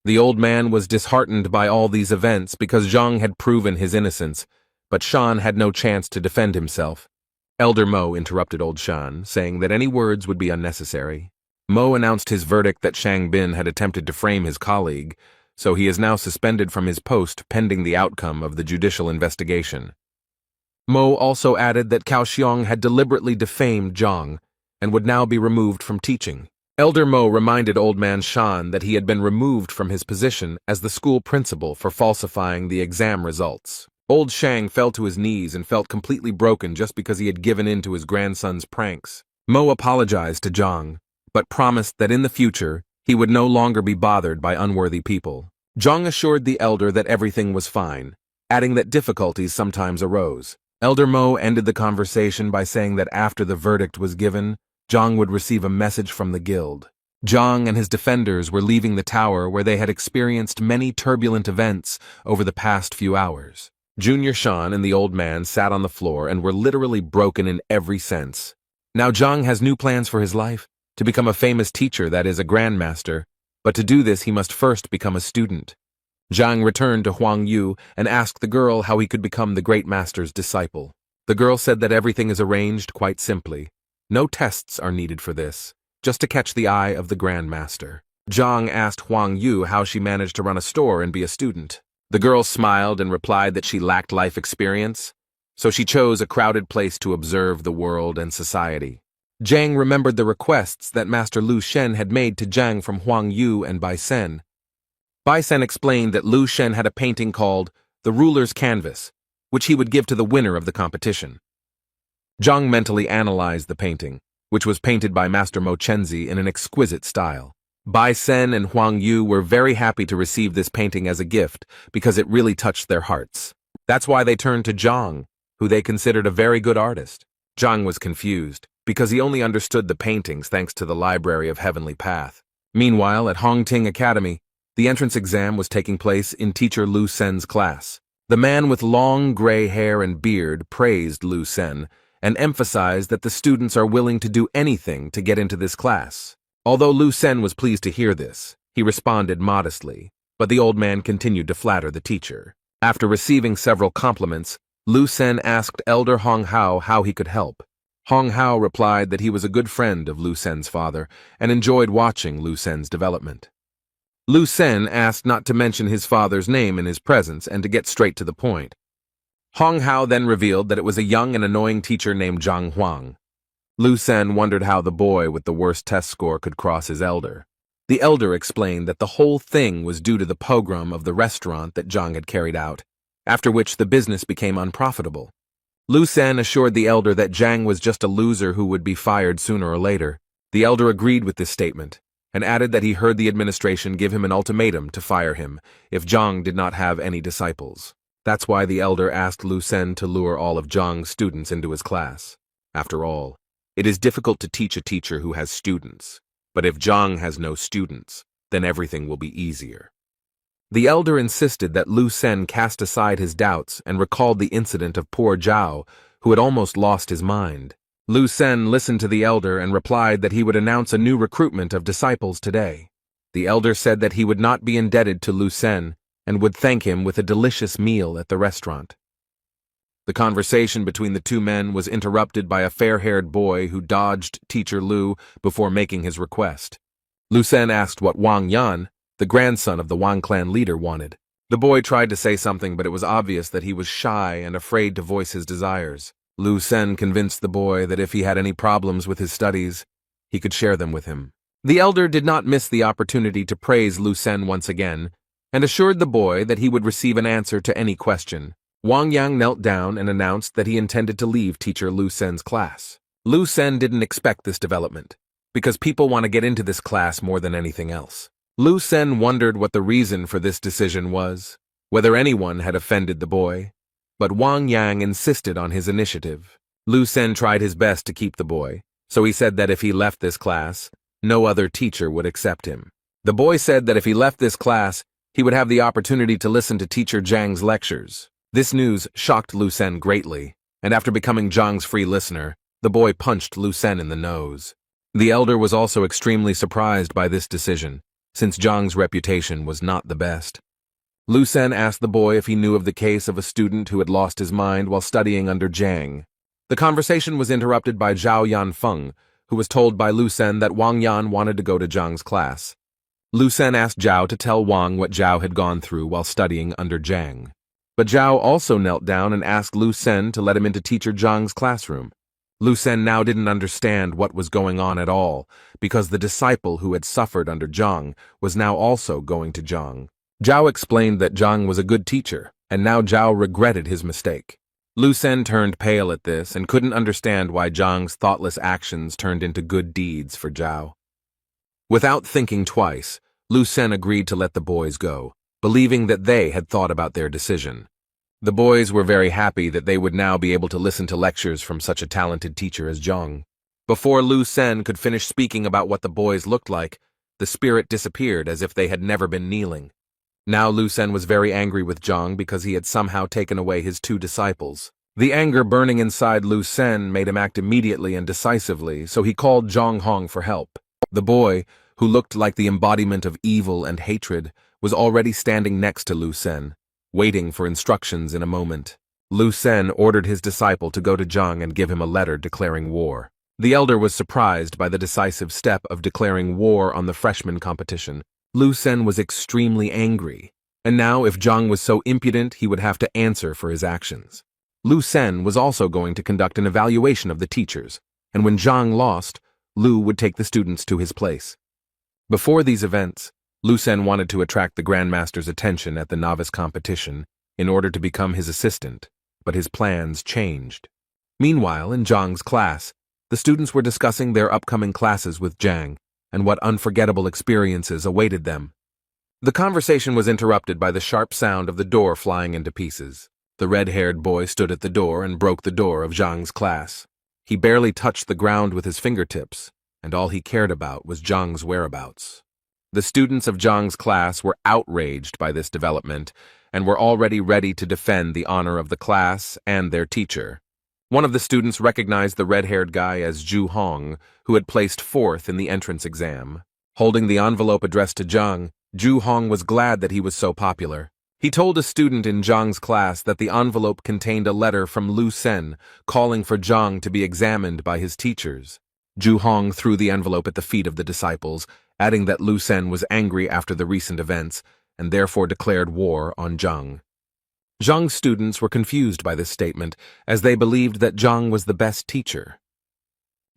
The old man was disheartened by all these events because Zhang had proven his innocence, but Shan had no chance to defend himself. Elder Mo interrupted Old Shan, saying that any words would be unnecessary. Mo announced his verdict that Shang Bin had attempted to frame his colleague, so he is now suspended from his post pending the outcome of the judicial investigation. Mo also added that Cao Xiong had deliberately defamed Zhang and would now be removed from teaching. Elder Mo reminded Old Man Shan that he had been removed from his position as the school principal for falsifying the exam results. Old Shang fell to his knees and felt completely broken just because he had given in to his grandson's pranks. Mo apologized to Zhang, but promised that in the future, he would no longer be bothered by unworthy people. Zhang assured the elder that everything was fine, adding that difficulties sometimes arose. Elder Mo ended the conversation by saying that after the verdict was given, Zhang would receive a message from the guild. Zhang and his defenders were leaving the tower where they had experienced many turbulent events over the past few hours. Junior Shan and the old man sat on the floor and were literally broken in every sense. Now Zhang has new plans for his life, to become a famous teacher, that is, a grandmaster, but to do this he must first become a student. Zhang returned to Huang Yu and asked the girl how he could become the great master's disciple. The girl said that everything is arranged quite simply. No tests are needed for this, just to catch the eye of the Grand Master. Zhang asked Huang Yu how she managed to run a store and be a student. The girl smiled and replied that she lacked life experience, so she chose a crowded place to observe the world and society. Zhang remembered the requests that Master Lu Shen had made to Zhang from Huang Yu and Bai Sen. Bai Sen explained that Lu Shen had a painting called The Ruler's Canvas, which he would give to the winner of the competition. Zhang mentally analyzed the painting, which was painted by Master Mo Chenzi in an exquisite style. Bai Sen and Huang Yu were very happy to receive this painting as a gift because it really touched their hearts. That's why they turned to Zhang, who they considered a very good artist. Zhang was confused, because he only understood the paintings thanks to the Library of Heavenly Path. Meanwhile, at Hongting Academy, the entrance exam was taking place in teacher Lu Sen's class. The man with long gray hair and beard praised Lu Sen, and emphasized that the students are willing to do anything to get into this class. Although Lu Sen was pleased to hear this, he responded modestly, but the old man continued to flatter the teacher. After receiving several compliments, Lu Sen asked Elder Hong Hao how he could help. Hong Hao replied that he was a good friend of Lu Sen's father and enjoyed watching Lu Sen's development. Lu Sen asked not to mention his father's name in his presence and to get straight to the point. Hong Hao then revealed that it was a young and annoying teacher named Zhang Huang. Lu Sen wondered how the boy with the worst test score could cross his elder. The elder explained that the whole thing was due to the pogrom of the restaurant that Zhang had carried out, after which the business became unprofitable. Lu Sen assured the elder that Zhang was just a loser who would be fired sooner or later. The elder agreed with this statement, and added that he heard the administration give him an ultimatum to fire him if Zhang did not have any disciples. That's why the elder asked Lu Sen to lure all of Zhang's students into his class. After all, it is difficult to teach a teacher who has students, but if Zhang has no students, then everything will be easier. The elder insisted that Lu Sen cast aside his doubts and recalled the incident of poor Zhao, who had almost lost his mind. Lu Sen listened to the elder and replied that he would announce a new recruitment of disciples today. The elder said that he would not be indebted to Lu Sen and would thank him with a delicious meal at the restaurant. The conversation between the two men was interrupted by a fair-haired boy who dodged teacher Lu before making his request. Lu Sen asked what Wang Yan, the grandson of the Wang clan leader, wanted. The boy tried to say something, but it was obvious that he was shy and afraid to voice his desires. Lu Sen convinced the boy that if he had any problems with his studies, he could share them with him. The elder did not miss the opportunity to praise Lu Sen once again, and assured the boy that he would receive an answer to any question. Wang Yang knelt down and announced that he intended to leave teacher Lu Sen's class. Lu Sen didn't expect this development, because people want to get into this class more than anything else. Lu Sen wondered what the reason for this decision was, whether anyone had offended the boy, but Wang Yang insisted on his initiative. Lu Sen tried his best to keep the boy, so he said that if he left this class, no other teacher would accept him. The boy said that if he left this class, he would have the opportunity to listen to teacher Zhang's lectures. This news shocked Lu Sen greatly, and after becoming Zhang's free listener, the boy punched Lu Sen in the nose. The elder was also extremely surprised by this decision, since Zhang's reputation was not the best. Lu Sen asked the boy if he knew of the case of a student who had lost his mind while studying under Zhang. The conversation was interrupted by Zhao Yanfeng, who was told by Lu Sen that Wang Yan wanted to go to Zhang's class. Lu Sen asked Zhao to tell Wang what Zhao had gone through while studying under Zhang. But Zhao also knelt down and asked Lu Sen to let him into teacher Zhang's classroom. Lu Sen now didn't understand what was going on at all, because the disciple who had suffered under Zhang was now also going to Zhang. Zhao explained that Zhang was a good teacher, and now Zhao regretted his mistake. Lu Sen turned pale at this and couldn't understand why Zhang's thoughtless actions turned into good deeds for Zhao. Without thinking twice, Lu Sen agreed to let the boys go, believing that they had thought about their decision. The boys were very happy that they would now be able to listen to lectures from such a talented teacher as Zhang. Before Lu Sen could finish speaking about what the boys looked like, the spirit disappeared as if they had never been kneeling. Now Lu Sen was very angry with Zhang because he had somehow taken away his 2 disciples. The anger burning inside Lu Sen made him act immediately and decisively, so he called Zhang Hong for help. The boy, who looked like the embodiment of evil and hatred, was already standing next to Lu Sen, waiting for instructions in a moment. Lu Sen ordered his disciple to go to Zhang and give him a letter declaring war. The elder was surprised by the decisive step of declaring war on the freshman competition. Lu Sen was extremely angry, and now if Zhang was so impudent, he would have to answer for his actions. Lu Sen was also going to conduct an evaluation of the teachers, and when Zhang lost, Lu would take the students to his place. Before these events, Lu Sen wanted to attract the Grandmaster's attention at the novice competition in order to become his assistant, but his plans changed. Meanwhile, in Zhang's class, the students were discussing their upcoming classes with Zhang and what unforgettable experiences awaited them. The conversation was interrupted by the sharp sound of the door flying into pieces. The red-haired boy stood at the door and broke the door of Zhang's class. He barely touched the ground with his fingertips, and all he cared about was Zhang's whereabouts. The students of Zhang's class were outraged by this development and were already ready to defend the honor of the class and their teacher. One of the students recognized the red-haired guy as Zhu Hong, who had placed 4th in the entrance exam. Holding the envelope addressed to Zhang, Zhu Hong was glad that he was so popular. He told a student in Zhang's class that the envelope contained a letter from Lu Sen calling for Zhang to be examined by his teachers. Zhu Hong threw the envelope at the feet of the disciples, adding that Lu Sen was angry after the recent events and therefore declared war on Zhang. Zhang's students were confused by this statement, as they believed that Zhang was the best teacher.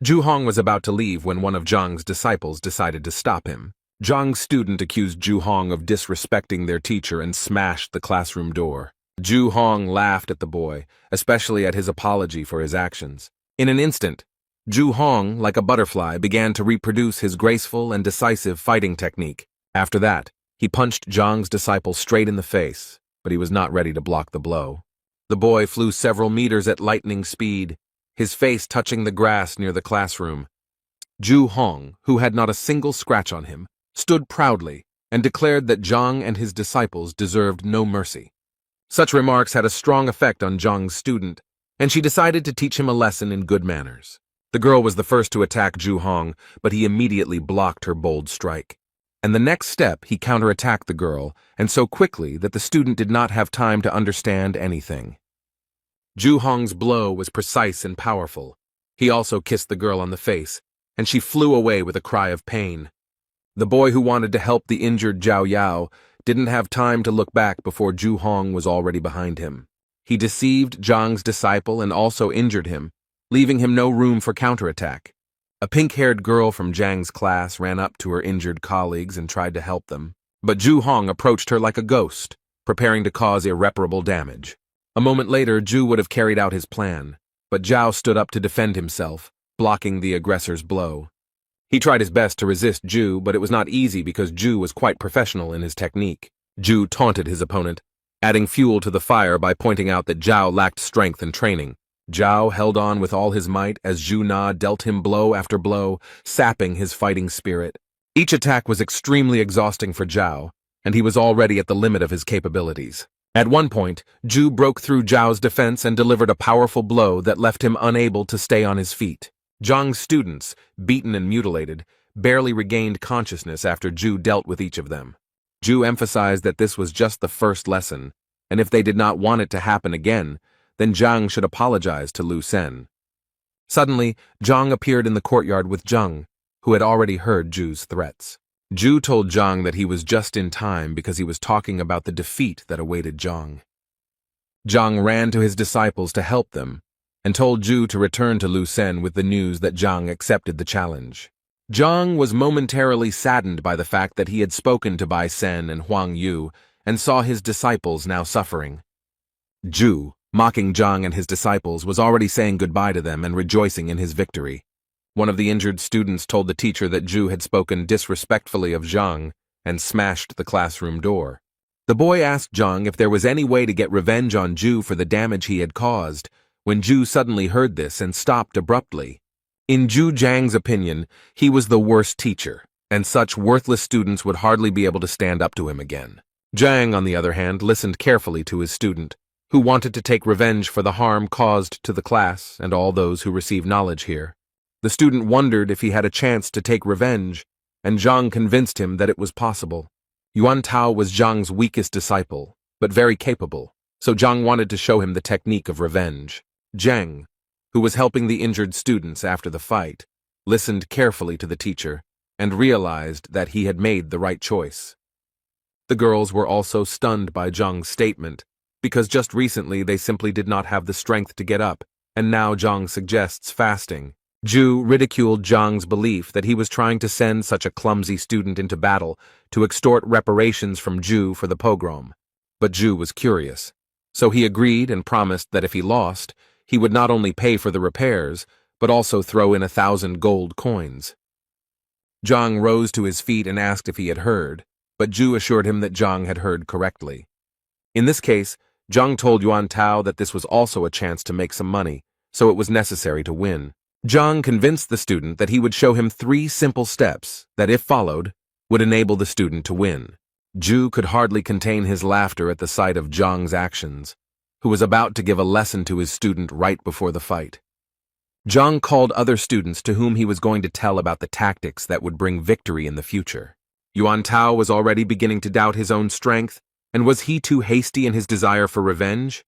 Zhu Hong was about to leave when one of Zhang's disciples decided to stop him. Zhang's student accused Zhu Hong of disrespecting their teacher and smashed the classroom door. Zhu Hong laughed at the boy, especially at his apology for his actions. In an instant, Zhu Hong, like a butterfly, began to reproduce his graceful and decisive fighting technique. After that, he punched Zhang's disciple straight in the face, but he was not ready to block the blow. The boy flew several meters at lightning speed, his face touching the grass near the classroom. Zhu Hong, who had not a single scratch on him, stood proudly and declared that Zhang and his disciples deserved no mercy. Such remarks had a strong effect on Zhang's student, and she decided to teach him a lesson in good manners. The girl was the first to attack Zhu Hong, but he immediately blocked her bold strike. And the next step, he counterattacked the girl, and so quickly that the student did not have time to understand anything. Zhu Hong's blow was precise and powerful. He also kissed the girl on the face, and she flew away with a cry of pain. The boy who wanted to help the injured Zhao Yao didn't have time to look back before Zhu Hong was already behind him. He deceived Zhang's disciple and also injured him, leaving him no room for counterattack. A pink-haired girl from Zhang's class ran up to her injured colleagues and tried to help them, but Zhu Hong approached her like a ghost, preparing to cause irreparable damage. A moment later, Zhu would have carried out his plan, but Zhao stood up to defend himself, blocking the aggressor's blow. He tried his best to resist Zhu, but it was not easy because Zhu was quite professional in his technique. Zhu taunted his opponent, adding fuel to the fire by pointing out that Zhao lacked strength and training. Zhao held on with all his might as Zhu Na dealt him blow after blow, sapping his fighting spirit. Each attack was extremely exhausting for Zhao, and he was already at the limit of his capabilities. At one point, Zhu broke through Zhao's defense and delivered a powerful blow that left him unable to stay on his feet. Zhang's students, beaten and mutilated, barely regained consciousness after Zhu dealt with each of them. Zhu emphasized that this was just the first lesson, and if they did not want it to happen again, then Zhang should apologize to Lu Sen. Suddenly, Zhang appeared in the courtyard with Zhang, who had already heard Zhu's threats. Zhu told Zhang that he was just in time because he was talking about the defeat that awaited Zhang. Zhang ran to his disciples to help them, and told Ju to return to Lu Sen with the news that Zhang accepted the challenge. Zhang was momentarily saddened by the fact that he had spoken to Bai Sen and Huang Yu and saw his disciples now suffering. Ju, mocking Zhang and his disciples, was already saying goodbye to them and rejoicing in his victory. One of the injured students told the teacher that Ju had spoken disrespectfully of Zhang and smashed the classroom door. The boy asked Zhang if there was any way to get revenge on Ju for the damage he had caused, when Ju suddenly heard this and stopped abruptly. In Ju Zhang's opinion, he was the worst teacher, and such worthless students would hardly be able to stand up to him again. Zhang, on the other hand, listened carefully to his student, who wanted to take revenge for the harm caused to the class and all those who receive knowledge here. The student wondered if he had a chance to take revenge, and Zhang convinced him that it was possible. Yuan Tao was Zhang's weakest disciple, but very capable, so Zhang wanted to show him the technique of revenge. Zhang, who was helping the injured students after the fight, listened carefully to the teacher and realized that he had made the right choice. The girls were also stunned by Zhang's statement, because just recently they simply did not have the strength to get up, and now Zhang suggests fasting. Ju ridiculed Zhang's belief that he was trying to send such a clumsy student into battle to extort reparations from Ju for the pogrom. But Ju was curious, so he agreed and promised that if he lost, he would not only pay for the repairs, but also throw in 1,000 gold coins. Zhang rose to his feet and asked if he had heard, but Ju assured him that Zhang had heard correctly. In this case, Zhang told Yuan Tao that this was also a chance to make some money, so it was necessary to win. Zhang convinced the student that he would show him 3 simple steps that, if followed, would enable the student to win. Ju could hardly contain his laughter at the sight of Zhang's actions, who was about to give a lesson to his student right before the fight. Zhang called other students to whom he was going to tell about the tactics that would bring victory in the future. Yuan Tao was already beginning to doubt his own strength, and was he too hasty in his desire for revenge?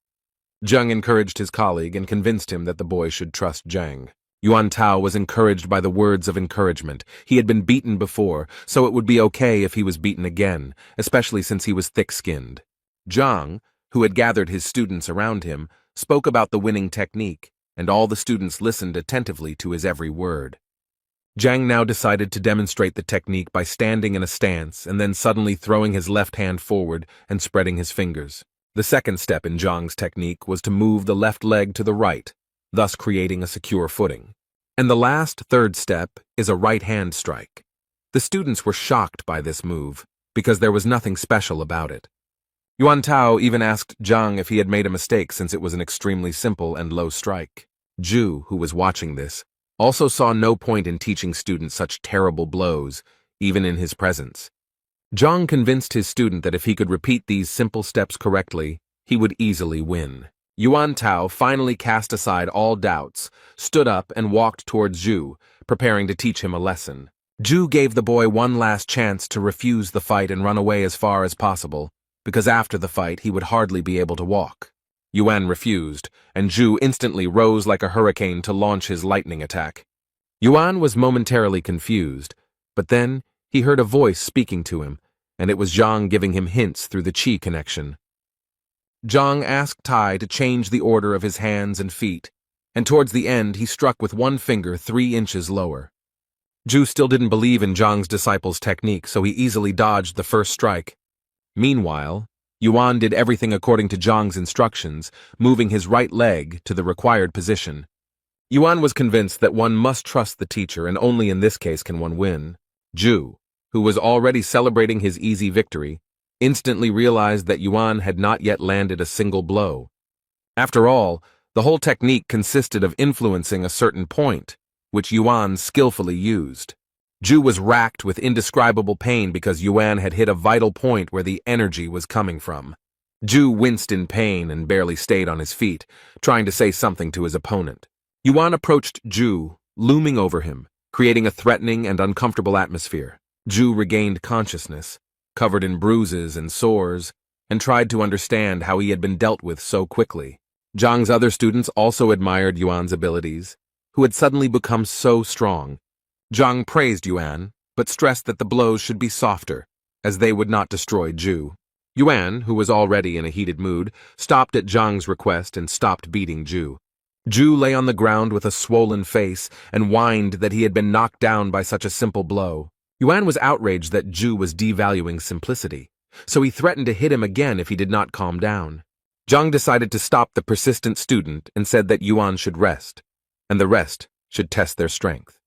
Zhang encouraged his colleague and convinced him that the boy should trust Zhang. Yuan Tao was encouraged by the words of encouragement. He had been beaten before, so it would be okay if he was beaten again, especially since he was thick-skinned. Zhang, who had gathered his students around him, spoke about the winning technique, and all the students listened attentively to his every word. Zhang now decided to demonstrate the technique by standing in a stance and then suddenly throwing his left hand forward and spreading his fingers. The second step in Zhang's technique was to move the left leg to the right, thus creating a secure footing. And the last, third step is a right hand strike. The students were shocked by this move, because there was nothing special about it. Yuan Tao even asked Zhang if he had made a mistake since it was an extremely simple and low strike. Ju, who was watching this, also saw no point in teaching students such terrible blows, even in his presence. Zhang convinced his student that if he could repeat these simple steps correctly, he would easily win. Yuan Tao finally cast aside all doubts, stood up and walked towards Ju, preparing to teach him a lesson. Ju gave the boy one last chance to refuse the fight and run away as far as possible, because after the fight he would hardly be able to walk. Yuan refused, and Ju instantly rose like a hurricane to launch his lightning attack. Yuan was momentarily confused, but then he heard a voice speaking to him, and it was Zhang giving him hints through the qi connection. Zhang asked Tai to change the order of his hands and feet, and towards the end he struck with one finger 3 inches lower. Ju still didn't believe in Zhang's disciple's technique, so he easily dodged the first strike. Meanwhile, Yuan did everything according to Zhang's instructions, moving his right leg to the required position. Yuan was convinced that one must trust the teacher, and only in this case can one win. Ju, who was already celebrating his easy victory, instantly realized that Yuan had not yet landed a single blow. After all, the whole technique consisted of influencing a certain point, which Yuan skillfully used. Ju was racked with indescribable pain because Yuan had hit a vital point where the energy was coming from. Ju winced in pain and barely stayed on his feet, trying to say something to his opponent. Yuan approached Ju, looming over him, creating a threatening and uncomfortable atmosphere. Ju regained consciousness, covered in bruises and sores, and tried to understand how he had been dealt with so quickly. Zhang's other students also admired Yuan's abilities, who had suddenly become so strong. Zhang praised Yuan, but stressed that the blows should be softer, as they would not destroy Ju. Yuan, who was already in a heated mood, stopped at Zhang's request and stopped beating Ju. Ju lay on the ground with a swollen face and whined that he had been knocked down by such a simple blow. Yuan was outraged that Ju was devaluing simplicity, so he threatened to hit him again if he did not calm down. Zhang decided to stop the persistent student and said that Yuan should rest, and the rest should test their strength.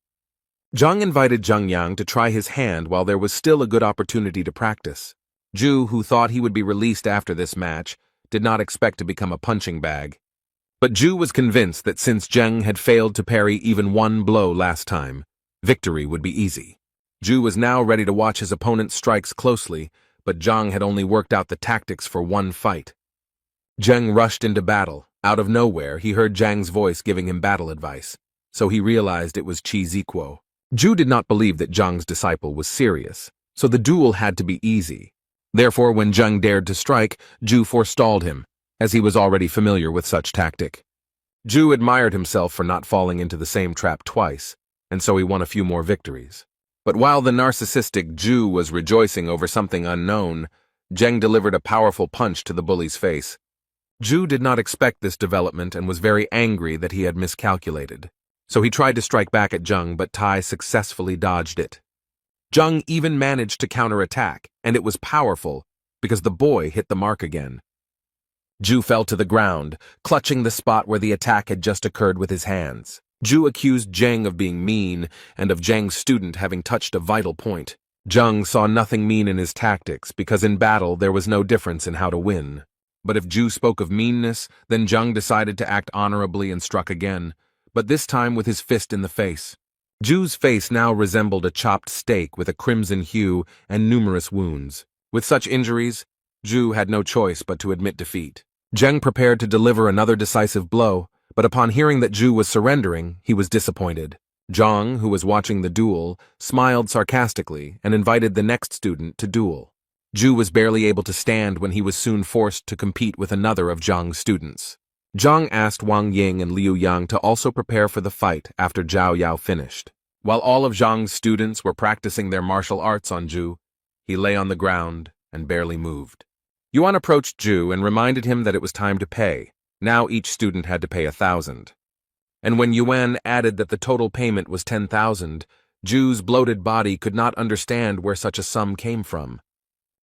Zhang invited Zhang Yang to try his hand while there was still a good opportunity to practice. Ju, who thought he would be released after this match, did not expect to become a punching bag. But Ju was convinced that since Zheng had failed to parry even one blow last time, victory would be easy. Ju was now ready to watch his opponent's strikes closely, but Zhang had only worked out the tactics for one fight. Zheng rushed into battle. Out of nowhere, he heard Zhang's voice giving him battle advice, so he realized it was Chi Ziquo. Ju did not believe that Zhang's disciple was serious, so the duel had to be easy. Therefore, when Zheng dared to strike, Ju forestalled him, as he was already familiar with such tactic. Ju admired himself for not falling into the same trap twice, and so he won a few more victories. But while the narcissistic Ju was rejoicing over something unknown, Zheng delivered a powerful punch to the bully's face. Ju did not expect this development and was very angry that he had miscalculated. So he tried to strike back at Zheng, but Tai successfully dodged it. Zheng even managed to counterattack, and it was powerful because the boy hit the mark again. Ju fell to the ground, clutching the spot where the attack had just occurred with his hands. Ju accused Zheng of being mean and of Zheng's student having touched a vital point. Zheng saw nothing mean in his tactics because in battle there was no difference in how to win. But if Ju spoke of meanness, then Zheng decided to act honorably and struck again, but this time with his fist in the face. Ju's face now resembled a chopped steak with a crimson hue and numerous wounds. With such injuries, Ju had no choice but to admit defeat. Zheng prepared to deliver another decisive blow, but upon hearing that Ju was surrendering, he was disappointed. Zhang, who was watching the duel, smiled sarcastically and invited the next student to duel. Ju was barely able to stand when he was soon forced to compete with another of Zhang's students. Zhang asked Wang Ying and Liu Yang to also prepare for the fight after Zhao Yao finished. While all of Zhang's students were practicing their martial arts on Ju, he lay on the ground and barely moved. Yuan approached Ju and reminded him that it was time to pay. Now each student had to pay 1,000. And when Yuan added that the total payment was 10,000, Ju's bloated body could not understand where such a sum came from.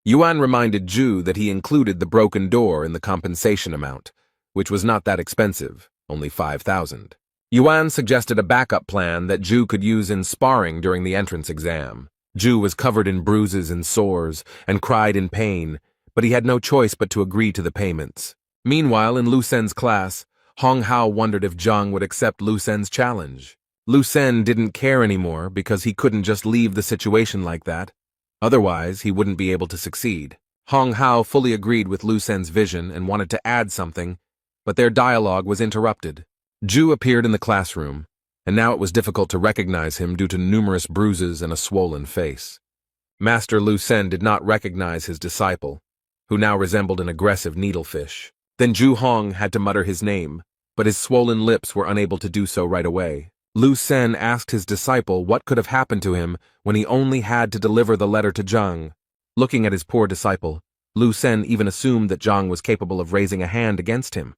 Yuan reminded Ju that he included the broken door in the compensation amount, which was not that expensive, only 5,000. Yuan suggested a backup plan that Ju could use in sparring during the entrance exam. Ju was covered in bruises and sores and cried in pain, but he had no choice but to agree to the payments. Meanwhile, in Lu Sen's class, Hong Hao wondered if Zhang would accept Lu Sen's challenge. Lu Sen didn't care anymore because he couldn't just leave the situation like that. Otherwise, he wouldn't be able to succeed. Hong Hao fully agreed with Lu Sen's vision and wanted to add something, but their dialogue was interrupted. Ju appeared in the classroom, and now it was difficult to recognize him due to numerous bruises and a swollen face. Master Lu Sen did not recognize his disciple, who now resembled an aggressive needlefish. Then Ju Hong had to mutter his name, but his swollen lips were unable to do so right away. Lu Sen asked his disciple what could have happened to him when he only had to deliver the letter to Zhang. Looking at his poor disciple, Lu Sen even assumed that Zhang was capable of raising a hand against him.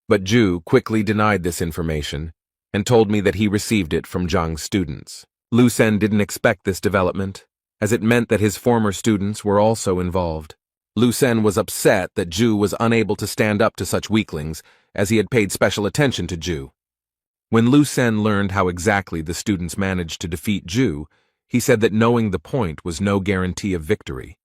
But Ju quickly denied this information and told me that he received it from Zhang's students. Lu Sen didn't expect this development, as it meant that his former students were also involved. Lu Sen was upset that Ju was unable to stand up to such weaklings, as he had paid special attention to Ju. When Lu Sen learned how exactly the students managed to defeat Ju, he said that knowing the point was no guarantee of victory.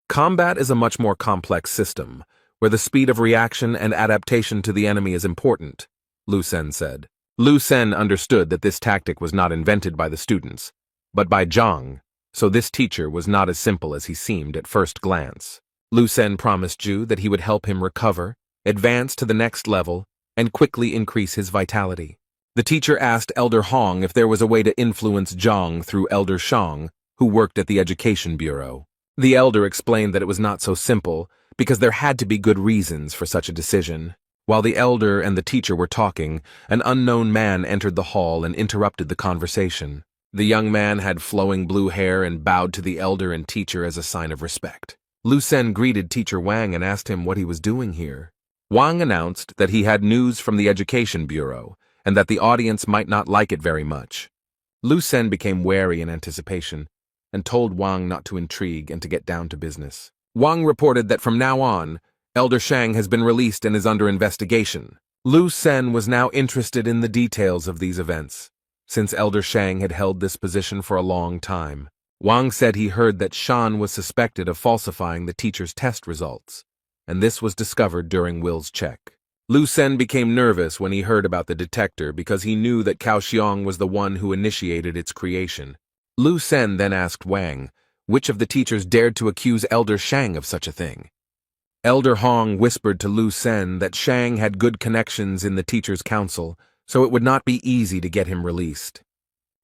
Combat is a much more complex system, where the speed of reaction and adaptation to the enemy is important, Lu Sen said. Lu Sen understood that this tactic was not invented by the students, but by Zhang, so this teacher was not as simple as he seemed at first glance. Lu Sen promised Ju that he would help him recover, advance to the next level, and quickly increase his vitality. The teacher asked Elder Hong if there was a way to influence Zhang through Elder Shang, who worked at the Education Bureau. The elder explained that it was not so simple, because there had to be good reasons for such a decision. While the elder and the teacher were talking, an unknown man entered the hall and interrupted the conversation. The young man had flowing blue hair and bowed to the elder and teacher as a sign of respect. Lu Sen greeted Teacher Wang and asked him what he was doing here. Wang announced that he had news from the Education Bureau and that the audience might not like it very much. Lu Sen became wary in anticipation and told Wang not to intrigue and to get down to business. Wang reported that from now on, Elder Shang has been released and is under investigation. Lu Sen was now interested in the details of these events, since Elder Shang had held this position for a long time. Wang said he heard that Shan was suspected of falsifying the teacher's test results, and this was discovered during Will's check. Lu Sen became nervous when he heard about the detector because he knew that Cao Xiong was the one who initiated its creation. Lu Sen then asked Wang which of the teachers dared to accuse Elder Shang of such a thing. Elder Hong whispered to Lu Sen that Shang had good connections in the teachers' council, so it would not be easy to get him released.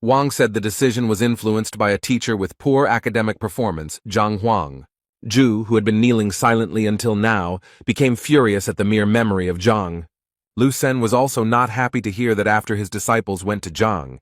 Wang said the decision was influenced by a teacher with poor academic performance, Zhang Huang. Zhu, who had been kneeling silently until now, became furious at the mere memory of Zhang. Lu Sen was also not happy to hear that after his disciples went to Zhang,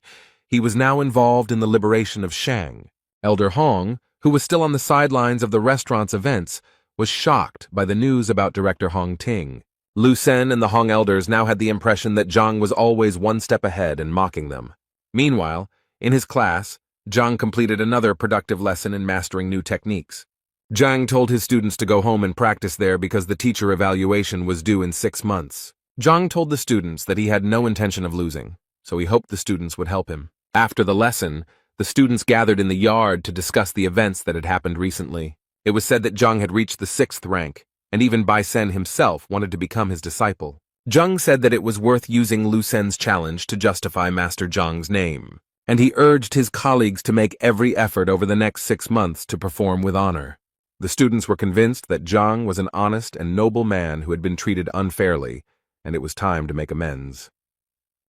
he was now involved in the liberation of Shang. Elder Hong, who was still on the sidelines of the restaurant's events, was shocked by the news about Director Hong Ting. Lu Sen and the Hong elders now had the impression that Zhang was always one step ahead and mocking them. Meanwhile, in his class, Zhang completed another productive lesson in mastering new techniques. Zhang told his students to go home and practice there because the teacher evaluation was due in 6 months. Zhang told the students that he had no intention of losing, so he hoped the students would help him. After the lesson, the students gathered in the yard to discuss the events that had happened recently. It was said that Zhang had reached the 6th rank, and even Bai Sen himself wanted to become his disciple. Zhang said that it was worth using Lu Sen's challenge to justify Master Zhang's name, and he urged his colleagues to make every effort over the next 6 months to perform with honor. The students were convinced that Zhang was an honest and noble man who had been treated unfairly, and it was time to make amends.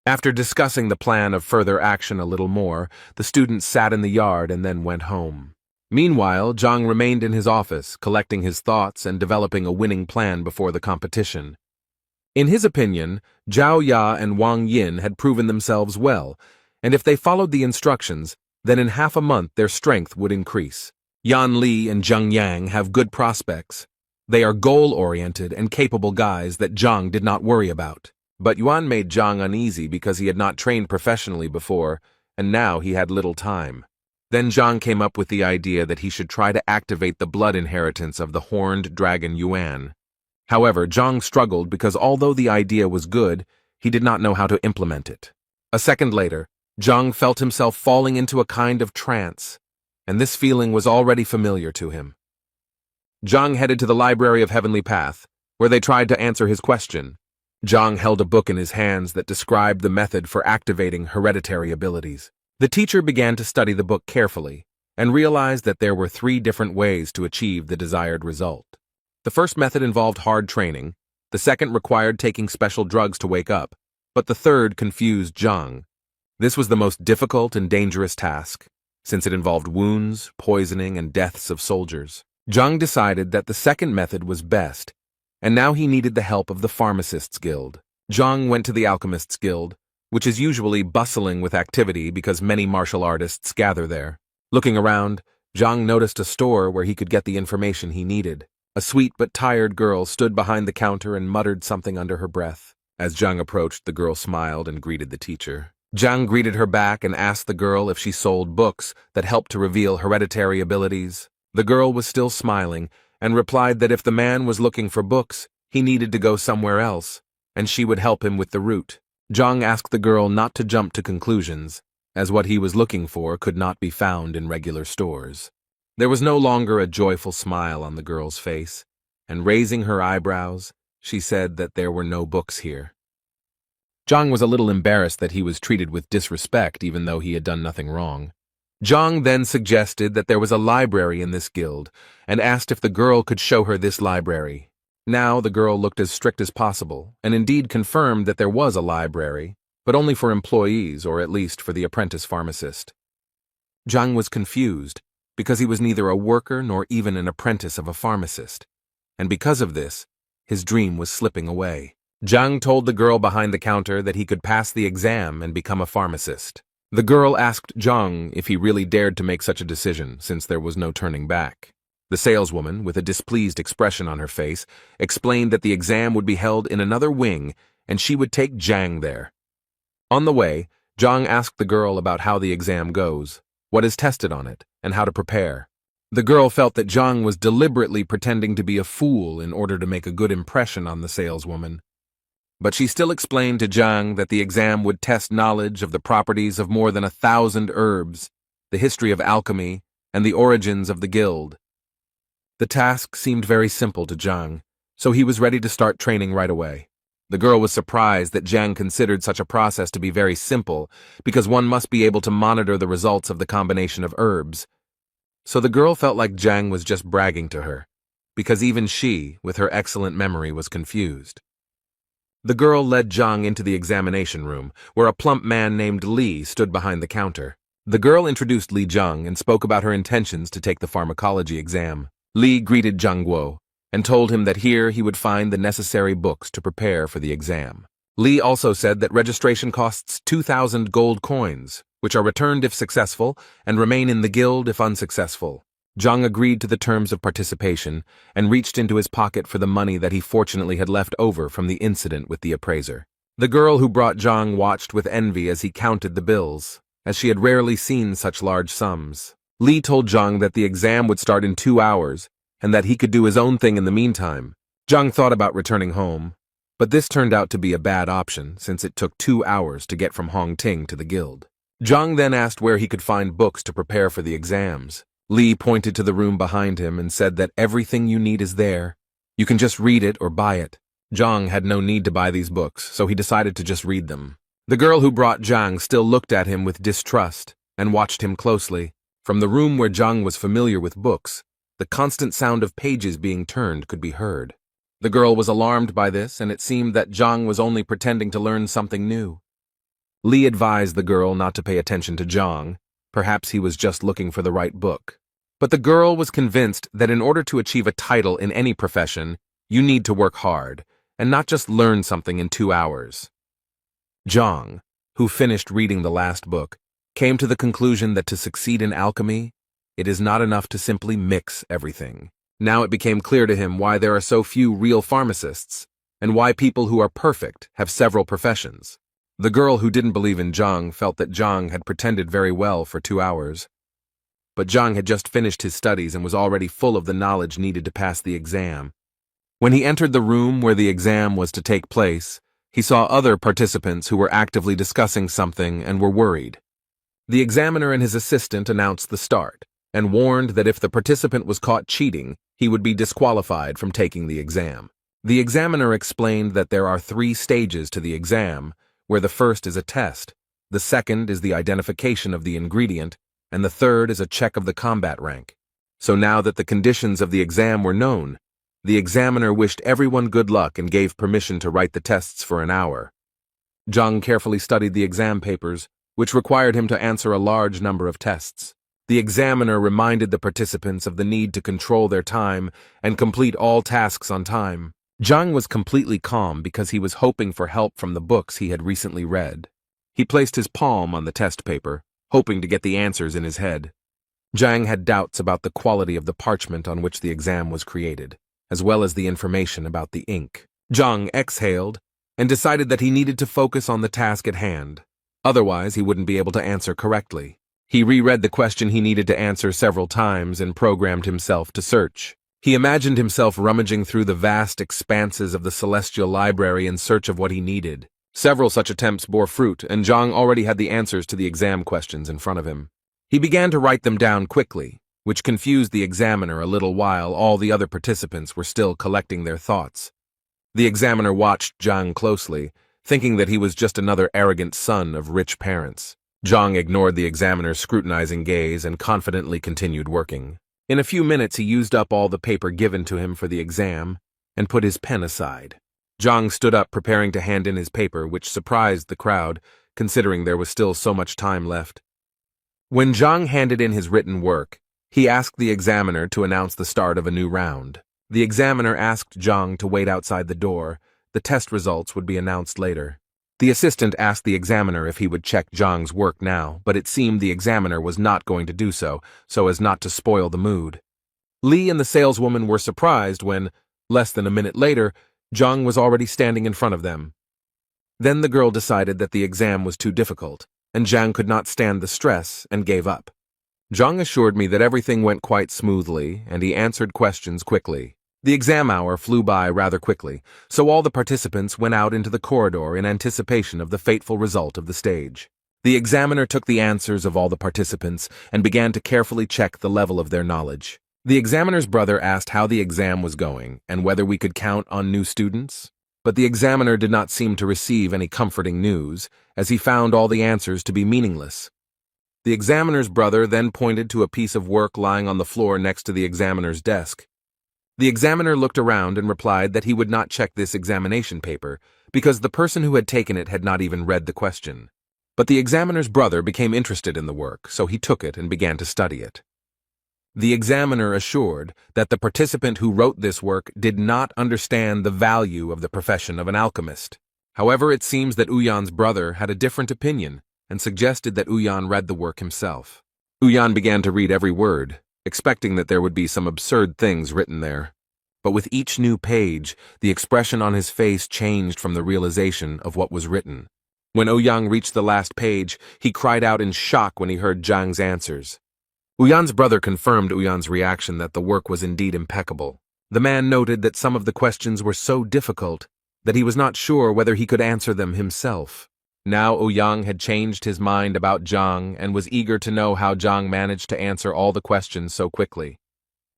After discussing the plan of further action a little more, the students sat in the yard and then went home. Meanwhile, Zhang remained in his office, collecting his thoughts and developing a winning plan before the competition. In his opinion, Zhao Ya and Wang Yin had proven themselves well, and if they followed the instructions, then in half a month their strength would increase. Yan Li and Zheng Yang have good prospects. They are goal-oriented and capable guys that Zhang did not worry about. But Yuan made Zhang uneasy because he had not trained professionally before, and now he had little time. Then Zhang came up with the idea that he should try to activate the blood inheritance of the horned dragon Yuan. However, Zhang struggled because although the idea was good, he did not know how to implement it. A second later, Zhang felt himself falling into a kind of trance, and this feeling was already familiar to him. Zhang headed to the Library of Heavenly Path, where they tried to answer his question. Zhang held a book in his hands that described the method for activating hereditary abilities. The teacher began to study the book carefully and realized that there were 3 different ways to achieve the desired result. The first method involved hard training, the second required taking special drugs to wake up, but the third confused Zhang. This was the most difficult and dangerous task, since it involved wounds, poisoning, and deaths of soldiers. Zhang decided that the second method was best, and now he needed the help of the Pharmacists Guild. Zhang went to the Alchemists Guild, which is usually bustling with activity because many martial artists gather there. Looking around, Zhang noticed a store where he could get the information he needed. A sweet but tired girl stood behind the counter and muttered something under her breath. As Zhang approached, the girl smiled and greeted the teacher. Zhang greeted her back and asked the girl if she sold books that helped to reveal hereditary abilities. The girl was still smiling and replied that if the man was looking for books, he needed to go somewhere else, and she would help him with the route. Zhang asked the girl not to jump to conclusions, as what he was looking for could not be found in regular stores. There was no longer a joyful smile on the girl's face, and raising her eyebrows, she said that there were no books here. Zhang was a little embarrassed that he was treated with disrespect even though he had done nothing wrong. Zhang then suggested that there was a library in this guild, and asked if the girl could show her this library. Now the girl looked as strict as possible, and indeed confirmed that there was a library, but only for employees or at least for the apprentice pharmacist. Zhang was confused, because he was neither a worker nor even an apprentice of a pharmacist, and because of this, his dream was slipping away. Zhang told the girl behind the counter that he could pass the exam and become a pharmacist. The girl asked Zhang if he really dared to make such a decision, since there was no turning back. The saleswoman, with a displeased expression on her face, explained that the exam would be held in another wing and she would take Zhang there. On the way, Zhang asked the girl about how the exam goes, what is tested on it, and how to prepare. The girl felt that Zhang was deliberately pretending to be a fool in order to make a good impression on the saleswoman. But she still explained to Zhang that the exam would test knowledge of the properties of more than 1,000 herbs, the history of alchemy, and the origins of the guild. The task seemed very simple to Zhang, so he was ready to start training right away. The girl was surprised that Zhang considered such a process to be very simple, because one must be able to monitor the results of the combination of herbs. So the girl felt like Zhang was just bragging to her, because even she, with her excellent memory, was confused. The girl led Zhang into the examination room, where a plump man named Li stood behind the counter. The girl introduced Li Zhang and spoke about her intentions to take the pharmacology exam. Li greeted Zhang Guo and told him that here he would find the necessary books to prepare for the exam. Li also said that registration costs 2,000 gold coins, which are returned if successful and remain in the guild if unsuccessful. Zhang agreed to the terms of participation and reached into his pocket for the money that he fortunately had left over from the incident with the appraiser. The girl who brought Zhang watched with envy as he counted the bills, as she had rarely seen such large sums. Li told Zhang that the exam would start in 2 hours and that he could do his own thing in the meantime. Zhang thought about returning home, but this turned out to be a bad option since it took 2 hours to get from Hongting to the guild. Zhang then asked where he could find books to prepare for the exams. Li pointed to the room behind him and said that everything you need is there. You can just read it or buy it. Zhang had no need to buy these books, so he decided to just read them. The girl who brought Zhang still looked at him with distrust and watched him closely. From the room where Zhang was familiar with books, the constant sound of pages being turned could be heard. The girl was alarmed by this, and it seemed that Zhang was only pretending to learn something new. Li advised the girl not to pay attention to Zhang. Perhaps he was just looking for the right book. But the girl was convinced that in order to achieve a title in any profession, you need to work hard, and not just learn something in 2 hours. Zhang, who finished reading the last book, came to the conclusion that to succeed in alchemy, it is not enough to simply mix everything. Now it became clear to him why there are so few real pharmacists, and why people who are perfect have several professions. The girl who didn't believe in Zhang felt that Zhang had pretended very well for 2 hours. But Zhang had just finished his studies and was already full of the knowledge needed to pass the exam. When he entered the room where the exam was to take place, he saw other participants who were actively discussing something and were worried. The examiner and his assistant announced the start, and warned that if the participant was caught cheating, he would be disqualified from taking the exam. The examiner explained that there are 3 stages to the exam, where the first is a test, the second is the identification of the ingredient, and the third is a check of the combat rank. So now that the conditions of the exam were known, the examiner wished everyone good luck and gave permission to write the tests for an hour. Zhang carefully studied the exam papers, which required him to answer a large number of tests. The examiner reminded the participants of the need to control their time and complete all tasks on time. Zhang was completely calm because he was hoping for help from the books he had recently read. He placed his palm on the test paper, hoping to get the answers in his head. Zhang had doubts about the quality of the parchment on which the exam was created, as well as the information about the ink. Zhang exhaled and decided that he needed to focus on the task at hand. Otherwise, he wouldn't be able to answer correctly. He reread the question he needed to answer several times and programmed himself to search. He imagined himself rummaging through the vast expanses of the celestial library in search of what he needed. Several such attempts bore fruit, and Zhang already had the answers to the exam questions in front of him. He began to write them down quickly, which confused the examiner a little while all the other participants were still collecting their thoughts. The examiner watched Zhang closely, thinking that he was just another arrogant son of rich parents. Zhang ignored the examiner's scrutinizing gaze and confidently continued working. In a few minutes he used up all the paper given to him for the exam and put his pen aside. Zhang stood up preparing to hand in his paper, which surprised the crowd, considering there was still so much time left. When Zhang handed in his written work, he asked the examiner to announce the start of a new round. The examiner asked Zhang to wait outside the door. The test results would be announced later. The assistant asked the examiner if he would check Zhang's work now, but it seemed the examiner was not going to do so as not to spoil the mood. Li and the saleswoman were surprised when, less than a minute later, Zhang was already standing in front of them. Then the girl decided that the exam was too difficult, and Zhang could not stand the stress and gave up. Zhang assured me that everything went quite smoothly, and he answered questions quickly. The exam hour flew by rather quickly, so all the participants went out into the corridor in anticipation of the fateful result of the stage. The examiner took the answers of all the participants and began to carefully check the level of their knowledge. The examiner's brother asked how the exam was going and whether we could count on new students. But the examiner did not seem to receive any comforting news, as he found all the answers to be meaningless. The examiner's brother then pointed to a piece of work lying on the floor next to the examiner's desk. The examiner looked around and replied that he would not check this examination paper because the person who had taken it had not even read the question. But the examiner's brother became interested in the work, so he took it and began to study it. The examiner assured that the participant who wrote this work did not understand the value of the profession of an alchemist. However, it seems that Uyan's brother had a different opinion and suggested that Uyan read the work himself. Uyan began to read every word, expecting that there would be some absurd things written there. But with each new page, the expression on his face changed from the realization of what was written. When Ouyang reached the last page, he cried out in shock when he heard Zhang's answers. Uyan's brother confirmed Uyan's reaction that the work was indeed impeccable. The man noted that some of the questions were so difficult that he was not sure whether he could answer them himself. Now Ouyang had changed his mind about Zhang and was eager to know how Zhang managed to answer all the questions so quickly.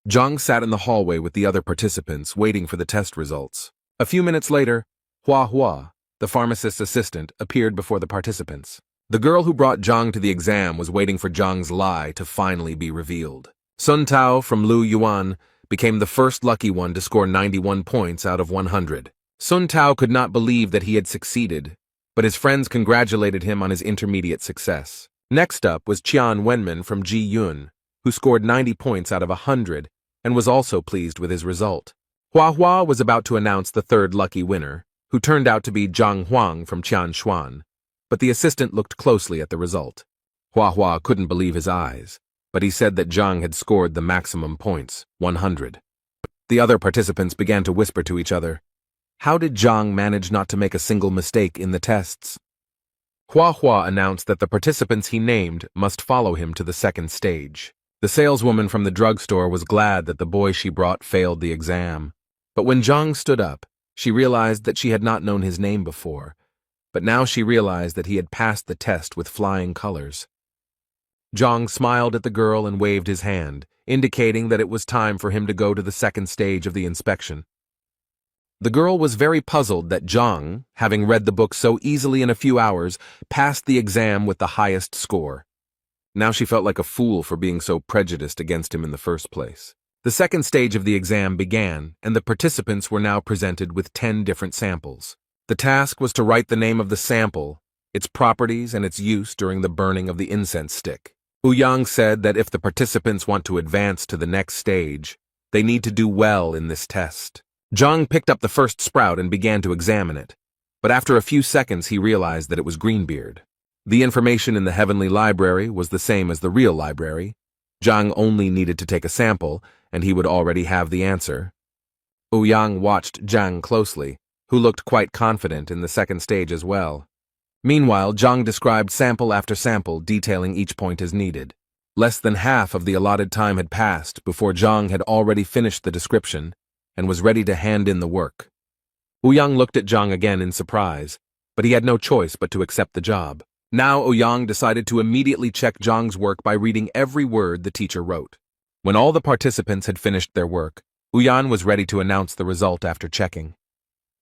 Zhang sat in the hallway with the other participants, waiting for the test results. A few minutes later, Hua, the pharmacist's assistant, appeared before the participants. The girl who brought Zhang to the exam was waiting for Zhang's lie to finally be revealed. Sun Tao from Lu Yuan became the first lucky one to score 91 points out of 100. Sun Tao could not believe that he had succeeded, but his friends congratulated him on his intermediate success. Next up was Qian Wenman from Ji Yun, who scored 90 points out of 100 and was also pleased with his result. Hua was about to announce the third lucky winner, who turned out to be Zhang Huang from Qianshuan, but the assistant looked closely at the result. Hua couldn't believe his eyes, but he said that Zhang had scored the maximum points, 100. The other participants began to whisper to each other, "How did Zhang manage not to make a single mistake in the tests?" Hua announced that the participants he named must follow him to the second stage. The saleswoman from the drugstore was glad that the boy she brought failed the exam. But when Zhang stood up, she realized that she had not known his name before, but now she realized that he had passed the test with flying colors. Zhang smiled at the girl and waved his hand, indicating that it was time for him to go to the second stage of the inspection. The girl was very puzzled that Zhang, having read the book so easily in a few hours, passed the exam with the highest score. Now she felt like a fool for being so prejudiced against him in the first place. The second stage of the exam began, and the participants were now presented with 10 different samples. The task was to write the name of the sample, its properties, and its use during the burning of the incense stick. Ouyang said that if the participants want to advance to the next stage, they need to do well in this test. Zhang picked up the first sprout and began to examine it, but after a few seconds he realized that it was Greenbeard. The information in the heavenly library was the same as the real library. Zhang only needed to take a sample, and he would already have the answer. Ouyang watched Zhang closely, who looked quite confident in the second stage as well. Meanwhile, Zhang described sample after sample, detailing each point as needed. Less than half of the allotted time had passed before Zhang had already finished the description and was ready to hand in the work. Ouyang looked at Zhang again in surprise, but he had no choice but to accept the job. Now Ouyang decided to immediately check Zhang's work by reading every word the teacher wrote. When all the participants had finished their work, Ouyang was ready to announce the result after checking.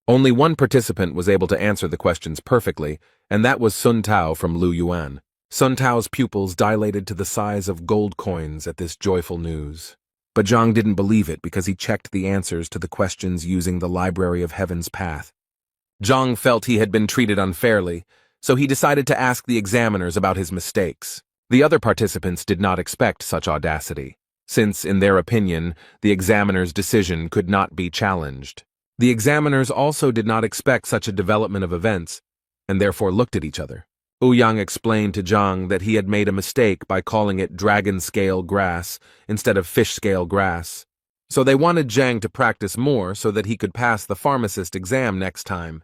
Only one participant was able to answer the questions perfectly, and that was Sun Tao from Lu Yuan. Sun Tao's pupils dilated to the size of gold coins at this joyful news. But Zhang didn't believe it because he checked the answers to the questions using the Library of Heaven's path. Zhang felt he had been treated unfairly, so he decided to ask the examiners about his mistakes. The other participants did not expect such audacity, since, in their opinion, the examiner's decision could not be challenged. The examiners also did not expect such a development of events, and therefore looked at each other. Ouyang explained to Zhang that he had made a mistake by calling it dragon-scale grass instead of fish-scale grass, So they wanted Zhang to practice more so that he could pass the pharmacist exam next time.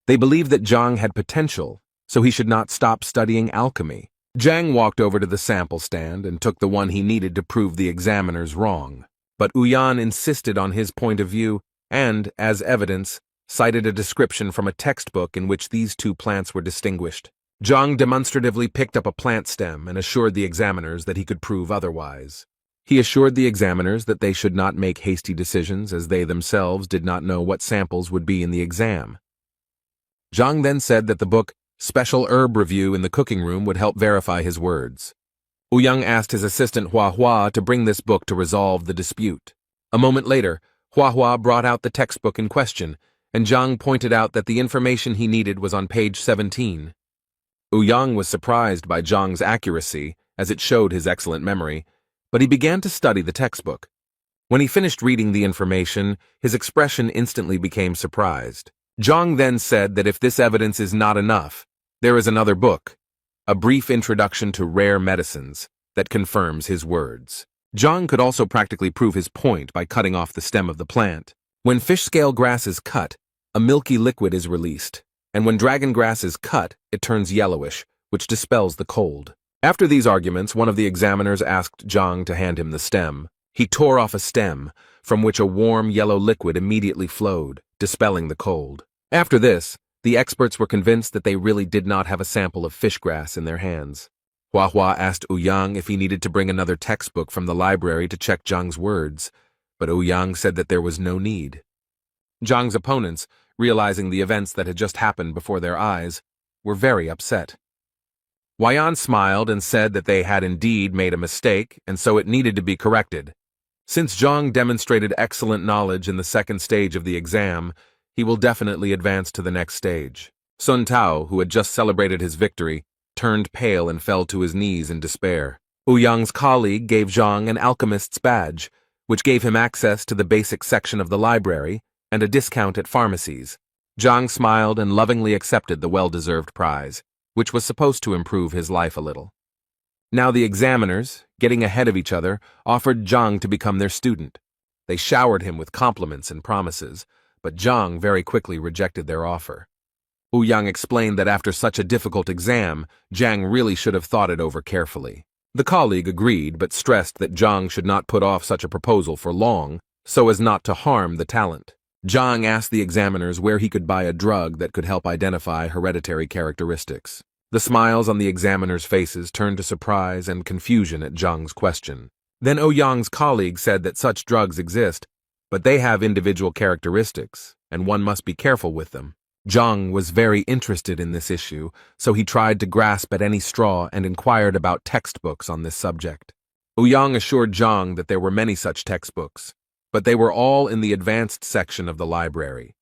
They believed that Zhang had potential, so he should not stop studying alchemy. Zhang walked over to the sample stand and took the one he needed to prove the examiners wrong. But Uyan insisted on his point of view and, as evidence, cited a description from a textbook in which these two plants were distinguished. Zhang demonstratively picked up a plant stem and assured the examiners that he could prove otherwise. He assured the examiners that they should not make hasty decisions as they themselves did not know what samples would be in the exam. Zhang then said that the book Special Herb Review in the cooking room would help verify his words. Ouyang asked his assistant Hua to bring this book to resolve the dispute. A moment later, Hua brought out the textbook in question, and Zhang pointed out that the information he needed was on page 17. Ouyang was surprised by Zhang's accuracy, as it showed his excellent memory, but he began to study the textbook. When he finished reading the information, his expression instantly became surprised. Zhang then said that if this evidence is not enough, there is another book, A Brief Introduction to Rare Medicines, that confirms his words. Zhang could also practically prove his point by cutting off the stem of the plant. When fish scale grass is cut, a milky liquid is released, and when dragon grass is cut, it turns yellowish, which dispels the cold. After these arguments, one of the examiners asked Zhang to hand him the stem. He tore off a stem, from which a warm yellow liquid immediately flowed, dispelling the cold. After this, the experts were convinced that they really did not have a sample of fish grass in their hands. Hua asked Ouyang if he needed to bring another textbook from the library to check Zhang's words, but Ouyang said that there was no need. Zhang's opponents, realizing the events that had just happened before their eyes, were very upset. Huayan smiled and said that they had indeed made a mistake, and so it needed to be corrected. Since Zhang demonstrated excellent knowledge in the second stage of the exam, he will definitely advance to the next stage. Sun Tao, who had just celebrated his victory, turned pale and fell to his knees in despair. Ouyang's colleague gave Zhang an alchemist's badge, which gave him access to the basic section of the library and a discount at pharmacies. Zhang smiled and lovingly accepted the well-deserved prize, which was supposed to improve his life a little. Now the examiners, getting ahead of each other, offered Zhang to become their student. They showered him with compliments and promises, but Zhang very quickly rejected their offer. Ouyang explained that after such a difficult exam, Zhang really should have thought it over carefully. The colleague agreed, but stressed that Zhang should not put off such a proposal for long, so as not to harm the talent. Zhang asked the examiners where he could buy a drug that could help identify hereditary characteristics. The smiles on the examiners' faces turned to surprise and confusion at Zhang's question. Then Ouyang's colleague said that such drugs exist, but they have individual characteristics, and one must be careful with them. Zhang was very interested in this issue, so he tried to grasp at any straw and inquired about textbooks on this subject. Ouyang assured Zhang that there were many such textbooks, but they were all in the advanced section of the library.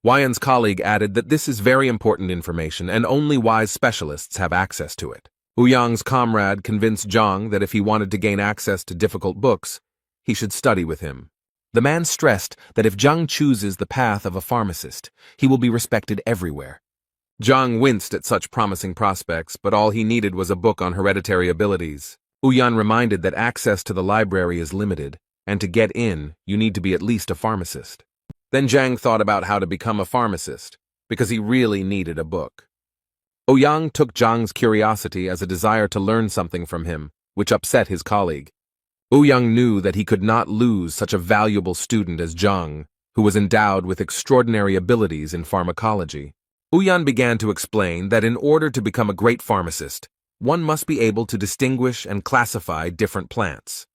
Huayan's colleague added that this is very important information and only wise specialists have access to it. Ouyang's comrade convinced Zhang that if he wanted to gain access to difficult books, he should study with him. The man stressed that if Zhang chooses the path of a pharmacist, he will be respected everywhere. Zhang winced at such promising prospects, but all he needed was a book on hereditary abilities. Ouyang reminded that access to the library is limited, and to get in, you need to be at least a pharmacist. Then Zhang thought about how to become a pharmacist, because he really needed a book. Ouyang took Zhang's curiosity as a desire to learn something from him, which upset his colleague. Ouyang knew that he could not lose such a valuable student as Zhang, who was endowed with extraordinary abilities in pharmacology. Ouyang began to explain that in order to become a great pharmacist, one must be able to distinguish and classify different plants.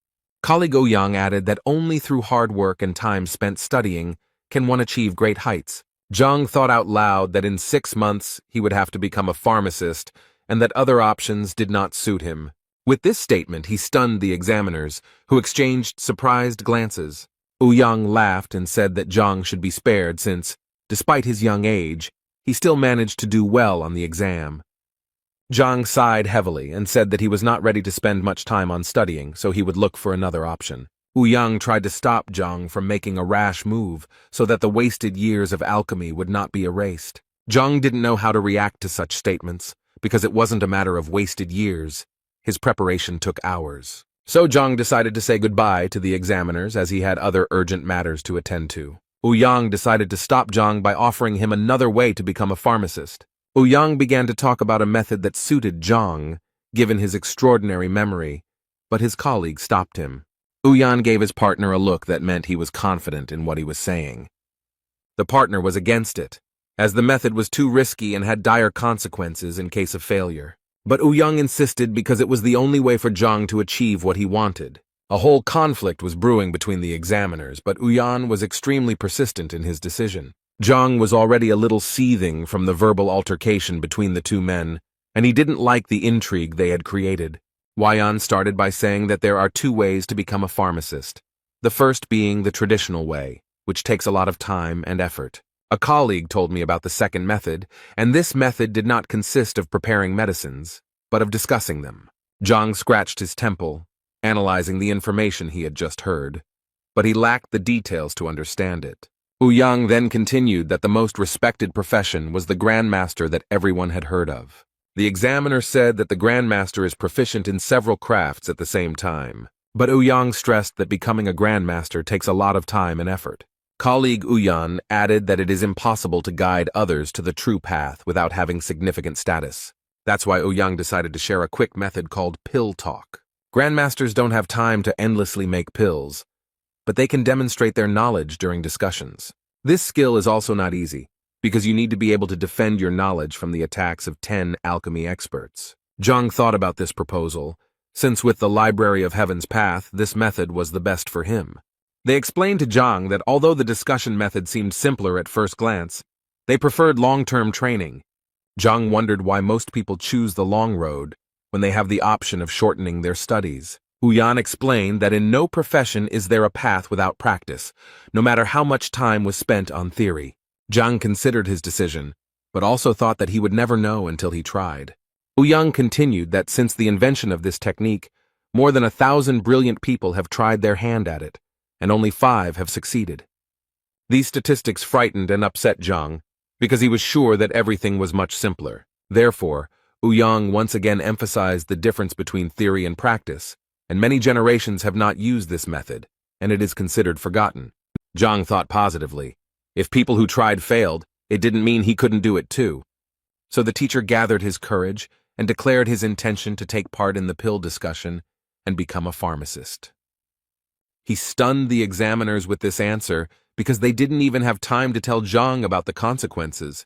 Colleague Ouyang added that only through hard work and time spent studying can one achieve great heights. Zhang thought out loud that in 6 months he would have to become a pharmacist and that other options did not suit him. With this statement, he stunned the examiners, who exchanged surprised glances. Ouyang laughed and said that Zhang should be spared since, despite his young age, he still managed to do well on the exam. Zhang sighed heavily and said that he was not ready to spend much time on studying, so he would look for another option. Ouyang tried to stop Zhang from making a rash move so that the wasted years of alchemy would not be erased. Zhang didn't know how to react to such statements, because it wasn't a matter of wasted years. His preparation took hours. So Zhang decided to say goodbye to the examiners as he had other urgent matters to attend to. Ouyang decided to stop Zhang by offering him another way to become a pharmacist. Ouyang began to talk about a method that suited Zhang, given his extraordinary memory, but his colleague stopped him. Ouyang gave his partner a look that meant he was confident in what he was saying. The partner was against it, as the method was too risky and had dire consequences in case of failure. But Ouyang insisted because it was the only way for Zhang to achieve what he wanted. A whole conflict was brewing between the examiners, but Ouyang was extremely persistent in his decision. Zhang was already a little seething from the verbal altercation between the two men, and he didn't like the intrigue they had created. Ouyang started by saying that there are two ways to become a pharmacist, the first being the traditional way, which takes a lot of time and effort. A colleague told me about the second method, and this method did not consist of preparing medicines, but of discussing them. Zhang scratched his temple, analyzing the information he had just heard, but he lacked the details to understand it. Ouyang then continued that the most respected profession was the grandmaster that everyone had heard of. The examiner said that the grandmaster is proficient in several crafts at the same time, but Ouyang stressed that becoming a grandmaster takes a lot of time and effort. Colleague Ouyang added that it is impossible to guide others to the true path without having significant status. That's why Ouyang decided to share a quick method called pill talk. Grandmasters don't have time to endlessly make pills, but they can demonstrate their knowledge during discussions. This skill is also not easy, because you need to be able to defend your knowledge from the attacks of 10 alchemy experts. Zhang thought about this proposal, since with the Library of Heaven's Path, this method was the best for him. They explained to Zhang that although the discussion method seemed simpler at first glance, they preferred long-term training. Zhang wondered why most people choose the long road when they have the option of shortening their studies. Ouyang explained that in no profession is there a path without practice, no matter how much time was spent on theory. Zhang considered his decision, but also thought that he would never know until he tried. Ouyang continued that since the invention of this technique, more than 1,000 brilliant people have tried their hand at it, and only 5 have succeeded. These statistics frightened and upset Zhang, because he was sure that everything was much simpler. Therefore, Ouyang once again emphasized the difference between theory and practice, and many generations have not used this method, and it is considered forgotten. Zhang thought positively. If people who tried failed, it didn't mean he couldn't do it too. So the teacher gathered his courage and declared his intention to take part in the pill discussion and become a pharmacist. He stunned the examiners with this answer because they didn't even have time to tell Zhang about the consequences.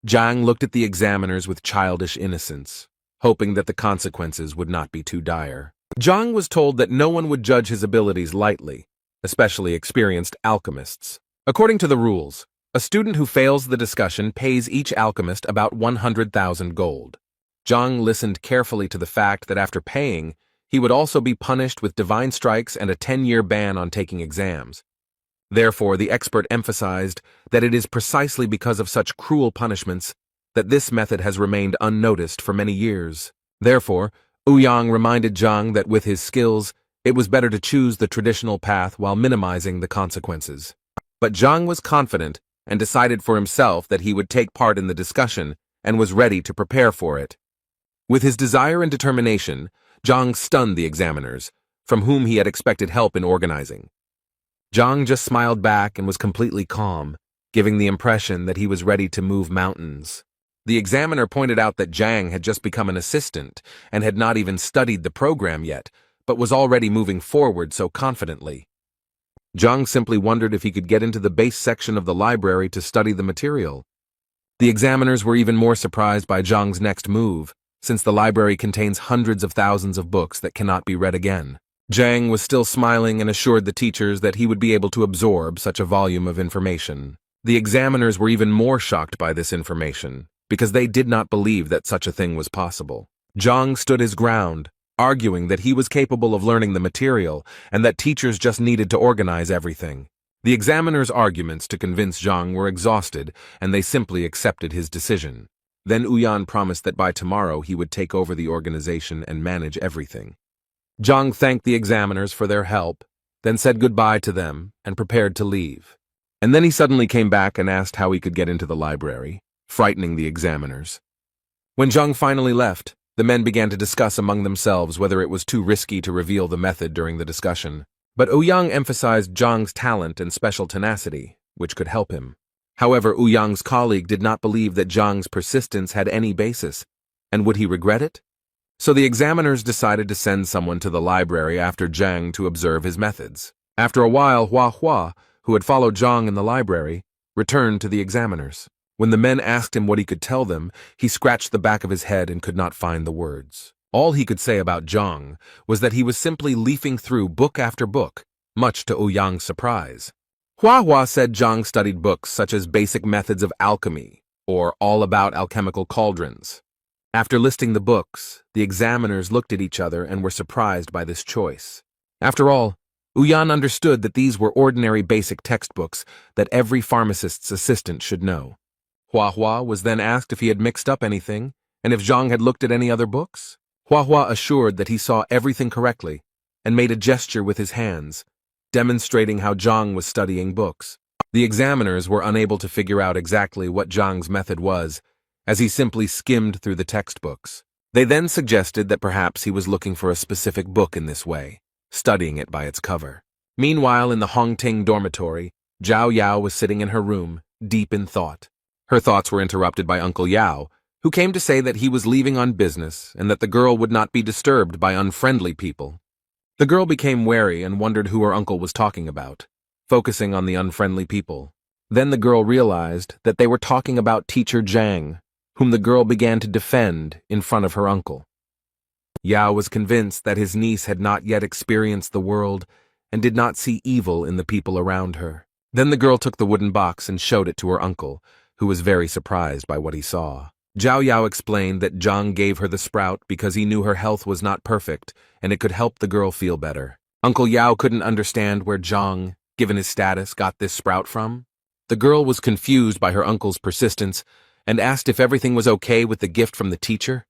Zhang looked at the examiners with childish innocence, hoping that the consequences would not be too dire. Zhang was told that no one would judge his abilities lightly, especially experienced alchemists. According to the rules, a student who fails the discussion pays each alchemist about 100,000 gold. Zhang listened carefully to the fact that after paying, he would also be punished with divine strikes and a 10-year ban on taking exams. Therefore, the expert emphasized that it is precisely because of such cruel punishments that this method has remained unnoticed for many years. Therefore, Ouyang reminded Zhang that with his skills, it was better to choose the traditional path while minimizing the consequences. But Zhang was confident and decided for himself that he would take part in the discussion and was ready to prepare for it. With his desire and determination, Zhang stunned the examiners, from whom he had expected help in organizing. Zhang just smiled back and was completely calm, giving the impression that he was ready to move mountains. The examiner pointed out that Zhang had just become an assistant and had not even studied the program yet, but was already moving forward so confidently. Zhang simply wondered if he could get into the base section of the library to study the material. The examiners were even more surprised by Zhang's next move, since the library contains hundreds of thousands of books that cannot be read again. Zhang was still smiling and assured the teachers that he would be able to absorb such a volume of information. The examiners were even more shocked by this information, because they did not believe that such a thing was possible. Zhang stood his ground, arguing that he was capable of learning the material and that teachers just needed to organize everything. The examiners' arguments to convince Zhang were exhausted, and they simply accepted his decision. Then Ouyang promised that by tomorrow he would take over the organization and manage everything. Zhang thanked the examiners for their help, then said goodbye to them and prepared to leave. And then he suddenly came back and asked how he could get into the library, frightening the examiners. When Zhang finally left, The men began to discuss among themselves whether it was too risky to reveal the method during the discussion. But Ouyang emphasized Zhang's talent and special tenacity, which could help him. However, Ouyang's colleague did not believe that Zhang's persistence had any basis, and would he regret it? So the examiners decided to send someone to the library after Zhang to observe his methods. After a while, Hua, who had followed Zhang in the library, returned to the examiners. When the men asked him what he could tell them, he scratched the back of his head and could not find the words. All he could say about Zhang was that he was simply leafing through book after book, much to Ouyang's surprise. Hua said Zhang studied books such as Basic Methods of Alchemy or All About Alchemical Cauldrons. After listing the books, the examiners looked at each other and were surprised by this choice. After all, Ouyang understood that these were ordinary basic textbooks that every pharmacist's assistant should know. Hua was then asked if he had mixed up anything and if Zhang had looked at any other books. Hua assured that he saw everything correctly and made a gesture with his hands, demonstrating how Zhang was studying books. The examiners were unable to figure out exactly what Zhang's method was, as he simply skimmed through the textbooks. They then suggested that perhaps he was looking for a specific book in this way, studying it by its cover. Meanwhile, in the Hongting dormitory, Zhao Yao was sitting in her room, deep in thought. Her thoughts were interrupted by Uncle Yao, who came to say that he was leaving on business and that the girl would not be disturbed by unfriendly people. The girl became wary and wondered who her uncle was talking about, focusing on the unfriendly people. Then the girl realized that they were talking about teacher Zhang, whom the girl began to defend in front of her uncle. Yao was convinced that his niece had not yet experienced the world and did not see evil in the people around her. Then the girl took the wooden box and showed it to her uncle, who was very surprised by what he saw. Zhao Yao explained that Zhang gave her the sprout because he knew her health was not perfect and it could help the girl feel better. Uncle Yao couldn't understand where Zhang, given his status, got this sprout from. The girl was confused by her uncle's persistence and asked if everything was okay with the gift from the teacher.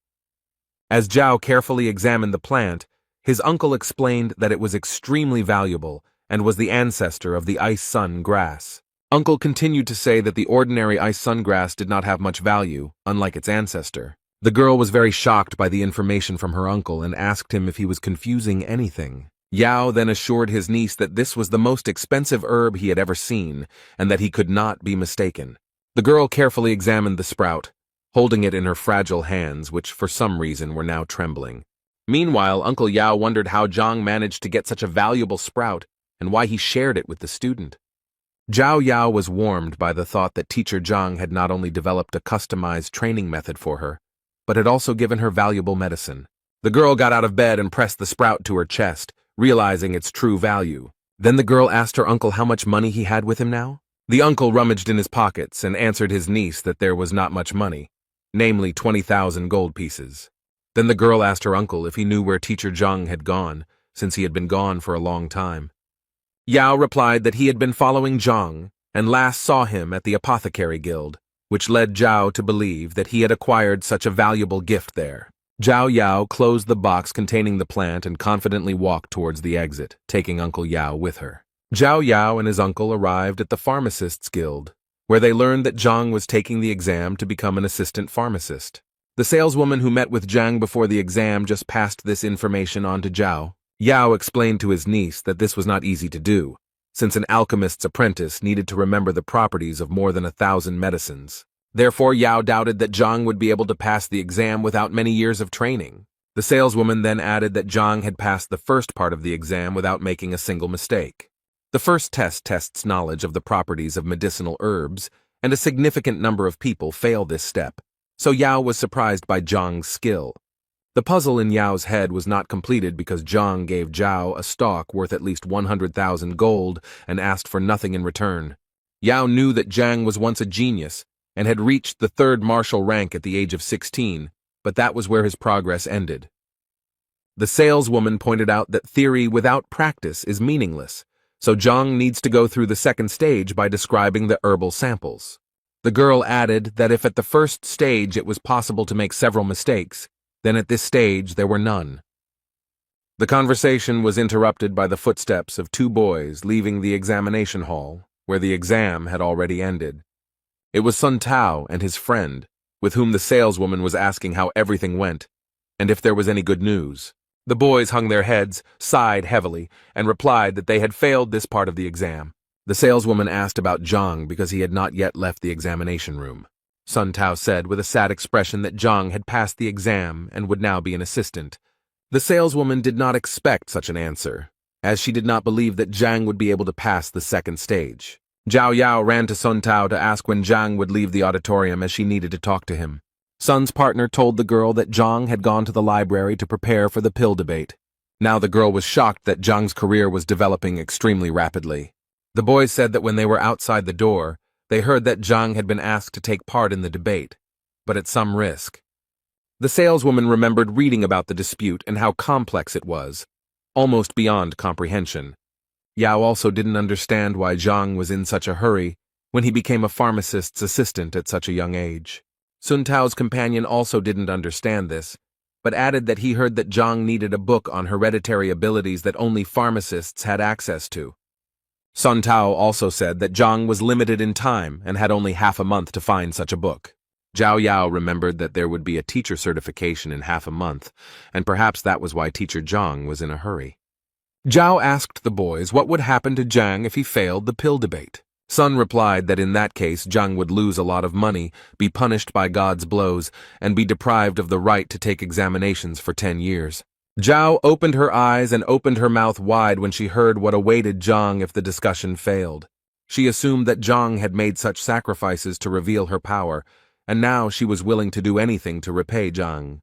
As Zhao carefully examined the plant, his uncle explained that it was extremely valuable and was the ancestor of the ice sun grass. Uncle continued to say that the ordinary ice sun grass did not have much value, unlike its ancestor. The girl was very shocked by the information from her uncle and asked him if he was confusing anything. Yao then assured his niece that this was the most expensive herb he had ever seen and that he could not be mistaken. The girl carefully examined the sprout, holding it in her fragile hands, which for some reason were now trembling. Meanwhile, Uncle Yao wondered how Zhang managed to get such a valuable sprout and why he shared it with the student. Zhao Yao was warmed by the thought that teacher Zhang had not only developed a customized training method for her, but had also given her valuable medicine. The girl got out of bed and pressed the sprout to her chest, realizing its true value. Then the girl asked her uncle how much money he had with him now. The uncle rummaged in his pockets and answered his niece that there was not much money, namely 20,000 gold pieces. Then the girl asked her uncle if he knew where teacher Zhang had gone, since he had been gone for a long time. Yao replied that he had been following Zhang and last saw him at the apothecary guild, which led Zhao to believe that he had acquired such a valuable gift there. Zhao Yao closed the box containing the plant and confidently walked towards the exit, taking Uncle Yao with her. Zhao Yao and his uncle arrived at the pharmacists' guild, where they learned that Zhang was taking the exam to become an assistant pharmacist. The saleswoman who met with Zhang before the exam just passed this information on to Zhao. Yao explained to his niece that this was not easy to do, since an alchemist's apprentice needed to remember the properties of more than 1,000 medicines. Therefore, Yao doubted that Zhang would be able to pass the exam without many years of training. The saleswoman then added that Zhang had passed the first part of the exam without making a single mistake. The first test tests knowledge of the properties of medicinal herbs, and a significant number of people fail this step, so Yao was surprised by Zhang's skill. The puzzle in Yao's head was not completed because Zhang gave Zhao a stock worth at least 100,000 gold and asked for nothing in return. Yao knew that Zhang was once a genius and had reached the 3rd martial rank at the age of 16, but that was where his progress ended. The saleswoman pointed out that theory without practice is meaningless, so Zhang needs to go through the 2nd stage by describing the herbal samples. The girl added that if at the 1st stage it was possible to make several mistakes, then at this stage there were none. The conversation was interrupted by the footsteps of 2 boys leaving the examination hall, where the exam had already ended. It was Sun Tao and his friend, with whom the saleswoman was asking how everything went. and if there was any good news. The boys hung their heads, sighed heavily, and replied that they had failed this part of the exam. The saleswoman asked about Zhang because he had not yet left the examination room. Sun Tao said with a sad expression that Zhang had passed the exam and would now be an assistant. The saleswoman did not expect such an answer, as she did not believe that Zhang would be able to pass the second stage. Zhao Yao ran to Sun Tao to ask when Zhang would leave the auditorium as she needed to talk to him. Sun's partner told the girl that Zhang had gone to the library to prepare for the pill debate. Now the girl was shocked that Zhang's career was developing extremely rapidly. The boys said that when they were outside the door, they heard that Zhang had been asked to take part in the debate, but at some risk. The saleswoman remembered reading about the dispute and how complex it was, almost beyond comprehension. Yao also didn't understand why Zhang was in such a hurry when he became a pharmacist's assistant at such a young age. Sun Tao's companion also didn't understand this, but added that he heard that Zhang needed a book on hereditary abilities that only pharmacists had access to. Sun Tao also said that Zhang was limited in time and had only half a month to find such a book. Zhao Yao remembered that there would be a teacher certification in half a month, and perhaps that was why Teacher Zhang was in a hurry. Zhao asked the boys what would happen to Zhang if he failed the pill debate. Sun replied that in that case Zhang would lose a lot of money, be punished by God's blows, and be deprived of the right to take examinations for 10 years. Zhao opened her eyes and opened her mouth wide when she heard what awaited Zhang if the discussion failed. She assumed that Zhang had made such sacrifices to reveal her power, and now she was willing to do anything to repay Zhang.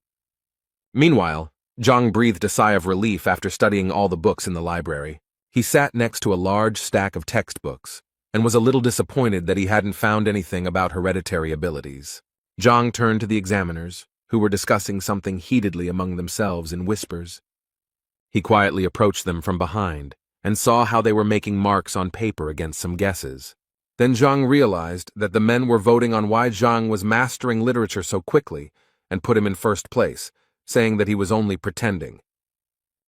Meanwhile, Zhang breathed a sigh of relief after studying all the books in the library. He sat next to a large stack of textbooks, and was a little disappointed that he hadn't found anything about hereditary abilities. Zhang turned to the examiners, who were discussing something heatedly among themselves in whispers. He quietly approached them from behind, and saw how they were making marks on paper against some guesses. Then Zhang realized that the men were voting on why Zhang was mastering literature so quickly, and put him in first place, saying that he was only pretending.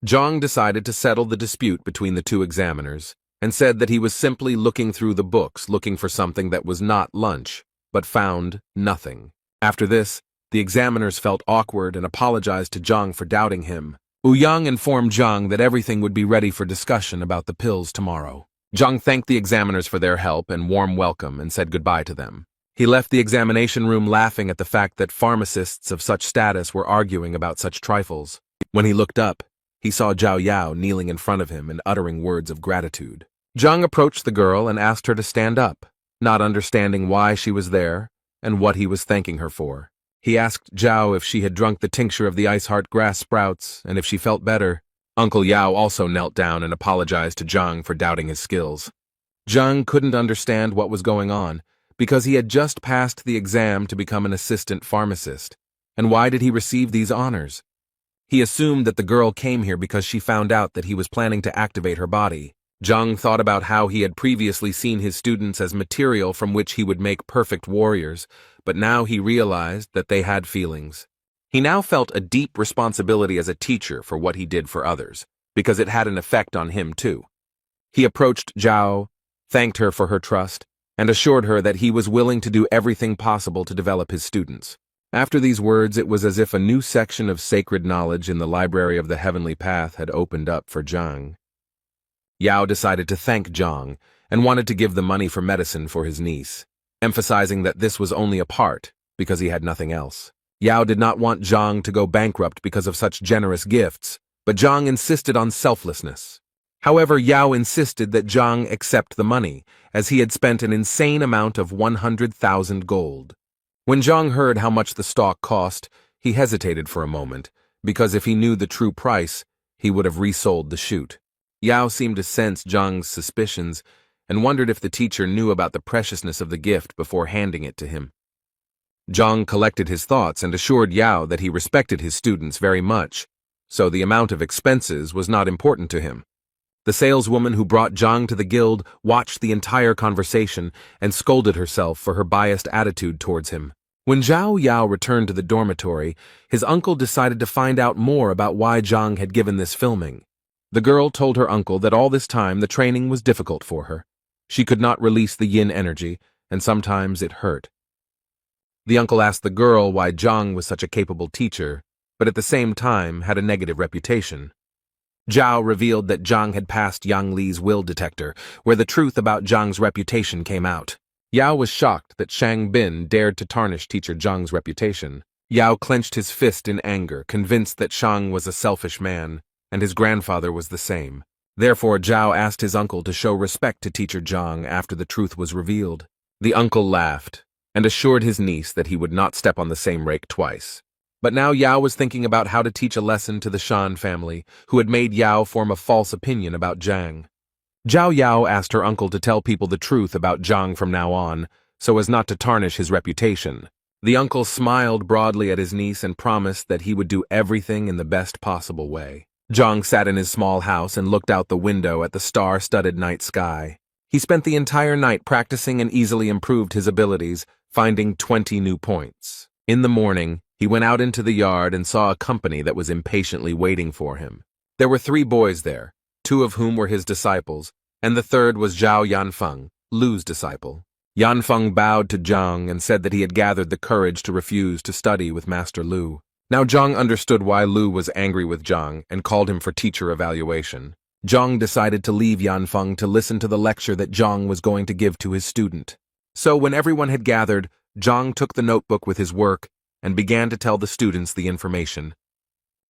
Zhang decided to settle the dispute between the two examiners, and said that he was simply looking through the books looking for something that was not lunch, but found nothing. After this, the examiners felt awkward and apologized to Zhang for doubting him. Yang informed Zhang that everything would be ready for discussion about the pills tomorrow. Zhang thanked the examiners for their help and warm welcome and said goodbye to them. He left the examination room laughing at the fact that pharmacists of such status were arguing about such trifles. When he looked up, he saw Zhao Yao kneeling in front of him and uttering words of gratitude. Zhang approached the girl and asked her to stand up, not understanding why she was there and what he was thanking her for. He asked Zhao if she had drunk the tincture of the ice heart grass sprouts and if she felt better. Uncle Yao also knelt down and apologized to Zhang for doubting his skills. Zhang couldn't understand what was going on, because he had just passed the exam to become an assistant pharmacist. And why did he receive these honors? He assumed that the girl came here because she found out that he was planning to activate her body. Zhang thought about how he had previously seen his students as material from which he would make perfect warriors, but now he realized that they had feelings. He now felt a deep responsibility as a teacher for what he did for others, because it had an effect on him too. He approached Zhao, thanked her for her trust, and assured her that he was willing to do everything possible to develop his students. After these words, it was as if a new section of sacred knowledge in the library of the heavenly path had opened up for Zhang. Yao decided to thank Zhang and wanted to give the money for medicine for his niece, emphasizing that this was only a part because he had nothing else. Yao did not want Zhang to go bankrupt because of such generous gifts, but Zhang insisted on selflessness. However, Yao insisted that Zhang accept the money, as he had spent an insane amount of 100,000 gold. When Zhang heard how much the stock cost, he hesitated for a moment, because if he knew the true price, he would have resold the shoot. Yao seemed to sense Zhang's suspicions and wondered if the teacher knew about the preciousness of the gift before handing it to him. Zhang collected his thoughts and assured Yao that he respected his students very much, so the amount of expenses was not important to him. The saleswoman who brought Zhang to the guild watched the entire conversation and scolded herself for her biased attitude towards him. When Zhao Yao returned to the dormitory, his uncle decided to find out more about why Zhang had given this filming. The girl told her uncle that all this time the training was difficult for her. She could not release the yin energy, and sometimes it hurt. The uncle asked the girl why Zhang was such a capable teacher, but at the same time had a negative reputation. Zhao revealed that Zhang had passed Yang Li's will detector, where the truth about Zhang's reputation came out. Yao was shocked that Shang Bin dared to tarnish teacher Zhang's reputation. Yao clenched his fist in anger, convinced that Shang was a selfish man, and his grandfather was the same. Therefore, Zhao asked his uncle to show respect to teacher Zhang after the truth was revealed. The uncle laughed, and assured his niece that he would not step on the same rake twice. But now Yao was thinking about how to teach a lesson to the Shan family, who had made Yao form a false opinion about Zhang. Zhao Yao asked her uncle to tell people the truth about Zhang from now on, so as not to tarnish his reputation. The uncle smiled broadly at his niece and promised that he would do everything in the best possible way. Zhang sat in his small house and looked out the window at the star-studded night sky. He spent the entire night practicing and easily improved his abilities, finding 20 new points. In the morning, he went out into the yard and saw a company that was impatiently waiting for him. There were 3 boys there, 2 of whom were his disciples, and the third was Zhao Yanfeng, Lu's disciple. Yanfeng bowed to Zhang and said that he had gathered the courage to refuse to study with Master Lu. Now Zhang understood why Lu was angry with Zhang and called him for teacher evaluation. Zhang decided to leave Yanfeng to listen to the lecture that Zhang was going to give to his student. So when everyone had gathered, Zhang took the notebook with his work and began to tell the students the information.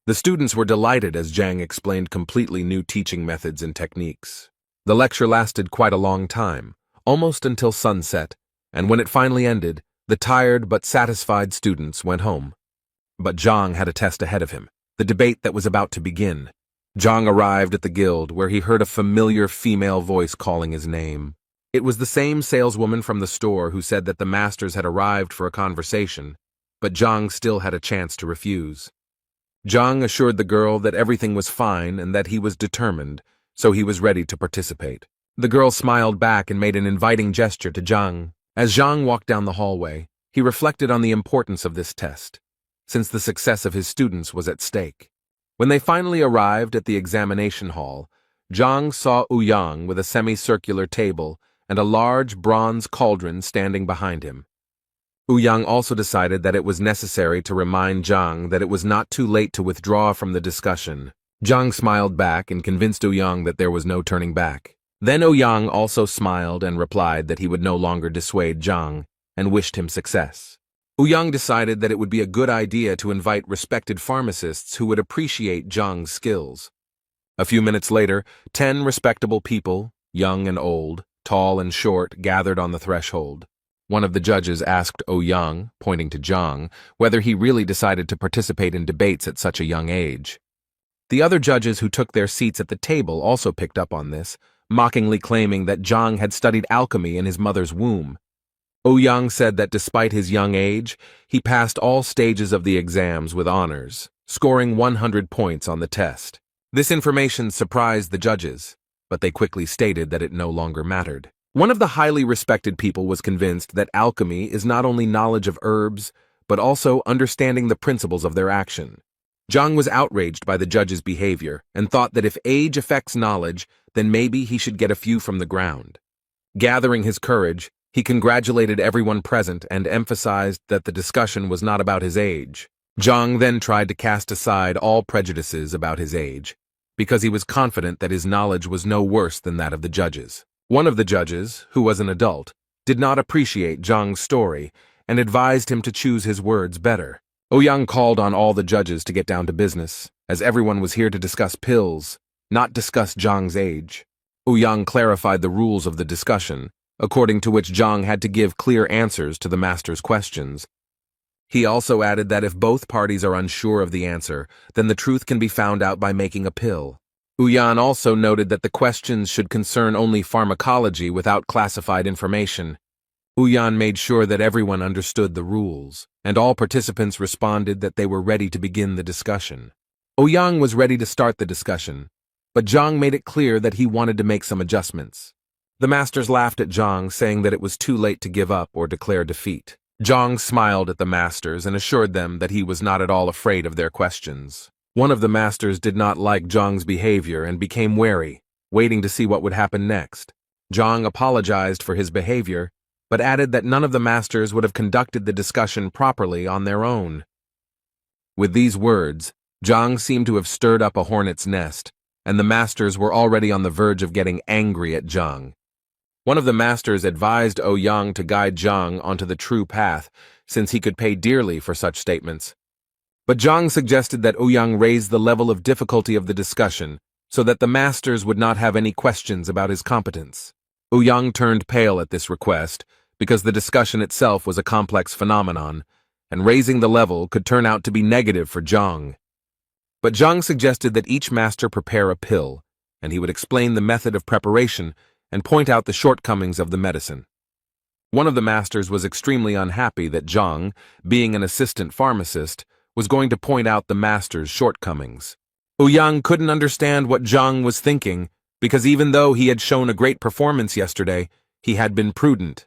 The students were delighted as Zhang explained completely new teaching methods and techniques. The lecture lasted quite a long time, almost until sunset, and when it finally ended, the tired but satisfied students went home. But Zhang had a test ahead of him, the debate that was about to begin. Zhang arrived at the guild where he heard a familiar female voice calling his name. It was the same saleswoman from the store who said that the masters had arrived for a conversation, but Zhang still had a chance to refuse. Zhang assured the girl that everything was fine and that he was determined, so he was ready to participate. The girl smiled back and made an inviting gesture to Zhang. As Zhang walked down the hallway, he reflected on the importance of this test, since the success of his students was at stake. When they finally arrived at the examination hall, Zhang saw Ouyang with a semicircular table and a large bronze cauldron standing behind him. Ouyang also decided that it was necessary to remind Zhang that it was not too late to withdraw from the discussion. Zhang smiled back and convinced Ouyang that there was no turning back. Then Ouyang also smiled and replied that he would no longer dissuade Zhang and wished him success. Ouyang decided that it would be a good idea to invite respected pharmacists who would appreciate Zhang's skills. A few minutes later, 10 respectable people, young and old, tall and short, gathered on the threshold. One of the judges asked Ouyang, pointing to Zhang, whether he really decided to participate in debates at such a young age. The other judges who took their seats at the table also picked up on this, mockingly claiming that Zhang had studied alchemy in his mother's womb. Ouyang said that despite his young age, he passed all stages of the exams with honors, scoring 100 points on the test. This information surprised the judges, but they quickly stated that it no longer mattered. One of the highly respected people was convinced that alchemy is not only knowledge of herbs, but also understanding the principles of their action. Zhang was outraged by the judge's behavior and thought that if age affects knowledge, then maybe he should get a few from the ground. Gathering his courage, he congratulated everyone present and emphasized that the discussion was not about his age. Zhang then tried to cast aside all prejudices about his age, because he was confident that his knowledge was no worse than that of the judges. One of the judges, who was an adult, did not appreciate Zhang's story and advised him to choose his words better. Ouyang called on all the judges to get down to business, as everyone was here to discuss pills, not discuss Zhang's age. Ouyang clarified the rules of the discussion, according to which Zhang had to give clear answers to the master's questions. He also added that if both parties are unsure of the answer, then the truth can be found out by making a pill. Ouyang also noted that the questions should concern only pharmacology without classified information. Ouyang made sure that everyone understood the rules, and all participants responded that they were ready to begin the discussion. Ouyang was ready to start the discussion, but Zhang made it clear that he wanted to make some adjustments. The masters laughed at Zhang, saying that it was too late to give up or declare defeat. Zhang smiled at the masters and assured them that he was not at all afraid of their questions. One of the masters did not like Zhang's behavior and became wary, waiting to see what would happen next. Zhang apologized for his behavior, but added that none of the masters would have conducted the discussion properly on their own. With these words, Zhang seemed to have stirred up a hornet's nest, and the masters were already on the verge of getting angry at Zhang. One of the masters advised Ouyang to guide Zhang onto the true path, since he could pay dearly for such statements. But Zhang suggested that Ouyang raise the level of difficulty of the discussion, so that the masters would not have any questions about his competence. Ouyang turned pale at this request, because the discussion itself was a complex phenomenon, and raising the level could turn out to be negative for Zhang. But Zhang suggested that each master prepare a pill, and he would explain the method of preparation and point out the shortcomings of the medicine. One of the masters was extremely unhappy that Zhang, being an assistant pharmacist, was going to point out the master's shortcomings. Ouyang couldn't understand what Zhang was thinking, because even though he had shown a great performance yesterday, he had been prudent.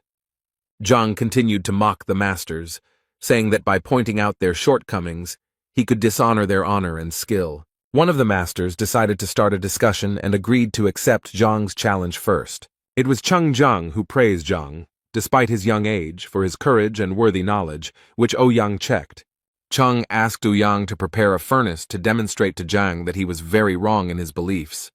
Zhang continued to mock the masters, saying that by pointing out their shortcomings, he could dishonor their honor and skill. One of the masters decided to start a discussion and agreed to accept Zhang's challenge first. It was Zhang who praised Zhang, despite his young age, for his courage and worthy knowledge, which Ouyang checked. Zhang asked Ouyang to prepare a furnace to demonstrate to Zhang that he was very wrong in his beliefs.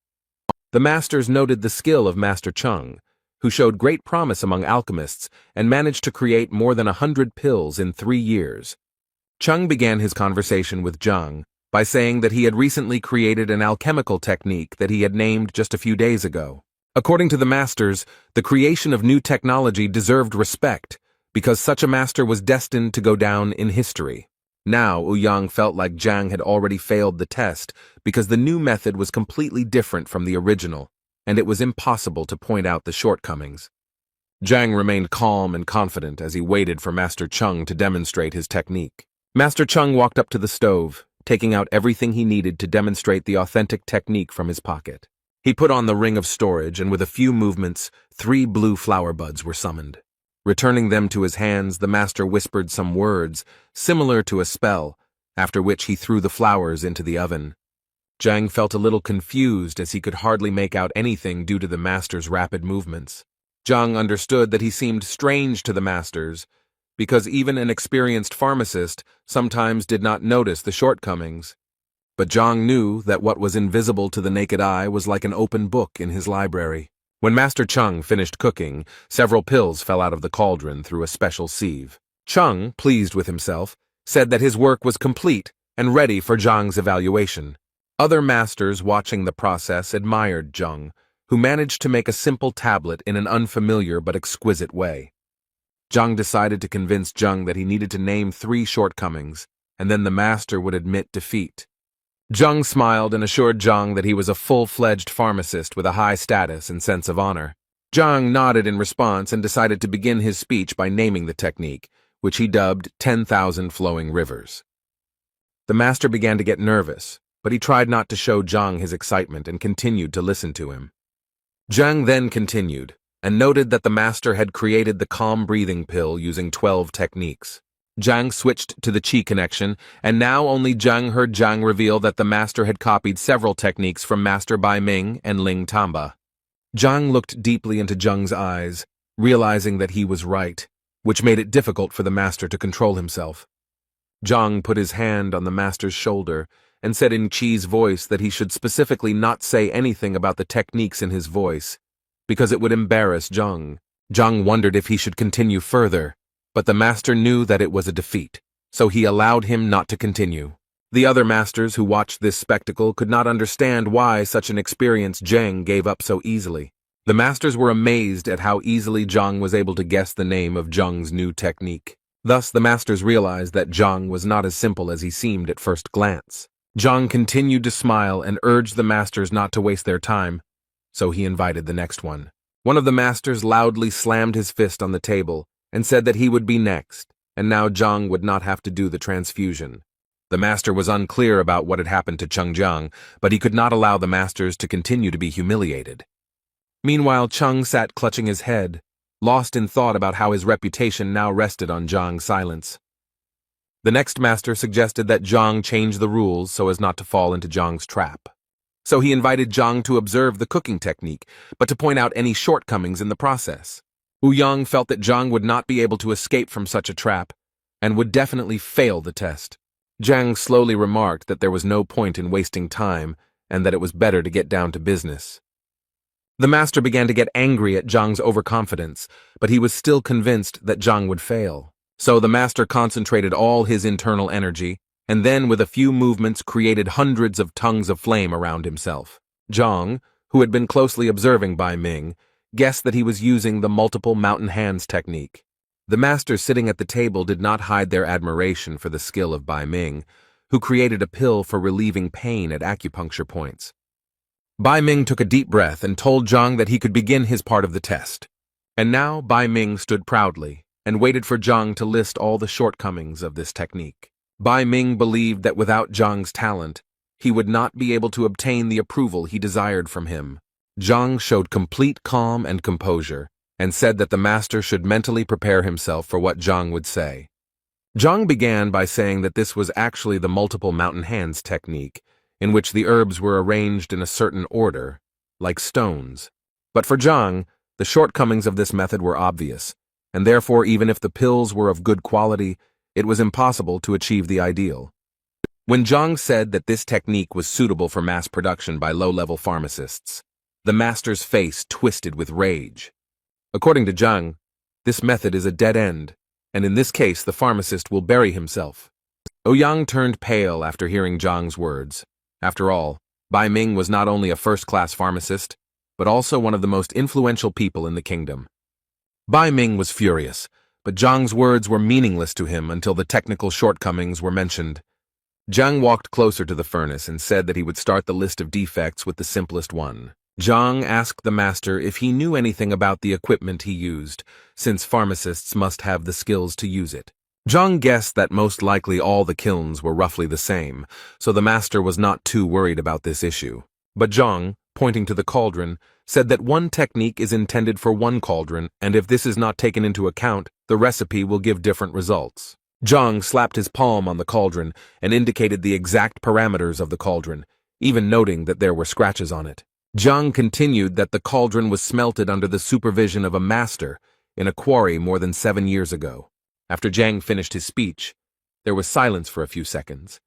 The masters noted the skill of Master Zhang, who showed great promise among alchemists and managed to create more than 100 pills in 3 years. Zhang began his conversation with Zhang by saying that he had recently created an alchemical technique that he had named just a few days ago. According to the masters, the creation of new technology deserved respect, because such a master was destined to go down in history. Now, Ouyang felt like Zhang had already failed the test, because the new method was completely different from the original, and it was impossible to point out the shortcomings. Zhang remained calm and confident as he waited for Master Zhang to demonstrate his technique. Master Zhang walked up to the stove, taking out everything he needed to demonstrate the authentic technique from his pocket. He put on the ring of storage, and with a few movements, 3 blue flower buds were summoned. Returning them to his hands, the master whispered some words, similar to a spell, after which he threw the flowers into the oven. Zhang felt a little confused as he could hardly make out anything due to the master's rapid movements. Zhang understood that he seemed strange to the masters, because even an experienced pharmacist sometimes did not notice the shortcomings. But Zhang knew that what was invisible to the naked eye was like an open book in his library. When Master Zhang finished cooking, several pills fell out of the cauldron through a special sieve. Zhang, pleased with himself, said that his work was complete and ready for Zhang's evaluation. Other masters watching the process admired Zhang, who managed to make a simple tablet in an unfamiliar but exquisite way. Zhang decided to convince Zhang that he needed to name 3 shortcomings, and then the master would admit defeat. Zhang smiled and assured Zhang that he was a full-fledged pharmacist with a high status and sense of honor. Zhang nodded in response and decided to begin his speech by naming the technique, which he dubbed 10,000 Flowing Rivers. The master began to get nervous, but he tried not to show Zhang his excitement and continued to listen to him. Zhang then continued, and noted that the master had created the calm breathing pill using 12 techniques. Zhang switched to the Qi connection, and now only Zhang heard Zhang reveal that the master had copied several techniques from Master Bai Ming and Ling Tamba. Zhang looked deeply into Zhang's eyes, realizing that he was right, which made it difficult for the master to control himself. Zhang put his hand on the master's shoulder and said in Qi's voice that he should specifically not say anything about the techniques in his voice, because it would embarrass Zhang. Zhang wondered if he should continue further, but the master knew that it was a defeat, so he allowed him not to continue. The other masters who watched this spectacle could not understand why such an experienced Zhang gave up so easily. The masters were amazed at how easily Zhang was able to guess the name of Zhang's new technique. Thus, the masters realized that Zhang was not as simple as he seemed at first glance. Zhang continued to smile and urged the masters not to waste their time, so he invited the next one. One of the masters loudly slammed his fist on the table and said that he would be next, and now Zhang would not have to do the transfusion. The master was unclear about what had happened to Zhang, but he could not allow the masters to continue to be humiliated. Meanwhile, Zhang sat clutching his head, lost in thought about how his reputation now rested on Zhang's silence. The next master suggested that Zhang change the rules so as not to fall into Zhang's trap. So he invited Zhang to observe the cooking technique, but to point out any shortcomings in the process. Ouyang felt that Zhang would not be able to escape from such a trap, and would definitely fail the test. Zhang slowly remarked that there was no point in wasting time and that it was better to get down to business. The master began to get angry at Zhang's overconfidence, but he was still convinced that Zhang would fail. So the master concentrated all his internal energy, and then with a few movements created hundreds of tongues of flame around himself. Zhang, who had been closely observing Bai Ming, guessed that he was using the multiple mountain hands technique. The masters sitting at the table did not hide their admiration for the skill of Bai Ming, who created a pill for relieving pain at acupuncture points. Bai Ming took a deep breath and told Zhang that he could begin his part of the test. And now Bai Ming stood proudly and waited for Zhang to list all the shortcomings of this technique. Bai Ming believed that without Zhang's talent, he would not be able to obtain the approval he desired from him. Zhang showed complete calm and composure, and said that the master should mentally prepare himself for what Zhang would say. Zhang began by saying that this was actually the multiple mountain hands technique, in which the herbs were arranged in a certain order, like stones. But for Zhang, the shortcomings of this method were obvious, and therefore even if the pills were of good quality, it was impossible to achieve the ideal. When Zhang said that this technique was suitable for mass production by low-level pharmacists, the master's face twisted with rage. According to Zhang, this method is a dead end, and in this case the pharmacist will bury himself. Ouyang turned pale after hearing Zhang's words. After all, Bai Ming was not only a first-class pharmacist, but also one of the most influential people in the kingdom. Bai Ming was furious, but Zhang's words were meaningless to him until the technical shortcomings were mentioned. Zhang walked closer to the furnace and said that he would start the list of defects with the simplest one. Zhang asked the master if he knew anything about the equipment he used, since pharmacists must have the skills to use it. Zhang guessed that most likely all the kilns were roughly the same, so the master was not too worried about this issue. But Zhang, pointing to the cauldron, said that one technique is intended for one cauldron, and if this is not taken into account, the recipe will give different results. Zhang slapped his palm on the cauldron and indicated the exact parameters of the cauldron, even noting that there were scratches on it. Zhang continued that the cauldron was smelted under the supervision of a master in a quarry more than 7 years ago. After Zhang finished his speech, there was silence for a few seconds,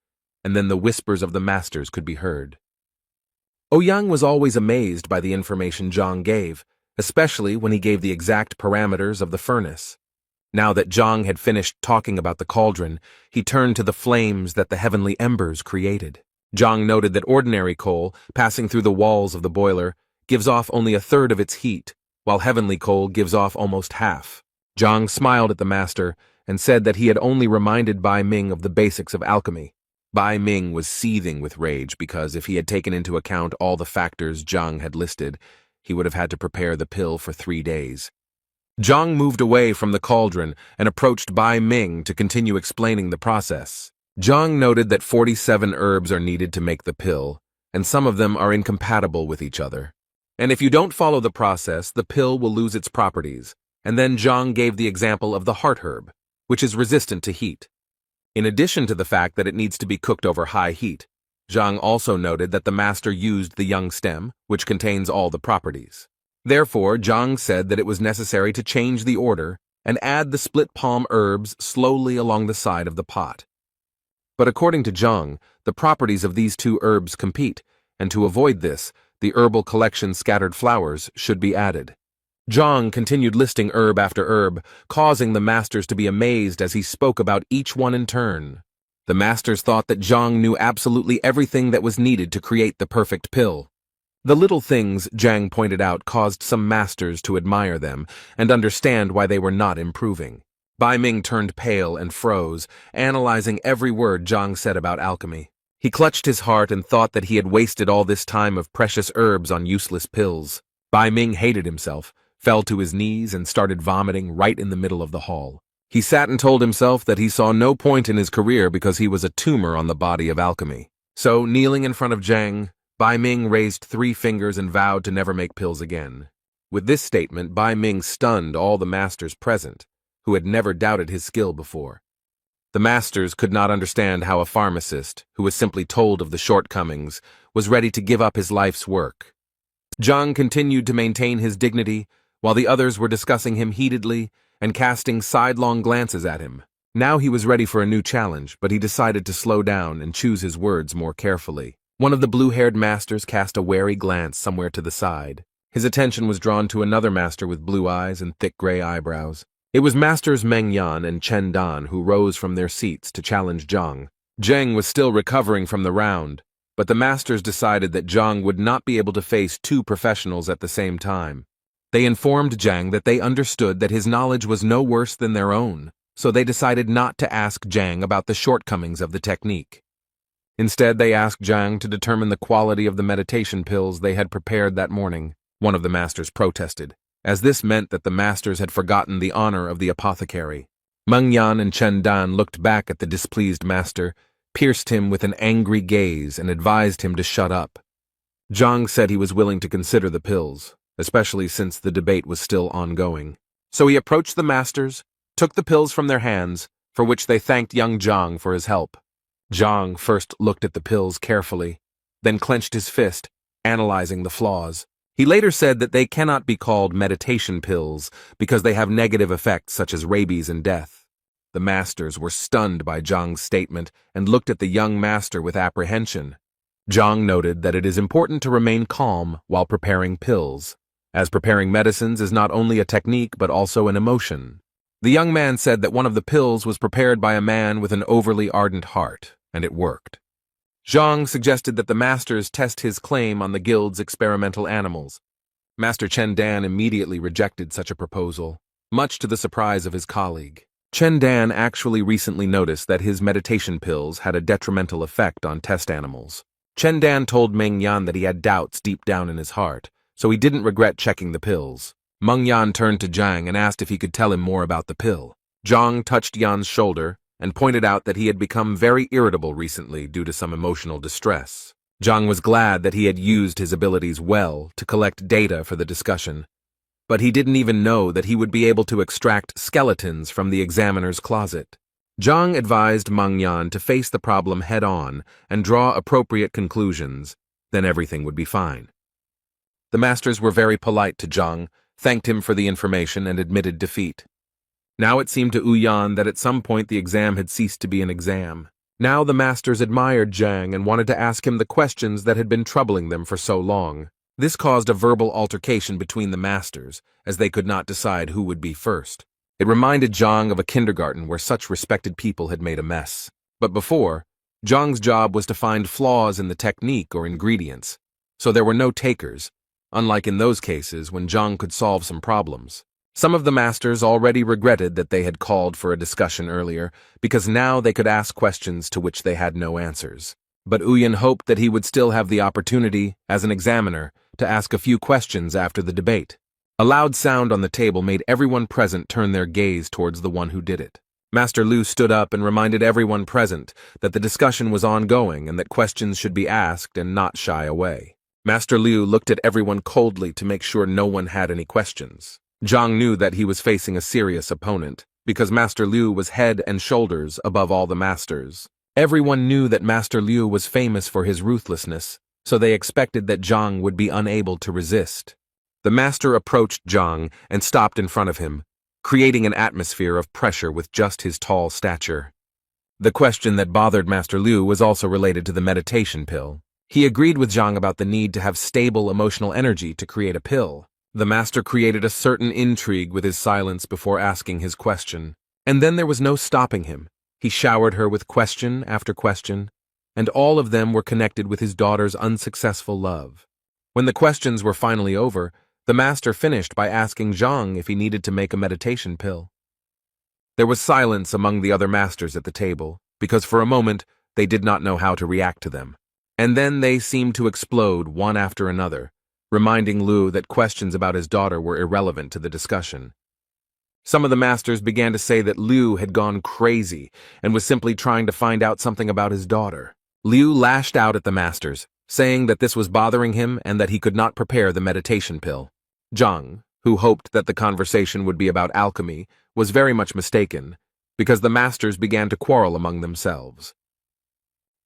and then the whispers of the masters could be heard. Ouyang was always amazed by the information Zhang gave, especially when he gave the exact parameters of the furnace. Now that Zhang had finished talking about the cauldron, he turned to the flames that the heavenly embers created. Zhang noted that ordinary coal, passing through the walls of the boiler, gives off only a third of its heat, while heavenly coal gives off almost half. Zhang smiled at the master and said that he had only reminded Bai Ming of the basics of alchemy. Bai Ming was seething with rage because if he had taken into account all the factors Zhang had listed, he would have had to prepare the pill for 3 days. Zhang moved away from the cauldron and approached Bai Ming to continue explaining the process. Zhang noted that 47 herbs are needed to make the pill, and some of them are incompatible with each other. And if you don't follow the process, the pill will lose its properties. And then Zhang gave the example of the heart herb, which is resistant to heat. In addition to the fact that it needs to be cooked over high heat, Zhang also noted that the master used the young stem, which contains all the properties. Therefore, Zhang said that it was necessary to change the order and add the split palm herbs slowly along the side of the pot. But according to Zhang, the properties of these 2 herbs compete, and to avoid this, the herbal collection scattered flowers should be added. Zhang continued listing herb after herb, causing the masters to be amazed as he spoke about each one in turn. The masters thought that Zhang knew absolutely everything that was needed to create the perfect pill. The little things Zhang pointed out caused some masters to admire them and understand why they were not improving. Bai Ming turned pale and froze, analyzing every word Zhang said about alchemy. He clutched his heart and thought that he had wasted all this time of precious herbs on useless pills. Bai Ming hated himself, fell to his knees, and started vomiting right in the middle of the hall. He sat and told himself that he saw no point in his career because he was a tumor on the body of alchemy. So, kneeling in front of Zhang, Bai Ming raised 3 fingers and vowed to never make pills again. With this statement, Bai Ming stunned all the masters present, who had never doubted his skill before. The masters could not understand how a pharmacist, who was simply told of the shortcomings, was ready to give up his life's work. Zhang continued to maintain his dignity, while the others were discussing him heatedly and casting sidelong glances at him. Now he was ready for a new challenge, but he decided to slow down and choose his words more carefully. One of the blue-haired masters cast a wary glance somewhere to the side. His attention was drawn to another master with blue eyes and thick gray eyebrows. It was Masters Meng Yan and Chen Dan who rose from their seats to challenge Zhang. Zheng was still recovering from the round, but the masters decided that Zhang would not be able to face two professionals at the same time. They informed Zhang that they understood that his knowledge was no worse than their own, so they decided not to ask Zhang about the shortcomings of the technique. Instead, they asked Zhang to determine the quality of the meditation pills they had prepared that morning. One of the masters protested, as this meant that the masters had forgotten the honor of the apothecary. Meng Yan and Chen Dan looked back at the displeased master, pierced him with an angry gaze, and advised him to shut up. Zhang said he was willing to consider the pills, especially since the debate was still ongoing. So he approached the masters, took the pills from their hands, for which they thanked young Zhang for his help. Zhang first looked at the pills carefully, then clenched his fist, analyzing the flaws. He later said that they cannot be called meditation pills because they have negative effects such as rabies and death. The masters were stunned by Zhang's statement and looked at the young master with apprehension. Zhang noted that it is important to remain calm while preparing pills, as preparing medicines is not only a technique but also an emotion. The young man said that one of the pills was prepared by a man with an overly ardent heart, and it worked. Zhang suggested that the masters test his claim on the guild's experimental animals. Master Chen Dan immediately rejected such a proposal, much to the surprise of his colleague. Chen Dan actually recently noticed that his meditation pills had a detrimental effect on test animals. Chen Dan told Meng Yan that he had doubts deep down in his heart, so he didn't regret checking the pills. Meng Yan turned to Zhang and asked if he could tell him more about the pill. Zhang touched Yan's shoulder and pointed out that he had become very irritable recently due to some emotional distress. Zhang was glad that he had used his abilities well to collect data for the discussion, but he didn't even know that he would be able to extract skeletons from the examiner's closet. Zhang advised Meng Yan to face the problem head-on and draw appropriate conclusions, then everything would be fine. The masters were very polite to Zhang, thanked him for the information, and admitted defeat. Now it seemed to Yan that at some point the exam had ceased to be an exam. Now the masters admired Zhang and wanted to ask him the questions that had been troubling them for so long. This caused a verbal altercation between the masters, as they could not decide who would be first. It reminded Zhang of a kindergarten where such respected people had made a mess. But before, Zhang's job was to find flaws in the technique or ingredients, so there were no takers, unlike in those cases when Zhang could solve some problems. Some of the masters already regretted that they had called for a discussion earlier, because now they could ask questions to which they had no answers. But Yan hoped that he would still have the opportunity, as an examiner, to ask a few questions after the debate. A loud sound on the table made everyone present turn their gaze towards the one who did it. Master Lu stood up and reminded everyone present that the discussion was ongoing and that questions should be asked and not shy away. Master Liu looked at everyone coldly to make sure no one had any questions. Zhang knew that he was facing a serious opponent, because Master Liu was head and shoulders above all the masters. Everyone knew that Master Liu was famous for his ruthlessness, so they expected that Zhang would be unable to resist. The master approached Zhang and stopped in front of him, creating an atmosphere of pressure with just his tall stature. The question that bothered Master Liu was also related to the meditation pill. He agreed with Zhang about the need to have stable emotional energy to create a pill. The master created a certain intrigue with his silence before asking his question, and then there was no stopping him. He showered her with question after question, and all of them were connected with his daughter's unsuccessful love. When the questions were finally over, the master finished by asking Zhang if he needed to make a meditation pill. There was silence among the other masters at the table, because for a moment they did not know how to react to them. And then they seemed to explode one after another, reminding Lu that questions about his daughter were irrelevant to the discussion. Some of the masters began to say that Liu had gone crazy and was simply trying to find out something about his daughter. Liu lashed out at the masters, saying that this was bothering him and that he could not prepare the meditation pill. Zhang, who hoped that the conversation would be about alchemy, was very much mistaken, because the masters began to quarrel among themselves.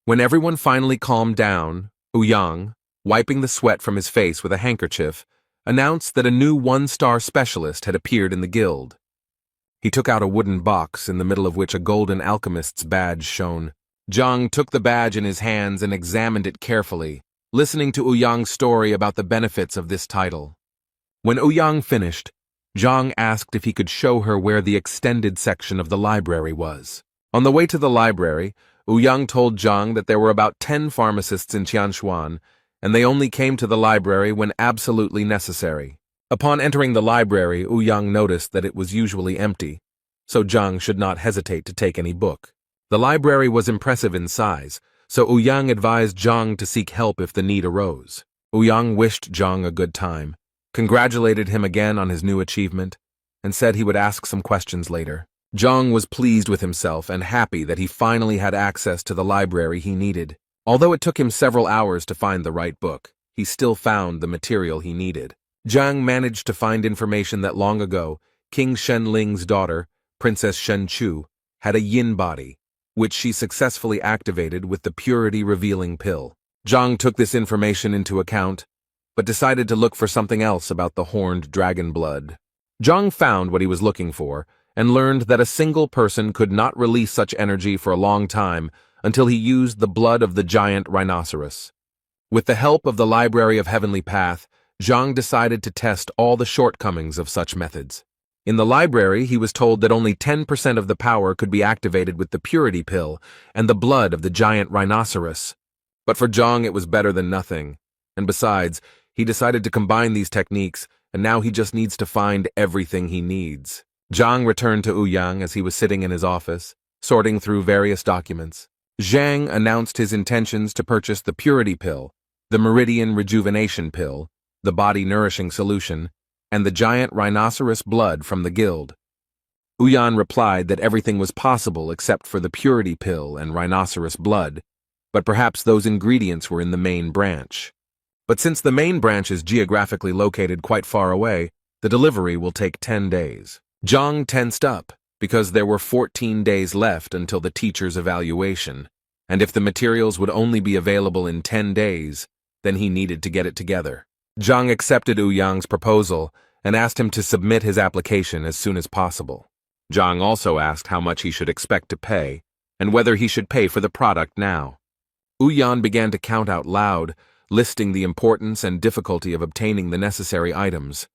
When everyone finally calmed down, Yang, wiping the sweat from his face with a handkerchief, announced that a new one-star specialist had appeared in the guild. He took out a wooden box in the middle of which a golden alchemist's badge shone. Zhang took the badge in his hands and examined it carefully, listening to Ouyang's story about the benefits of this title. When Ouyang finished, Zhang asked if he could show her where the extended section of the library was. On the way to the library, Ouyang told Zhang that there were about 10 pharmacists in Tianshuan, and they only came to the library when absolutely necessary. Upon entering the library, Ouyang noticed that it was usually empty, so Zhang should not hesitate to take any book. The library was impressive in size, so Ouyang advised Zhang to seek help if the need arose. Ouyang wished Zhang a good time, congratulated him again on his new achievement, and said he would ask some questions later. Zhang was pleased with himself and happy that he finally had access to the library he needed. Although it took him several hours to find the right book, he still found the material he needed. Zhang managed to find information that long ago, King Shenling's daughter, Princess Shenchu, had a yin body, which she successfully activated with the purity-revealing pill. Zhang took this information into account, but decided to look for something else about the horned dragon blood. Zhang found what he was looking for, and learned that a single person could not release such energy for a long time until he used the blood of the giant rhinoceros. With the help of the Library of Heavenly Path, Zhang decided to test all the shortcomings of such methods. In the library, he was told that only 10% of the power could be activated with the purity pill and the blood of the giant rhinoceros. But for Zhang, it was better than nothing. And besides, he decided to combine these techniques, and now he just needs to find everything he needs. Zhang returned to Ouyang as he was sitting in his office, sorting through various documents. Zhang announced his intentions to purchase the purity pill, the meridian rejuvenation pill, the body nourishing solution, and the giant rhinoceros blood from the guild. Ouyang replied that everything was possible except for the purity pill and rhinoceros blood, but perhaps those ingredients were in the main branch. But since the main branch is geographically located quite far away, the delivery will take 10 days. Zhang tensed up, because there were 14 days left until the teacher's evaluation, and if the materials would only be available in 10 days, then he needed to get it together. Zhang accepted Ouyang's proposal and asked him to submit his application as soon as possible. Zhang also asked how much he should expect to pay, and whether he should pay for the product now. Ouyang began to count out loud, listing the importance and difficulty of obtaining the necessary items.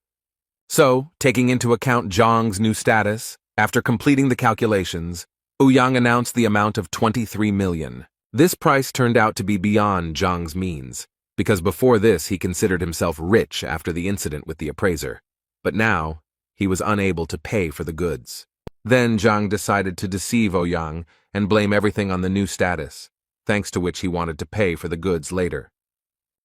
So, taking into account Zhang's new status, after completing the calculations, Ouyang announced the amount of 23 million. This price turned out to be beyond Zhang's means, because before this he considered himself rich after the incident with the appraiser. But now, he was unable to pay for the goods. Then Zhang decided to deceive Ouyang and blame everything on the new status, thanks to which he wanted to pay for the goods later.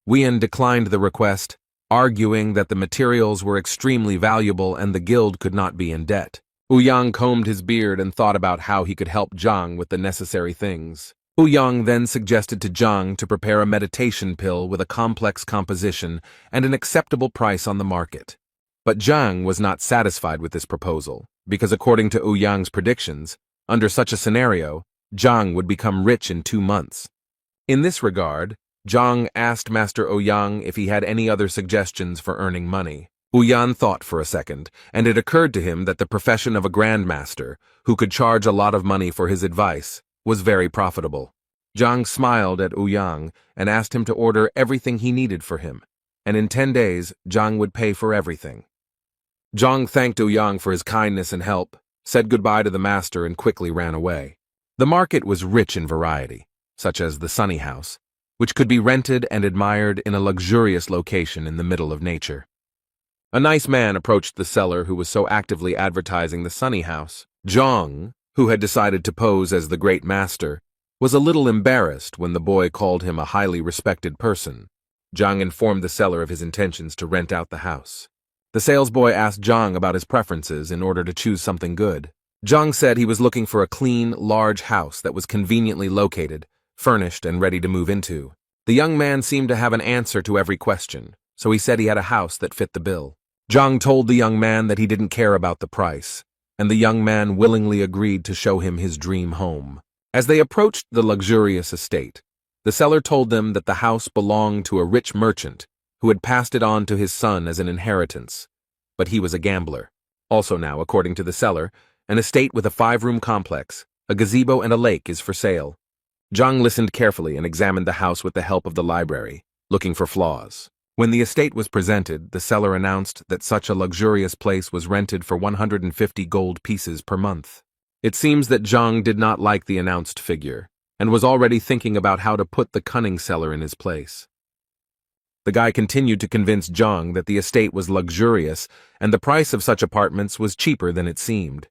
Ouyang declined the request, arguing that the materials were extremely valuable and the guild could not be in debt. Ouyang combed his beard and thought about how he could help Zhang with the necessary things. Ouyang then suggested to Zhang to prepare a meditation pill with a complex composition and an acceptable price on the market. But Zhang was not satisfied with this proposal, because according to Ouyang's predictions, under such a scenario, Zhang would become rich in 2 months. In this regard, Zhang asked Master Ouyang if he had any other suggestions for earning money. Ouyang thought for a second, and it occurred to him that the profession of a grandmaster, who could charge a lot of money for his advice, was very profitable. Zhang smiled at Ouyang and asked him to order everything he needed for him, and in 10 days, Zhang would pay for everything. Zhang thanked Ouyang for his kindness and help, said goodbye to the master, and quickly ran away. The market was rich in variety, such as the Sunny House, which could be rented and admired in a luxurious location in the middle of nature. A nice man approached the seller who was so actively advertising the Sunny House. Zhang, who had decided to pose as the great master, was a little embarrassed when the boy called him a highly respected person. Zhang informed the seller of his intentions to rent out the house. The salesboy asked Zhang about his preferences in order to choose something good. Zhang said he was looking for a clean, large house that was conveniently located, furnished and ready to move into. The young man seemed to have an answer to every question, so he said he had a house that fit the bill. Zhang told the young man that he didn't care about the price, and the young man willingly agreed to show him his dream home. As they approached the luxurious estate, the seller told them that the house belonged to a rich merchant who had passed it on to his son as an inheritance, but he was a gambler. Also now, according to the seller, An estate with a 5-room complex, a gazebo and a lake is for sale. Zhang listened carefully and examined the house with the help of the library, looking for flaws. When the estate was presented, the seller announced that such a luxurious place was rented for 150 gold pieces per month. It seems that Zhang did not like the announced figure, and was already thinking about how to put the cunning seller in his place. The guy continued to convince Zhang that the estate was luxurious and the price of such apartments was cheaper than it seemed.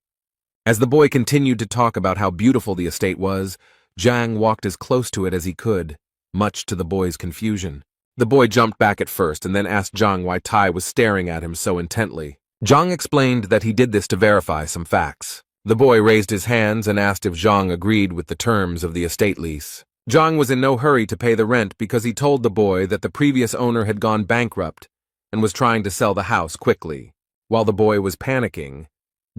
As the boy continued to talk about how beautiful the estate was, Zhang walked as close to it as he could, much to the boy's confusion. The boy jumped back at first and then asked Zhang why Tai was staring at him so intently. Zhang explained that he did this to verify some facts. The boy raised his hands and asked if Zhang agreed with the terms of the estate lease. Zhang was in no hurry to pay the rent because he told the boy that the previous owner had gone bankrupt and was trying to sell the house quickly. While the boy was panicking,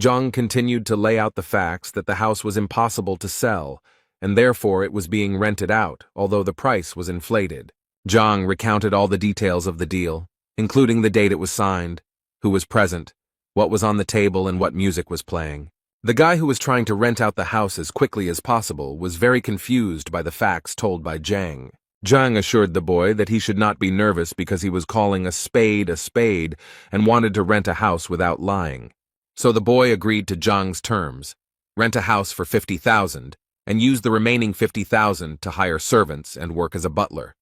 Zhang continued to lay out the facts that the house was impossible to sell, and therefore it was being rented out, although the price was inflated. Zhang recounted all the details of the deal, including the date it was signed, who was present, what was on the table, and what music was playing. The guy who was trying to rent out the house as quickly as possible was very confused by the facts told by Zhang. Zhang assured the boy that he should not be nervous because he was calling a spade and wanted to rent a house without lying. So the boy agreed to Zhang's terms, rent a house for 50,000, and use the remaining 50,000 to hire servants and work as a butler.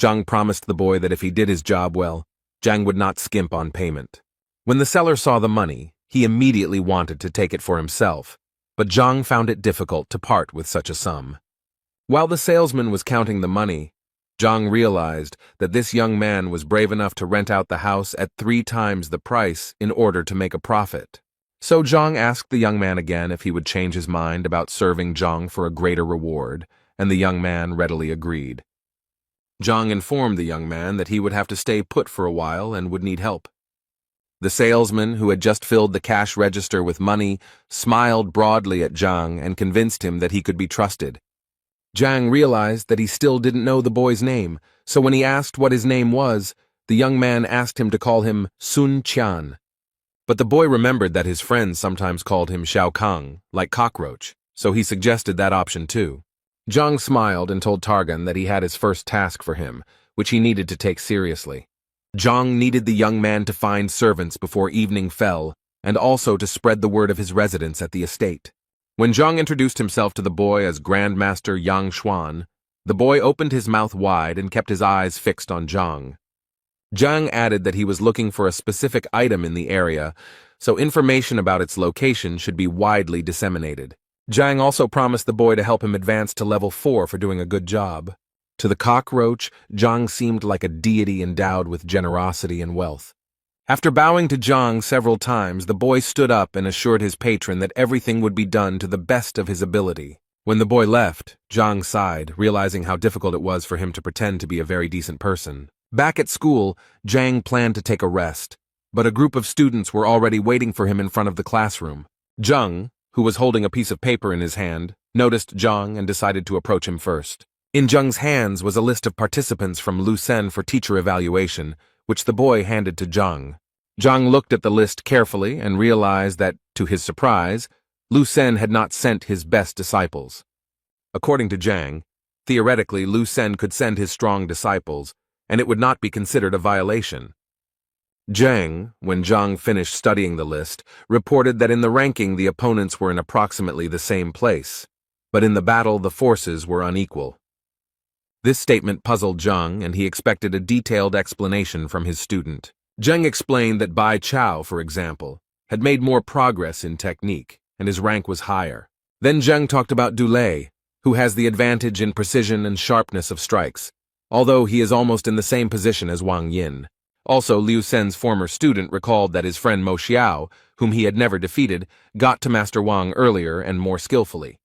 Zhang promised the boy that if he did his job well, Zhang would not skimp on payment. When the seller saw the money, he immediately wanted to take it for himself, but Zhang found it difficult to part with such a sum. While the salesman was counting the money, Zhang realized that this young man was brave enough to rent out the house at 3 times the price in order to make a profit. So Zhang asked the young man again if he would change his mind about serving Zhang for a greater reward, and the young man readily agreed. Zhang informed the young man that he would have to stay put for a while and would need help. The salesman, who had just filled the cash register with money, smiled broadly at Zhang and convinced him that he could be trusted. Zhang realized that he still didn't know the boy's name, so when he asked what his name was, the young man asked him to call him Sun Qian. But the boy remembered that his friends sometimes called him Xiao Kang, like cockroach, so he suggested that option too. Zhang smiled and told Targan that he had his first task for him, which he needed to take seriously. Zhang needed the young man to find servants before evening fell, and also to spread the word of his residence at the estate. When Zhang introduced himself to the boy as Grandmaster Yang Xuan, the boy opened his mouth wide and kept his eyes fixed on Zhang. Zhang added that he was looking for a specific item in the area, so information about its location should be widely disseminated. Zhang also promised the boy to help him advance to level 4 for doing a good job. To the cockroach, Zhang seemed like a deity endowed with generosity and wealth. After bowing to Zhang several times, the boy stood up and assured his patron that everything would be done to the best of his ability. When the boy left, Zhang sighed, realizing how difficult it was for him to pretend to be a very decent person. Back at school, Zhang planned to take a rest, but a group of students were already waiting for him in front of the classroom. Zhang, who was holding a piece of paper in his hand, noticed Zhang and decided to approach him first. In Zhang's hands was a list of participants from Lucen for teacher evaluation, which the boy handed to Zhang. Zhang looked at the list carefully and realized that, to his surprise, Lucen had not sent his best disciples. According to Zhang, theoretically Lucen could send his strong disciples, and it would not be considered a violation. Zhang, when Zhang finished studying the list, reported that in the ranking the opponents were in approximately the same place, but in the battle the forces were unequal. This statement puzzled Zhang, and he expected a detailed explanation from his student. Zhang explained that Bai Chao, for example, had made more progress in technique, and his rank was higher. Then Zhang talked about Dulei, who has the advantage in precision and sharpness of strikes, although he is almost in the same position as Wang Yin. Also, Liu Sen's former student recalled that his friend Mo Xiao, whom he had never defeated, got to Master Wang earlier and more skillfully.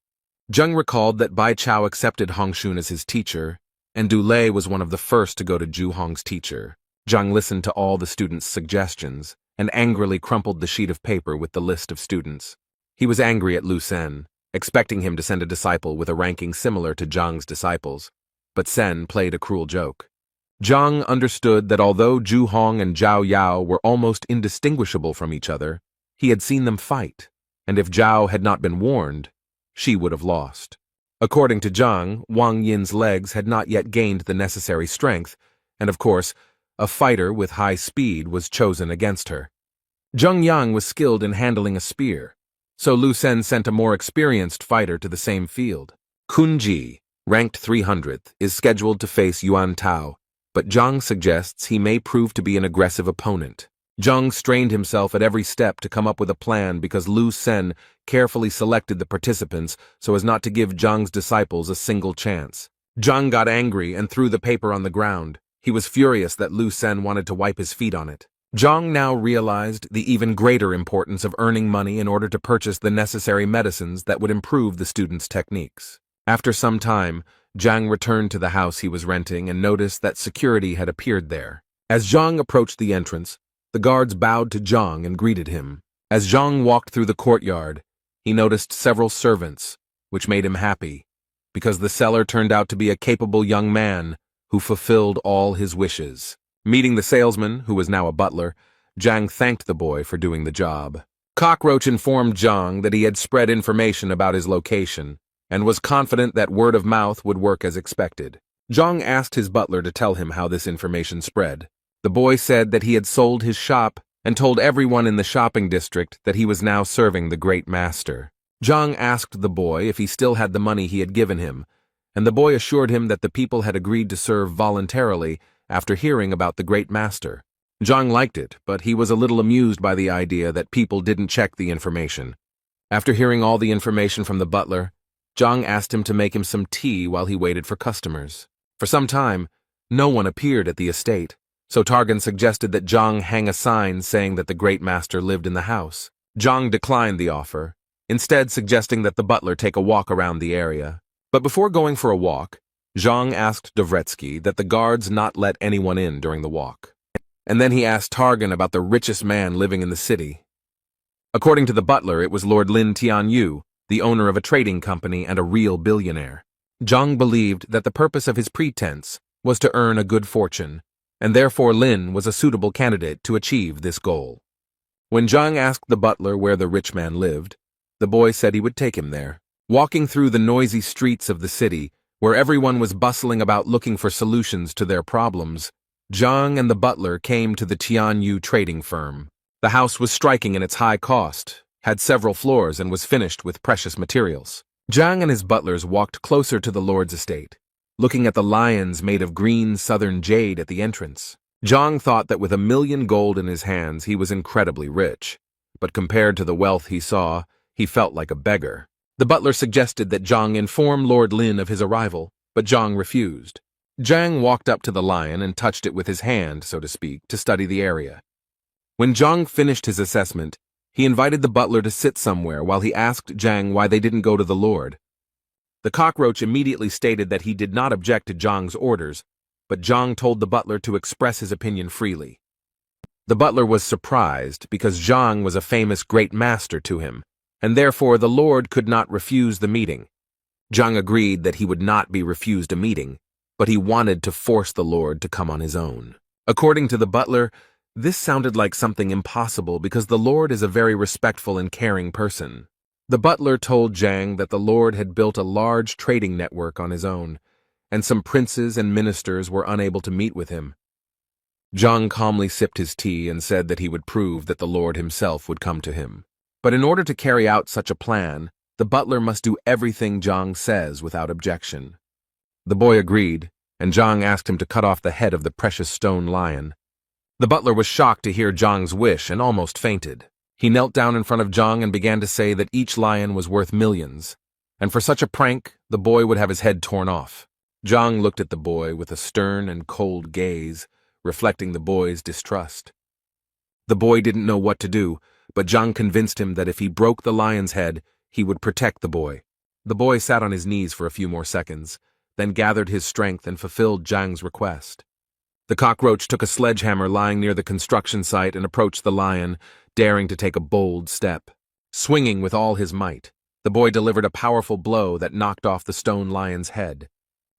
Zhang recalled that Bai Chao accepted Hongxun as his teacher, and Dulei was one of the first to go to Zhu Hong's teacher. Zhang listened to all the students' suggestions and angrily crumpled the sheet of paper with the list of students. He was angry at Liu Sen, expecting him to send a disciple with a ranking similar to Zhang's disciples, but Sen played a cruel joke. Zhang understood that although Zhu Hong and Zhao Yao were almost indistinguishable from each other, he had seen them fight, and if Zhao had not been warned, she would have lost. According to Zhang, Wang Yin's legs had not yet gained the necessary strength, and of course, a fighter with high speed was chosen against her. Zheng Yang was skilled in handling a spear, so Lu Sen sent a more experienced fighter to the same field. Kun Ji, ranked 300th, is scheduled to face Yuan Tao, but Zhang suggests he may prove to be an aggressive opponent. Zhang strained himself at every step to come up with a plan because Lu Sen carefully selected the participants so as not to give Zhang's disciples a single chance. Zhang got angry and threw the paper on the ground. He was furious that Lu Sen wanted to wipe his feet on it. Zhang now realized the even greater importance of earning money in order to purchase the necessary medicines that would improve the students' techniques. After some time, Zhang returned to the house he was renting and noticed that security had appeared there. As Zhang approached the entrance, the guards bowed to Zhang and greeted him. As Zhang walked through the courtyard, he noticed several servants, which made him happy, because the seller turned out to be a capable young man who fulfilled all his wishes. Meeting the salesman, who was now a butler, Zhang thanked the boy for doing the job. Cockroach informed Zhang that he had spread information about his location and was confident that word of mouth would work as expected. Zhang asked his butler to tell him how this information spread. The boy said that he had sold his shop and told everyone in the shopping district that he was now serving the great master. Zhang asked the boy if he still had the money he had given him, and the boy assured him that the people had agreed to serve voluntarily after hearing about the great master. Zhang liked it, but he was a little amused by the idea that people didn't check the information. After hearing all the information from the butler, Zhang asked him to make him some tea while he waited for customers. For some time, no one appeared at the estate, so Targan suggested that Zhang hang a sign saying that the great master lived in the house. Zhang declined the offer, instead suggesting that the butler take a walk around the area. But before going for a walk, Zhang asked Dvoretsky that the guards not let anyone in during the walk. And then he asked Targan about the richest man living in the city. According to the butler, it was Lord Lin Tianyu, the owner of a trading company and a real billionaire. Zhang believed that the purpose of his pretense was to earn a good fortune, and therefore Lin was a suitable candidate to achieve this goal. When Zhang asked the butler where the rich man lived, the boy said he would take him there. Walking through the noisy streets of the city, where everyone was bustling about looking for solutions to their problems, Zhang and the butler came to the Tianyu trading firm. The house was striking in its high cost, had several floors, and was finished with precious materials. Zhang and his butlers walked closer to the lord's estate, looking at the lions made of green southern jade at the entrance. Zhang thought that with 1,000,000 gold in his hands he was incredibly rich, but compared to the wealth he saw, he felt like a beggar. The butler suggested that Zhang inform Lord Lin of his arrival, but Zhang refused. Zhang walked up to the lion and touched it with his hand, so to speak, to study the area. When Zhang finished his assessment, he invited the butler to sit somewhere while he asked Zhang why they didn't go to the lord. The cockroach immediately stated that he did not object to Zhang's orders, but Zhang told the butler to express his opinion freely. The butler was surprised because Zhang was a famous great master to him, and therefore the lord could not refuse the meeting. Zhang agreed that he would not be refused a meeting, but he wanted to force the lord to come on his own. According to the butler, this sounded like something impossible because the lord is a very respectful and caring person. The butler told Zhang that the lord had built a large trading network on his own, and some princes and ministers were unable to meet with him. Zhang calmly sipped his tea and said that he would prove that the lord himself would come to him. But in order to carry out such a plan, the butler must do everything Zhang says without objection. The boy agreed, and Zhang asked him to cut off the head of the precious stone lion. The butler was shocked to hear Zhang's wish and almost fainted. He knelt down in front of Zhang and began to say that each lion was worth millions, and for such a prank, the boy would have his head torn off. Zhang looked at the boy with a stern and cold gaze, reflecting the boy's distrust. The boy didn't know what to do, but Zhang convinced him that if he broke the lion's head, he would protect the boy. The boy sat on his knees for a few more seconds, then gathered his strength and fulfilled Zhang's request. The cockroach took a sledgehammer lying near the construction site and approached the lion, daring to take a bold step. Swinging with all his might, the boy delivered a powerful blow that knocked off the stone lion's head.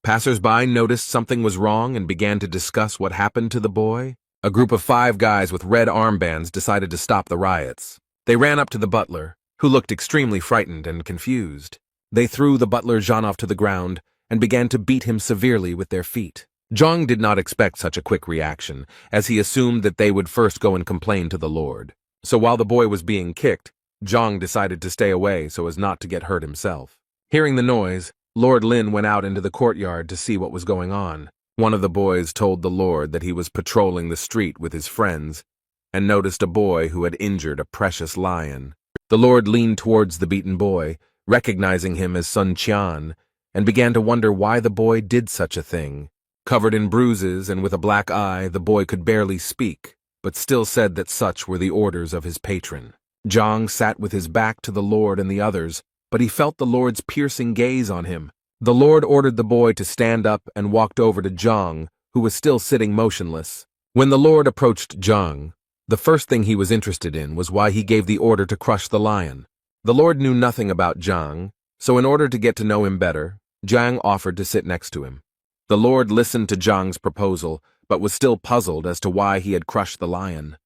Passers-by noticed something was wrong and began to discuss what happened to the boy. A group of 5 guys with red armbands decided to stop the riots. They ran up to the butler, who looked extremely frightened and confused. They threw the butler Zhanov to the ground and began to beat him severely with their feet. Zhang did not expect such a quick reaction, as he assumed that they would first go and complain to the Lord. So while the boy was being kicked, Zhang decided to stay away so as not to get hurt himself. Hearing the noise, Lord Lin went out into the courtyard to see what was going on. One of the boys told the Lord that he was patrolling the street with his friends and noticed a boy who had injured a precious lion. The Lord leaned towards the beaten boy, recognizing him as Sun Qian, and began to wonder why the boy did such a thing. Covered in bruises and with a black eye, the boy could barely speak, but still said that such were the orders of his patron. Zhang sat with his back to the Lord and the others, but he felt the Lord's piercing gaze on him. The Lord ordered the boy to stand up and walked over to Zhang, who was still sitting motionless. When the Lord approached Zhang, the first thing he was interested in was why he gave the order to crush the lion. The Lord knew nothing about Zhang, so in order to get to know him better, Zhang offered to sit next to him. The Lord listened to Zhang's proposal, but was still puzzled as to why he had crushed the lion.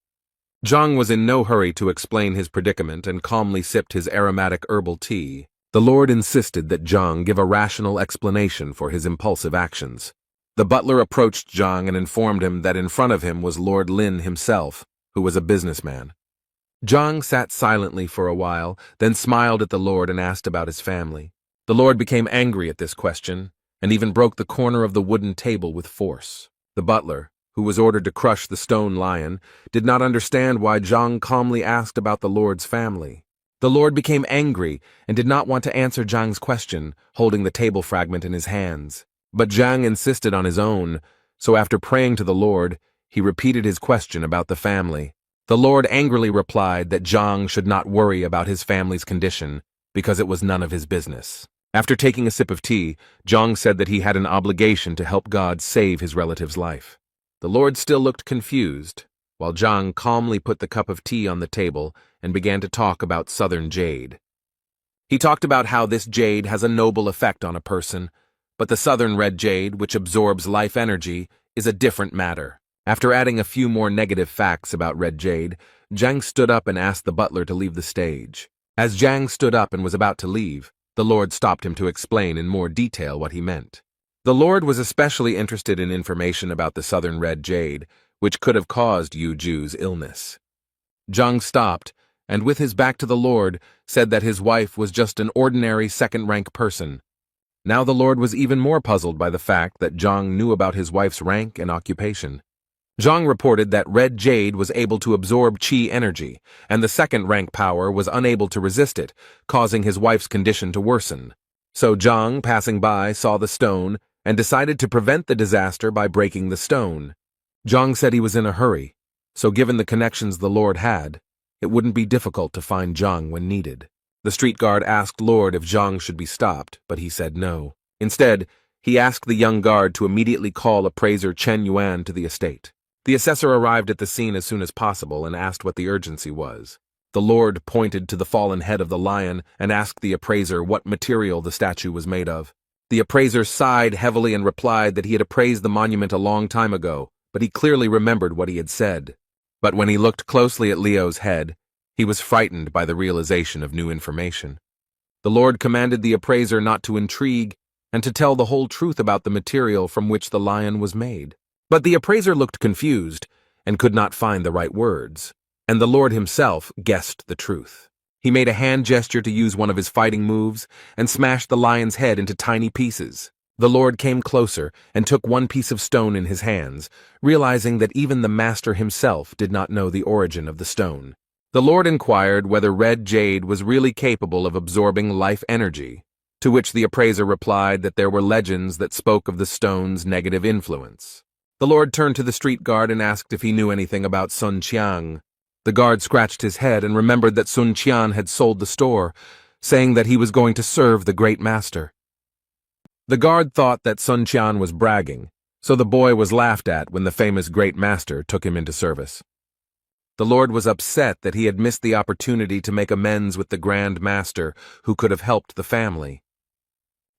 Zhang was in no hurry to explain his predicament and calmly sipped his aromatic herbal tea. The Lord insisted that Zhang give a rational explanation for his impulsive actions. The butler approached Zhang and informed him that in front of him was Lord Lin himself, who was a businessman. Zhang sat silently for a while, then smiled at the Lord and asked about his family. The Lord became angry at this question, and even broke the corner of the wooden table with force. The butler, who was ordered to crush the stone lion, did not understand why Zhang calmly asked about the Lord's family. The Lord became angry and did not want to answer Zhang's question, holding the table fragment in his hands. But Zhang insisted on his own, so after praying to the Lord, he repeated his question about the family. The Lord angrily replied that Zhang should not worry about his family's condition, because it was none of his business. After taking a sip of tea, Zhang said that he had an obligation to help God save his relative's life. The Lord still looked confused, while Zhang calmly put the cup of tea on the table and began to talk about southern jade. He talked about how this jade has a noble effect on a person, but the southern red jade, which absorbs life energy, is a different matter. After adding a few more negative facts about red jade, Zhang stood up and asked the butler to leave the stage. As Zhang stood up and was about to leave, the Lord stopped him to explain in more detail what he meant. The Lord was especially interested in information about the southern red jade, which could have caused Yu Ju's illness. Zhang stopped, and with his back to the Lord, said that his wife was just an ordinary second-rank person. Now the Lord was even more puzzled by the fact that Zhang knew about his wife's rank and occupation. Zhang reported that red jade was able to absorb qi energy, and the second-rank power was unable to resist it, causing his wife's condition to worsen. So Zhang, passing by, saw the stone and decided to prevent the disaster by breaking the stone. Zhang said he was in a hurry, so given the connections the Lord had, it wouldn't be difficult to find Zhang when needed. The street guard asked Lord if Zhang should be stopped, but he said no. Instead, he asked the young guard to immediately call appraiser Chen Yuan to the estate. The assessor arrived at the scene as soon as possible and asked what the urgency was. The Lord pointed to the fallen head of the lion and asked the appraiser what material the statue was made of. The appraiser sighed heavily and replied that he had appraised the monument a long time ago, but he clearly remembered what he had said. But when he looked closely at Leo's head, he was frightened by the realization of new information. The Lord commanded the appraiser not to intrigue and to tell the whole truth about the material from which the lion was made. But the appraiser looked confused and could not find the right words, and the Lord himself guessed the truth. He made a hand gesture to use one of his fighting moves and smashed the lion's head into tiny pieces. The Lord came closer and took one piece of stone in his hands, realizing that even the master himself did not know the origin of the stone. The Lord inquired whether red jade was really capable of absorbing life energy, to which the appraiser replied that there were legends that spoke of the stone's negative influence. The Lord turned to the street guard and asked if he knew anything about Sun Qiang. The guard scratched his head and remembered that Sun Qian had sold the store, saying that he was going to serve the great master. The guard thought that Sun Qian was bragging, so the boy was laughed at when the famous great master took him into service. The Lord was upset that he had missed the opportunity to make amends with the Grand Master who could have helped the family.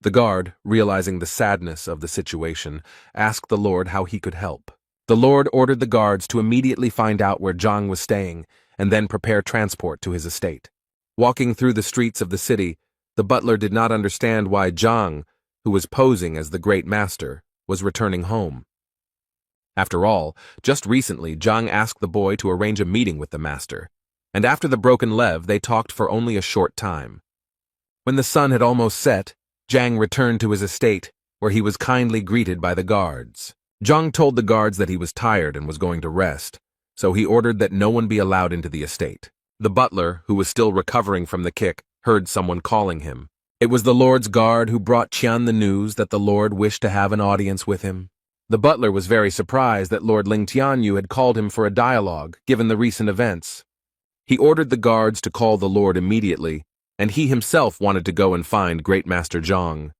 The guard, realizing the sadness of the situation, asked the Lord how he could help. The Lord ordered the guards to immediately find out where Zhang was staying and then prepare transport to his estate. Walking through the streets of the city, the butler did not understand why Zhang, who was posing as the great master, was returning home. After all, just recently Zhang asked the boy to arrange a meeting with the master, and after the broken lev they talked for only a short time. When the sun had almost set, Zhang returned to his estate, where he was kindly greeted by the guards. Zhang told the guards that he was tired and was going to rest, so he ordered that no one be allowed into the estate. The butler, who was still recovering from the kick, heard someone calling him. It was the Lord's guard who brought Qian the news that the Lord wished to have an audience with him. The butler was very surprised that Lord Ling Tianyu had called him for a dialogue, given the recent events. He ordered the guards to call the Lord immediately, and he himself wanted to go and find Great Master Zhang.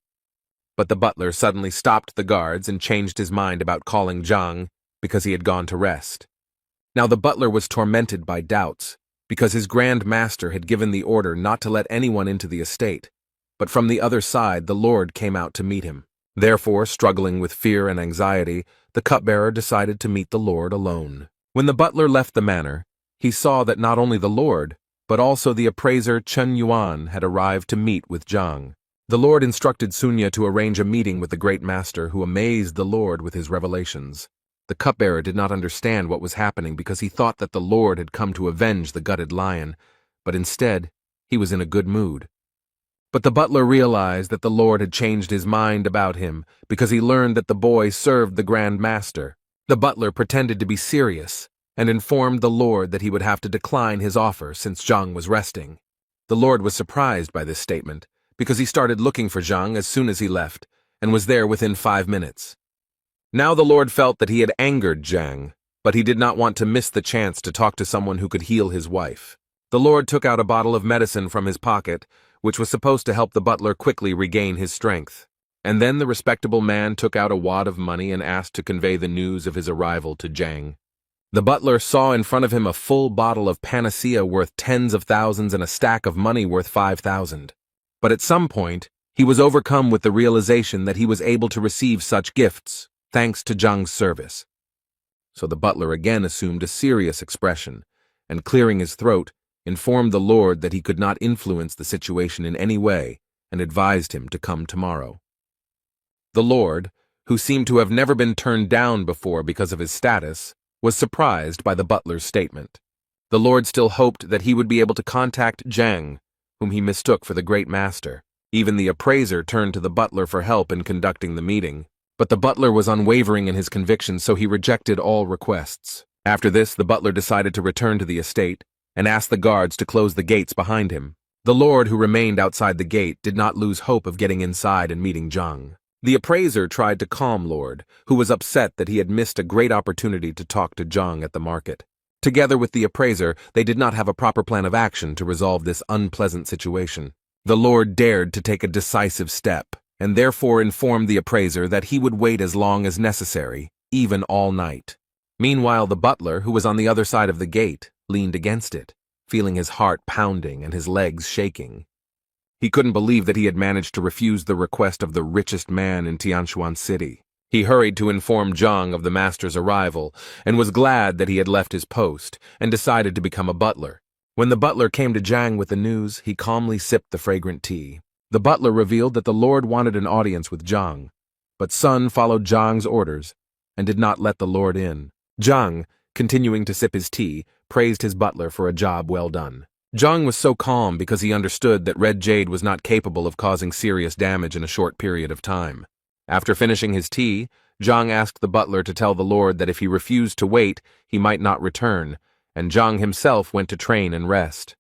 But the butler suddenly stopped the guards and changed his mind about calling Zhang because he had gone to rest. Now the butler was tormented by doubts, because his Grand Master had given the order not to let anyone into the estate, but from the other side the Lord came out to meet him. Therefore, struggling with fear and anxiety, the cupbearer decided to meet the Lord alone. When the butler left the manor, he saw that not only the Lord, but also the appraiser Chen Yuan had arrived to meet with Zhang. The Lord instructed Sunya to arrange a meeting with the Great Master, who amazed the Lord with his revelations. The cupbearer did not understand what was happening because he thought that the Lord had come to avenge the gutted lion, but instead, he was in a good mood. But the butler realized that the Lord had changed his mind about him because he learned that the boy served the Grand Master. The butler pretended to be serious and informed the Lord that he would have to decline his offer since Zhang was resting. The Lord was surprised by this statement because he started looking for Zhang as soon as he left and was there within 5 minutes. Now the Lord felt that he had angered Zhang, but he did not want to miss the chance to talk to someone who could heal his wife. The Lord took out a bottle of medicine from his pocket, which was supposed to help the butler quickly regain his strength. And then the respectable man took out a wad of money and asked to convey the news of his arrival to Zhang. The butler saw in front of him a full bottle of panacea worth tens of thousands and a stack of money worth 5,000. But at some point, he was overcome with the realization that he was able to receive such gifts, thanks to Zhang's service. So the butler again assumed a serious expression, and clearing his throat, informed the Lord that he could not influence the situation in any way, and advised him to come tomorrow. The Lord, who seemed to have never been turned down before because of his status, was surprised by the butler's statement. The Lord still hoped that he would be able to contact Zhang, whom he mistook for the Great Master. Even the appraiser turned to the butler for help in conducting the meeting. But the butler was unwavering in his convictions, so he rejected all requests. After this, the butler decided to return to the estate and asked the guards to close the gates behind him. The Lord, who remained outside the gate, did not lose hope of getting inside and meeting Zhang. The appraiser tried to calm Lord, who was upset that he had missed a great opportunity to talk to Zhang at the market. Together with the appraiser, they did not have a proper plan of action to resolve this unpleasant situation. The Lord dared to take a decisive step, and therefore informed the appraiser that he would wait as long as necessary, even all night. Meanwhile, the butler, who was on the other side of the gate, leaned against it, feeling his heart pounding and his legs shaking. He couldn't believe that he had managed to refuse the request of the richest man in Tianshuan City. He hurried to inform Zhang of the master's arrival, and was glad that he had left his post, and decided to become a butler. When the butler came to Zhang with the news, he calmly sipped the fragrant tea. The butler revealed that the Lord wanted an audience with Zhang, but Sun followed Zhang's orders and did not let the Lord in. Zhang, continuing to sip his tea, praised his butler for a job well done. Zhang was so calm because he understood that red jade was not capable of causing serious damage in a short period of time. After finishing his tea, Zhang asked the butler to tell the Lord that if he refused to wait, he might not return, and Zhang himself went to train and rest.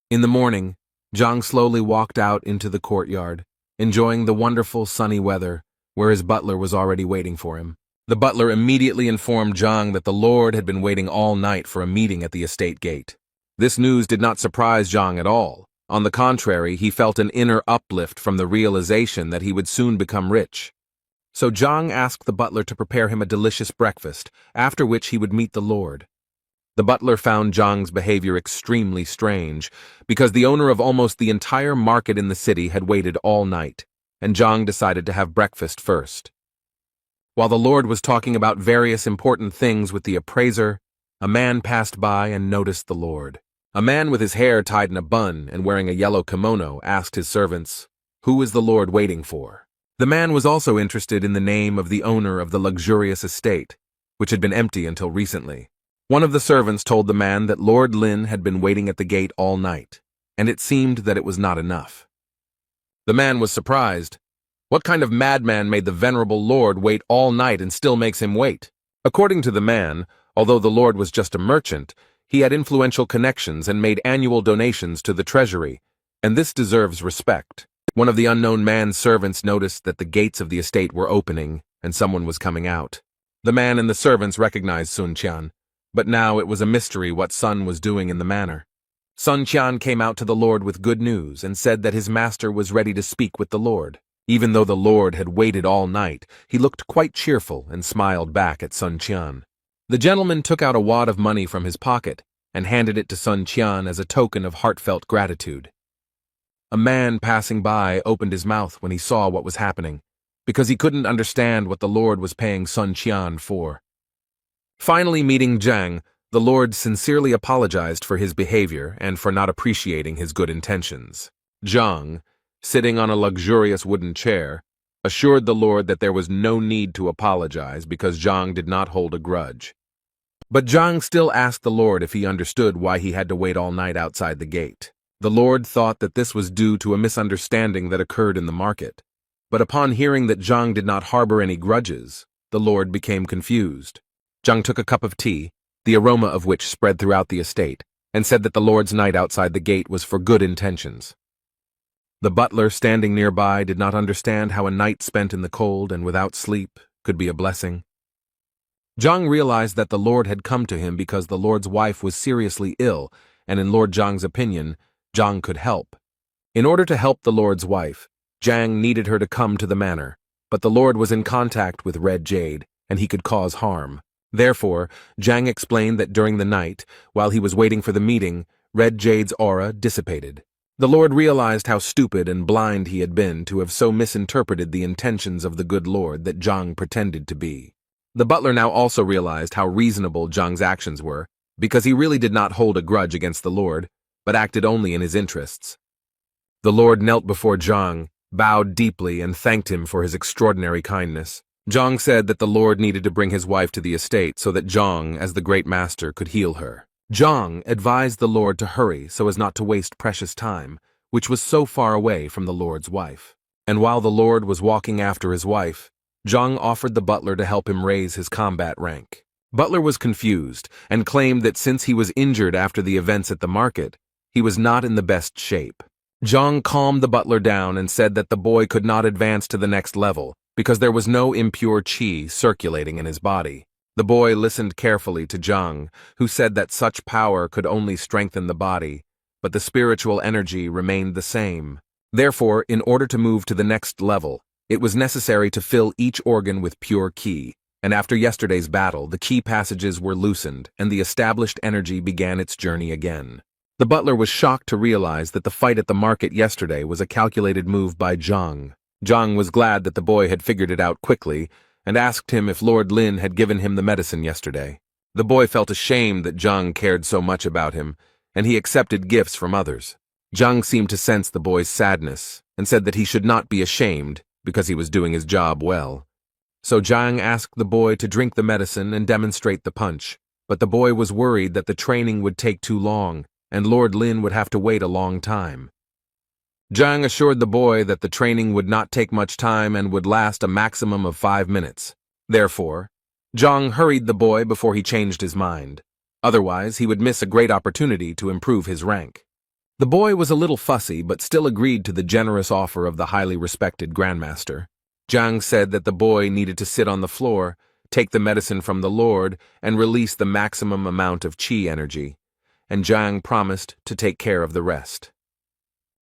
In the morning, Zhang slowly walked out into the courtyard, enjoying the wonderful sunny weather, where his butler was already waiting for him. The butler immediately informed Zhang that the Lord had been waiting all night for a meeting at the estate gate. This news did not surprise Zhang at all. On the contrary, he felt an inner uplift from the realization that he would soon become rich. So Zhang asked the butler to prepare him a delicious breakfast, after which he would meet the Lord. The butler found Zhang's behavior extremely strange, because the owner of almost the entire market in the city had waited all night, and Zhang decided to have breakfast first. While the Lord was talking about various important things with the appraiser, a man passed by and noticed the Lord. A man with his hair tied in a bun and wearing a yellow kimono asked his servants, "Who is the Lord waiting for?" The man was also interested in the name of the owner of the luxurious estate, which had been empty until recently. One of the servants told the man that Lord Lin had been waiting at the gate all night, and it seemed that it was not enough. The man was surprised. What kind of madman made the venerable Lord wait all night and still makes him wait? According to the man, although the Lord was just a merchant, he had influential connections and made annual donations to the treasury, and this deserves respect. One of the unknown man's servants noticed that the gates of the estate were opening and someone was coming out. The man and the servants recognized Sun Qian, but now it was a mystery what Sun was doing in the manor. Sun Qian came out to the Lord with good news and said that his master was ready to speak with the Lord. Even though the Lord had waited all night, he looked quite cheerful and smiled back at Sun Qian. The gentleman took out a wad of money from his pocket and handed it to Sun Qian as a token of heartfelt gratitude. A man passing by opened his mouth when he saw what was happening, because he couldn't understand what the Lord was paying Sun Qian for. Finally meeting Zhang, the Lord sincerely apologized for his behavior and for not appreciating his good intentions. Zhang, sitting on a luxurious wooden chair, assured the Lord that there was no need to apologize because Zhang did not hold a grudge. But Zhang still asked the Lord if he understood why he had to wait all night outside the gate. The Lord thought that this was due to a misunderstanding that occurred in the market. But upon hearing that Zhang did not harbor any grudges, the Lord became confused. Zhang took a cup of tea, the aroma of which spread throughout the estate, and said that the Lord's night outside the gate was for good intentions. The butler standing nearby did not understand how a night spent in the cold and without sleep could be a blessing. Zhang realized that the Lord had come to him because the Lord's wife was seriously ill, and in Lord Zhang's opinion, Zhang could help. In order to help the Lord's wife, Zhang needed her to come to the manor, but the Lord was in contact with Red Jade, and he could cause harm. Therefore, Zhang explained that during the night, while he was waiting for the meeting, Red Jade's aura dissipated. The Lord realized how stupid and blind he had been to have so misinterpreted the intentions of the good Lord that Zhang pretended to be. The butler now also realized how reasonable Zhang's actions were, because he really did not hold a grudge against the Lord, but acted only in his interests. The Lord knelt before Zhang, bowed deeply, and thanked him for his extraordinary kindness. Zhang said that the Lord needed to bring his wife to the estate so that Zhang, as the great master, could heal her. Zhang advised the Lord to hurry so as not to waste precious time, which was so far away from the Lord's wife. And while the Lord was walking after his wife, Zhang offered the butler to help him raise his combat rank. Butler was confused and claimed that since he was injured after the events at the market, he was not in the best shape. Zhang calmed the butler down and said that the boy could not advance to the next level because there was no impure qi circulating in his body. The boy listened carefully to Zhang, who said that such power could only strengthen the body, but the spiritual energy remained the same. Therefore, in order to move to the next level, it was necessary to fill each organ with pure qi, and after yesterday's battle, the qi passages were loosened and the established energy began its journey again. The butler was shocked to realize that the fight at the market yesterday was a calculated move by Zhang. Zhang was glad that the boy had figured it out quickly and asked him if Lord Lin had given him the medicine yesterday. The boy felt ashamed that Zhang cared so much about him, and he accepted gifts from others. Zhang seemed to sense the boy's sadness and said that he should not be ashamed because he was doing his job well. So Zhang asked the boy to drink the medicine and demonstrate the punch, but the boy was worried that the training would take too long and Lord Lin would have to wait a long time. Zhang assured the boy that the training would not take much time and would last a maximum of 5 minutes. Therefore, Zhang hurried the boy before he changed his mind. Otherwise, he would miss a great opportunity to improve his rank. The boy was a little fussy but still agreed to the generous offer of the highly respected Grandmaster. Zhang said that the boy needed to sit on the floor, take the medicine from the Lord, and release the maximum amount of qi energy, and Zhang promised to take care of the rest.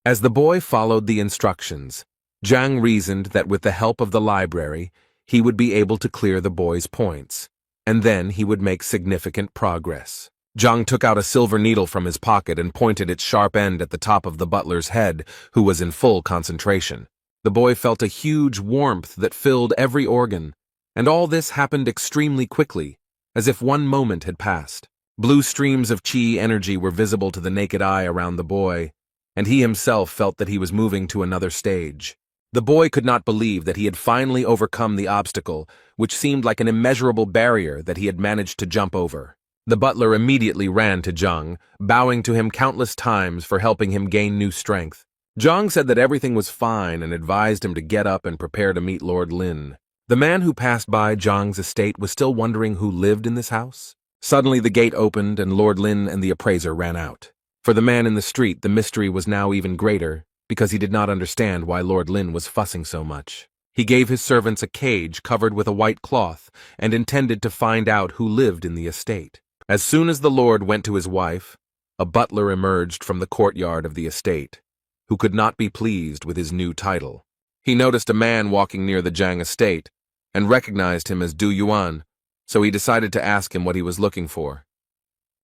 As the boy followed the instructions, Zhang reasoned that with the help of the library, he would be able to clear the boy's points, and then he would make significant progress. Zhang took out a silver needle from his pocket and pointed its sharp end at the top of the butler's head, who was in full concentration. The boy felt a huge warmth that filled every organ, and all this happened extremely quickly, as if one moment had passed. Blue streams of chi energy were visible to the naked eye around the boy, and he himself felt that he was moving to another stage. The boy could not believe that he had finally overcome the obstacle, which seemed like an immeasurable barrier that he had managed to jump over. The butler immediately ran to Zhang, bowing to him countless times for helping him gain new strength. Zhang said that everything was fine and advised him to get up and prepare to meet Lord Lin. The man who passed by Zhang's estate was still wondering who lived in this house. Suddenly the gate opened and Lord Lin and the appraiser ran out. For the man in the street, the mystery was now even greater, because he did not understand why Lord Lin was fussing so much. He gave his servants a cage covered with a white cloth and intended to find out who lived in the estate. As soon as the lord went to his wife, a butler emerged from the courtyard of the estate, who could not be pleased with his new title. He noticed a man walking near the Zhang estate and recognized him as Du Yuan, so he decided to ask him what he was looking for.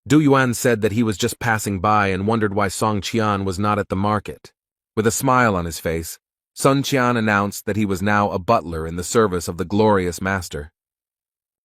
Du Yuan said that he was just passing by and wondered why Song Qian was not at the market. With a smile on his face, Sun Qian announced that he was now a butler in the service of the glorious master.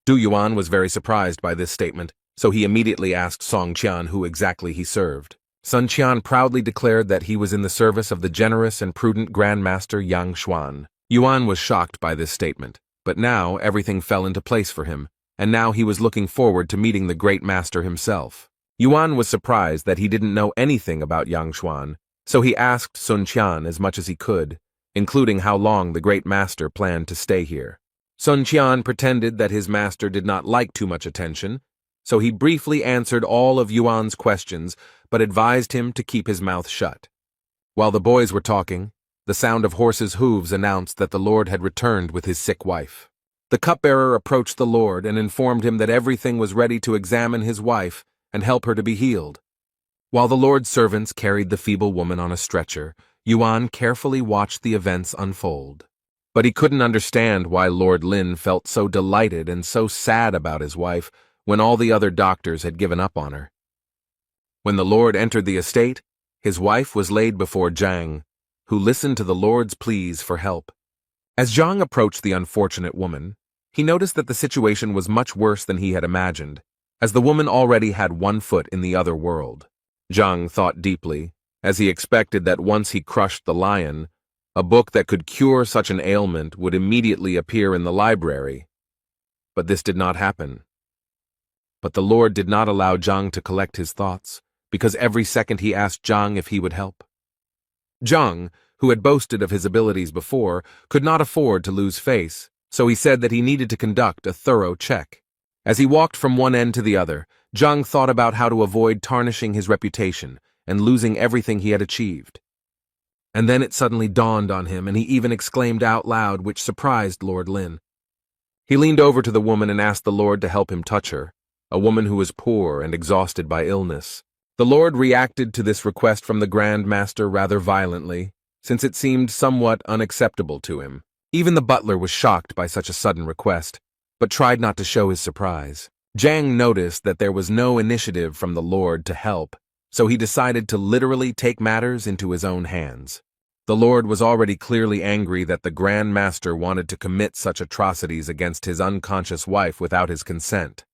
Du Yuan was very surprised by this statement, so he immediately asked Song Qian who exactly he served. Sun Qian proudly declared that he was in the service of the generous and prudent Grand Master Yang Xuan. Yuan was shocked by this statement, but now everything fell into place for him, and now he was looking forward to meeting the great master himself. Yuan was surprised that he didn't know anything about Yang Xuan, so he asked Sun Qian as much as he could, including how long the great master planned to stay here. Sun Qian pretended that his master did not like too much attention, so he briefly answered all of Yuan's questions but advised him to keep his mouth shut. While the boys were talking, the sound of horses' hooves announced that the lord had returned with his sick wife. The cupbearer approached the lord and informed him that everything was ready to examine his wife and help her to be healed. While the lord's servants carried the feeble woman on a stretcher, Yuan carefully watched the events unfold. But he couldn't understand why Lord Lin felt so delighted and so sad about his wife when all the other doctors had given up on her. When the lord entered the estate, his wife was laid before Zhang, who listened to the lord's pleas for help. As Zhang approached the unfortunate woman, he noticed that the situation was much worse than he had imagined, as the woman already had one foot in the other world. Zhang thought deeply, as he expected that once he crushed the lion, a book that could cure such an ailment would immediately appear in the library. But this did not happen. But the lord did not allow Zhang to collect his thoughts, because every second he asked Zhang if he would help. Zhang, who had boasted of his abilities before, could not afford to lose face, so he said that he needed to conduct a thorough check. As he walked from one end to the other, Zhang thought about how to avoid tarnishing his reputation and losing everything he had achieved. And then it suddenly dawned on him, and he even exclaimed out loud, which surprised Lord Lin. He leaned over to the woman and asked the lord to help him touch her, a woman who was poor and exhausted by illness. The lord reacted to this request from the Grand Master rather violently, since it seemed somewhat unacceptable to him. Even the butler was shocked by such a sudden request, but tried not to show his surprise. Zhang noticed that there was no initiative from the lord to help, so he decided to literally take matters into his own hands. The lord was already clearly angry that the Grand Master wanted to commit such atrocities against his unconscious wife without his consent.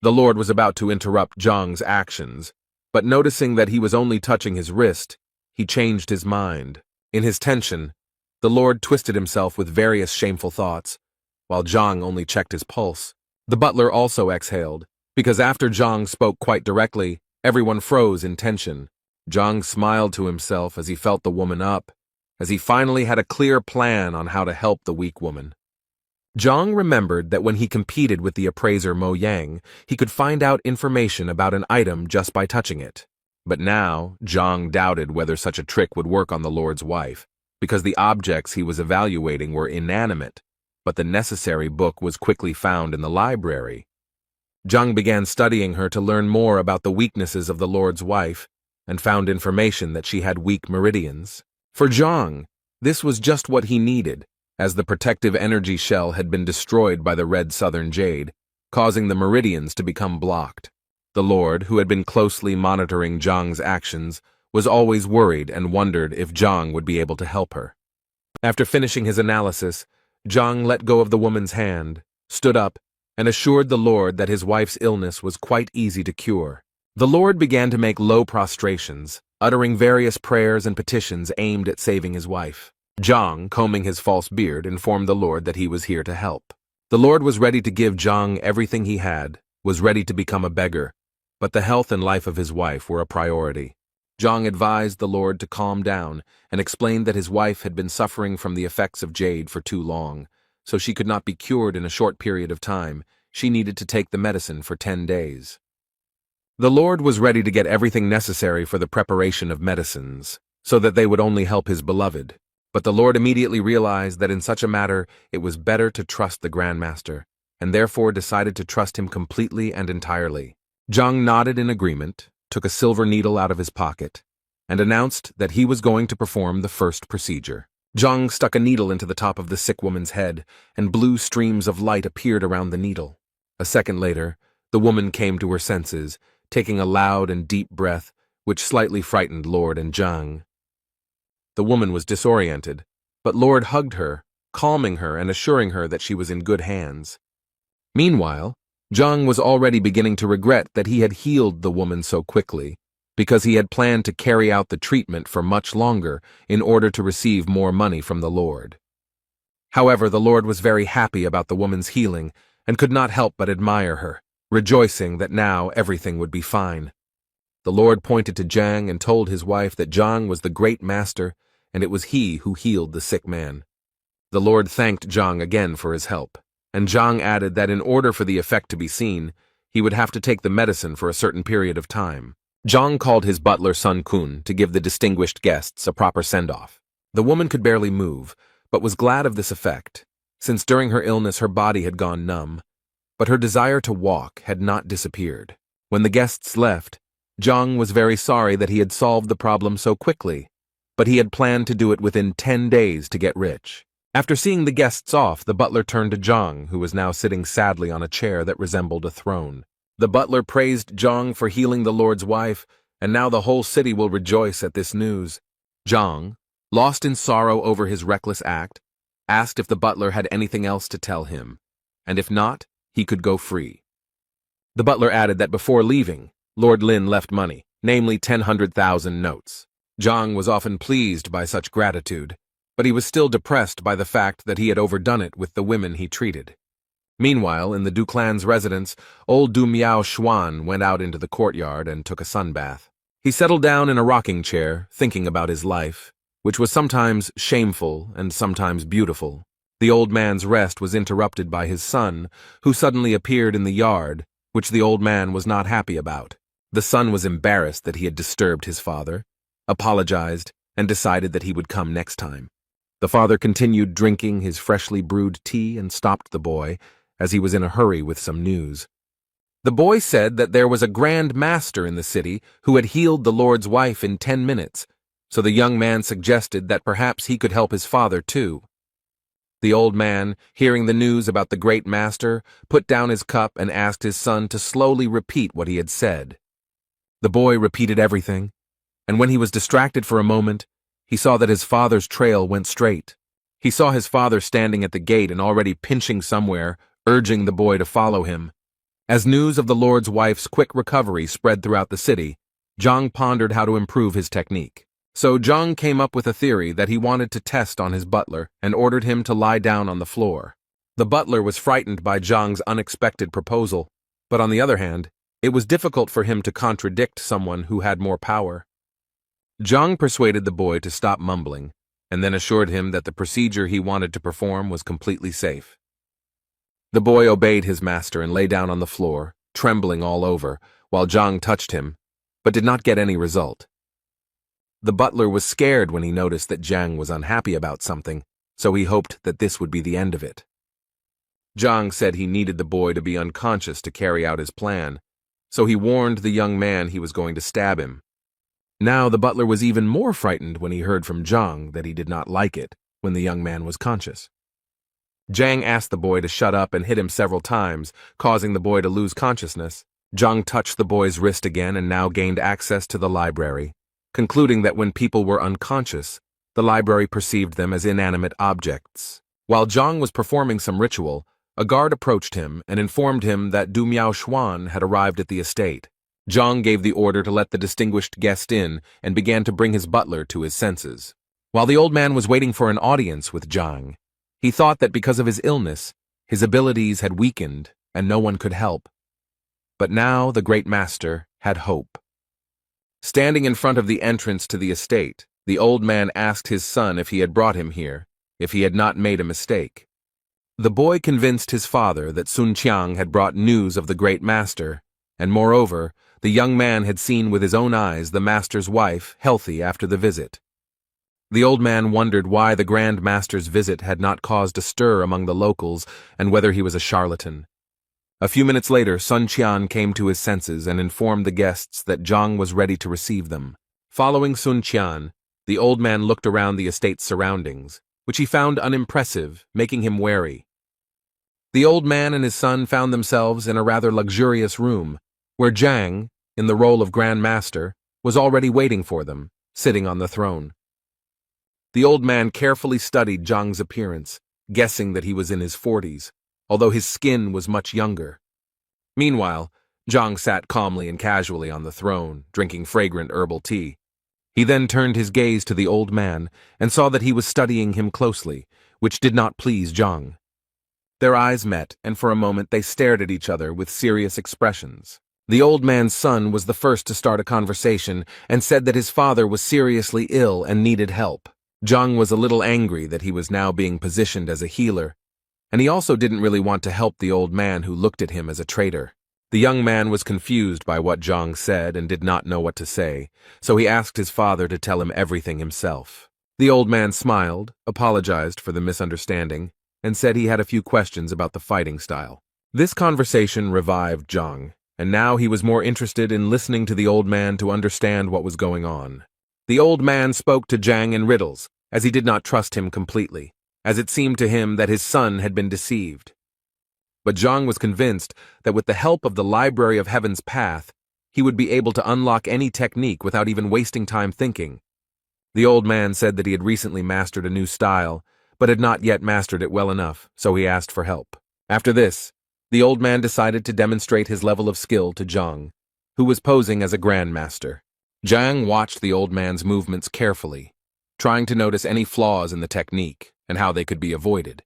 The lord was about to interrupt Zhang's actions, but noticing that he was only touching his wrist, he changed his mind. In his tension, the lord twisted himself with various shameful thoughts, while Zhang only checked his pulse. The butler also exhaled, because after Zhang spoke quite directly, everyone froze in tension. Zhang smiled to himself as he felt the woman up, as he finally had a clear plan on how to help the weak woman. Zhang remembered that when he competed with the appraiser Mo Yang, he could find out information about an item just by touching it. But now, Zhang doubted whether such a trick would work on the lord's wife, because the objects he was evaluating were inanimate, but the necessary book was quickly found in the library. Zhang began studying her to learn more about the weaknesses of the lord's wife, and found information that she had weak meridians. For Zhang, this was just what he needed, as the protective energy shell had been destroyed by the red southern jade, causing the meridians to become blocked. The lord, who had been closely monitoring Zhang's actions, was always worried and wondered if Zhang would be able to help her. After finishing his analysis, Zhang let go of the woman's hand, stood up, and assured the Lord that his wife's illness was quite easy to cure. The Lord began to make low prostrations, uttering various prayers and petitions aimed at saving his wife. Zhang, combing his false beard, informed the Lord that he was here to help. The Lord was ready to give Zhang everything he had, was ready to become a beggar, but the health and life of his wife were a priority. Zhang advised the Lord to calm down and explained that his wife had been suffering from the effects of jade for too long, so she could not be cured in a short period of time. She needed to take the medicine for 10 days. The Lord was ready to get everything necessary for the preparation of medicines, so that they would only help his beloved. But the Lord immediately realized that in such a matter it was better to trust the Grandmaster, and therefore decided to trust him completely and entirely. Zhang nodded in agreement, took a silver needle out of his pocket, and announced that he was going to perform the first procedure. Zhang stuck a needle into the top of the sick woman's head, and blue streams of light appeared around the needle. A second later, the woman came to her senses, taking a loud and deep breath, which slightly frightened Lord and Zhang. The woman was disoriented, but Lord hugged her, calming her and assuring her that she was in good hands. Meanwhile, Zhang was already beginning to regret that he had healed the woman so quickly, because he had planned to carry out the treatment for much longer in order to receive more money from the Lord. However, the Lord was very happy about the woman's healing and could not help but admire her, rejoicing that now everything would be fine. The Lord pointed to Zhang and told his wife that Zhang was the great master and it was he who healed the sick man. The Lord thanked Zhang again for his help, and Zhang added that in order for the effect to be seen, he would have to take the medicine for a certain period of time. Zhang called his butler Sun Kun to give the distinguished guests a proper send-off. The woman could barely move, but was glad of this effect, since during her illness her body had gone numb, but her desire to walk had not disappeared. When the guests left, Zhang was very sorry that he had solved the problem so quickly, but he had planned to do it within 10 days to get rich. After seeing the guests off, the butler turned to Zhang, who was now sitting sadly on a chair that resembled a throne. The butler praised Zhang for healing the Lord's wife, and now the whole city will rejoice at this news. Zhang, lost in sorrow over his reckless act, asked if the butler had anything else to tell him, and if not, he could go free. The butler added that before leaving, Lord Lin left money, namely 100,000 notes. Zhang was often pleased by such gratitude, but he was still depressed by the fact that he had overdone it with the women he treated. Meanwhile, in the Du clan's residence, old Du Miao Xuan went out into the courtyard and took a sunbath. He settled down in a rocking chair, thinking about his life, which was sometimes shameful and sometimes beautiful. The old man's rest was interrupted by his son, who suddenly appeared in the yard, which the old man was not happy about. The son was embarrassed that he had disturbed his father, apologized, and decided that he would come next time. The father continued drinking his freshly brewed tea and stopped the boy, as he was in a hurry with some news. The boy said that there was a grand master in the city who had healed the Lord's wife in 10 minutes, so the young man suggested that perhaps he could help his father too. The old man, hearing the news about the great master, put down his cup and asked his son to slowly repeat what he had said. The boy repeated everything, and when he was distracted for a moment, he saw that his father's trail went straight. He saw his father standing at the gate and already pinching somewhere, urging the boy to follow him. As news of the Lord's wife's quick recovery spread throughout the city, Zhang pondered how to improve his technique. So Zhang came up with a theory that he wanted to test on his butler and ordered him to lie down on the floor. The butler was frightened by Zhang's unexpected proposal, but on the other hand, it was difficult for him to contradict someone who had more power. Zhang persuaded the boy to stop mumbling, and then assured him that the procedure he wanted to perform was completely safe. The boy obeyed his master and lay down on the floor, trembling all over, while Zhang touched him, but did not get any result. The butler was scared when he noticed that Zhang was unhappy about something, so he hoped that this would be the end of it. Zhang said he needed the boy to be unconscious to carry out his plan, so he warned the young man he was going to stab him. Now the butler was even more frightened when he heard from Zhang that he did not like it when the young man was conscious. Zhang asked the boy to shut up and hit him several times, causing the boy to lose consciousness. Zhang touched the boy's wrist again and now gained access to the library, concluding that when people were unconscious, the library perceived them as inanimate objects. While Zhang was performing some ritual, A guard approached him and informed him that Du Miao Xuan had arrived at the estate. Zhang gave the order to let the distinguished guest in and began to bring his butler to his senses. While the old man was waiting for an audience with Zhang, he thought that because of his illness, his abilities had weakened and no one could help. But now the great master had hope. Standing in front of the entrance to the estate, the old man asked his son if he had brought him here, if he had not made a mistake. The boy convinced his father that Sun Qiang had brought news of the great master, and moreover, the young man had seen with his own eyes the master's wife healthy after the visit. The old man wondered why the Grand Master's visit had not caused a stir among the locals and whether he was a charlatan. A few minutes later, Sun Qian came to his senses and informed the guests that Zhang was ready to receive them. Following Sun Qian, the old man looked around the estate's surroundings, which he found unimpressive, making him wary. The old man and his son found themselves in a rather luxurious room, where Zhang, in the role of Grand Master, was already waiting for them, sitting on the throne. The old man carefully studied Zhang's appearance, guessing that he was in his 40s, although his skin was much younger. Meanwhile, Zhang sat calmly and casually on the throne, drinking fragrant herbal tea. He then turned his gaze to the old man and saw that he was studying him closely, which did not please Zhang. Their eyes met, and for a moment they stared at each other with serious expressions. The old man's son was the first to start a conversation and said that his father was seriously ill and needed help. Zhang was a little angry that he was now being positioned as a healer, and he also didn't really want to help the old man who looked at him as a traitor. The young man was confused by what Zhang said and did not know what to say, so he asked his father to tell him everything himself. The old man smiled, apologized for the misunderstanding, and said he had a few questions about the fighting style. This conversation revived Zhang, and now he was more interested in listening to the old man to understand what was going on. The old man spoke to Zhang in riddles, as he did not trust him completely, as it seemed to him that his son had been deceived. But Zhang was convinced that with the help of the Library of Heaven's Path, he would be able to unlock any technique without even wasting time thinking. The old man said that he had recently mastered a new style, but had not yet mastered it well enough, so he asked for help. After this, the old man decided to demonstrate his level of skill to Zhang, who was posing as a grandmaster. Zhang watched the old man's movements carefully, trying to notice any flaws in the technique and how they could be avoided.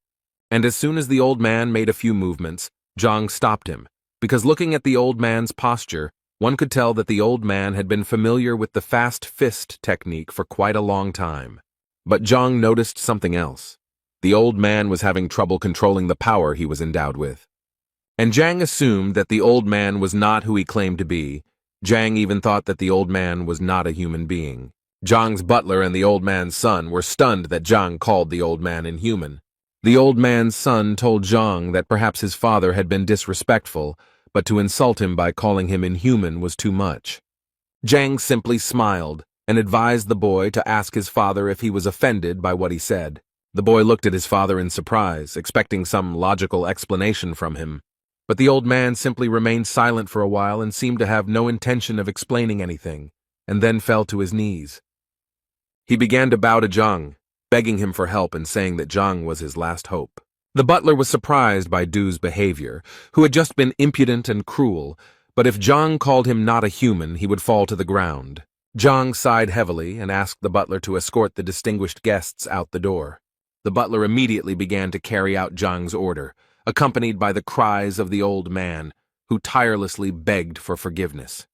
And as soon as the old man made a few movements, Zhang stopped him, because looking at the old man's posture, one could tell that the old man had been familiar with the fast fist technique for quite a long time. But Zhang noticed something else. The old man was having trouble controlling the power he was endowed with. And Zhang assumed that the old man was not who he claimed to be. Zhang even thought that the old man was not a human being. Zhang's butler and the old man's son were stunned that Zhang called the old man inhuman. The old man's son told Zhang that perhaps his father had been disrespectful, but to insult him by calling him inhuman was too much. Zhang simply smiled and advised the boy to ask his father if he was offended by what he said. The boy looked at his father in surprise, expecting some logical explanation from him. But the old man simply remained silent for a while and seemed to have no intention of explaining anything, and then fell to his knees. He began to bow to Zhang, begging him for help and saying that Zhang was his last hope. The butler was surprised by Du's behavior, who had just been impudent and cruel, but if Zhang called him not a human, he would fall to the ground. Zhang sighed heavily and asked the butler to escort the distinguished guests out the door. The butler immediately began to carry out Zhang's order, accompanied by the cries of the old man, who tirelessly begged for forgiveness.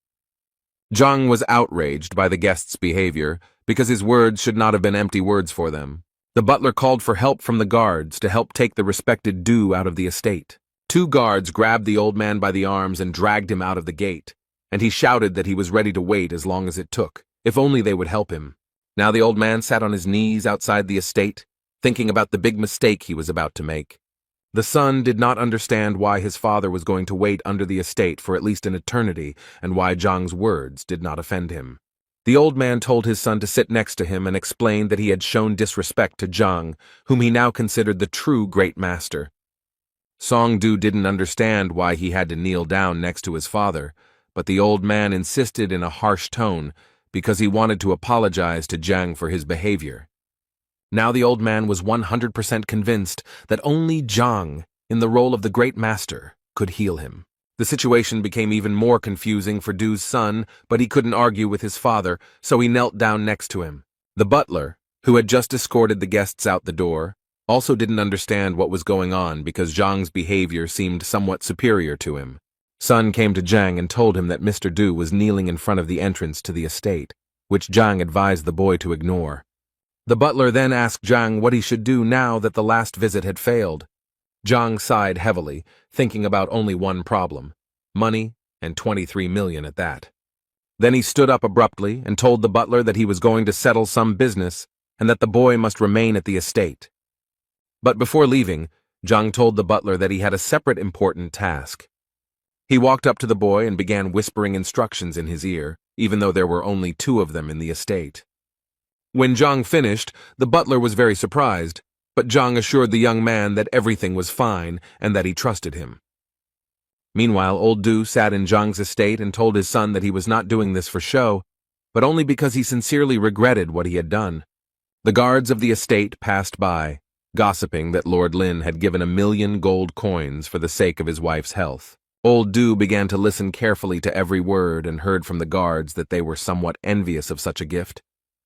Zhang was outraged by the guests' behavior, because his words should not have been empty words for them. The butler called for help from the guards to help take the respected Du out of the estate. 2 guards grabbed the old man by the arms and dragged him out of the gate, and he shouted that he was ready to wait as long as it took, if only they would help him. Now the old man sat on his knees outside the estate, thinking about the big mistake he was about to make. The son did not understand why his father was going to wait under the estate for at least an eternity, and why Zhang's words did not offend him. The old man told his son to sit next to him and explained that he had shown disrespect to Zhang, whom he now considered the true great master. Song Du didn't understand why he had to kneel down next to his father, but the old man insisted in a harsh tone because he wanted to apologize to Zhang for his behavior. Now the old man was 100% convinced that only Zhang in the role of the great master, could heal him. The situation became even more confusing for Du's son, but he couldn't argue with his father, so he knelt down next to him. The butler, who had just escorted the guests out the door, also didn't understand what was going on because Zhang's behavior seemed somewhat superior to him. Sun came to Zhang and told him that Mr. Du was kneeling in front of the entrance to the estate, which Zhang advised the boy to ignore. The butler then asked Zhang what he should do now that the last visit had failed. Zhang sighed heavily, thinking about only one problem: money, and 23 million at that. Then he stood up abruptly and told the butler that he was going to settle some business and that the boy must remain at the estate. But before leaving, Zhang told the butler that he had a separate important task. He walked up to the boy and began whispering instructions in his ear, even though there were only 2 of them in the estate. When Zhang finished, the butler was very surprised, but Zhang assured the young man that everything was fine and that he trusted him. Meanwhile, old Du sat in Zhang's estate and told his son that he was not doing this for show, but only because he sincerely regretted what he had done. The guards of the estate passed by, gossiping that Lord Lin had given 1 million gold coins for the sake of his wife's health. Old Du began to listen carefully to every word and heard from the guards that they were somewhat envious of such a gift,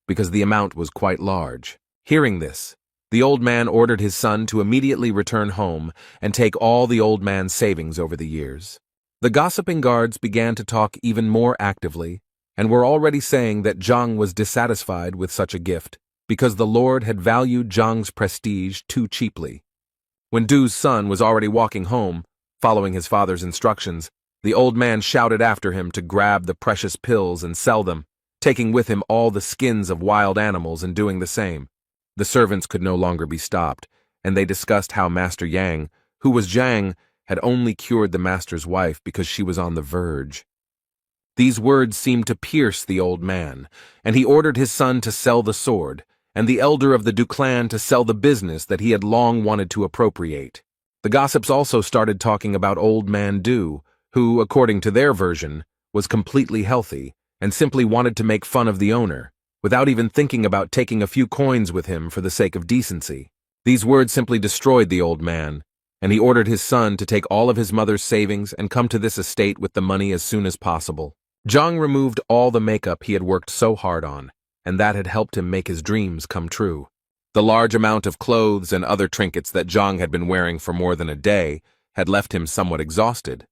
because the amount was quite large. Hearing this, the old man ordered his son to immediately return home and take all the old man's savings over the years. The gossiping guards began to talk even more actively and were already saying that Zhang was dissatisfied with such a gift because the Lord had valued Zhang's prestige too cheaply. When Du's son was already walking home, following his father's instructions, the old man shouted after him to grab the precious pills and sell them, taking with him all the skins of wild animals and doing the same. The servants could no longer be stopped, and they discussed how Master Yang, who was Zhang, had only cured the master's wife because she was on the verge. These words seemed to pierce the old man, and he ordered his son to sell the sword, and the elder of the Du clan to sell the business that he had long wanted to appropriate. The gossips also started talking about old man Du, who, according to their version, was completely healthy and simply wanted to make fun of the owner, without even thinking about taking a few coins with him for the sake of decency. These words simply destroyed the old man, and he ordered his son to take all of his mother's savings and come to this estate with the money as soon as possible. Zhang removed all the makeup he had worked so hard on, and that had helped him make his dreams come true. The large amount of clothes and other trinkets that Zhang had been wearing for more than a day had left him somewhat exhausted.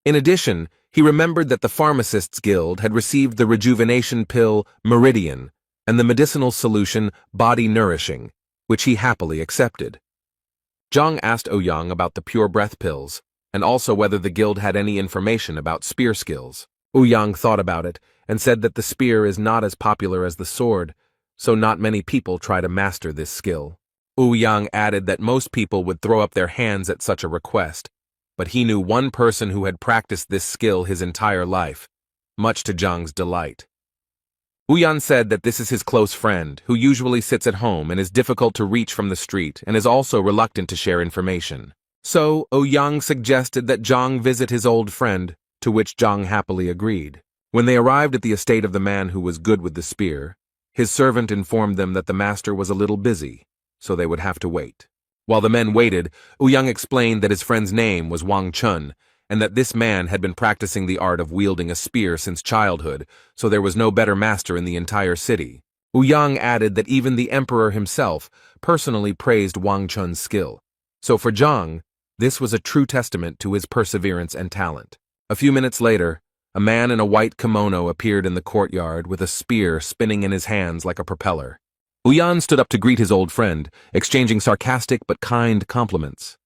In addition, he remembered that the Pharmacists' Guild had received the rejuvenation pill Meridian and the medicinal solution Body Nourishing, which he happily accepted. Zhang asked Ouyang about the pure breath pills, and also whether the guild had any information about spear skills. Ouyang thought about it and said that the spear is not as popular as the sword, so not many people try to master this skill. Ouyang added that most people would throw up their hands at such a request, but he knew one person who had practiced this skill his entire life, much to Zhang's delight. Ouyang said that this is his close friend, who usually sits at home and is difficult to reach from the street and is also reluctant to share information. So, Ouyang suggested that Zhang visit his old friend, to which Zhang happily agreed. When they arrived at the estate of the man who was good with the spear, his servant informed them that the master was a little busy, so they would have to wait. While the men waited, Ouyang explained that his friend's name was Wang Chun, and that this man had been practicing the art of wielding a spear since childhood, so there was no better master in the entire city. Ouyang added that even the emperor himself personally praised Wang Chun's skill, so for Zhang, this was a true testament to his perseverance and talent. A few minutes later, a man in a white kimono appeared in the courtyard with a spear spinning in his hands like a propeller. Ouyang stood up to greet his old friend, exchanging sarcastic but kind compliments.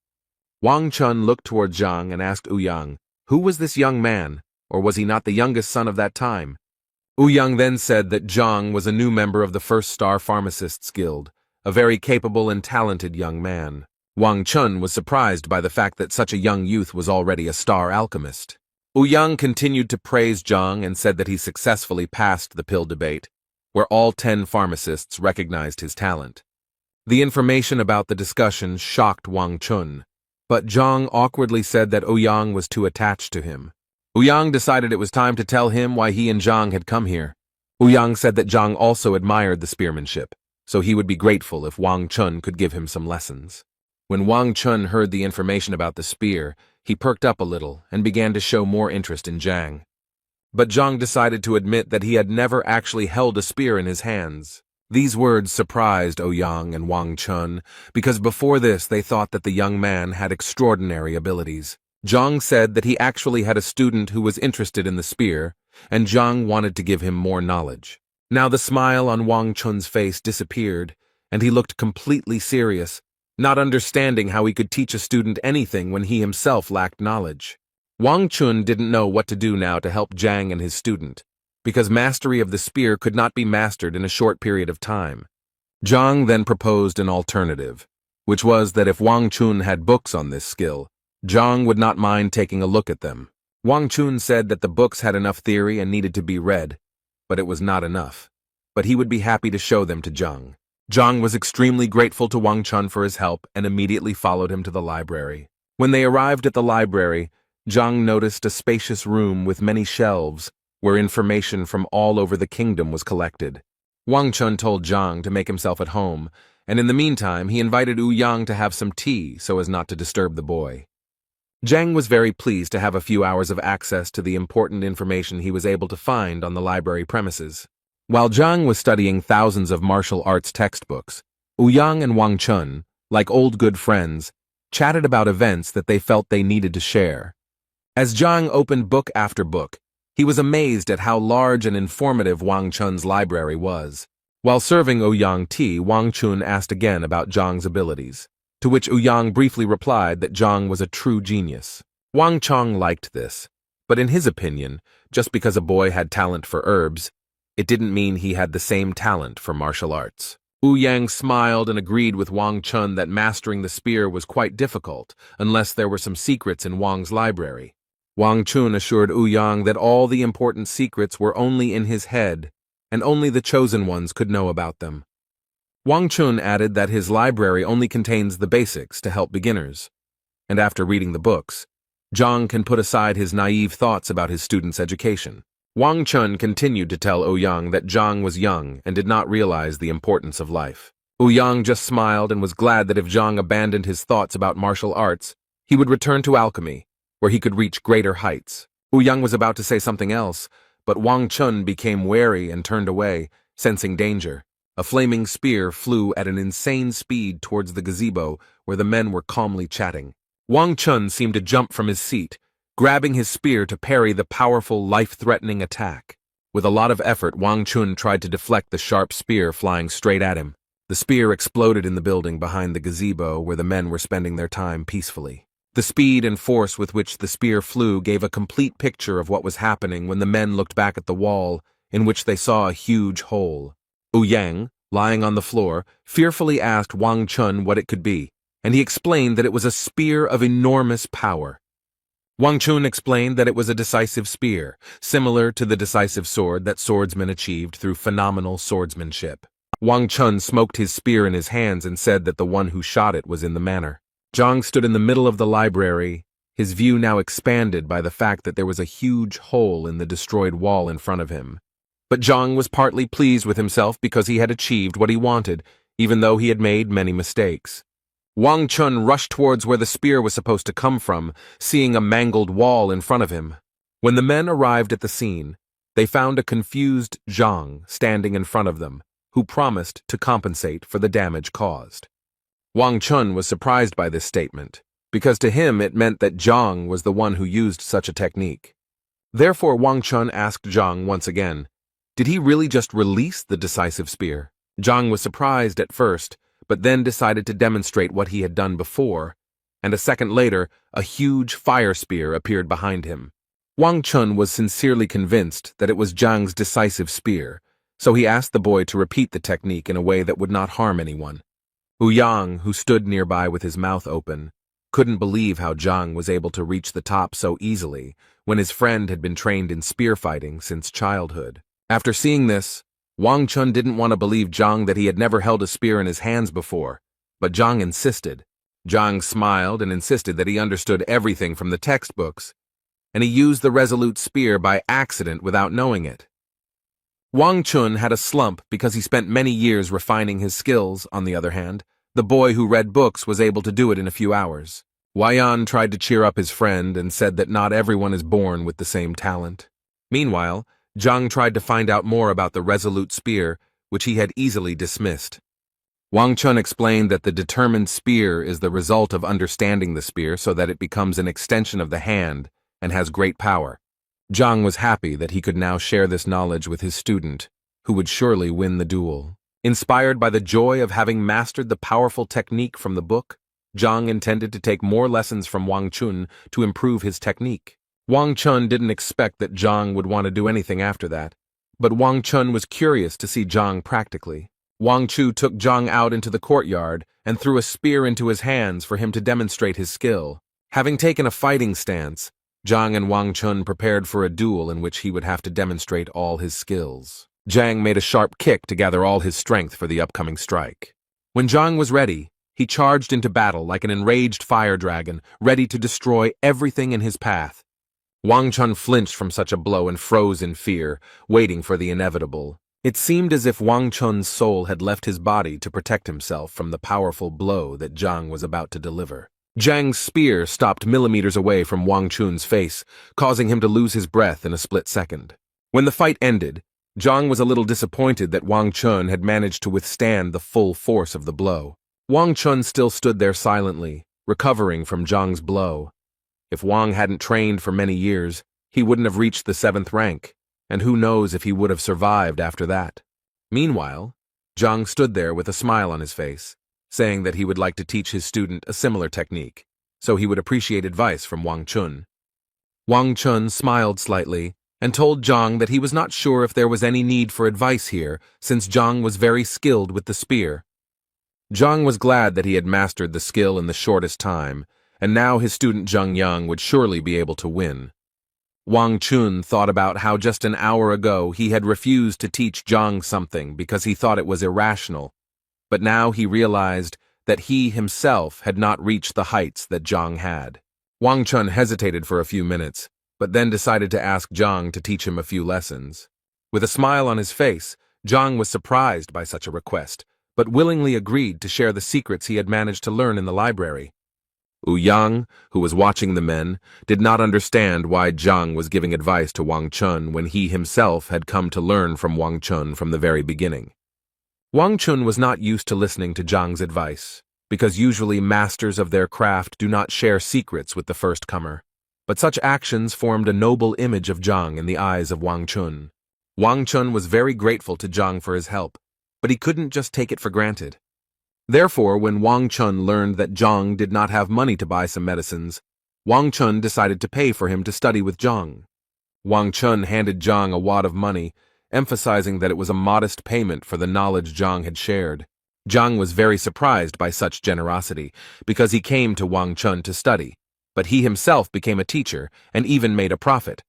Wang Chun looked toward Zhang and asked Ouyang, who was this young man, or was he not the youngest son of that time? Ouyang then said that Zhang was a new member of the First Star Pharmacists Guild, a very capable and talented young man. Wang Chun was surprised by the fact that such a young youth was already a star alchemist. Ouyang continued to praise Zhang and said that he successfully passed the pill debate, where all 10 pharmacists recognized his talent. The information about the discussion shocked Wang Chun, but Zhang awkwardly said that Ouyang was too attached to him. Ouyang decided it was time to tell him why he and Zhang had come here. Ouyang said that Zhang also admired the spearmanship, so he would be grateful if Wang Chun could give him some lessons. When Wang Chun heard the information about the spear, he perked up a little and began to show more interest in Zhang. But Zhang decided to admit that he had never actually held a spear in his hands. These words surprised Ouyang and Wang Chun, because before this they thought that the young man had extraordinary abilities. Zhang said that he actually had a student who was interested in the spear, and Zhang wanted to give him more knowledge. Now the smile on Wang Chun's face disappeared, and he looked completely serious, not understanding how he could teach a student anything when he himself lacked knowledge. Wang Chun didn't know what to do now to help Zhang and his student, because mastery of the spear could not be mastered in a short period of time. Zhang then proposed an alternative, which was that if Wang Chun had books on this skill, Zhang would not mind taking a look at them. Wang Chun said that the books had enough theory and needed to be read, but it was not enough. But he would be happy to show them to Zhang. Zhang was extremely grateful to Wang Chun for his help and immediately followed him to the library. When they arrived at the library, Zhang noticed a spacious room with many shelves where information from all over the kingdom was collected. Wang Chun told Zhang to make himself at home, and in the meantime he invited Ouyang to have some tea so as not to disturb the boy. Zhang was very pleased to have a few hours of access to the important information he was able to find on the library premises. While Zhang was studying thousands of martial arts textbooks, Ouyang and Wang Chun, like old good friends, chatted about events that they felt they needed to share. As Zhang opened book after book, he was amazed at how large and informative Wang Chun's library was. While serving Ouyang tea, Wang Chun asked again about Zhang's abilities, to which Ouyang briefly replied that Zhang was a true genius. Wang Chun liked this, but in his opinion, just because a boy had talent for herbs, it didn't mean he had the same talent for martial arts. Ouyang smiled and agreed with Wang Chun that mastering the spear was quite difficult, unless there were some secrets in Wang's library. Wang Chun assured Ouyang that all the important secrets were only in his head, and only the chosen ones could know about them. Wang Chun added that his library only contains the basics to help beginners, and after reading the books, Zhang can put aside his naive thoughts about his student's education. Wang Chun continued to tell Ouyang that Zhang was young and did not realize the importance of life. Ouyang just smiled and was glad that if Zhang abandoned his thoughts about martial arts, he would return to alchemy, where he could reach greater heights. Ouyang was about to say something else, but Wang Chun became wary and turned away, sensing danger. A flaming spear flew at an insane speed towards the gazebo where the men were calmly chatting. Wang Chun seemed to jump from his seat, grabbing his spear to parry the powerful, life-threatening attack. With a lot of effort, Wang Chun tried to deflect the sharp spear flying straight at him. The spear exploded in the building behind the gazebo where the men were spending their time peacefully. The speed and force with which the spear flew gave a complete picture of what was happening when the men looked back at the wall, in which they saw a huge hole. Ouyang, lying on the floor, fearfully asked Wang Chun what it could be, and he explained that it was a spear of enormous power. Wang Chun explained that it was a decisive spear, similar to the decisive sword that swordsmen achieved through phenomenal swordsmanship. Wang Chun smoked his spear in his hands and said that the one who shot it was in the manor. Zhang stood in the middle of the library, his view now expanded by the fact that there was a huge hole in the destroyed wall in front of him. But Zhang was partly pleased with himself because he had achieved what he wanted, even though he had made many mistakes. Wang Chun rushed towards where the spear was supposed to come from, seeing a mangled wall in front of him. When the men arrived at the scene, they found a confused Zhang standing in front of them, who promised to compensate for the damage caused. Wang Chun was surprised by this statement, because to him it meant that Zhang was the one who used such a technique. Therefore Wang Chun asked Zhang once again, did he really just release the decisive spear? Zhang was surprised at first, but then decided to demonstrate what he had done before, and a second later, a huge fire spear appeared behind him. Wang Chun was sincerely convinced that it was Zhang's decisive spear, so he asked the boy to repeat the technique in a way that would not harm anyone. Ouyang, who stood nearby with his mouth open, couldn't believe how Zhang was able to reach the top so easily when his friend had been trained in spear fighting since childhood. After seeing this, Wang Chun didn't want to believe Zhang that he had never held a spear in his hands before, but Zhang insisted. Zhang smiled and insisted that he understood everything from the textbooks, and he used the resolute spear by accident without knowing it. Wang Chun had a slump because he spent many years refining his skills, on the other hand, The boy who read books was able to do it in a few hours. Wayan tried to cheer up his friend and said that not everyone is born with the same talent. Meanwhile, Zhang tried to find out more about the resolute spear, which he had easily dismissed. Wang Chun explained that the determined spear is the result of understanding the spear so that it becomes an extension of the hand and has great power. Zhang was happy that he could now share this knowledge with his student, who would surely win the duel. Inspired by the joy of having mastered the powerful technique from the book, Zhang intended to take more lessons from Wang Chun to improve his technique. Wang Chun didn't expect that Zhang would want to do anything after that, but Wang Chun was curious to see Zhang practically. Wang Chu took Zhang out into the courtyard and threw a spear into his hands for him to demonstrate his skill. Having taken a fighting stance, Zhang and Wang Chun prepared for a duel in which he would have to demonstrate all his skills. Zhang made a sharp kick to gather all his strength for the upcoming strike. When Zhang was ready, he charged into battle like an enraged fire dragon, ready to destroy everything in his path. Wang Chun flinched from such a blow and froze in fear, waiting for the inevitable. It seemed as if Wang Chun's soul had left his body to protect himself from the powerful blow that Zhang was about to deliver. Zhang's spear stopped millimeters away from Wang Chun's face, causing him to lose his breath in a split second. When the fight ended, Zhang was a little disappointed that Wang Chun had managed to withstand the full force of the blow. Wang Chun still stood there silently, recovering from Zhang's blow. If Wang hadn't trained for many years, he wouldn't have reached the 7th rank, and who knows if he would have survived after that. Meanwhile, Zhang stood there with a smile on his face, saying that he would like to teach his student a similar technique, so he would appreciate advice from Wang Chun. Wang Chun smiled slightly and told Zhang that he was not sure if there was any need for advice here, since Zhang was very skilled with the spear. Zhang was glad that he had mastered the skill in the shortest time, and now his student Zhang Yang would surely be able to win. Wang Chun thought about how just an hour ago he had refused to teach Zhang something because he thought it was irrational, but now he realized that he himself had not reached the heights that Zhang had. Wang Chun hesitated for a few minutes, but then decided to ask Zhang to teach him a few lessons. With a smile on his face, Zhang was surprised by such a request, but willingly agreed to share the secrets he had managed to learn in the library. Yang, who was watching the men, did not understand why Zhang was giving advice to Wang Chun when he himself had come to learn from Wang Chun from the very beginning. Wang Chun was not used to listening to Zhang's advice, because usually masters of their craft do not share secrets with the first comer. But such actions formed a noble image of Zhang in the eyes of Wang Chun. Wang Chun was very grateful to Zhang for his help, but he couldn't just take it for granted. Therefore, when Wang Chun learned that Zhang did not have money to buy some medicines, Wang Chun decided to pay for him to study with Zhang. Wang Chun handed Zhang a wad of money, emphasizing that it was a modest payment for the knowledge Zhang had shared. Zhang was very surprised by such generosity, because he came to Wang Chun to study, but he himself became a teacher and even made a profit.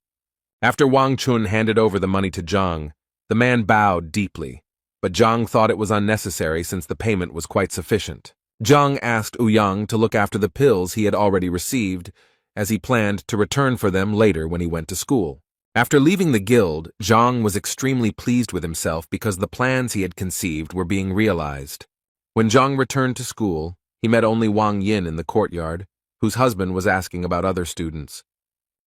After Wang Chun handed over the money to Zhang, the man bowed deeply. But Zhang thought it was unnecessary since the payment was quite sufficient. Zhang asked Yang to look after the pills he had already received, as he planned to return for them later when he went to school. After leaving the guild, Zhang was extremely pleased with himself because the plans he had conceived were being realized. When Zhang returned to school, he met only Wang Yin in the courtyard, whose husband was asking about other students.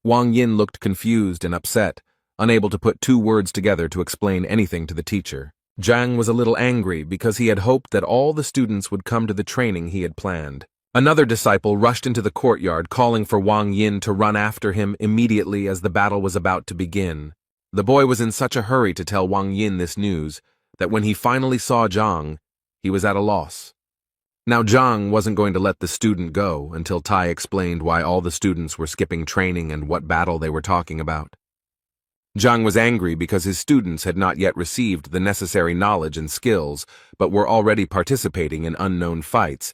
Wang Yin looked confused and upset, unable to put 2 words together to explain anything to the teacher. Zhang was a little angry because he had hoped that all the students would come to the training he had planned. Another disciple rushed into the courtyard calling for Wang Yin to run after him immediately as the battle was about to begin. The boy was in such a hurry to tell Wang Yin this news that when he finally saw Zhang, he was at a loss. Now Zhang wasn't going to let the student go until Tai explained why all the students were skipping training and what battle they were talking about. Zhang was angry because his students had not yet received the necessary knowledge and skills, but were already participating in unknown fights.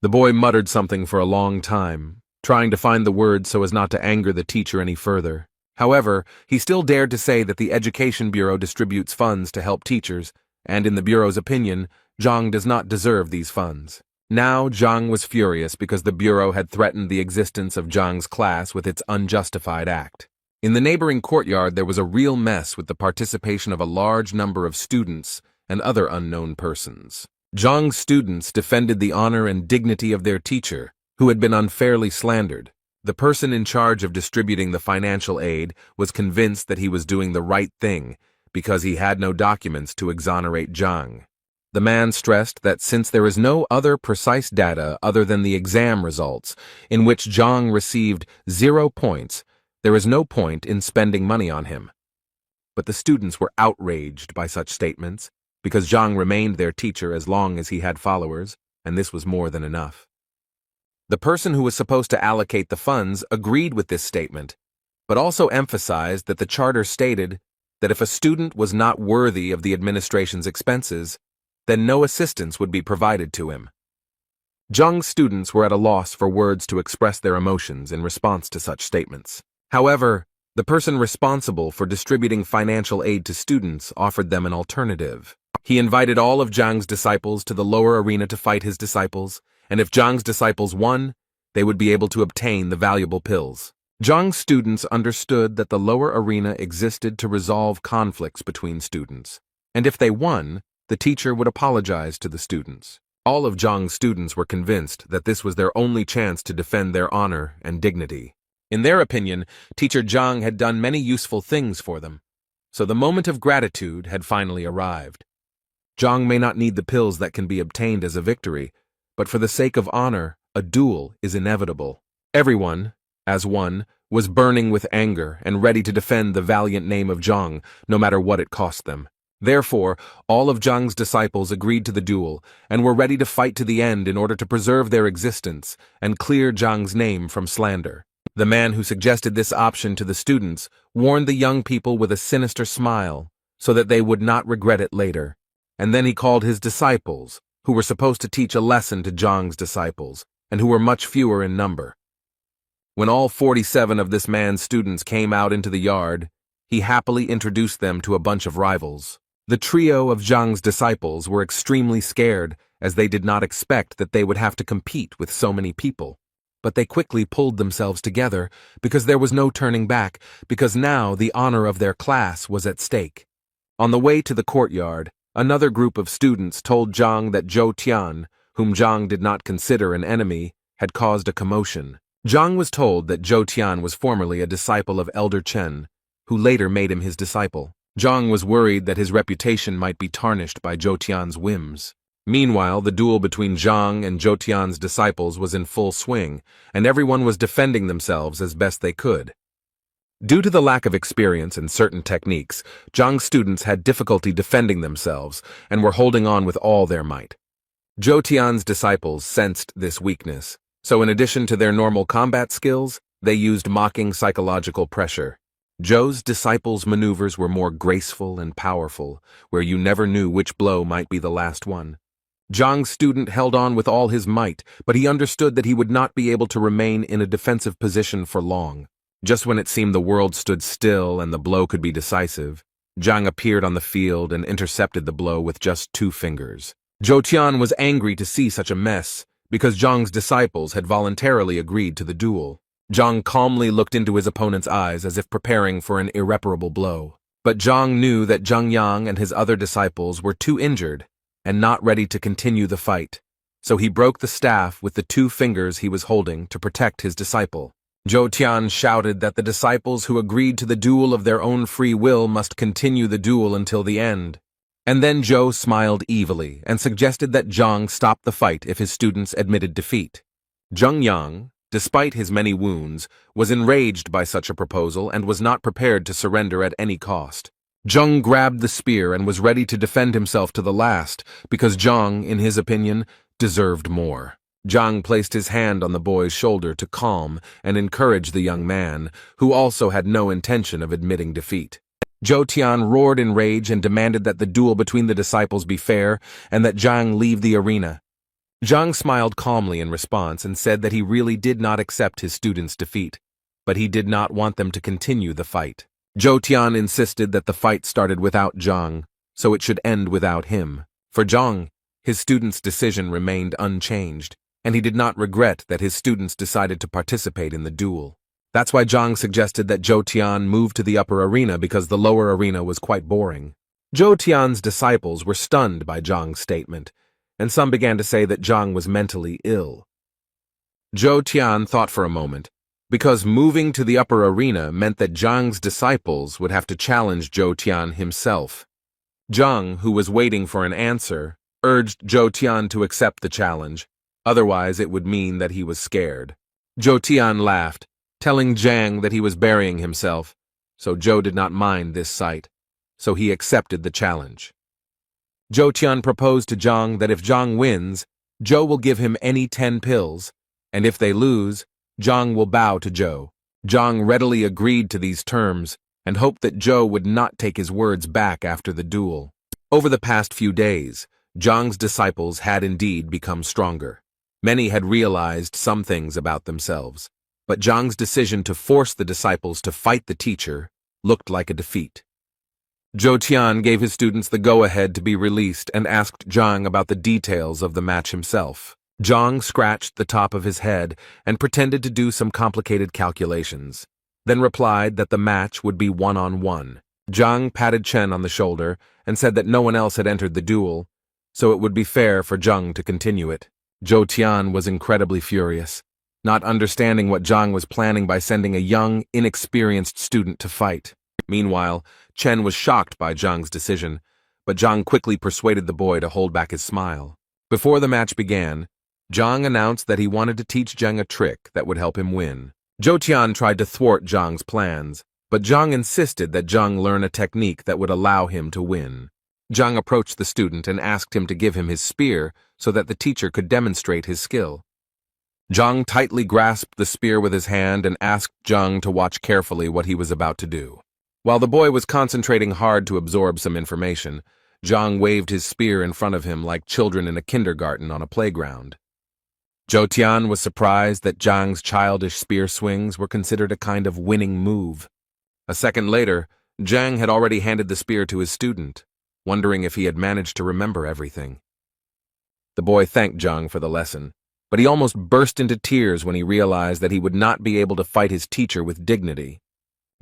The boy muttered something for a long time, trying to find the words so as not to anger the teacher any further. However, he still dared to say that the Education Bureau distributes funds to help teachers, and in the Bureau's opinion, Zhang does not deserve these funds. Now Zhang was furious because the Bureau had threatened the existence of Zhang's class with its unjustified act. In the neighboring courtyard, there was a real mess with the participation of a large number of students and other unknown persons. Zhang's students defended the honor and dignity of their teacher, who had been unfairly slandered. The person in charge of distributing the financial aid was convinced that he was doing the right thing because he had no documents to exonerate Zhang. The man stressed that since there is no other precise data other than the exam results, in which Zhang received 0 points, there is no point in spending money on him. But the students were outraged by such statements, because Zhang remained their teacher as long as he had followers, and this was more than enough. The person who was supposed to allocate the funds agreed with this statement, but also emphasized that the charter stated that if a student was not worthy of the administration's expenses, then no assistance would be provided to him. Zhang's students were at a loss for words to express their emotions in response to such statements. However, the person responsible for distributing financial aid to students offered them an alternative. He invited all of Zhang's disciples to the lower arena to fight his disciples, and if Zhang's disciples won, they would be able to obtain the valuable pills. Zhang's students understood that the lower arena existed to resolve conflicts between students, and if they won, the teacher would apologize to the students. All of Zhang's students were convinced that this was their only chance to defend their honor and dignity. In their opinion, Teacher Zhang had done many useful things for them, so the moment of gratitude had finally arrived. Zhang may not need the pills that can be obtained as a victory, but for the sake of honor, a duel is inevitable. Everyone, as one, was burning with anger and ready to defend the valiant name of Zhang, no matter what it cost them. Therefore, all of Zhang's disciples agreed to the duel and were ready to fight to the end in order to preserve their existence and clear Zhang's name from slander. The man who suggested this option to the students warned the young people with a sinister smile so that they would not regret it later. And then he called his disciples, who were supposed to teach a lesson to Zhang's disciples, and who were much fewer in number. When all 47 of this man's students came out into the yard, he happily introduced them to a bunch of rivals. The trio of Zhang's disciples were extremely scared, as they did not expect that they would have to compete with so many people. But they quickly pulled themselves together, because there was no turning back, because now the honor of their class was at stake. On the way to the courtyard, another group of students told Zhang that Zhou Tian, whom Zhang did not consider an enemy, had caused a commotion. Zhang was told that Zhou Tian was formerly a disciple of Elder Chen, who later made him his disciple. Zhang was worried that his reputation might be tarnished by Zhou Tian's whims. Meanwhile, the duel between Zhang and Zhou Tian's disciples was in full swing, and everyone was defending themselves as best they could. Due to the lack of experience in certain techniques, Zhang's students had difficulty defending themselves and were holding on with all their might. Zhou Tian's disciples sensed this weakness, so in addition to their normal combat skills, they used mocking psychological pressure. Zhou's disciples' maneuvers were more graceful and powerful, where you never knew which blow might be the last one. Zhang's student held on with all his might, but he understood that he would not be able to remain in a defensive position for long. Just when it seemed the world stood still and the blow could be decisive, Zhang appeared on the field and intercepted the blow with just 2 fingers. Zhou Tian was angry to see such a mess, because Zhang's disciples had voluntarily agreed to the duel. Zhang calmly looked into his opponent's eyes as if preparing for an irreparable blow. But Zhang knew that Zhang Yang and his other disciples were too injured and not ready to continue the fight, so he broke the staff with the 2 fingers he was holding to protect his disciple. Zhou Tian shouted that the disciples who agreed to the duel of their own free will must continue the duel until the end. And then Zhou smiled evilly and suggested that Zhang stop the fight if his students admitted defeat. Zhang Yang, despite his many wounds, was enraged by such a proposal and was not prepared to surrender at any cost. Zhang grabbed the spear and was ready to defend himself to the last, because Zhang, in his opinion, deserved more. Zhang placed his hand on the boy's shoulder to calm and encourage the young man, who also had no intention of admitting defeat. Zhou Tian roared in rage and demanded that the duel between the disciples be fair and that Zhang leave the arena. Zhang smiled calmly in response and said that he really did not accept his students' defeat, but he did not want them to continue the fight. Zhou Tian insisted that the fight started without Zhang, so it should end without him. For Zhang, his students' decision remained unchanged, and he did not regret that his students decided to participate in the duel. That's why Zhang suggested that Zhou Tian move to the upper arena because the lower arena was quite boring. Zhou Tian's disciples were stunned by Zhang's statement, and some began to say that Zhang was mentally ill. Zhou Tian thought for a moment, because moving to the upper arena meant that Zhang's disciples would have to challenge Zhou Tian himself. Zhang, who was waiting for an answer, urged Zhou Tian to accept the challenge, otherwise it would mean that he was scared. Zhou Tian laughed, telling Zhang that he was burying himself, so Zhou did not mind this sight, so he accepted the challenge. Zhou Tian proposed to Zhang that if Zhang wins, Zhou will give him any 10 pills, and if they lose, Zhang will bow to Zhou. Zhang readily agreed to these terms and hoped that Zhou would not take his words back after the duel. Over the past few days, Zhang's disciples had indeed become stronger. Many had realized some things about themselves, but Zhang's decision to force the disciples to fight the teacher looked like a defeat. Zhou Tian gave his students the go-ahead to be released and asked Zhang about the details of the match himself. Zhang scratched the top of his head and pretended to do some complicated calculations, then replied that the match would be one-on-one. Zhang patted Chen on the shoulder and said that no one else had entered the duel, so it would be fair for Zhang to continue it. Zhou Tian was incredibly furious, not understanding what Zhang was planning by sending a young, inexperienced student to fight. Meanwhile, Chen was shocked by Zhang's decision, but Zhang quickly persuaded the boy to hold back his smile. Before the match began, Zhang announced that he wanted to teach Zhang a trick that would help him win. Zhou Tian tried to thwart Zhang's plans, but Zhang insisted that Zhang learn a technique that would allow him to win. Zhang approached the student and asked him to give him his spear so that the teacher could demonstrate his skill. Zhang tightly grasped the spear with his hand and asked Zhang to watch carefully what he was about to do. While the boy was concentrating hard to absorb some information, Zhang waved his spear in front of him like children in a kindergarten on a playground. Zhou Tian was surprised that Zhang's childish spear swings were considered a kind of winning move. A second later, Zhang had already handed the spear to his student, wondering if he had managed to remember everything. The boy thanked Zhang for the lesson, but he almost burst into tears when he realized that he would not be able to fight his teacher with dignity.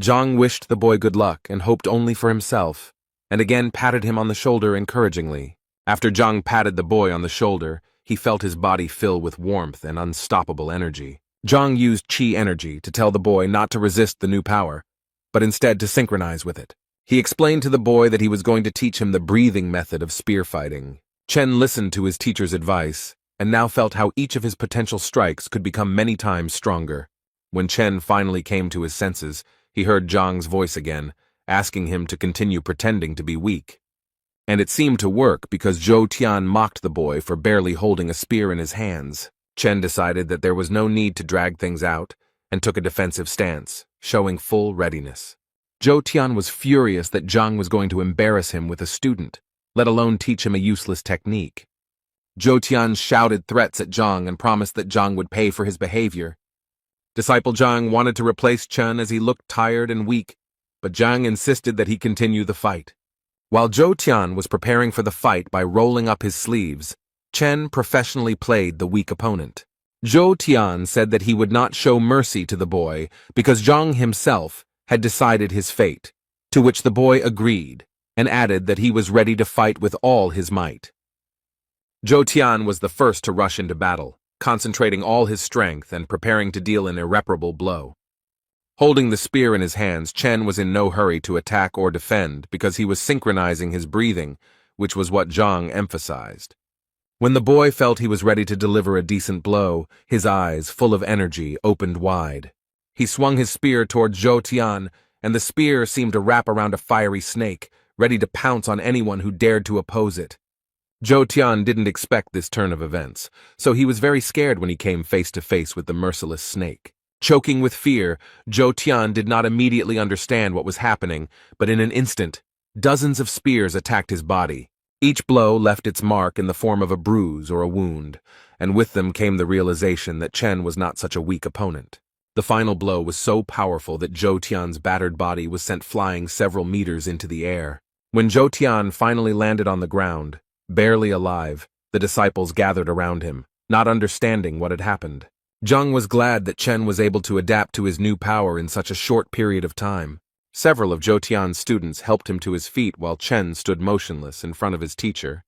Zhang wished the boy good luck and hoped only for himself, and again patted him on the shoulder encouragingly. After Zhang patted the boy on the shoulder, he felt his body fill with warmth and unstoppable energy. Zhang used Qi energy to tell the boy not to resist the new power, but instead to synchronize with it. He explained to the boy that he was going to teach him the breathing method of spear fighting. Chen listened to his teacher's advice, and now felt how each of his potential strikes could become many times stronger. When Chen finally came to his senses, he heard Zhang's voice again, asking him to continue pretending to be weak. And it seemed to work because Zhou Tian mocked the boy for barely holding a spear in his hands. Chen decided that there was no need to drag things out and took a defensive stance, showing full readiness. Zhou Tian was furious that Zhang was going to embarrass him with a student, let alone teach him a useless technique. Zhou Tian shouted threats at Zhang and promised that Zhang would pay for his behavior. Disciple Zhang wanted to replace Chen as he looked tired and weak, but Zhang insisted that he continue the fight. While Zhou Tian was preparing for the fight by rolling up his sleeves, Chen professionally played the weak opponent. Zhou Tian said that he would not show mercy to the boy because Zhang himself had decided his fate, to which the boy agreed and added that he was ready to fight with all his might. Zhou Tian was the first to rush into battle, concentrating all his strength and preparing to deal an irreparable blow. Holding the spear in his hands, Chen was in no hurry to attack or defend because he was synchronizing his breathing, which was what Zhang emphasized. When the boy felt he was ready to deliver a decent blow, his eyes, full of energy, opened wide. He swung his spear toward Zhou Tian, and the spear seemed to wrap around a fiery snake, ready to pounce on anyone who dared to oppose it. Zhou Tian didn't expect this turn of events, so he was very scared when he came face to face with the merciless snake. Choking with fear, Zhou Tian did not immediately understand what was happening, but in an instant, dozens of spears attacked his body. Each blow left its mark in the form of a bruise or a wound, and with them came the realization that Chen was not such a weak opponent. The final blow was so powerful that Zhou Tian's battered body was sent flying several meters into the air. When Zhou Tian finally landed on the ground, barely alive, the disciples gathered around him, not understanding what had happened. Zhang was glad that Chen was able to adapt to his new power in such a short period of time. Several of Zhou Tian's students helped him to his feet while Chen stood motionless in front of his teacher.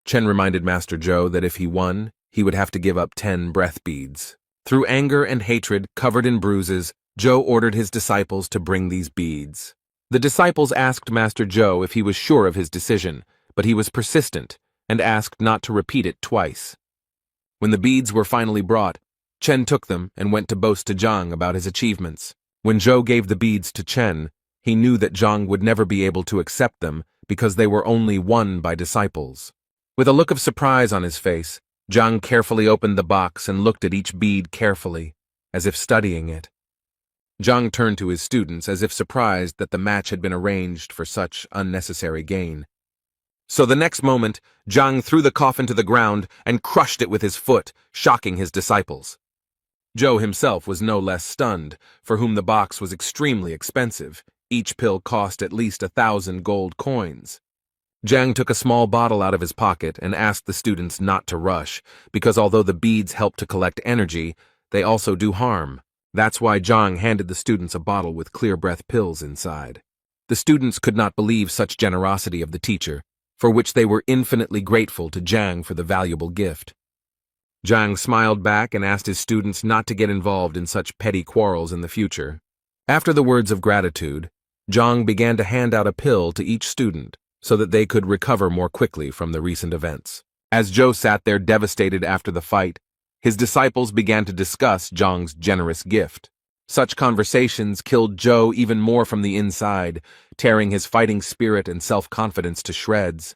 Chen reminded Master Zhou that if he won, he would have to give up 10 breath beads. Through anger and hatred, covered in bruises, Zhou ordered his disciples to bring these beads. The disciples asked Master Zhou if he was sure of his decision, but he was persistent and asked not to repeat it twice. When the beads were finally brought, Chen took them and went to boast to Zhang about his achievements. When Zhou gave the beads to Chen, he knew that Zhang would never be able to accept them because they were only won by disciples. With a look of surprise on his face, Zhang carefully opened the box and looked at each bead carefully, as if studying it. Zhang turned to his students as if surprised that the match had been arranged for such unnecessary gain. So the next moment, Zhang threw the coffin to the ground and crushed it with his foot, shocking his disciples. Zhou himself was no less stunned, for whom the box was extremely expensive. Each pill cost at least 1,000 gold coins. Zhang took a small bottle out of his pocket and asked the students not to rush, because although the beads help to collect energy, they also do harm. That's why Zhang handed the students a bottle with clear breath pills inside. The students could not believe such generosity of the teacher, for which they were infinitely grateful to Zhang for the valuable gift. Zhang smiled back and asked his students not to get involved in such petty quarrels in the future. After the words of gratitude, Zhang began to hand out a pill to each student so that they could recover more quickly from the recent events. As Zhou sat there devastated after the fight, his disciples began to discuss Zhang's generous gift. Such conversations killed Zhou even more from the inside, tearing his fighting spirit and self-confidence to shreds.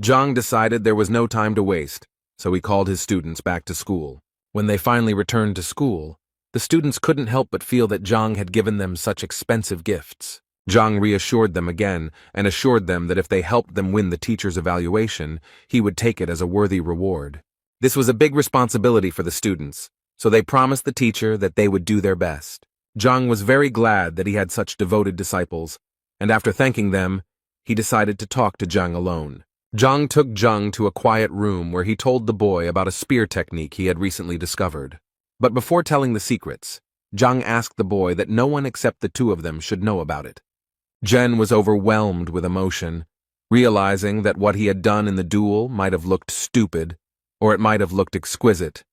Zhang decided there was no time to waste, so he called his students back to school. When they finally returned to school, the students couldn't help but feel that Zhang had given them such expensive gifts. Zhang reassured them again and assured them that if they helped them win the teacher's evaluation, he would take it as a worthy reward. This was a big responsibility for the students, so they promised the teacher that they would do their best. Zhang was very glad that he had such devoted disciples, and after thanking them, he decided to talk to Zhang alone. Zhang took Zhang to a quiet room where he told the boy about a spear technique he had recently discovered. But before telling the secrets, Zhang asked the boy that no one except the two of them should know about it. Zhen was overwhelmed with emotion, realizing that what he had done in the duel might have looked stupid, or it might have looked exquisite,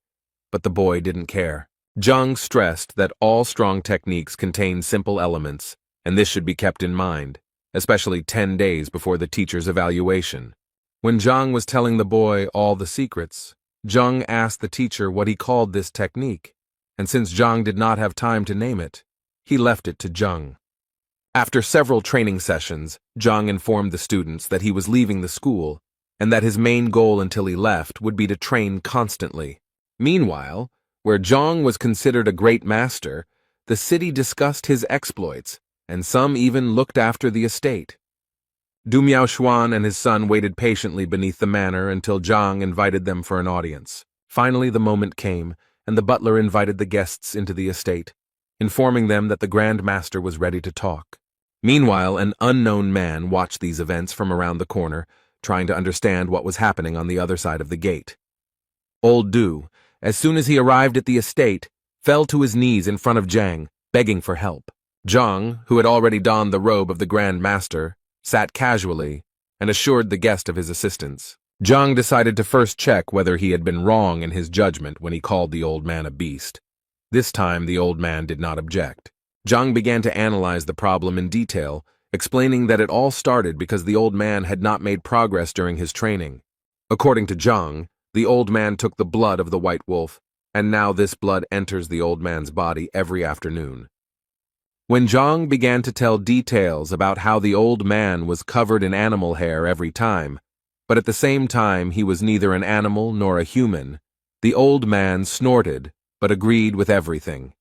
but the boy didn't care. Zhang stressed that all strong techniques contain simple elements, and this should be kept in mind, especially 10 days before the teacher's evaluation. When Zhang was telling the boy all the secrets, Zhang asked the teacher what he called this technique, and since Zhang did not have time to name it, he left it to Zhang. After several training sessions, Zhang informed the students that he was leaving the school and that his main goal until he left would be to train constantly. Meanwhile, where Zhang was considered a great master, the city discussed his exploits, and some even looked after the estate. Du Miaoshuan and his son waited patiently beneath the manor until Zhang invited them for an audience. Finally, the moment came, and the butler invited the guests into the estate, informing them that the Grand Master was ready to talk. Meanwhile, an unknown man watched these events from around the corner, trying to understand what was happening on the other side of the gate. Old Du, as soon as he arrived at the estate, fell to his knees in front of Zhang, begging for help. Zhang, who had already donned the robe of the Grand Master, sat casually and assured the guest of his assistance. Zhang decided to first check whether he had been wrong in his judgment when he called the old man a beast. This time, the old man did not object. Zhang began to analyze the problem in detail, explaining that it all started because the old man had not made progress during his training. According to Zhang, the old man took the blood of the white wolf, and now this blood enters the old man's body every afternoon. When Zhang began to tell details about how the old man was covered in animal hair every time, but at the same time he was neither an animal nor a human, the old man snorted, but agreed with everything.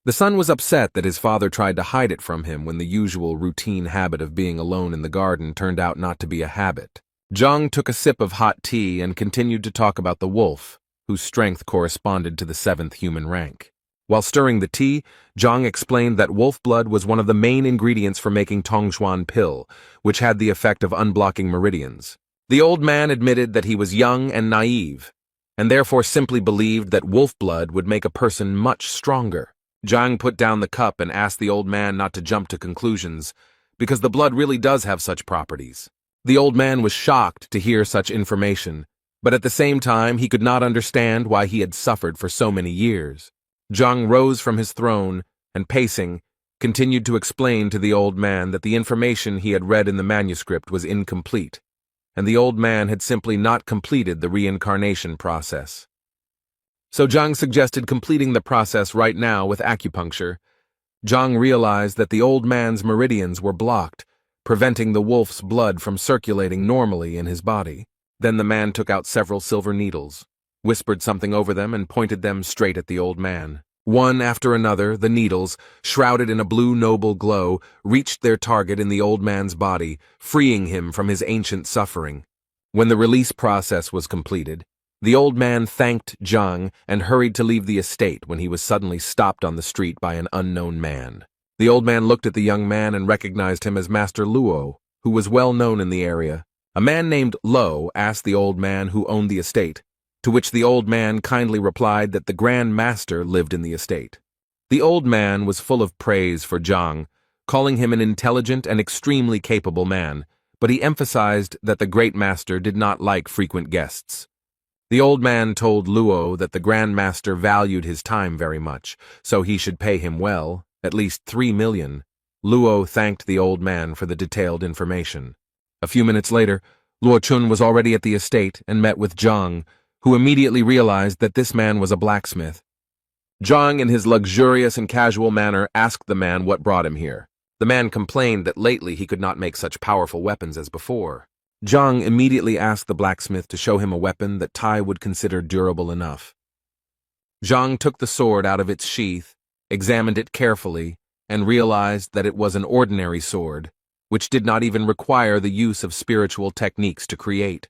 The son was upset that his father tried to hide it from him when the usual routine habit of being alone in the garden turned out not to be a habit. Zhang took a sip of hot tea and continued to talk about the wolf, whose strength corresponded to the 7th human rank. While stirring the tea, Zhang explained that wolf blood was one of the main ingredients for making Tongxuan pill, which had the effect of unblocking meridians. The old man admitted that he was young and naive, and therefore simply believed that wolf blood would make a person much stronger. Zhang put down the cup and asked the old man not to jump to conclusions, because the blood really does have such properties. The old man was shocked to hear such information, but at the same time he could not understand why he had suffered for so many years. Zhang rose from his throne and, pacing, continued to explain to the old man that the information he had read in the manuscript was incomplete, and the old man had simply not completed the reincarnation process. So Zhang suggested completing the process right now with acupuncture. Zhang realized that the old man's meridians were blocked, preventing the wolf's blood from circulating normally in his body. Then the man took out several silver needles, whispered something over them, and pointed them straight at the old man. One after another, the needles, shrouded in a blue noble glow, reached their target in the old man's body, freeing him from his ancient suffering. When the release process was completed, the old man thanked Zhang and hurried to leave the estate when he was suddenly stopped on the street by an unknown man. The old man looked at the young man and recognized him as Master Luo, who was well known in the area. A man named Lo asked the old man who owned the estate, to which the old man kindly replied that the Grand Master lived in the estate. The old man was full of praise for Zhang, calling him an intelligent and extremely capable man, but he emphasized that the Great Master did not like frequent guests. The old man told Luo that the Grand Master valued his time very much, so he should pay him well, at least 3 million. Luo thanked the old man for the detailed information. A few minutes later, Luo Chun was already at the estate and met with Zhang, who immediately realized that this man was a blacksmith. Zhang, in his luxurious and casual manner, asked the man what brought him here. The man complained that lately he could not make such powerful weapons as before. Zhang immediately asked the blacksmith to show him a weapon that Tai would consider durable enough. Zhang took the sword out of its sheath, examined it carefully, and realized that it was an ordinary sword, which did not even require the use of spiritual techniques to create.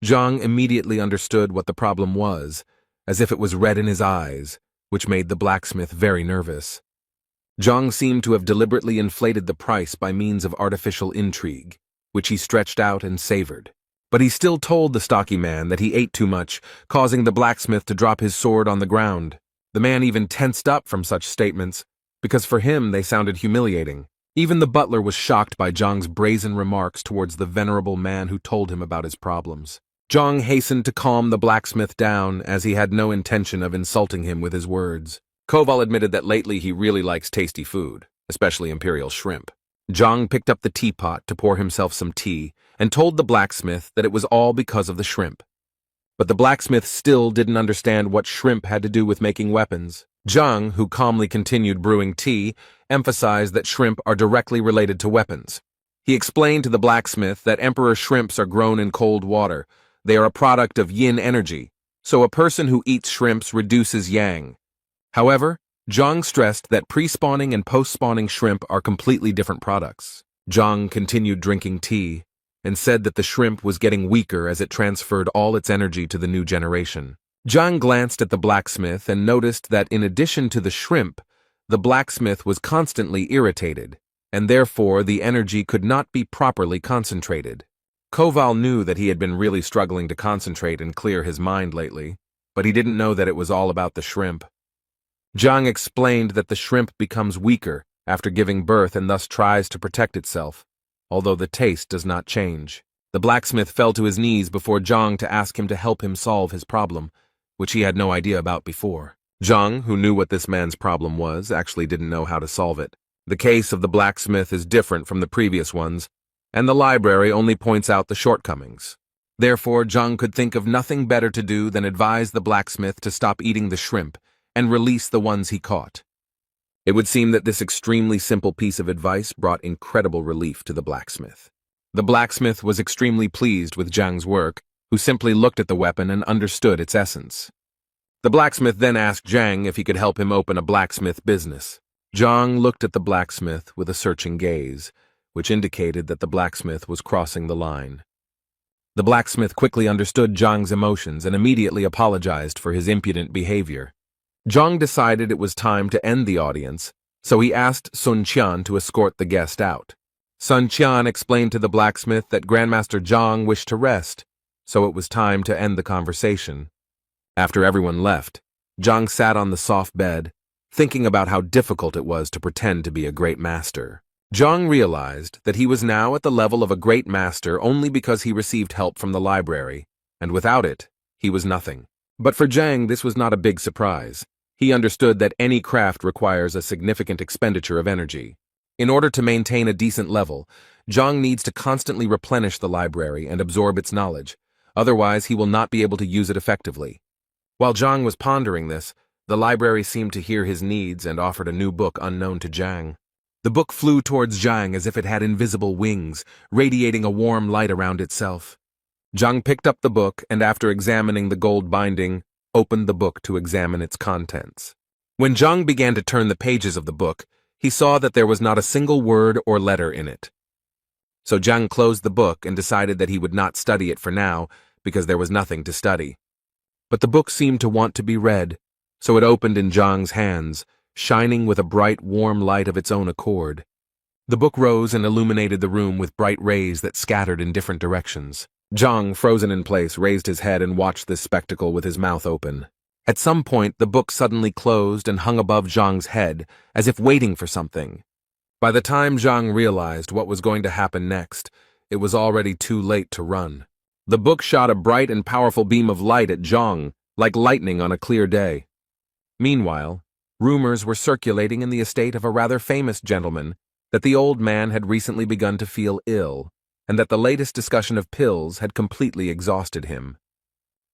Zhang immediately understood what the problem was, as if it was red in his eyes, which made the blacksmith very nervous. Zhang seemed to have deliberately inflated the price by means of artificial intrigue, which he stretched out and savored. But he still told the stocky man that he ate too much, causing the blacksmith to drop his sword on the ground. The man even tensed up from such statements, because for him they sounded humiliating. Even the butler was shocked by Zhang's brazen remarks towards the venerable man who told him about his problems. Zhang hastened to calm the blacksmith down, as he had no intention of insulting him with his words. Koval admitted that lately he really likes tasty food, especially imperial shrimp. Zhang picked up the teapot to pour himself some tea and told the blacksmith that it was all because of the shrimp. But the blacksmith still didn't understand what shrimp had to do with making weapons. Zhang, who calmly continued brewing tea, emphasized that shrimp are directly related to weapons. He explained to the blacksmith that emperor shrimps are grown in cold water. They are a product of yin energy, so a person who eats shrimps reduces yang. However, Zhang stressed that pre-spawning and post-spawning shrimp are completely different products. Zhang continued drinking tea and said that the shrimp was getting weaker as it transferred all its energy to the new generation. Zhang glanced at the blacksmith and noticed that in addition to the shrimp, the blacksmith was constantly irritated, and therefore the energy could not be properly concentrated. Koval knew that he had been really struggling to concentrate and clear his mind lately, but he didn't know that it was all about the shrimp. Zhang explained that the shrimp becomes weaker after giving birth and thus tries to protect itself, although the taste does not change. The blacksmith fell to his knees before Zhang to ask him to help him solve his problem, which he had no idea about before. Zhang, who knew what this man's problem was, actually didn't know how to solve it. The case of the blacksmith is different from the previous ones, and the library only points out the shortcomings. Therefore, Zhang could think of nothing better to do than advise the blacksmith to stop eating the shrimp and release the ones he caught. It would seem that this extremely simple piece of advice brought incredible relief to the blacksmith. The blacksmith was extremely pleased with Zhang's work, who simply looked at the weapon and understood its essence. The blacksmith then asked Zhang if he could help him open a blacksmith business. Zhang looked at the blacksmith with a searching gaze, which indicated that the blacksmith was crossing the line. The blacksmith quickly understood Zhang's emotions and immediately apologized for his impudent behavior. Zhang decided it was time to end the audience, so he asked Sun Qian to escort the guest out. Sun Qian explained to the blacksmith that Grandmaster Zhang wished to rest, so it was time to end the conversation. After everyone left, Zhang sat on the soft bed, thinking about how difficult it was to pretend to be a great master. Zhang realized that he was now at the level of a great master only because he received help from the library, and without it, he was nothing. But for Zhang, this was not a big surprise. He understood that any craft requires a significant expenditure of energy. In order to maintain a decent level, Zhang needs to constantly replenish the library and absorb its knowledge, otherwise he will not be able to use it effectively. While Zhang was pondering this, the library seemed to hear his needs and offered a new book unknown to Zhang. The book flew towards Zhang as if it had invisible wings, radiating a warm light around itself. Zhang picked up the book and, after examining the gold binding, opened the book to examine its contents. When Zhang began to turn the pages of the book, he saw that there was not a single word or letter in it. So Zhang closed the book and decided that he would not study it for now because there was nothing to study. But the book seemed to want to be read, so it opened in Zhang's hands, shining with a bright, warm light of its own accord. The book rose and illuminated the room with bright rays that scattered in different directions. Zhang, frozen in place, raised his head and watched this spectacle with his mouth open. At some point, the book suddenly closed and hung above Zhang's head, as if waiting for something. By the time Zhang realized what was going to happen next, it was already too late to run. The book shot a bright and powerful beam of light at Zhang, like lightning on a clear day. Meanwhile, rumors were circulating in the estate of a rather famous gentleman that the old man had recently begun to feel ill, and that the latest discussion of pills had completely exhausted him.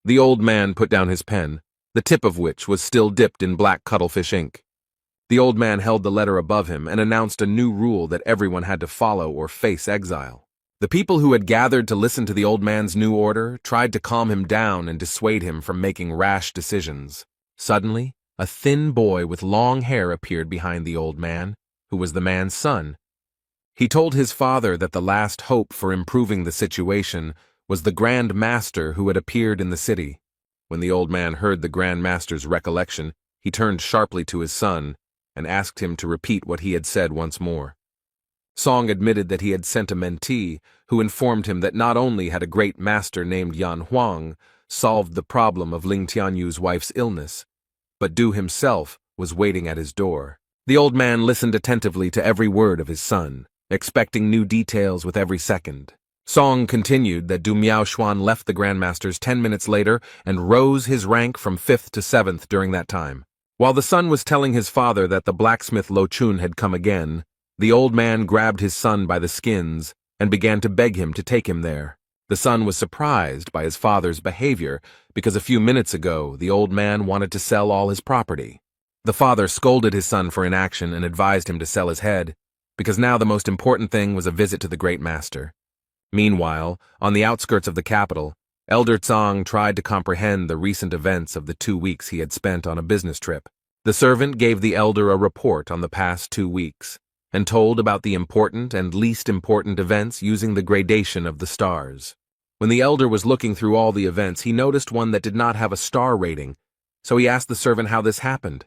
The old man put down his pen, the tip of which was still dipped in black cuttlefish ink. The old man held the letter above him and announced a new rule that everyone had to follow or face exile. The people who had gathered to listen to the old man's new order tried to calm him down and dissuade him from making rash decisions. Suddenly, a thin boy with long hair appeared behind the old man, who was the man's son. He told his father that the last hope for improving the situation was the Grand Master who had appeared in the city. When the old man heard the Grand Master's recollection, he turned sharply to his son and asked him to repeat what he had said once more. Song admitted that he had sent a mentee who informed him that not only had a great master named Yan Huang solved the problem of Ling Tianyu's wife's illness, but Du himself was waiting at his door. The old man listened attentively to every word of his son, expecting new details with every second. Song continued that Du Miaoshuan left the Grandmasters 10 minutes later and rose his rank from 5th to 7th during that time. While the son was telling his father that the blacksmith Lo Chun had come again, the old man grabbed his son by the skins and began to beg him to take him there. The son was surprised by his father's behavior because a few minutes ago the old man wanted to sell all his property. The father scolded his son for inaction and advised him to sell his head, because now the most important thing was a visit to the great master. Meanwhile, on the outskirts of the capital, Elder Tsang tried to comprehend the recent events of the 2 weeks he had spent on a business trip. The servant gave the elder a report on the past 2 weeks, and told about the important and least important events using the gradation of the stars. When the elder was looking through all the events, he noticed one that did not have a star rating, so he asked the servant how this happened.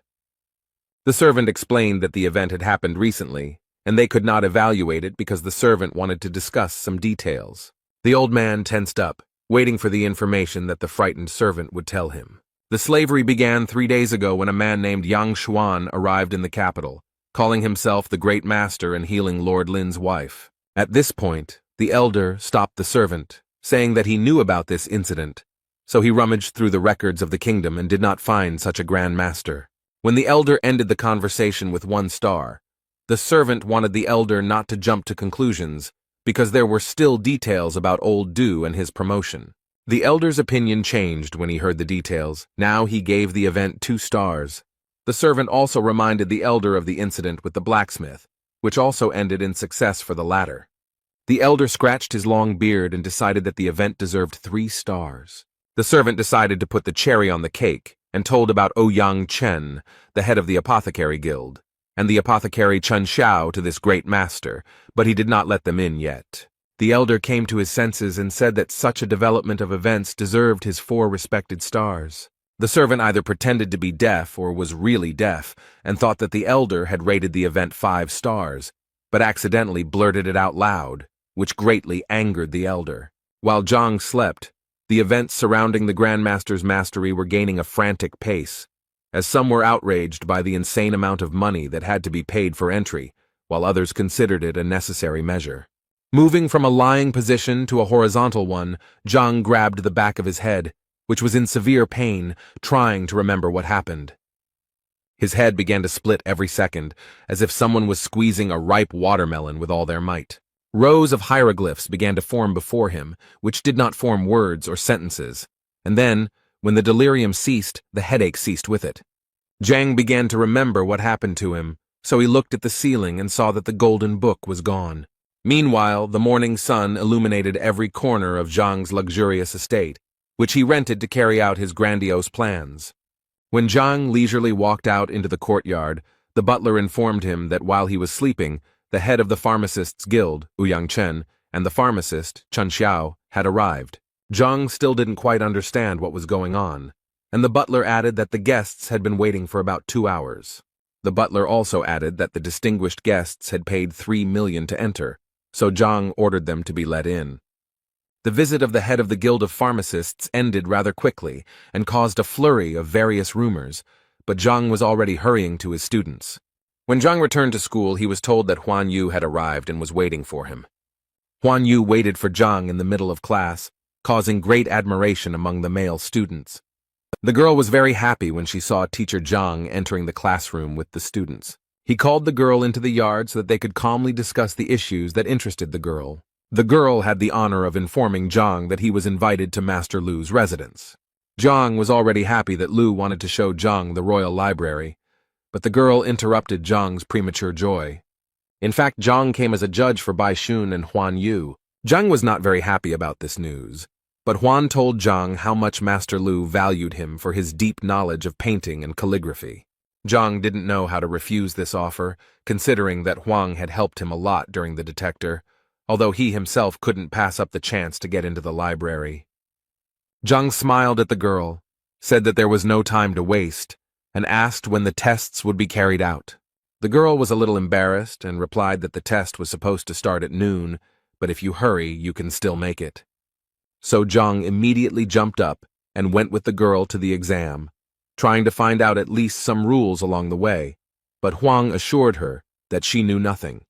The servant explained that the event had happened recently, and they could not evaluate it because the servant wanted to discuss some details. The old man tensed up, waiting for the information that the frightened servant would tell him. The slavery began 3 days ago when a man named Yang Xuan arrived in the capital, calling himself the Great Master and healing Lord Lin's wife. At this point, the elder stopped the servant, saying that he knew about this incident, so he rummaged through the records of the kingdom and did not find such a Grand Master. When the elder ended the conversation with 1 star, the servant wanted the elder not to jump to conclusions, because there were still details about old Du and his promotion. The elder's opinion changed when he heard the details. Now he gave the event 2 stars. The servant also reminded the elder of the incident with the blacksmith, which also ended in success for the latter. The elder scratched his long beard and decided that the event deserved 3 stars. The servant decided to put the cherry on the cake and told about Ouyang Chen, the head of the apothecary guild, and the apothecary Chun Xiao to this great master, but he did not let them in yet. The elder came to his senses and said that such a development of events deserved his 4 respected stars. The servant either pretended to be deaf or was really deaf and thought that the elder had rated the event 5 stars, but accidentally blurted it out loud, which greatly angered the elder. While Zhang slept, the events surrounding the Grandmaster's mastery were gaining a frantic pace, as some were outraged by the insane amount of money that had to be paid for entry, while others considered it a necessary measure. Moving from a lying position to a horizontal one, Zhang grabbed the back of his head, which was in severe pain, trying to remember what happened. His head began to split every second, as if someone was squeezing a ripe watermelon with all their might. Rows of hieroglyphs began to form before him, which did not form words or sentences, and then, when the delirium ceased, the headache ceased with it. Zhang began to remember what happened to him, so he looked at the ceiling and saw that the golden book was gone. Meanwhile, the morning sun illuminated every corner of Zhang's luxurious estate, which he rented to carry out his grandiose plans. When Zhang leisurely walked out into the courtyard, the butler informed him that while he was sleeping, the head of the pharmacists' guild, Ouyang Chen, and the pharmacist, Chun Xiao, had arrived. Zhang still didn't quite understand what was going on, and the butler added that the guests had been waiting for about 2 hours. The butler also added that the distinguished guests had paid 3 million to enter, so Zhang ordered them to be let in. The visit of the head of the Guild of Pharmacists ended rather quickly and caused a flurry of various rumors, but Zhang was already hurrying to his students. When Zhang returned to school, he was told that Huan Yu had arrived and was waiting for him. Huan Yu waited for Zhang in the middle of class, causing great admiration among the male students. The girl was very happy when she saw teacher Zhang entering the classroom with the students. He called the girl into the yard so that they could calmly discuss the issues that interested the girl. The girl had the honor of informing Zhang that he was invited to Master Lu's residence. Zhang was already happy that Lu wanted to show Zhang the royal library, but the girl interrupted Zhang's premature joy. In fact, Zhang came as a judge for Bai Shun and Huan Yu. Zhang was not very happy about this news, but Huan told Zhang how much Master Lu valued him for his deep knowledge of painting and calligraphy. Zhang didn't know how to refuse this offer, considering that Huang had helped him a lot during the detector, although he himself couldn't pass up the chance to get into the library. Zhang smiled at the girl, said that there was no time to waste, and asked when the tests would be carried out. The girl was a little embarrassed and replied that the test was supposed to start at noon, but if you hurry, you can still make it. So Zhang immediately jumped up and went with the girl to the exam, trying to find out at least some rules along the way, but Huang assured her that she knew nothing.